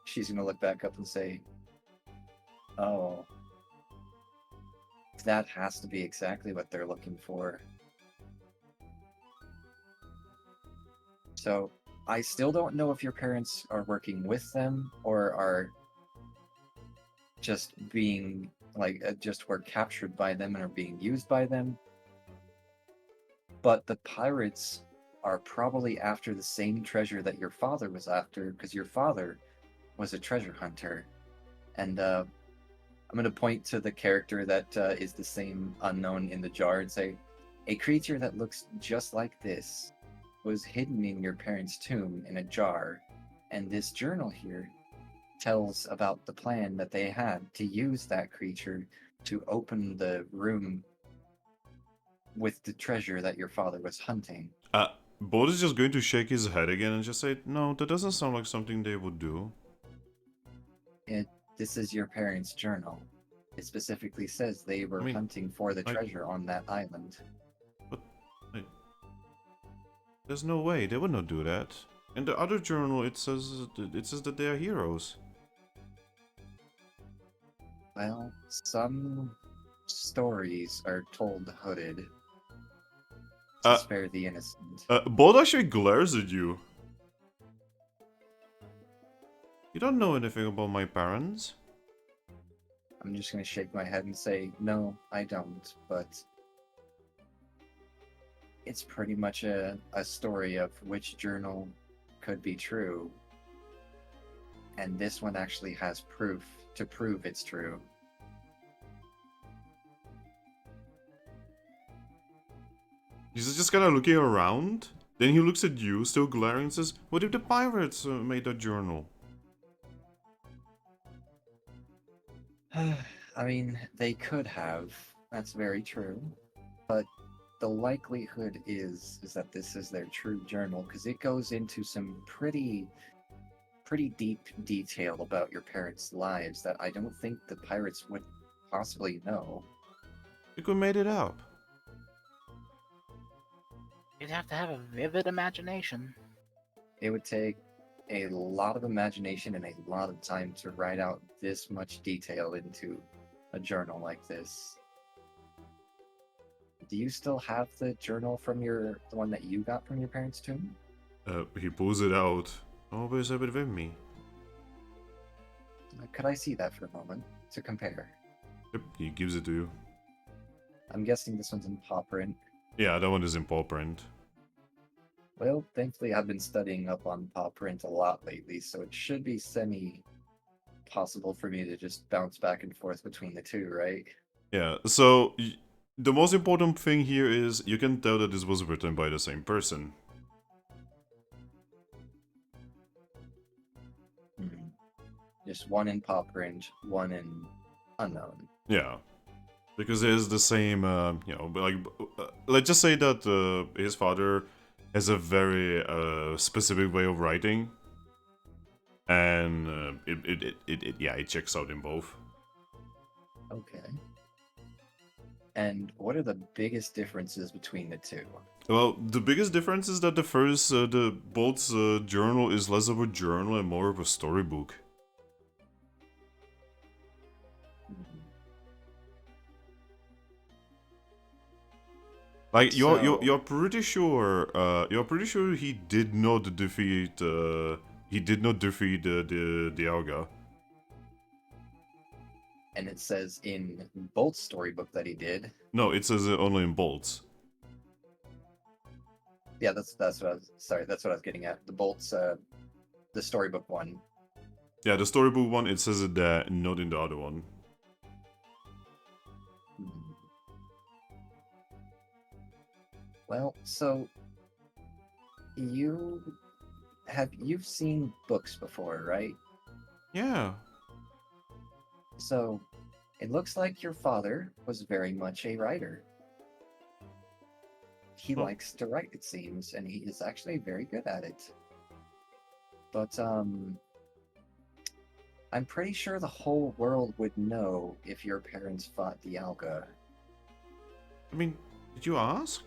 she's gonna look back up and say, "Oh, that has to be exactly what they're looking for." So, I still don't know if your parents are working with them or are just being just were captured by them and are being used by them. But the pirates are probably after the same treasure that your father was after, because your father was a treasure hunter. And I'm going to point to the character that is the same unknown in the jar and say, a creature that looks just like this was hidden in your parents' tomb in a jar, and this journal here tells about the plan that they had to use that creature to open the room with the treasure that your father was hunting. Bolt is just going to shake his head again and just say, no, that doesn't sound like something they would do. This is your parents' journal. It specifically says they were hunting for the treasure on that island. But there's no way they would not do that. In the other journal, it says that they are heroes. Well, some stories are told hooded to Uh, spare the innocent. Bolt actually glares at you. You don't know anything about my parents? I'm just gonna shake my head and say, no, I don't, but it's pretty much a story of which journal could be true. And this one actually has proof to prove it's true. He's just kind of looking around. Then he looks at you, still glaring, and says, "What if the pirates made that journal?" I mean, they could have. That's very true. But the likelihood is that this is their true journal because it goes into some pretty deep detail about your parents' lives that I don't think the pirates would possibly know. You could made it up. You'd have to have a vivid imagination. It would take a lot of imagination and a lot of time to write out this much detail into a journal like this. Do you still have the journal from the one that you got from your parents' tomb? He pulls it out. Always have it with me. Could I see that for a moment to compare? Yep, he gives it to you. I'm guessing this one's in paw print. Yeah, that one is in paw print. Well, thankfully I've been studying up on paw print a lot lately, so it should be semi-possible for me to just bounce back and forth between the two, right? Yeah, so the most important thing here is you can tell that this was written by the same person. Just one in paw print, one in unknown. Yeah, because it is the same, like, let's just say that his father has a very specific way of writing, and it checks out in both. Okay. And what are the biggest differences between the two? Well, the biggest difference is that the Bolt's journal is less of a journal and more of a storybook. Like you're pretty sure he did not defeat the Alga. And it says in Bolt's storybook that he did. No, it says it only in Bolt's. Yeah, that's what I was. Sorry, that's what I was getting at. The Bolt's the storybook one. Yeah, the storybook one, it says it there, not in the other one. Well, so you've seen books before, right? Yeah. So it looks like your father was very much a writer. He likes to write, it seems, and he is actually very good at it. But I'm pretty sure the whole world would know if your parents fought Dialga. I mean, did you ask?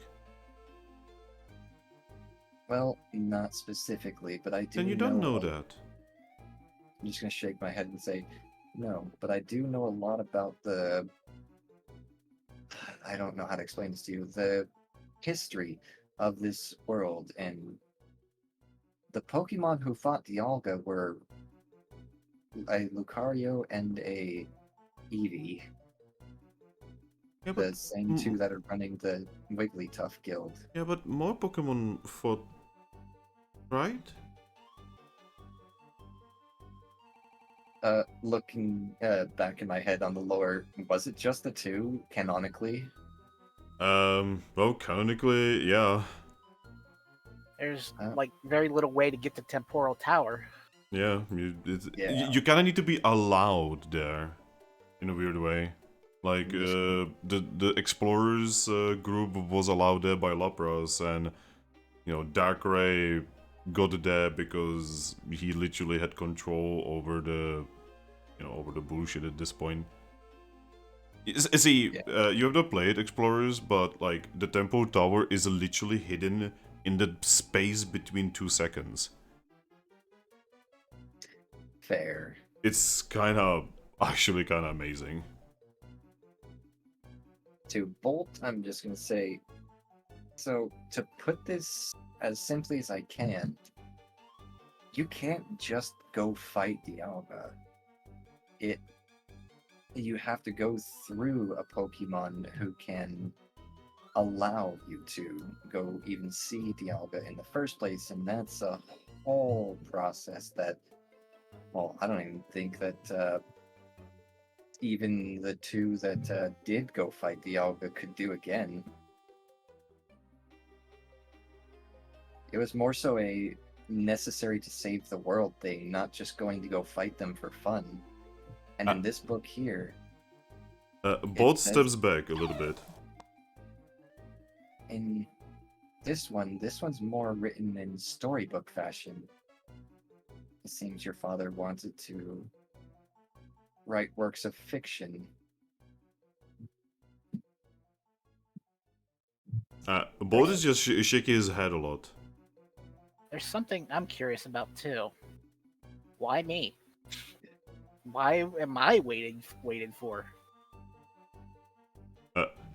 Well, not specifically, but I do. Then you don't know that. I'm just gonna shake my head and say, no, but I do know a lot about the. I don't know how to explain this to you. The history of this world, and the Pokemon who fought Dialga were a Lucario and a Eevee. Yeah, The same two that are running the Wigglytuff guild. Yeah, but more Pokemon fought, right? Looking back in my head on the lore, was it just the two canonically? Well, canonically, yeah. There's like very little way to get to Temporal Tower. Yeah, you kind of need to be allowed there, in a weird way. Like the explorers group was allowed there by Lapras, and Darkrai got there because he literally had control over the bullshit at this point. See, you have not played Explorers, but like the Temple Tower is literally hidden in the space between 2 seconds. Fair. It's actually kind of amazing. To Bolt, I'm just gonna say, so to put this as simply as I can, you can't just go fight Dialga. You have to go through a Pokemon who can allow you to go even see Dialga in the first place, and that's a whole process that, well, I don't even think that even the two that did go fight Dialga could do again. It was more so a necessary to save the world thing, not just going to go fight them for fun. And in this book here, Bolt says- steps back a little bit. in this one's more written in storybook fashion. It seems your father wanted to write works of fiction. Bolt is just shaking his head a lot. There's something I'm curious about too. Why me? Why am I waiting for?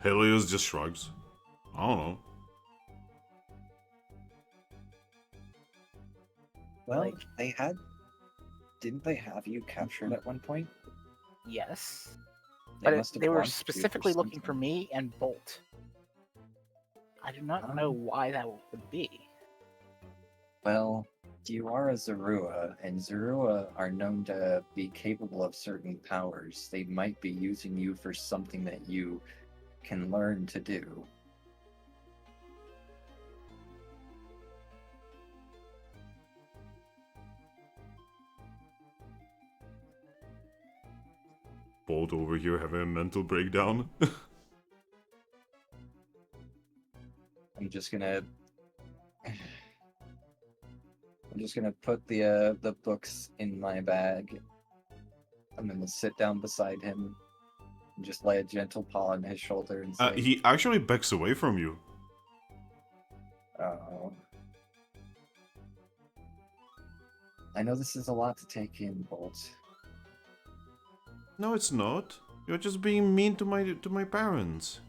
Helios just shrugs. I don't know. Well, didn't they have you captured at one point? Yes. They But must have they were wanted you for specifically looking for something. me and Bolt. I do not know why that would be. Well, you are a Zorua, and Zorua are known to be capable of certain powers. They might be using you for something that you can learn to do. Bolt over here having a mental breakdown. I'm just gonna put the books in my bag. I'm gonna sit down beside him and just lay a gentle paw on his shoulder and say, He actually backs away from you. "Oh, I know this is a lot to take in, Bolt. No, it's not. You're just being mean to my parents.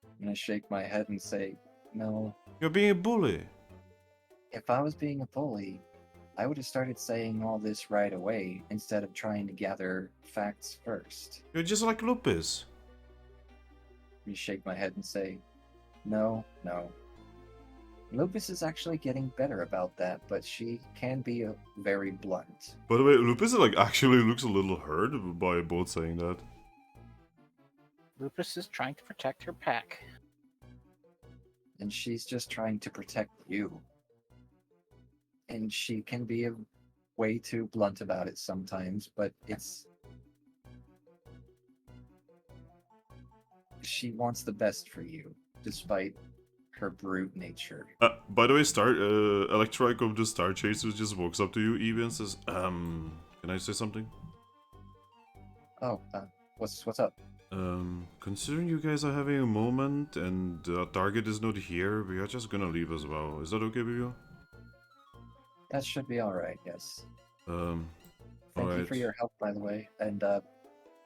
I'm gonna shake my head and say, no, You're being a bully. if I was being a bully, I would have started saying all this right away instead of trying to gather facts first." You're just like Lupus. You shake my head and say, no. Lupus is actually getting better about that, but she can be very blunt. By the way, Lupus actually looks a little hurt by Bolt saying that. Lupus is trying to protect her pack. And she's just trying to protect you. And she can be way too blunt about it sometimes, but she wants the best for you, despite her brute nature. By the way, Electrike of the Star Chasers just walks up to you, Eevee, and says, can I say something? Oh, what's up? Considering you guys are having a moment and the target is not here, we are just gonna leave as well. Is that okay with you? That should be alright, yes. Thank Thank you for your help, by the way, and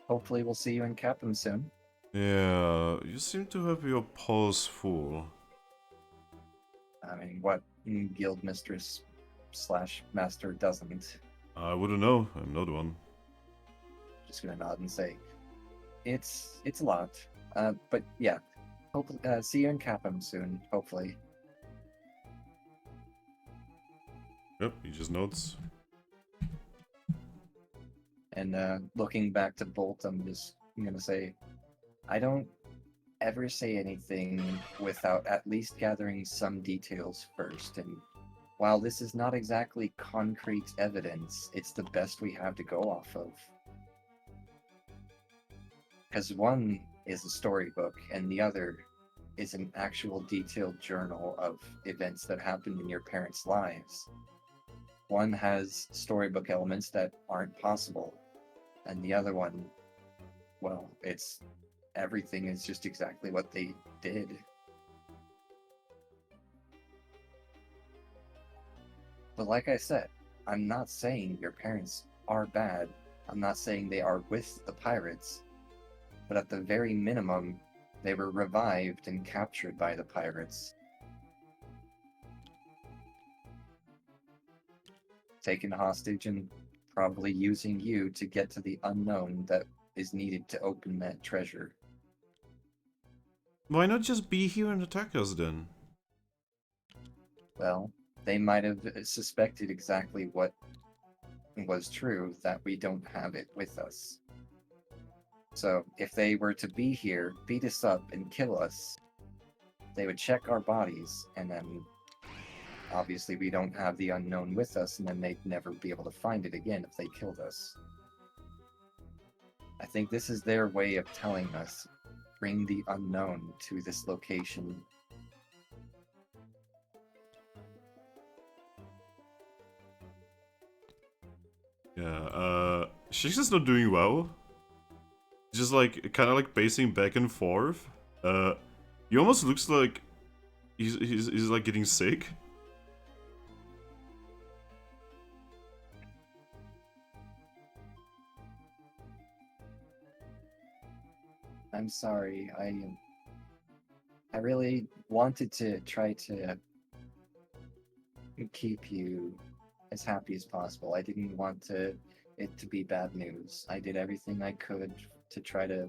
hopefully we'll see you in Capim soon. Yeah, you seem to have your paws full. I mean, what guild mistress / master doesn't? I wouldn't know, I'm not one. Just gonna nod and say, it's a lot. But yeah, hopefully see you in Capim soon, hopefully. Yep, he just nods. And looking back to Bolt, I'm gonna say, I don't ever say anything without at least gathering some details first. And while this is not exactly concrete evidence, it's the best we have to go off of. Because one is a storybook, and the other is an actual detailed journal of events that happened in your parents' lives. One has storybook elements that aren't possible, and the other one, well, everything is just exactly what they did. But like I said, I'm not saying your parents are bad. I'm not saying they are with the pirates. But at the very minimum, They were revived and captured by the pirates. Taken hostage and probably using you to get to the unknown that is needed to open that treasure. Why not just be here and attack us then? Well, they might have suspected exactly what was true, that we don't have it with us. So, if they were to be here, beat us up, and kill us, they would check our bodies, and then obviously we don't have the unknown with us, and then they'd never be able to find it again if they killed us. I think this is their way of telling us, bring the unknown to this location. Yeah, Shinx is not doing well. Just like, kind of like pacing back and forth. He almost looks like he's like getting sick. I'm sorry, I really wanted to try to keep you as happy as possible. I didn't want it to be bad news. I did everything I could to try to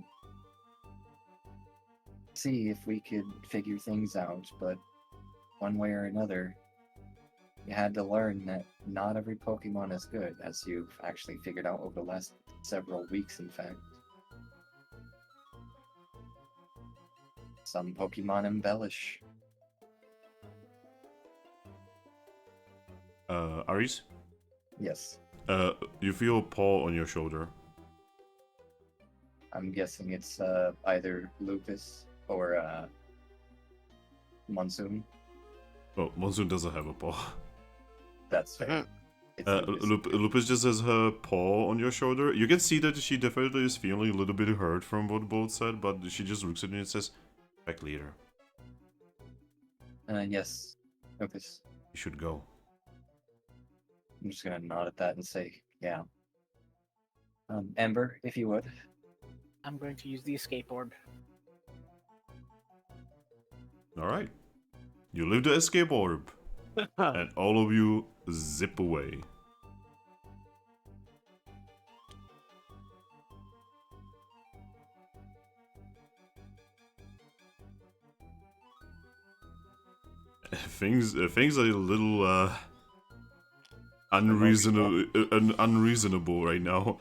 see if we could figure things out, but one way or another, you had to learn that not every Pokemon is good, as you've actually figured out over the last several weeks, in fact. Some Pokemon embellish. Aris? Yes, You feel a paw on your shoulder. I'm guessing it's either Lupus or Monsoon. Oh, Monsoon doesn't have a paw. That's fair. It's Lupus just has her paw on your shoulder. You can see that she definitely is feeling a little bit hurt from what both said, but she just looks at you and says, "Back leader, Yes, Lupus. you should go." I'm just gonna nod at that and say, yeah. Ember, if you would. I'm going to use the escape orb. Alright. You leave the escape orb, and all of you zip away. Things are a little unreasonable right now.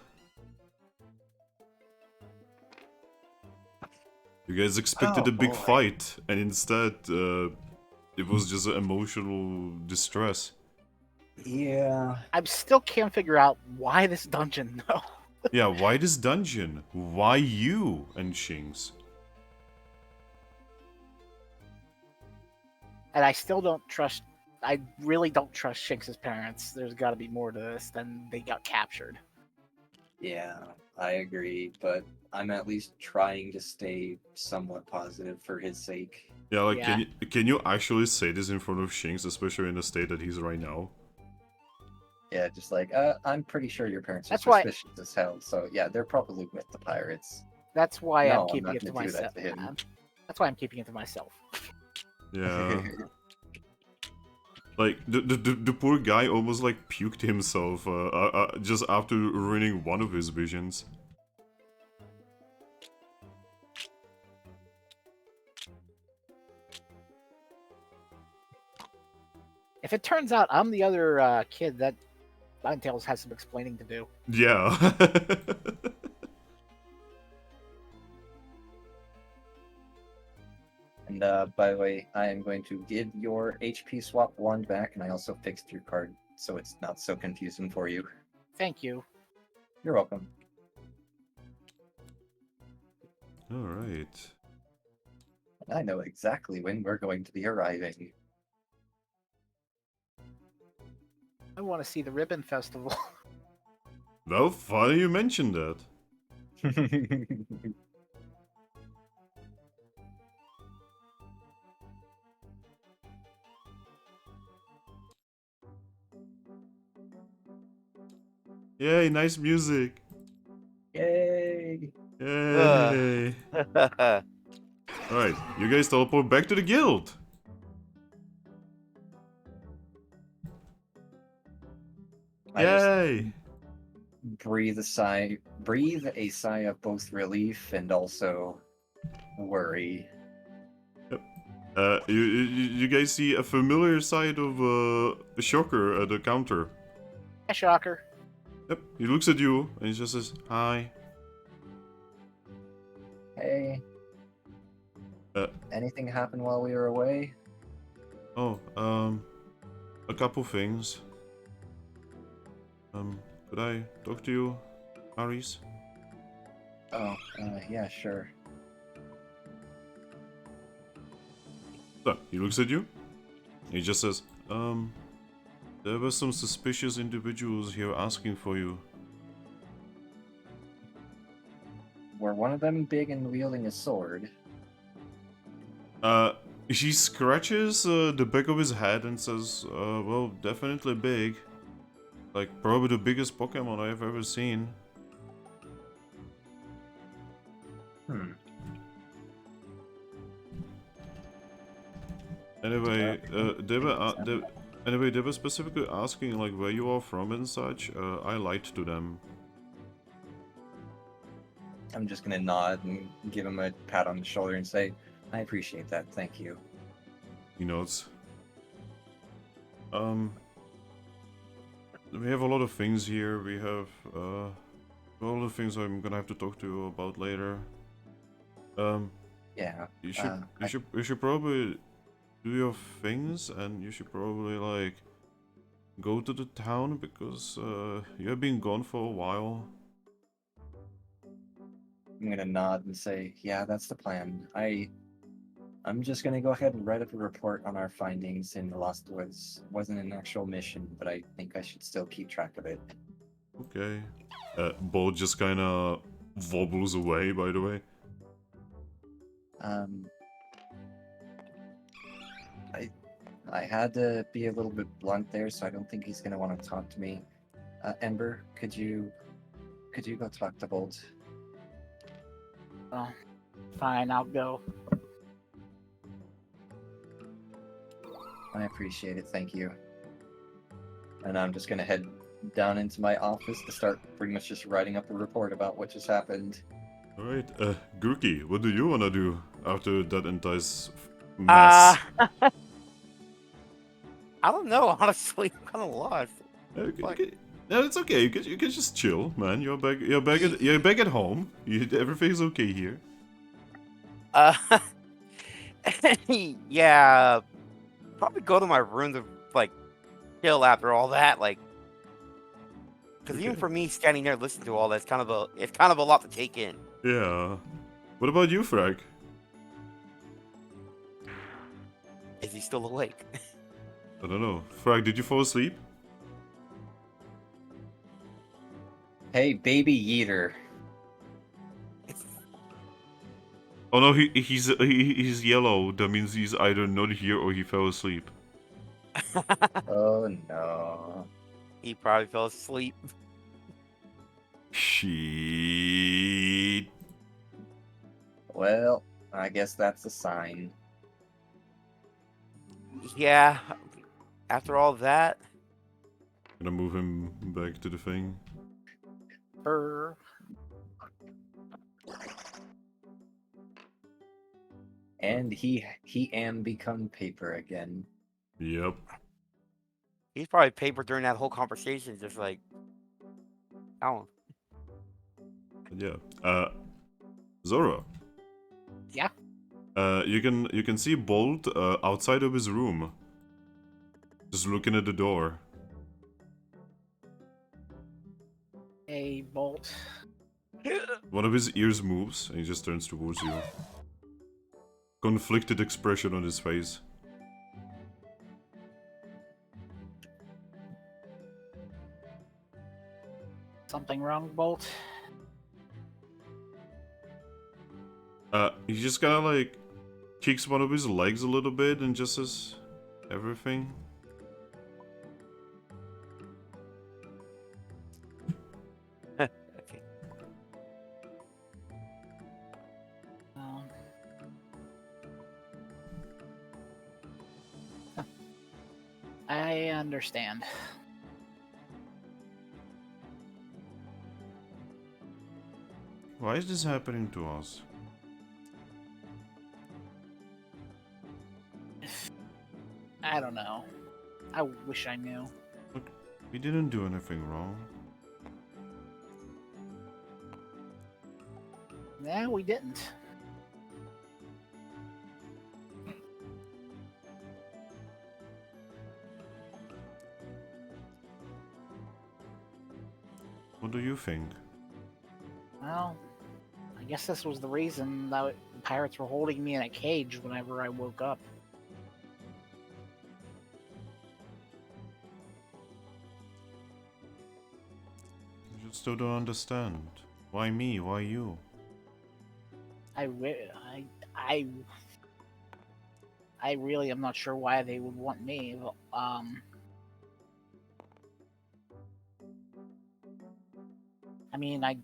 You guys expected a big fight, and instead, it was just emotional distress. Yeah. I still can't figure out why this dungeon, though. Yeah, why this dungeon? Why you and Shinx? And I still don't trust. I really don't trust Shinx's parents. There's got to be more to this than they got captured. Yeah, I agree, but I'm at least trying to stay somewhat positive for his sake. Yeah, like, Yeah. can you actually say this in front of Shinx, especially in the state that he's right now? Yeah, just like, I'm pretty sure your parents are That's why- suspicious as hell, so yeah, they're probably with the pirates. That's why No, I'm I'm keeping not it to gonna do that myself. to him. That's why I'm keeping it to myself. Yeah. Like, the poor guy almost, like, puked himself just after ruining one of his visions. If it turns out I'm the other kid, that Ninetales has some explaining to do. Yeah. And by the way, I am going to give your HP swap wand back, and I also fixed your card, so it's not so confusing for you. Thank you. You're welcome. Alright. I know exactly when we're going to be arriving. I want to see the Ribbon Festival. Well, funny you mentioned that. Yay, nice music. Yay! Yay. Alright, you guys teleport back to the guild. I just Yay! breathe a sigh of both relief and also worry. You guys see a familiar side of the Shocker at the counter. Hey, Shocker. Yep, he looks at you and he just says, hi. Hey. Uh, Anything happen while we were away? Oh, a couple things. Could I talk to you, Aris? Oh, yeah, sure. So, he looks at you. He just says, there were some suspicious individuals here asking for you. Were one of them big and wielding a sword? She scratches the back of his head and says, well, definitely big. Like, probably the biggest Pokemon I've ever seen. Anyway, they were specifically asking like where you are from and such. I lied to them. I'm just gonna nod and give him a pat on the shoulder and say, I appreciate that, thank you. He nods. We have a lot of things here. We have all the things I'm gonna have to talk to you about later. Yeah. You should probably do your things, and you should probably like go to the town because you have been gone for a while. I'm gonna nod and say, yeah, that's the plan. I'm just gonna go ahead and write up a report on our findings in the Lost Woods. It wasn't an actual mission, but I think I should still keep track of it. Okay. Bolt just kinda wobbles away, by the way. I had to be a little bit blunt there, so I don't think he's gonna want to talk to me. Ember, could you go talk to Bolt? Oh, fine, I'll go. I appreciate it, thank you. And I'm just gonna head down into my office to start pretty much just writing up a report about what just happened. Alright, Grookey, what do you wanna do after that entire mess? I don't know, honestly. I'm kind of lost. Okay. No, it's okay. You can just chill, man. You're back at home. Everything's okay here. Yeah, probably go to my room to like chill after all that. Like, because even Okay. for me, standing there listening to all that, it's kind of a lot to take in. Yeah. What about you, Thrack? Is he still awake? I don't know. Thrack, did you fall asleep? Hey, baby Yeeter. Oh no, he's yellow. That means he's either not here or he fell asleep. Oh no. He probably fell asleep. Shit. Well, I guess that's a sign. Yeah. After all that, Gonna move him back to the thing. And he am become paper again. Yep. he's probably paper during that whole conversation, just like, oh, Yeah. Zorua. Yeah? You can see Bolt outside of his room. Just looking at the door. A Bolt. One of his ears moves and he just turns towards you. Conflicted expression on his face. Something wrong, Bolt? He just kinda like kicks one of his legs a little bit and just says everything. Um, understand. Why is this happening to us? I don't know. I wish I knew. Look, we didn't do anything wrong. No, we didn't. What do you think? Well, I guess this was the reason that pirates were holding me in a cage whenever I woke up. I just still don't understand. Why me? Why you? I really am not sure why they would want me. I mean, I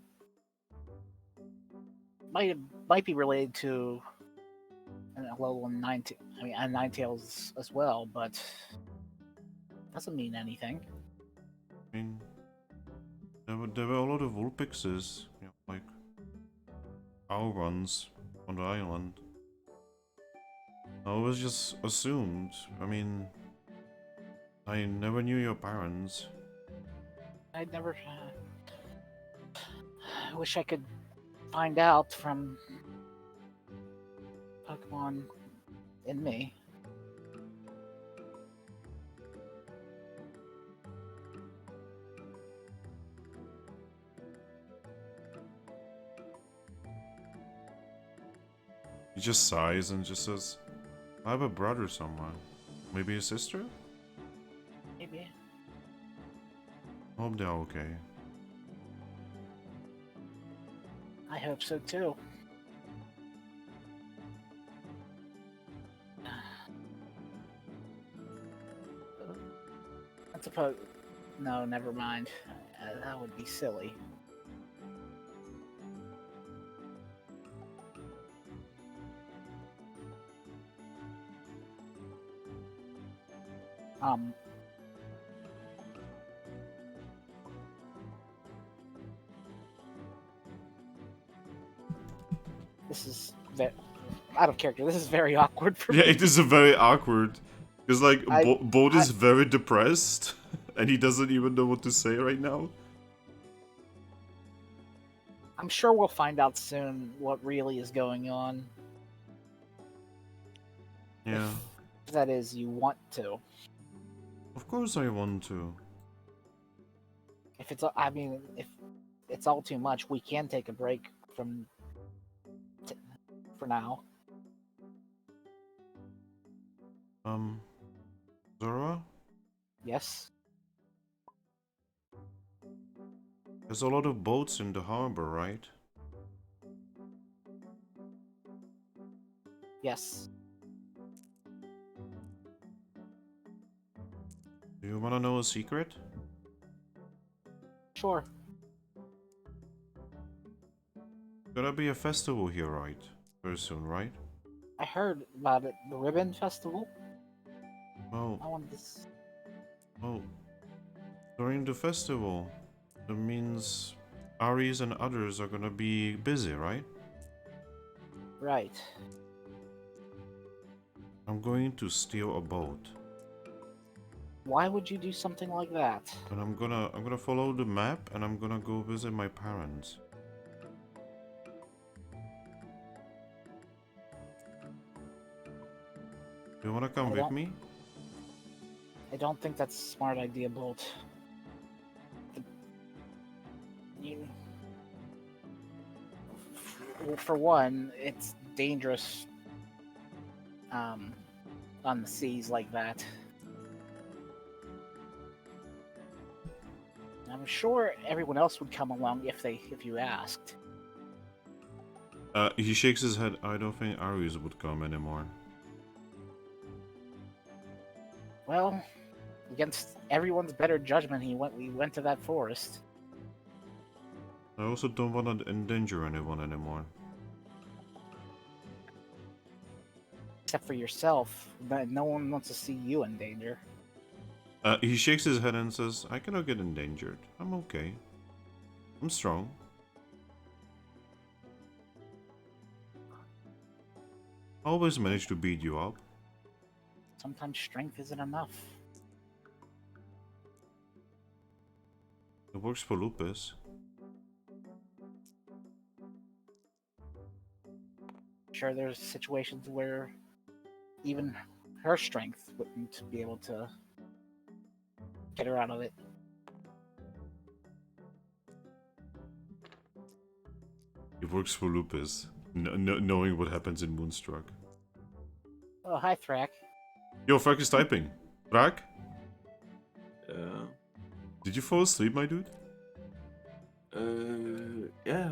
might be related to a level in Ninetales as well, but doesn't mean anything. I mean, there were a lot of Vulpixes, you know, like our ones on the island. I always just assumed. I mean, I never knew your parents. I never. I wish I could find out from Pokemon in me. He just sighs and just says, I have a brother somewhere. Maybe a sister? Maybe. Hope they're okay. I hope so too. I suppose. No, never mind. That would be silly. This is out of character. This is very awkward for me. Yeah, it is a very awkward. Because, like, Bolt is I- very depressed. And he doesn't even know what to say right now. I'm sure we'll find out soon what really is going on. Yeah. If that is, you want to. Of course I want to. If it's, I mean, if it's all too much, we can take a break from for now. Zorua? Yes. There's a lot of boats in the harbor, right? Yes. Do you wanna know a secret? Sure. Gonna be a festival here, right? Very soon, right? I heard about it. The Ribbon Festival. Well, I want this. well, during the festival, that means Aries and others are gonna be busy, right? Right. I'm going to steal a boat. Why would you do something like that? And I'm gonna follow the map and I'm gonna go visit my parents. Do you wanna come with me? I don't think that's a smart idea, Bolt. For one, it's dangerous on the seas like that. I'm sure everyone else would come along if you asked. He shakes his head. I don't think Aries would come anymore. Well, against everyone's better judgment, we went to that forest. I also don't want to endanger anyone anymore. Except for yourself, but no one wants to see you in danger. He shakes his head and says, I cannot get endangered. I'm okay. I'm strong. I always manage to beat you up. Sometimes strength isn't enough. It works for Lupus. Sure, there's situations where even her strength wouldn't be able to get her out of it. It works for Lupus, knowing what happens in Moonstruck. Oh, hi, Thrack. Yo, Thrack is typing. Thrack? Yeah. Did you fall asleep, my dude? Yeah.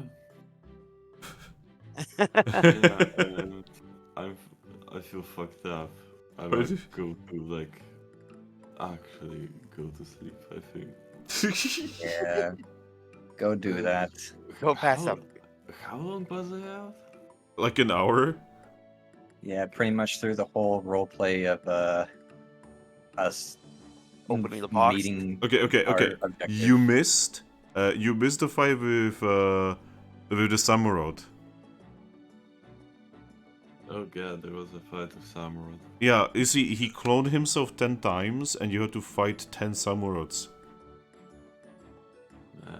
I feel fucked up. I What? might go to actually go to sleep. I think. Yeah. Go do that. Go pass up. How long was I out? Like an hour? Yeah, pretty much through the whole roleplay of us Opening the box. meeting Okay. our objective. You missed the fight with the Samurott. Oh god, there was a fight with Samurott. Yeah, you see, he cloned himself 10 times and you had to fight 10 Samurotts.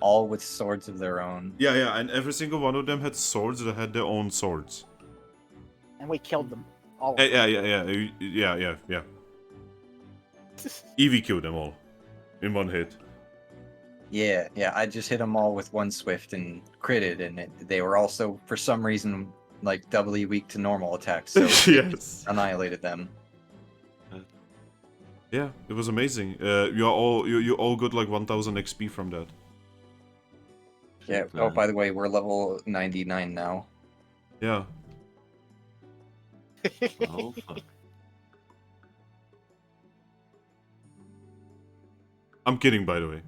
all with swords of their own. Yeah, and every single one of them had swords that had their own swords. And we killed them. All of them. Yeah. Eevee killed them all in one hit. Yeah, I just hit them all with one swift and critted, and they were also, for some reason, like doubly weak to normal attacks, so Yes. annihilated them. Yeah, it was amazing. You all got like 1000 XP from that. Yeah. Oh, by the way, we're level 99 now. Yeah. Oh fuck. I'm kidding, by the way.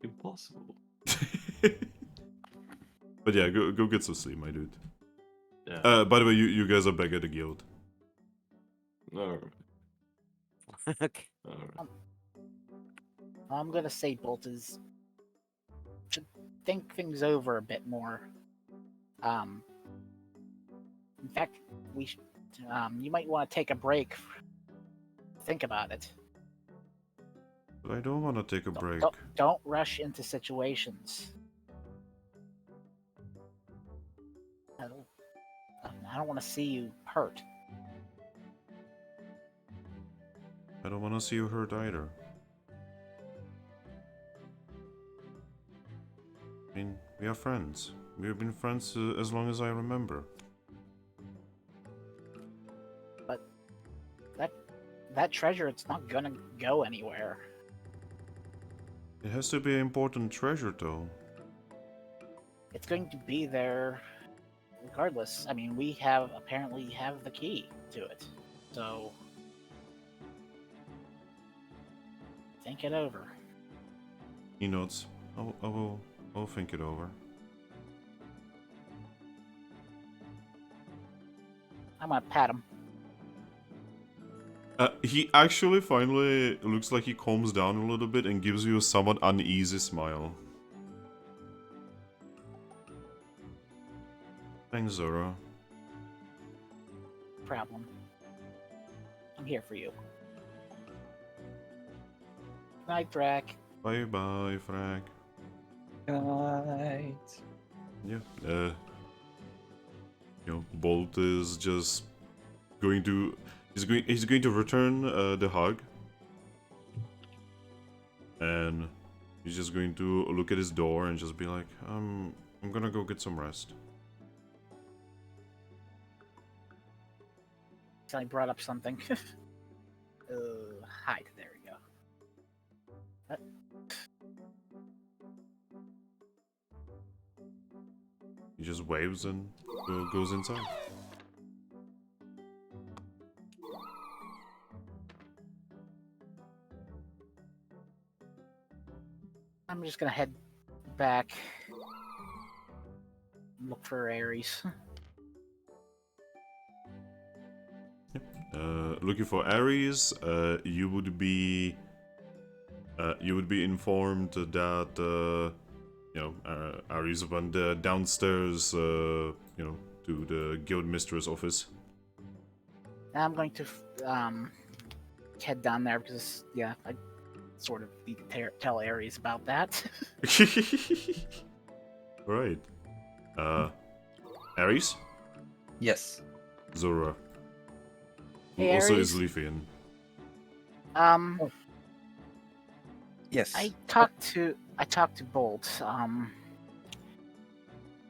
Impossible. But yeah, go get some sleep, my dude. Yeah. By the way, you guys are back at the guild. Alright. Okay. Alright. I'm gonna say Bolters should think things over a bit more. In fact, we should, you might want to take a break. Think about it. But I don't want to take a break. Don't rush into situations. I don't want to see you hurt. I don't want to see you hurt either. I mean, we are friends. We have been friends as long as I remember. But that treasure, it's not gonna go anywhere. It has to be an important treasure, though. It's going to be there regardless. I mean, we apparently have the key to it. So think it over. He nods. I'll think it over. I'm gonna pat him. He actually finally looks like he calms down a little bit and gives you a somewhat uneasy smile. Thanks, Zorua. Problem. I'm here for you. Night, Thrack. Bye, Thrack. Right. Yeah, Bolt is just going to... He's going to return the hug. And he's just going to look at his door and just be like, I'm gonna go get some rest. So I brought up something. Hide. There we go. He just waves and goes inside. I'm just gonna head back. Look for Ares. looking for Aries, you would be informed that Aries went downstairs, to the guild mistress office. Now I'm going to head down there because I sort of need to tell Aries about that. Right. Aries, Yes. Zorua, who Hey, also Aries. is Leafian. Yes. I talked to Bolt.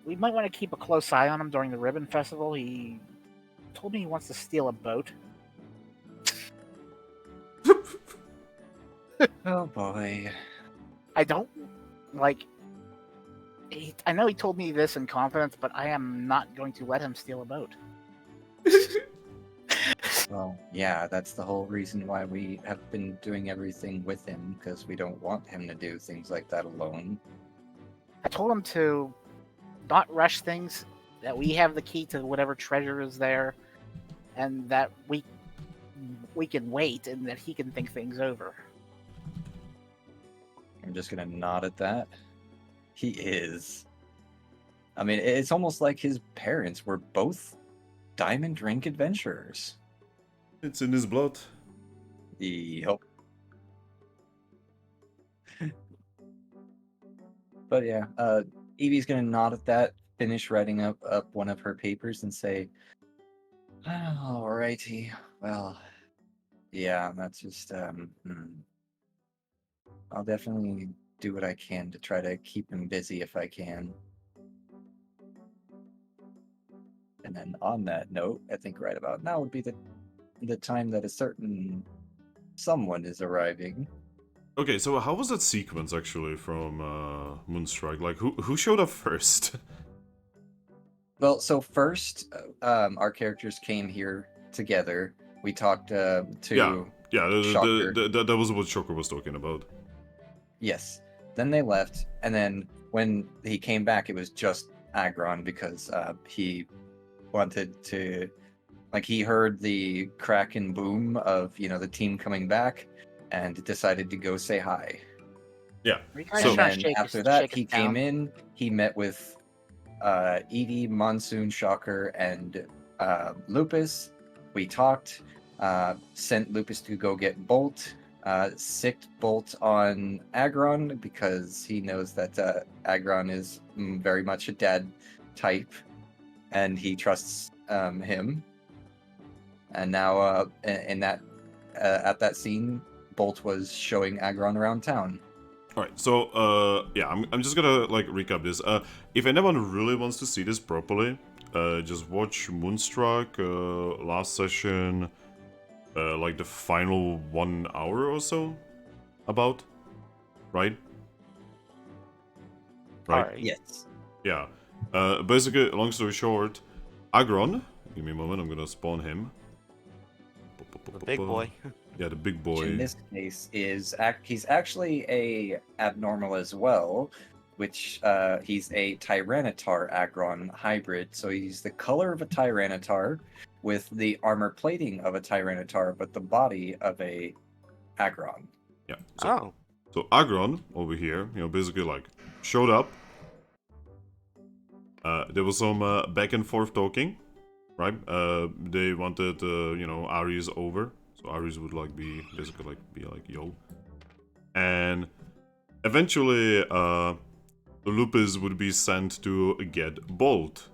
We might want to keep a close eye on him during the Ribbon Festival. He told me he wants to steal a boat. Oh boy. I don't like. I know he told me this in confidence, but I am not going to let him steal a boat. Well, yeah, that's the whole reason why we have been doing everything with him, because we don't want him to do things like that alone. I told him to not rush things, that we have the key to whatever treasure is there, and that we can wait, and that he can think things over. I'm just gonna nod at that. He is. I mean, it's almost like his parents were both diamond rank adventurers. It's in his blood. Yep. But yeah, Eevee's gonna nod at that, finish writing up one of her papers, and say, "Alrighty, well, yeah, that's just I'll definitely do what I can to try to keep him busy if I can." And then on that note, I think right about now would be the time that a certain someone is arriving. Okay, so how was that sequence actually from Moonstruck? Like, who showed up first? Well, so first, our characters came here together. We talked to Yeah, Shocker. that was what Shocker was talking about. Yes. Then they left, and then when he came back, it was just Agron because he wanted to, like, he heard the crack and boom of the team coming back, and decided to go say hi. Yeah. So, And then after that, he came in. He met with Eevee, Monsoon, Shocker, and Lupus. We talked. Sent Lupus to go get Bolt. Sicked Bolt on Agron because he knows that Agron is very much a dad type, and he trusts him. And now, in that at that scene, Bolt was showing Agron around town. Alright, so, yeah, I'm just gonna, like, recap this. If anyone really wants to see this properly, just watch Moonstruck, last session, like the final 1 hour or so, about, right? Right? Alright. Yes. Yeah. Basically, long story short, Agron, give me a moment, I'm gonna spawn him. The big boy. Yeah, the big Which boy. in this case is he's actually a abnormal as well, which he's a Tyranitar Agron hybrid. So he's the color of a Tyranitar with the armor plating of a Tyranitar, but the body of a Agron. Yeah. So Agron over here, basically like showed up. There was some back and forth talking, right? They wanted Aries over. So Aries would be like yo, and eventually Lupus would be sent to get Bolt,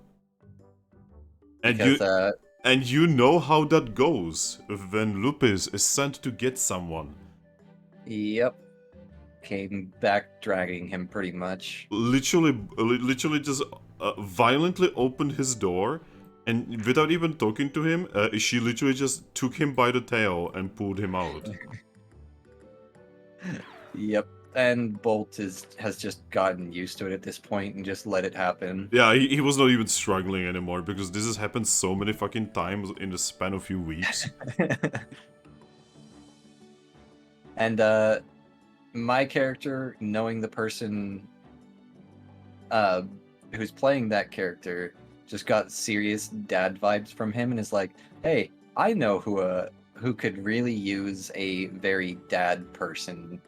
and Because, you know how that goes when Lupus is sent to get someone. Yep, came back dragging him pretty much. Literally just violently opened his door. And without even talking to him, she literally just took him by the tail and pulled him out. Yep, and Bolt has just gotten used to it at this point and just let it happen. Yeah, he was not even struggling anymore because this has happened so many fucking times in the span of a few weeks. And my character, knowing the person who's playing that character, just got serious dad vibes from him and is like, "Hey, I know who could really use a very dad person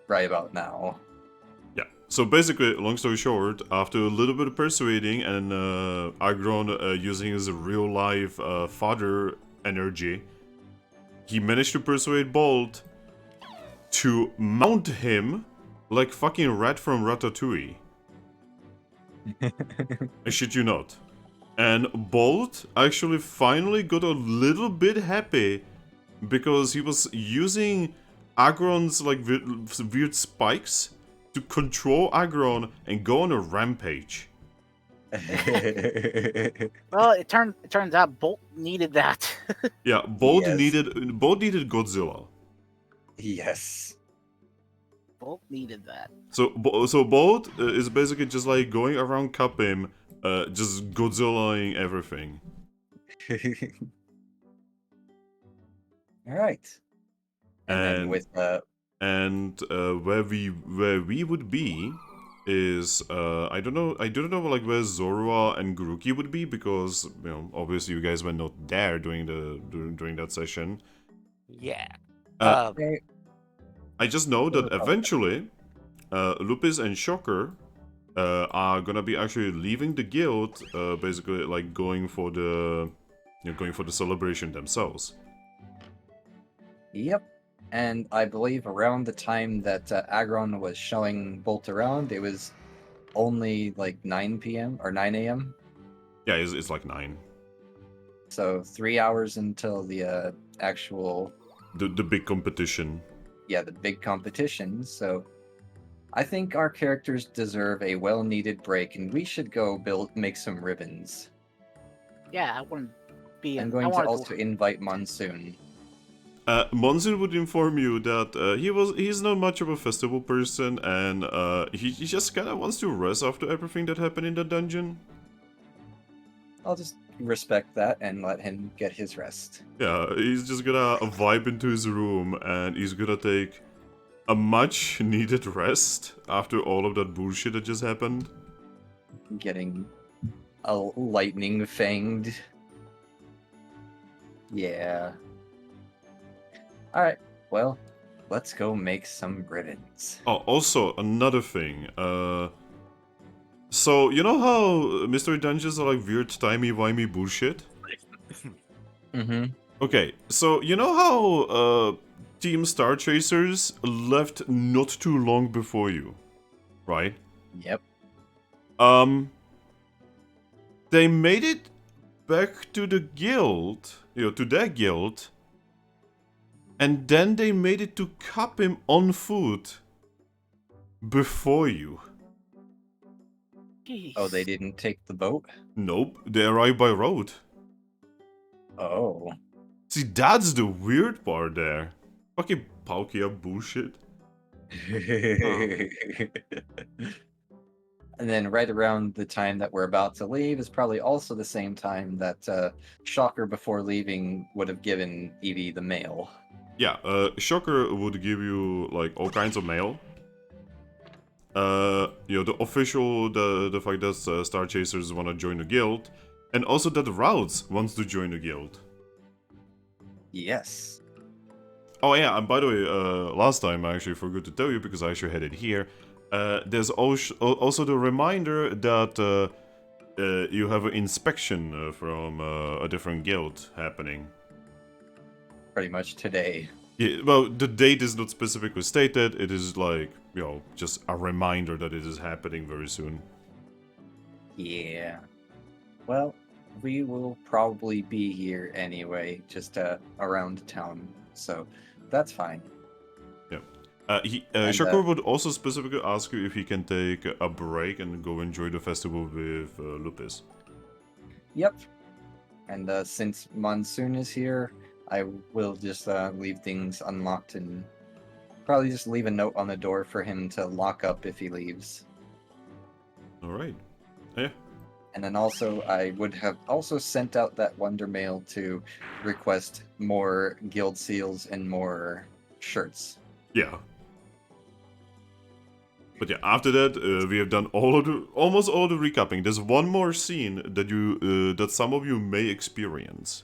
right about now. Yeah. So basically, long story short, after a little bit of persuading and Agron using his real life father energy, he managed to persuade Bolt to mount him like fucking Rat from Ratatouille. I shit you not. And Bolt actually finally got a little bit happy because he was using Agron's like weird spikes to control Agron and go on a rampage. Well, it turns out Bolt needed that. Yeah, Bolt Yes. needed Godzilla. Yes. Bolt needed that. So Bolt is basically just like going around Capim, just Godzillaing everything. All right. And then And- with And where we would be is I don't know like where Zorua and Grookey would be, because you know obviously you guys were not there during that session. Yeah. okay, I just know that eventually Lupus and Shocker are gonna be actually leaving the guild, basically like going for the celebration themselves. yep. And I believe around the time that Agron was showing Bolt around, it was only like 9 p.m. or 9 a.m. Yeah, it's like 9. So 3 hours until the actual, The big competition. the big competition. So I think our characters deserve a well-needed break, and we should go make some ribbons. Yeah, I wouldn't be. I'm I going to wanted also invite Monsoon. Monsoon would inform you that he's not much of a festival person, and he just kind of wants to rest after everything that happened in the dungeon. I'll just respect that and let him get his rest. Yeah, he's just gonna vibe into his room, and he's gonna take a much needed rest after all of that bullshit that just happened. Getting a lightning fanged. Yeah. Alright, well, let's go make some ribbons. Oh, also another thing. So you know how mystery dungeons are like weird timey-wimey bullshit? Mm-hmm. Okay, so you know how Team Star Chasers left not too long before you, right? Yep. They made it back to the guild, to their guild, and then they made it to Capim on foot before you. Jeez. Oh, they didn't take the boat? Nope, they arrived by road. Oh. See, that's the weird part there. Fucking Palkia bullshit. And then right around the time that we're about to leave is probably also the same time that Shocker before leaving would have given Eevee the mail. Yeah, Shocker would give you like all kinds of mail. The official, the fact that Star Chasers want to join the guild, and also that Routes wants to join the guild. Yes. Oh yeah, and by the way, last time I actually forgot to tell you because I actually had it here. There's also the reminder that you have an inspection from a different guild happening. Pretty much today. Yeah, well, the date is not specifically stated. It is like, just a reminder that it is happening very soon. Yeah. Well, we will probably be here anyway, just around town, so that's fine. Shakur would also specifically ask you if he can take a break and go enjoy the festival with Lupus. Yep. And since Monsoon is here, I will just leave things unlocked and probably just leave a note on the door for him to lock up if he leaves. Alright. Yeah. And then also, I would have also sent out that Wonder Mail to request more guild seals and more shirts. Yeah. But yeah, after that, we have done almost all the recapping. There's one more scene that that some of you may experience.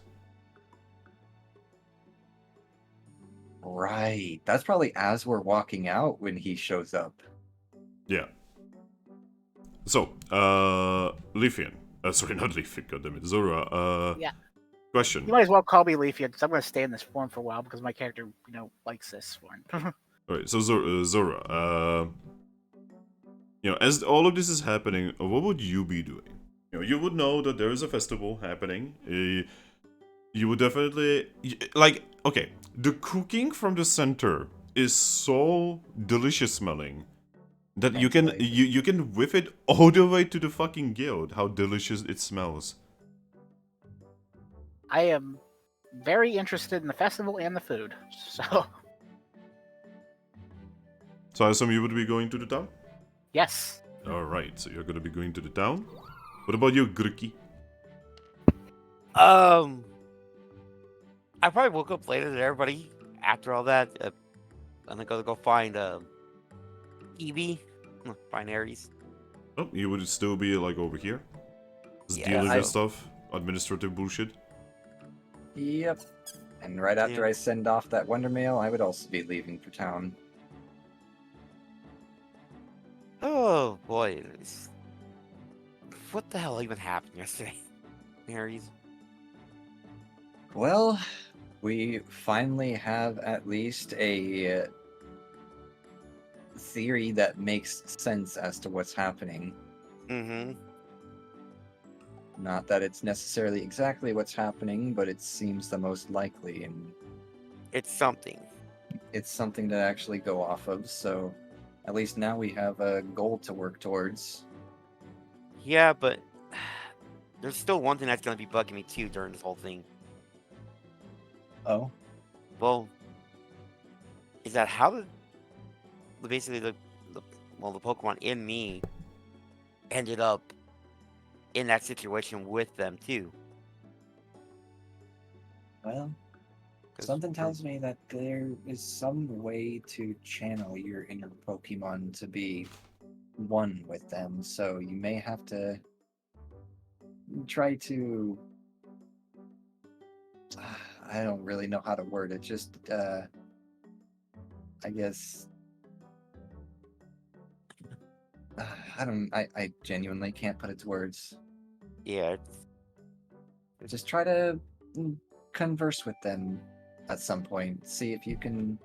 Right. That's probably as we're walking out when he shows up. Yeah. So, Leafian. Sorry, not Leafian, goddammit. Zorua, Yeah. question. You might as well call me Leafy because I'm going to stay in this form for a while because my character, likes this form. Alright, so Zora, as all of this is happening, what would you be doing? You would know that there is a festival happening. You would definitely okay. The cooking from the center is so delicious smelling that you can Thankfully. you can whiff it all the way to the fucking guild. How delicious it smells. I am very interested in the festival and the food. So, So I assume you would be going to the town. yes. All right, so you're gonna be going to the town. What about you, Grookey? I probably woke up later than everybody after all that. I'm gonna go find Eevee, find Aries. Oh, you would still be like over here, just Yeah, dealing I- with stuff, administrative bullshit. Yep. And right after Yeah. I send off that Wonder Mail, I would also be leaving for town. Oh boy, what the hell even happened yesterday, Aries? Well, we finally have at least a theory that makes sense as to what's happening. Mm-hmm. Not that it's necessarily exactly what's happening, but it seems the most likely, and It's something. it's something to actually go off of, so at least now we have a goal to work towards. Yeah, but there's still one thing that's gonna be bugging me too during this whole thing. Oh? Well, is that how basically the Pokemon in me ended up in that situation with them too. Well, 'Cause something from- tells me that there is some way to channel your inner Pokemon to be one with them, so you may have to try to. I don't really know how to word it, just, I guess. I genuinely can't put it to words. Yeah, Just try to converse with them at some point. See if you can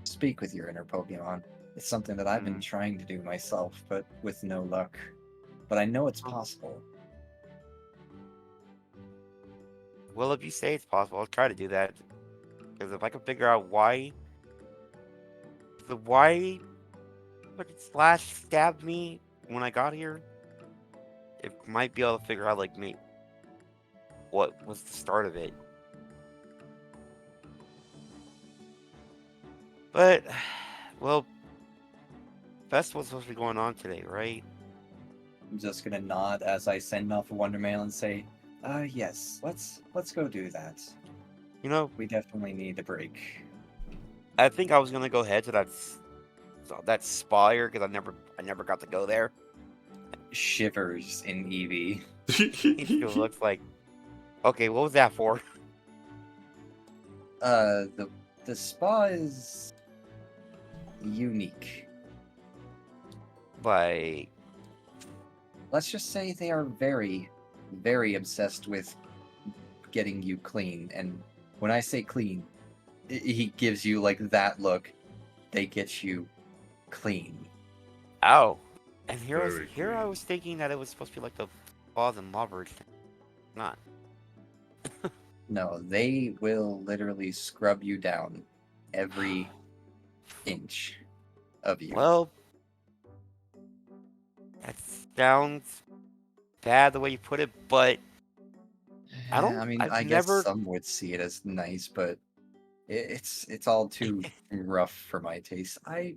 speak with your inner Pokemon. It's something that I've been trying to do myself, but with no luck. But I know it's possible. well, if you say it's possible, I'll try to do that. Because if I can figure out why Slash stabbed me when I got here, it might be able to figure out like me what was the start of it. But well, festival's supposed to be going on today, right? I'm just gonna nod as I send off a Wonder Mail and say, yes, let's go do that. You know, We definitely need a break. I think I was gonna go head to that spire because I never got to go there. Shivers in Eevee. It looks like okay. What was that for? The spa is unique. Like, Let's just say they are very, very obsessed with getting you clean. And when I say clean, he gives you like that look. They get you clean. ow. And here Very I clean. was thinking that it was supposed to be like the Claws and Maubridge. Not. No, they will literally scrub you down every inch of you. Well, that sounds bad the way you put it, but I don't. I mean, I've I guess never. some would see it as nice, but it's all too rough for my taste. I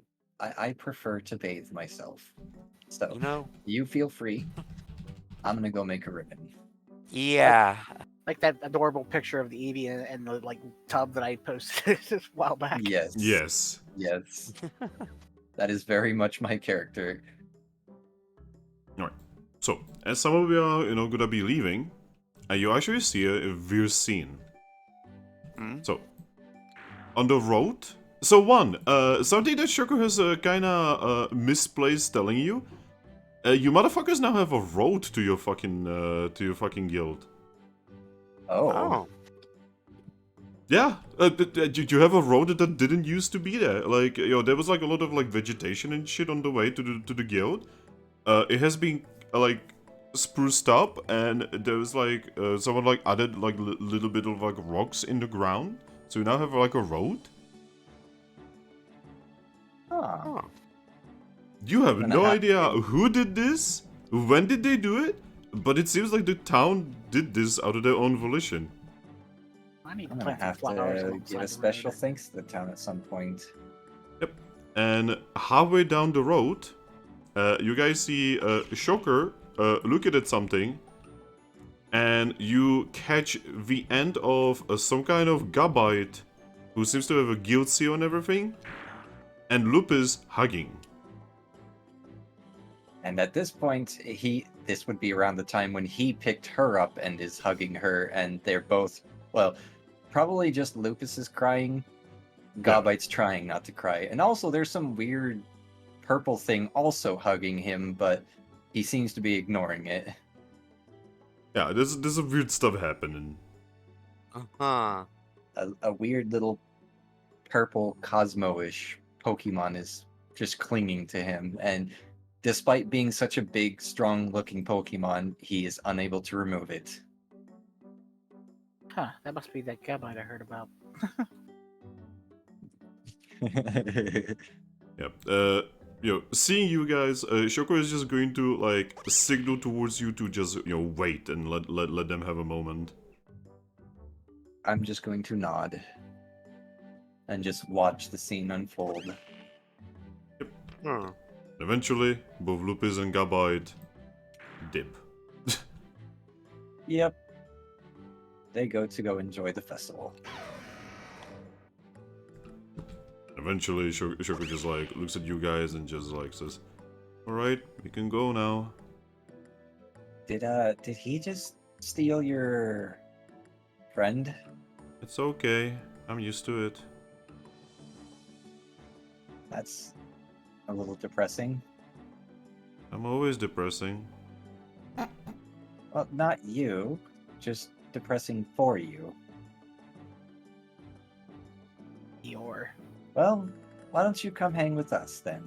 prefer to bathe myself. So You know. you feel free. I'm gonna go make a ribbon. Yeah. Like that adorable picture of the Eevee and the like tub that I posted a while back. Yes. Yes. Yes. That is very much my character. So, as some of you are, gonna be leaving, you actually see a weird scene. Hmm? So, on the road. So one, something that Shoko has kinda misplaced telling you. You motherfuckers now have a road to your fucking guild. Oh. Oh. Yeah, you have a road that didn't used to be there. Like, there was like a lot of like vegetation and shit on the way to the guild. It has been like spruced up, and there was like someone like added like little bit of like rocks in the ground. So you now have like a road. Huh. Oh. You have Gonna no have idea to- who did this, when did they do it, but it seems like the town did this out of their own volition. I need to I'm gonna plant some have flowers to alongside give the a special road. thanks to the town at some point. And halfway down the road, you guys see Shocker looking at something, and you catch the end of some kind of Gabite who seems to have a guild seal and everything, and Lupus hugging. And at this point, this would be around the time when he picked her up and is hugging her, and they're both, well, probably just Lupus is crying. Gobite's trying not to cry. And also there's some weird purple thing also hugging him, but he seems to be ignoring it. Yeah, there's some weird stuff happening. Uh-huh. A weird little purple Cosmo-ish Pokemon is just clinging to him, and despite being such a big, strong-looking Pokemon, he is unable to remove it. Huh, that must be that Gabite I heard about. Yep. Seeing you guys, Shoko is just going to like signal towards you to just wait and let them have a moment. I'm just going to nod and just watch the scene unfold. Hmm. Eventually, both Lupus and Gabite dip. Yep. They go enjoy the festival. Eventually, Shoko just like looks at you guys and just like says, "All right, we can go now." Did he just steal your friend? It's okay. I'm used to it. That's a little depressing. I'm always depressing. Well, not you, just depressing for you. Eeyore. Well, why don't you come hang with us then?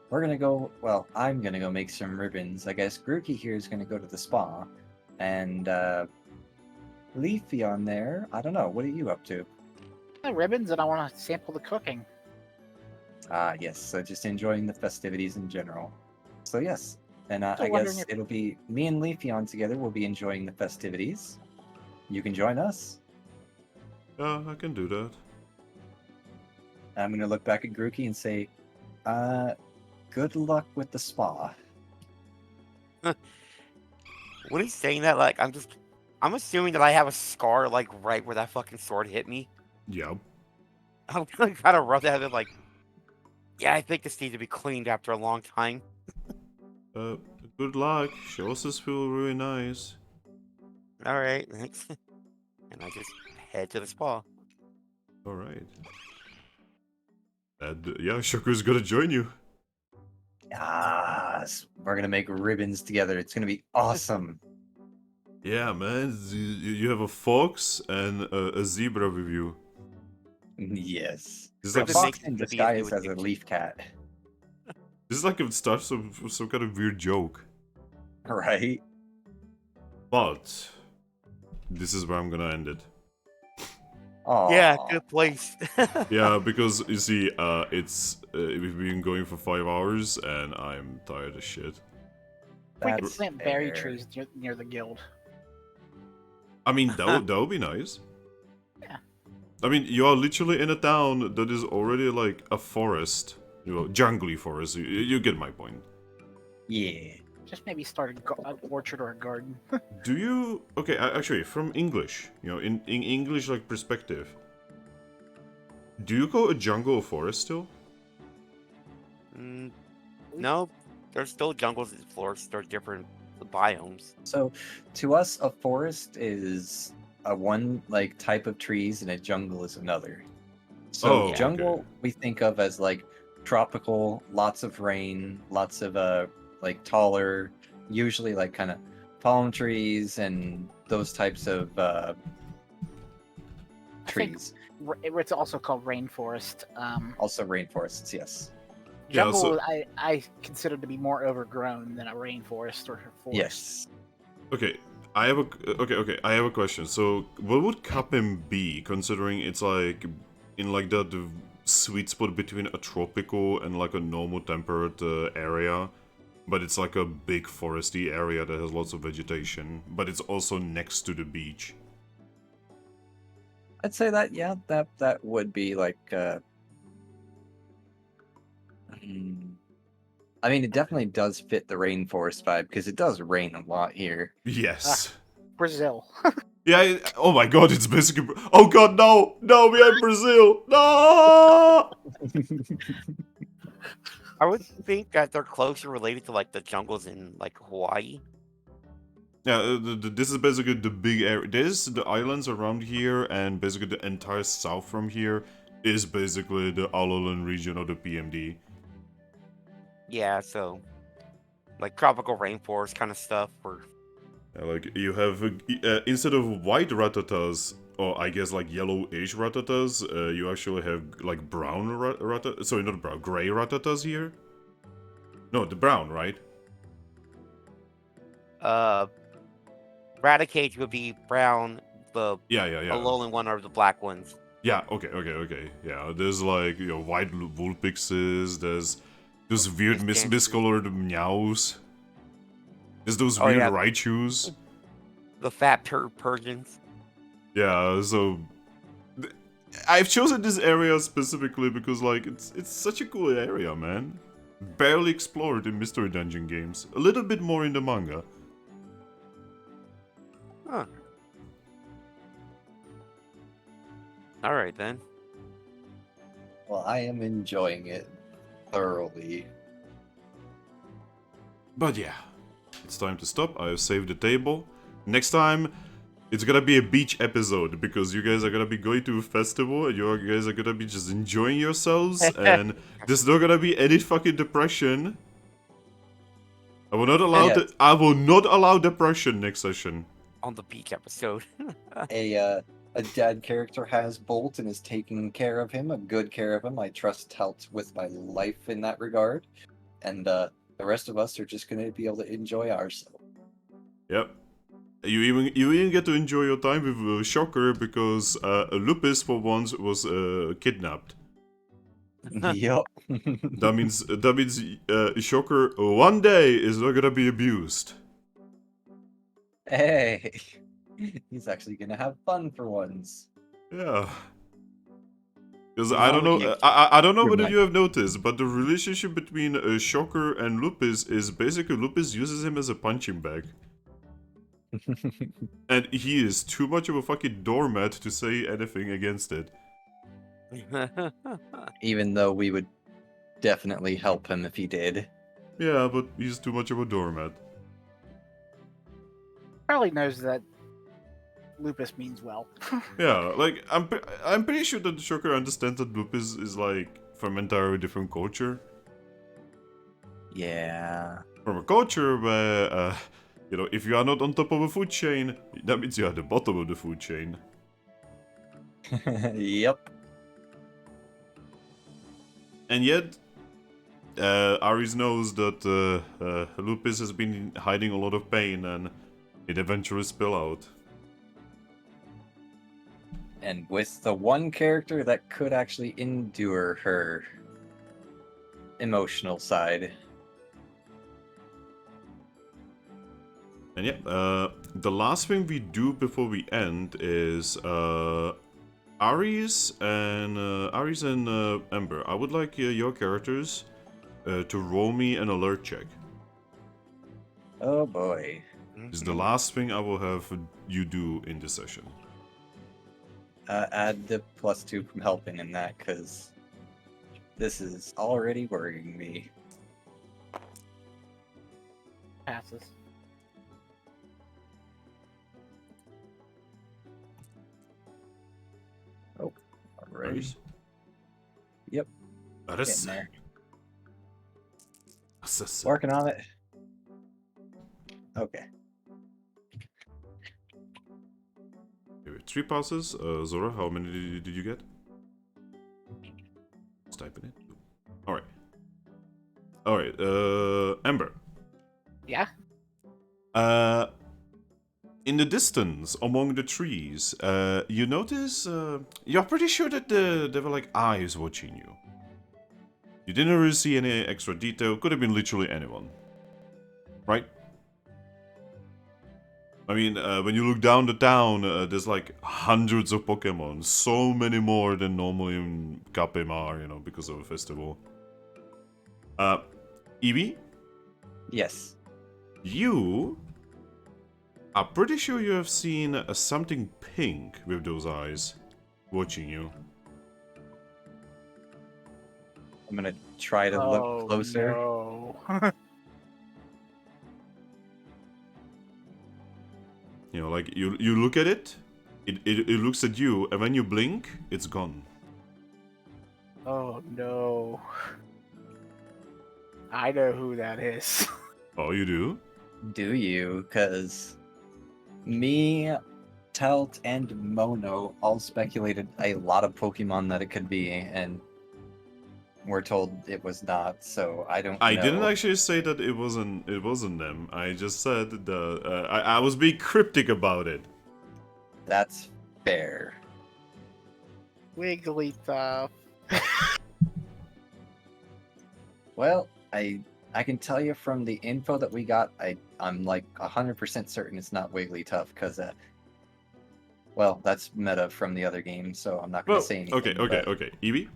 We're gonna go, well, I'm gonna go make some ribbons. I guess Grookey here is gonna go to the spa. And, Leafy on there, I don't know, what are you up to? Ribbons, and I want to sample the cooking. Ah, yes, so just enjoying the festivities in general. So yes, and So I wondering guess if- it'll be me and Leafy on together, we'll be enjoying the festivities. You can join us. Yeah, I can do that. I'm gonna look back at Grookey and say, good luck with the spa. When he's saying that, like, I'm assuming that I have a scar, like, right where that fucking sword hit me. Yeah. I'm gonna kind of rub that in, like, yeah, I think this needs to be cleaned after a long time. Good luck. Shosses feel really nice. All right, thanks. And I just head to the spa. All right. And yeah, Shoku's gonna join you. Yes, we're gonna make ribbons together. It's gonna be awesome. Yeah, man. You have a fox and a zebra with you. Yes. This is A like Ribbon fox makes in it easier to disguise do as a with leaf cat. this is like it starts some kind of weird joke. Right? But this is where I'm gonna end it. Oh, Yeah, good place. Yeah, because you see, we've been going for 5 hours and I'm tired as shit. We could That's plant berry fair. trees near the guild. I mean, that would be nice. Yeah. I mean, you are literally in a town that is already like a forest. Jungly forest. You get my point. Yeah. Just maybe start an orchard or a garden. Do you... Okay, actually, from English, in English, like, perspective, do you call a jungle a forest still? No, there's still jungles and forests. They're different biomes. So, to us, a forest is a one like type of trees, and a jungle is another. So Oh, jungle okay. we think of as like tropical, lots of rain, lots of like taller, usually like kind of palm trees and those types of I think trees. It's also called rainforest. Also rainforests, yes. Yeah, Jungle, so- I consider to be more overgrown than a rainforest or a forest. Yes. Okay, I have a I have a question. So, what would Capim be, considering it's like in like that sweet spot between a tropical and like a normal temperate area, but it's like a big foresty area that has lots of vegetation, but it's also next to the beach. I'd say that yeah, that would be like I mean it definitely does fit the rainforest vibe because it does rain a lot here. Yes. Brazil. Yeah. Oh my God! It's basically. Oh God! No! No! We are in Brazil! No! I would think that they're closer related to like the jungles in like Hawaii. Yeah, this is basically the big area. This, the islands around here, and basically the entire south from here is basically the Alolan region of the PMD. Yeah, so like tropical rainforest kind of stuff. Or Like, you have, instead of white Rattatas, or I guess like yellowish Rattatas, you actually have like brown Rattatas. Sorry, not brown, gray Rattatas here? No, the brown, right? Raticage would be brown. The Yeah, yeah, yeah. Alolan one are the black ones. Yeah, okay. Yeah, there's like, white Vulpixes, there's those weird Miscanthus. miscolored Meows. There's those Oh, weird yeah. Raichus. The fat Persians. Yeah, so I've chosen this area specifically because like it's such a cool area, man. Barely explored in Mystery Dungeon games. A little bit more in the manga. Huh. All right then. Well, I am enjoying it thoroughly. But yeah, it's time to stop. I have saved the table. Next time, it's gonna be a beach episode because you guys are gonna be going to a festival and you guys are gonna be just enjoying yourselves and there's not gonna be any fucking depression. I will not allow Yeah. I will not allow depression next session. On the beach episode. A dad character has Bolt and is taking care of him, a good care of him. I trust helped with my life in that regard. And the rest of us are just gonna be able to enjoy ourselves. Yep. You even get to enjoy your time with Shocker because Lupus for once was kidnapped. Yup. That means Shocker one day is not gonna be abused. Hey, he's actually gonna have fun for once. Yeah. Because Well, I now don't we know, can- I don't know You're whether right. you have noticed, but the relationship between Shocker and Lupus is basically Lupus uses him as a punching bag. And he is too much of a fucking doormat to say anything against it. Even though we would definitely help him if he did. Yeah, but he's too much of a doormat. Probably knows that lupus means well. Yeah, like, I'm pretty sure that Shocker understands that Lupus is like from an entirely different culture. Yeah. From a culture where, if you are not on top of a food chain, that means you are at the bottom of the food chain. Yep. And yet, Ares knows that Lupus has been hiding a lot of pain and it eventually spill out. And with the one character that could actually endure her emotional side. And yeah, the last thing we do before we end is Ares and Ember. I would like your characters to roll me an alert check. Oh boy. It's the last thing I will have you do in this session. Add the +2 from helping in that, because this is already worrying me. Passes. Alright. Ares? Yep, That is getting sick. there. That's so sick. Working on it. Okay. Okay, 3 passes. Zora, how many did you get? Just type in it. Alright. Alright, Ember. Yeah. In the distance, among the trees, you notice, you're pretty sure that there were like eyes watching you. You didn't really see any extra detail, could have been literally anyone. Right? I mean, when you look down the town, there's like hundreds of Pokemon, so many more than normally in Capim are, you know, because of a festival. Eevee, Yes. you are pretty sure you have seen something pink with those eyes watching you. I'm gonna try to look closer. No. You know, like you look at it, it looks at you, and when you blink, it's gone. Oh no. I know who that is. Oh, you do? Do you? Because me, Telt, and Mono all speculated a lot of Pokemon that it could be, and we're told it was not. So I don't. I know. didn't actually say that it wasn't them. I just said the I was being cryptic about it. That's fair. Wigglytuff. Well, I can tell you from the info that we got, I'm like 100% certain it's not Wigglytuff because well, that's meta from the other game, so I'm not going Well, to say anything. okay, but Eevee,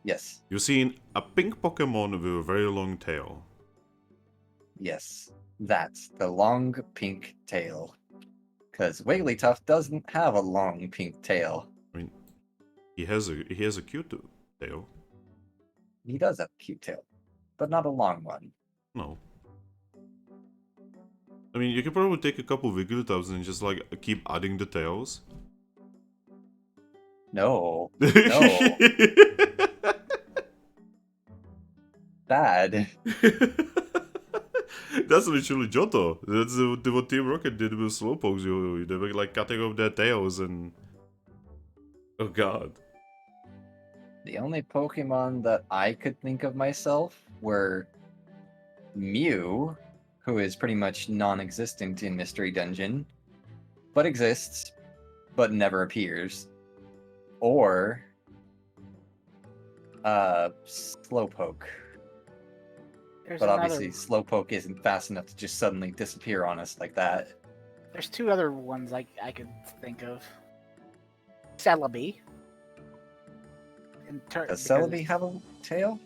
yes, you've seen a pink Pokemon with a very long tail. yes, that's the long pink tail. Because Wigglytuff doesn't have a long pink tail. I mean, he has a cute tail. He does have a cute tail, but not a long one. No. I mean, you could probably take a couple Wigglytuffs and just like keep adding the tails. No, no, bad. That's literally Johto. That's what Team Rocket did with Slowpokes. They were like cutting off their tails and... Oh god. The only Pokemon that I could think of myself were Mew, who is pretty much non-existent in Mystery Dungeon, but exists, but never appears, or Slowpoke. There's But another. obviously, Slowpoke isn't fast enough to just suddenly disappear on us like that. There's 2 other ones I could think of. Celebi. Does Celebi have a tail?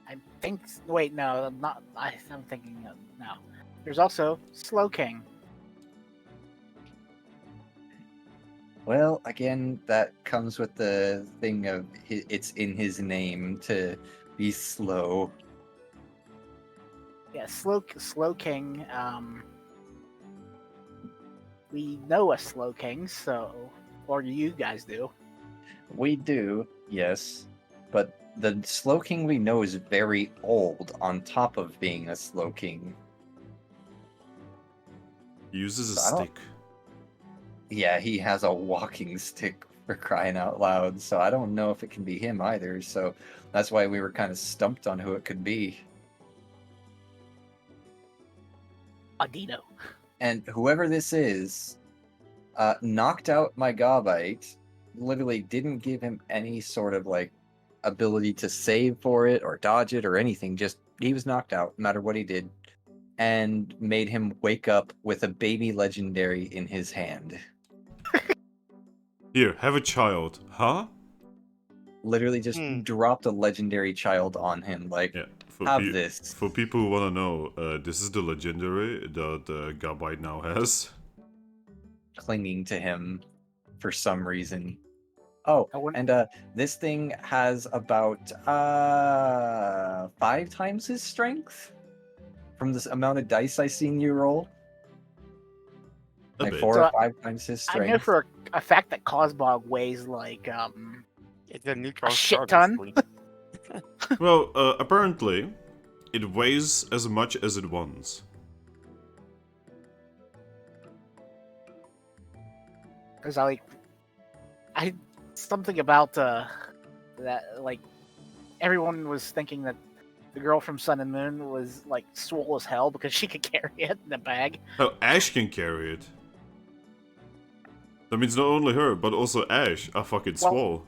I think. Wait, no, I'm not. I'm thinking of, no. There's also Slowking. Well, again, that comes with the thing of it's in his name to be slow. Yeah, Slowking. We know a Slowking, so, or you guys do. We do, yes, but the Slowking we know is very old on top of being a Slowking. He uses a I don't- stick. Yeah, he has a walking stick for crying out loud, so I don't know if it can be him either, so that's why we were kind of stumped on who it could be. Adino. And whoever this is, knocked out my Gabite, literally didn't give him any sort of like ability to save for it or dodge it or anything. Just he was knocked out, no matter what he did, and made him wake up with a baby legendary in his hand. Here, have a child. Huh? Literally just dropped a legendary child on him. Like, Yeah. have this. For people who want to know, this is the legendary that Gabite now has. Clinging to him for some reason. Oh, I wouldn't- and this thing has about 5 times his strength from this amount of dice I seen you roll. A Like bit. 4 So or 5 times his I know strength. for a fact that Cosmog weighs like It's a neutron shit star, ton. basically. Well, apparently, it weighs as much as it wants. Because something about that, like, everyone was thinking that the girl from Sun and Moon was like swole as hell because she could carry it in a bag. Oh, Ash can carry it. That means not only her, but also Ash, a fucking Well- swole.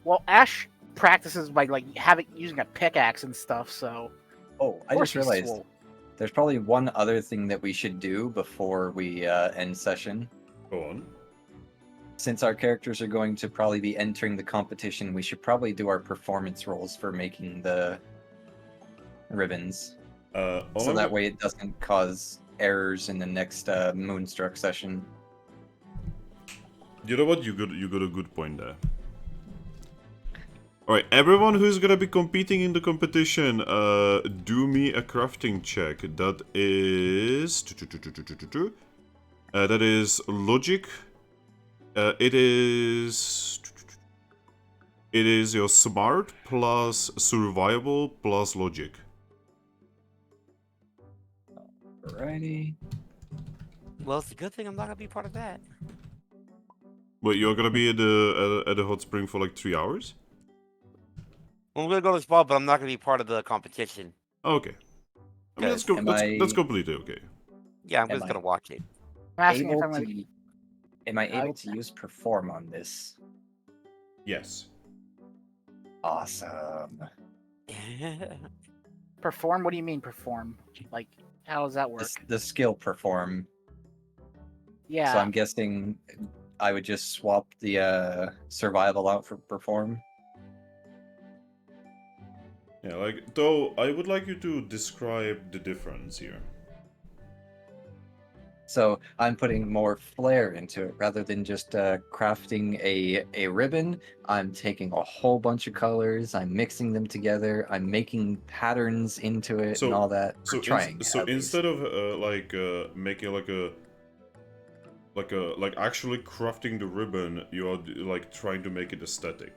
Well, Ash practices by like using a pickaxe and stuff, so Oh, I of course just she's realized swole. there's probably one other thing that we should do before we end session. Go on. Since our characters are going to probably be entering the competition, we should probably do our performance rolls for making the ribbons. So that way it doesn't cause errors in the next Moonstruck session. You know what? You got a good point there. Alright, everyone who's gonna be competing in the competition, do me a crafting check. That is... that is logic. It is your smart plus survival plus logic. Alrighty. Well, it's a good thing I'm not gonna be part of that. Wait, you're gonna be at the hot spring for like 3 hours? I'm gonna go to the spot, but I'm not gonna be part of the competition. Okay. I mean, Good. that's completely okay. Yeah, I'm Am just I- gonna watch it. I'm asking if Able I'm gonna. to, am I able to use perform on this? Yes. Awesome. Perform? What do you mean perform? Like, how does that work? The skill perform. Yeah. So I'm guessing I would just swap the survival out for perform. Yeah, like, though, I would like you to describe the difference here. So I'm putting more flair into it rather than just crafting a ribbon. I'm taking a whole bunch of colors. I'm mixing them together. I'm making patterns into it So- and all that. So, Or trying. so at least. instead of making like actually crafting the ribbon, you are like trying to make it aesthetic.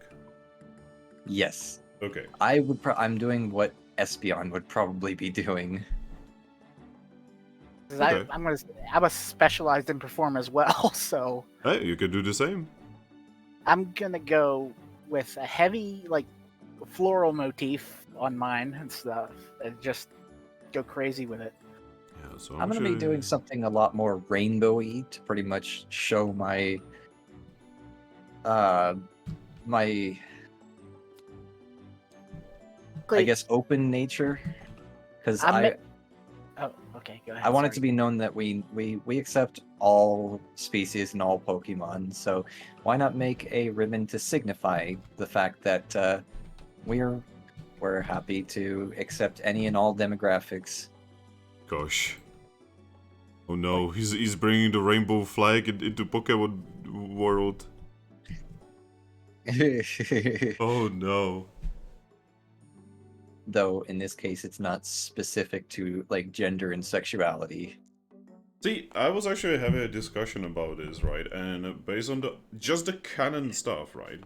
Yes, Okay. I would. I'm doing what Espeon would probably be doing. 'Cause Okay. I'm a specialized in perform as well, so Hey, you can do the same. I'm gonna go with a heavy like floral motif on mine and stuff, and just go crazy with it. Yeah, so I'm gonna be doing something a lot more rainbowy to pretty much show my my I guess open nature, because Oh, okay, go ahead. I want it sorry. to be known that we accept all species and all Pokemon. So why not make a ribbon to signify the fact that we're happy to accept any and all demographics. Gosh. Oh no, he's bringing the rainbow flag into Pokemon world. Oh no. Though in this case, it's not specific to like gender and sexuality. See, I was actually having a discussion about this, right? And based on just the canon stuff, right?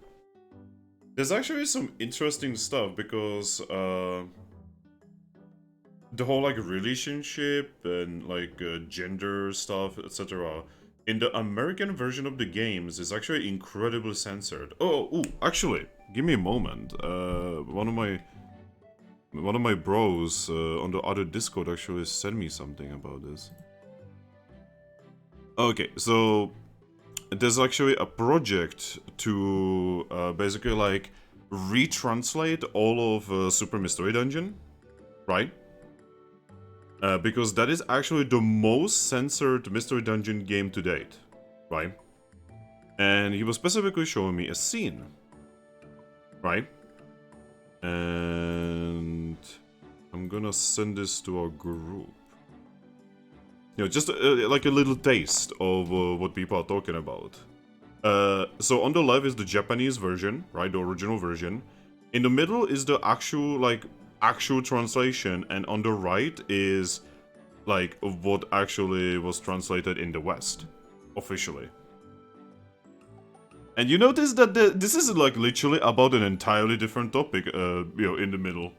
There's actually some interesting stuff because the whole like relationship and like gender stuff, etc. in the American version of the games is actually incredibly censored. Oh, actually, give me a moment. One of my bros on the other Discord actually sent me something about this. Okay, so there's actually a project to basically like retranslate all of Super Mystery Dungeon, right? Because that is actually the most censored Mystery Dungeon game to date, right? And he was specifically showing me a scene, right? And I'm gonna send this to our group. You know, just like a little taste of what people are talking about. So on the left is the Japanese version, right, the original version. In the middle is the actual translation, and on the right is like what actually was translated in the West, officially. And you notice that this is like literally about an entirely different topic, in the middle.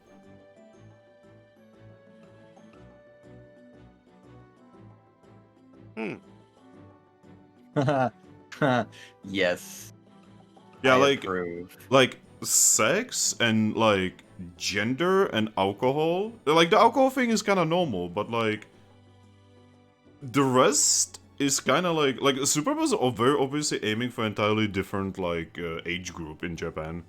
Yes. Yeah, I like approve. sex and like gender and alcohol. Like the alcohol thing is kind of normal, but like the rest is kind of like Superbus are very obviously aiming for entirely different like age group in Japan.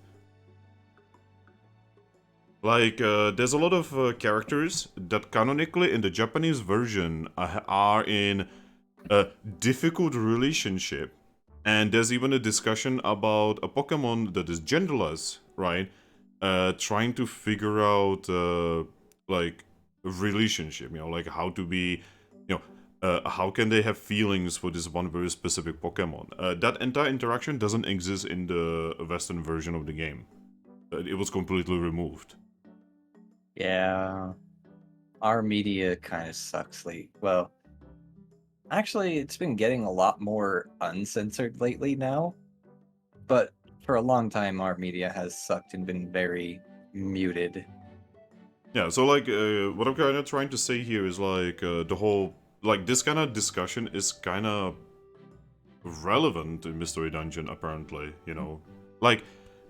Like there's a lot of characters that canonically in the Japanese version are in a difficult relationship. And there's even a discussion about a Pokemon that is genderless, right? Trying to figure out, like, a relationship, like how to be, how can they have feelings for this one very specific Pokemon? That entire interaction doesn't exist in the Western version of the game. It was completely removed. Yeah. Our media kind of sucks well, actually, it's been getting a lot more uncensored lately now. But for a long time, our media has sucked and been very muted. Yeah, so like, what I'm kind of trying to say here is like, the whole, like, this kind of discussion is kind of relevant in Mystery Dungeon, apparently, Like,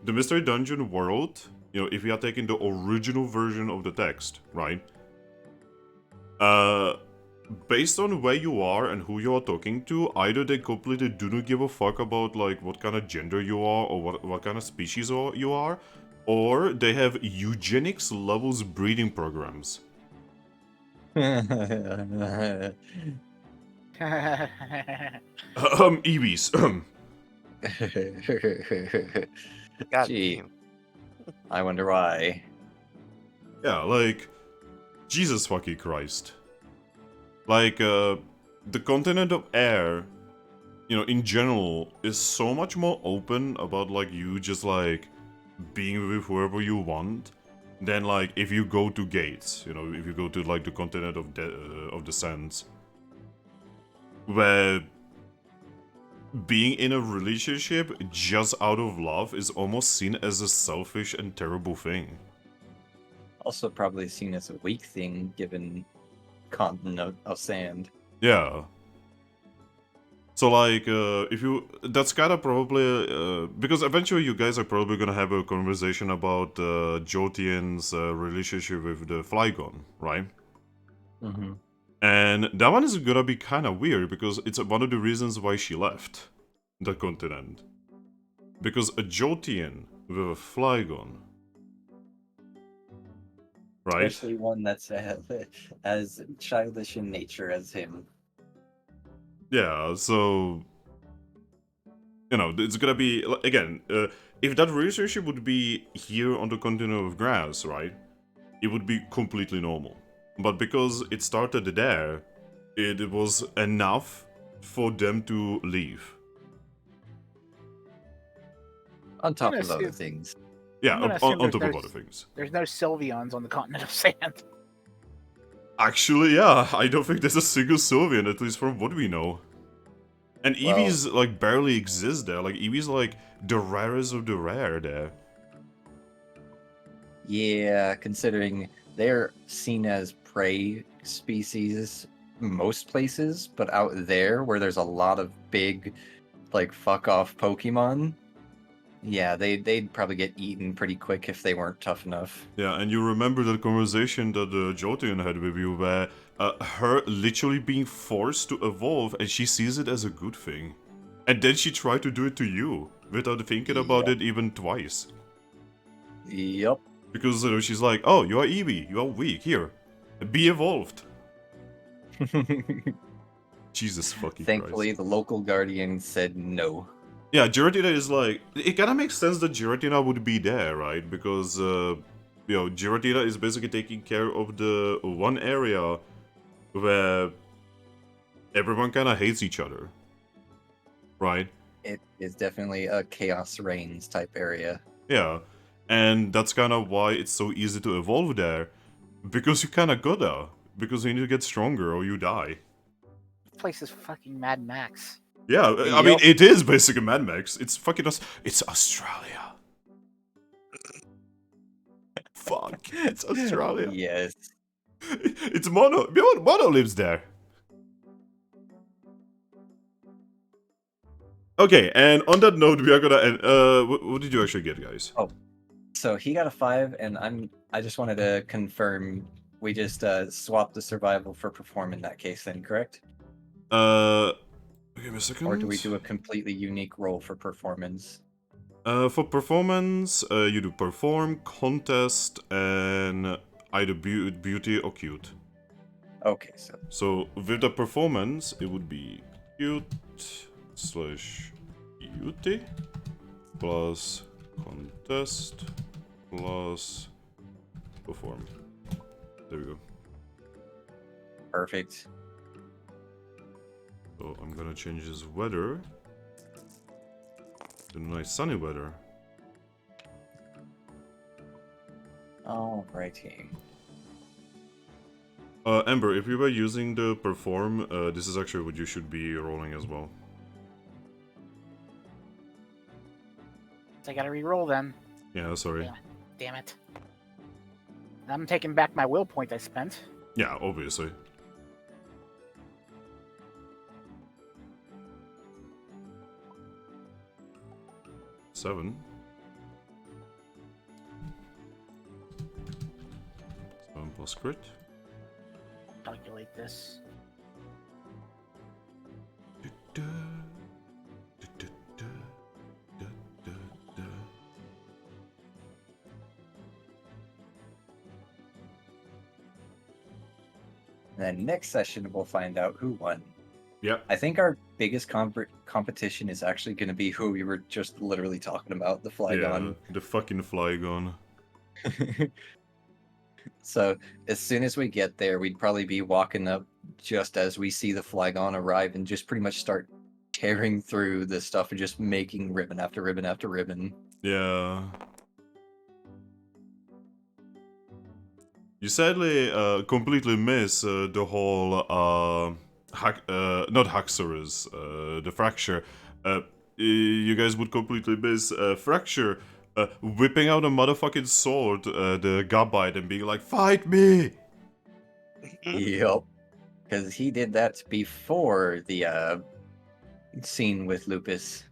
the Mystery Dungeon world, if we are taking the original version of the text, right? Based on where you are and who you are talking to, either they completely do not give a fuck about, like, what kind of gender you are or what kind of species you are, or they have eugenics levels breeding programs. Eevees. God Gee, damn. I wonder why. Yeah, like, Jesus fucking Christ. Like, the continent of air, in general, is so much more open about, like, you just, like, being with whoever you want than, like, if you go to Gates, if you go to, like, the continent of the Sands. Where being in a relationship just out of love is almost seen as a selfish and terrible thing. Also, probably seen as a weak thing given continent of sand. Yeah. So like, that's kind of probably, because eventually you guys are probably gonna have a conversation about Jotian's relationship with the Flygon, right? Mm-hmm. And that one is gonna be kind of weird because it's one of the reasons why she left the continent. Because a Jotian with a Flygon, right? Especially one that's as childish in nature as him. Yeah, so it's gonna be again. If that relationship would be here on the continent of grass, right? It would be completely normal. But because it started there, it was enough for them to leave. On top gonna of other assume- things. Yeah, I'm gonna on assume top there's of no- other things. There's no Sylveons on the continent of sand. Actually, yeah, I don't think there's a single Sylveon, at least from what we know. And Well- Eevees, like, barely exist there. Like, Eevee's, like, the rarest of the rare there. Yeah, considering they're seen as prey species most places, but out there where there's a lot of big, like, fuck off Pokemon, yeah, they'd probably get eaten pretty quick if they weren't tough enough. Yeah, and you remember that conversation that Jotian had with you where her literally being forced to evolve and she sees it as a good thing. And then she tried to do it to you without thinking about it even twice. Yup. Because she's like, oh, you are Eevee, you are weak, here, be evolved. Jesus fucking Thankfully, Christ. the local guardian said no. Yeah, Giratina is like, it kind of makes sense that Giratina would be there, right? Because, Giratina is basically taking care of the one area where everyone kind of hates each other, right? It is definitely a Chaos Reigns type area. Yeah, and that's kind of why it's so easy to evolve there, because you kind of gotta, because you need to get stronger or you die. This place is fucking Mad Max. Yeah, I mean, it is basically Mad Max. It's fucking it's Australia. Fuck, it's Australia. Yes. It's Mono. Mono lives there. Okay, and on that note, we are gonna end. What did you actually get, guys? Oh, so he got a 5, and I just wanted to confirm we just swapped the survival for perform in that case, then, correct? Give me a second. Or do we do a completely unique roll for performance? For performance, you do perform, contest, and either beauty or cute. Okay, so So with the performance, it would be cute/beauty plus contest plus perform. There we go. perfect. So I'm gonna change this weather to nice sunny weather. Alrighty. Ember, if you were using the perform, this is actually what you should be rolling as well. So I gotta re-roll then. Yeah, sorry. Yeah. Damn it. I'm taking back my will point I spent. Yeah, obviously. Seven. 7 plus crit. Calculate this. And then next session, we'll find out who won. Yeah. I think our biggest competition is actually going to be who we were just literally talking about, the Flygon. Yeah, the fucking Flygon. So as soon as we get there, we'd probably be walking up just as we see the Flygon arrive and just pretty much start tearing through the stuff and just making ribbon after ribbon after ribbon. Yeah. You sadly completely miss the whole not Haxorus, the Fracture. You guys would completely miss Fracture whipping out a motherfucking sword, the Gabite, and being like, "Fight me!" Yep. Because he did that before the scene with Lupus.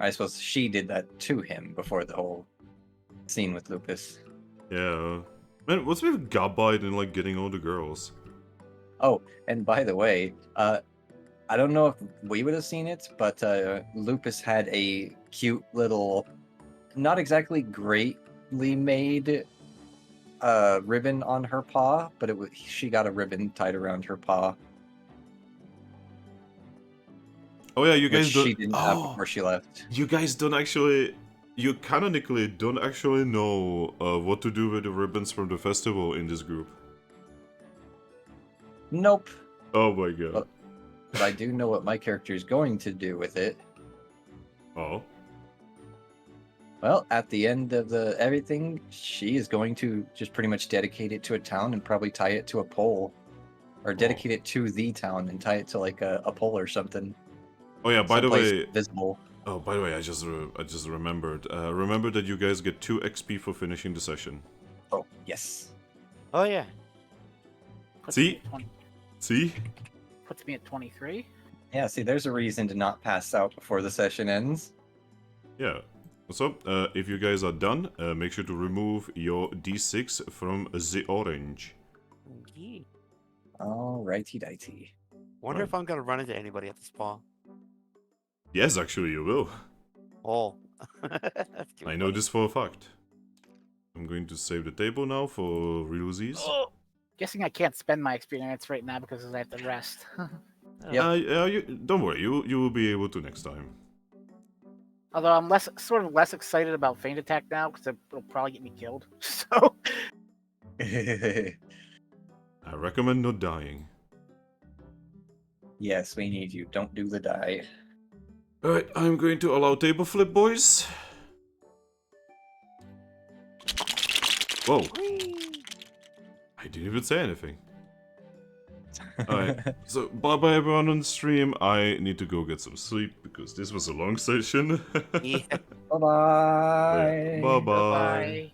I suppose she did that to him before the whole scene with Lupus. Yeah. Man, what's with Gabite and like getting all the girls? Oh, and by the way, I don't know if we would have seen it, but Lupus had a cute little, not exactly greatly made ribbon on her paw, but she got a ribbon tied around her paw. Oh yeah, you Which guys don't. she didn't have before she left. You guys don't actually. You canonically don't actually know what to do with the ribbons from the festival in this group. Nope. Oh my god. But I do know what my character is going to do with it. Oh. Well, at the end of everything, she is going to just pretty much dedicate it to a town and probably tie it to a pole. Or dedicate it to the town and tie it to like a pole or something. Oh yeah. By the Someplace way. visible. Oh, by the way, I just remembered. Remember that you guys get 2 XP for finishing the session. Oh, yes. Oh yeah. Puts See? me at 20 See? puts me at 23. Yeah, see, there's a reason to not pass out before the session ends. Yeah. So, if you guys are done, make sure to remove your D6 from the orange. Yeah. Alrighty dighty. Wonder if I'm gonna run into anybody at the spa. Yes, actually, you will. Oh. That's too I know funny. this for a fact. I'm going to save the table now for realsies. Oh. Guessing I can't spend my experience right now because I have to rest. Yep. Don't worry, you will be able to next time. Although I'm sort of less excited about Feint Attack now because it'll probably get me killed. So I recommend not dying. Yes, we need you. Don't do the die. Alright, I'm going to allow table flip, boys. Whoa. I didn't even say anything. Alright, so bye bye everyone on the stream. I need to go get some sleep because this was a long session. Yeah. Bye bye. Bye bye. Bye.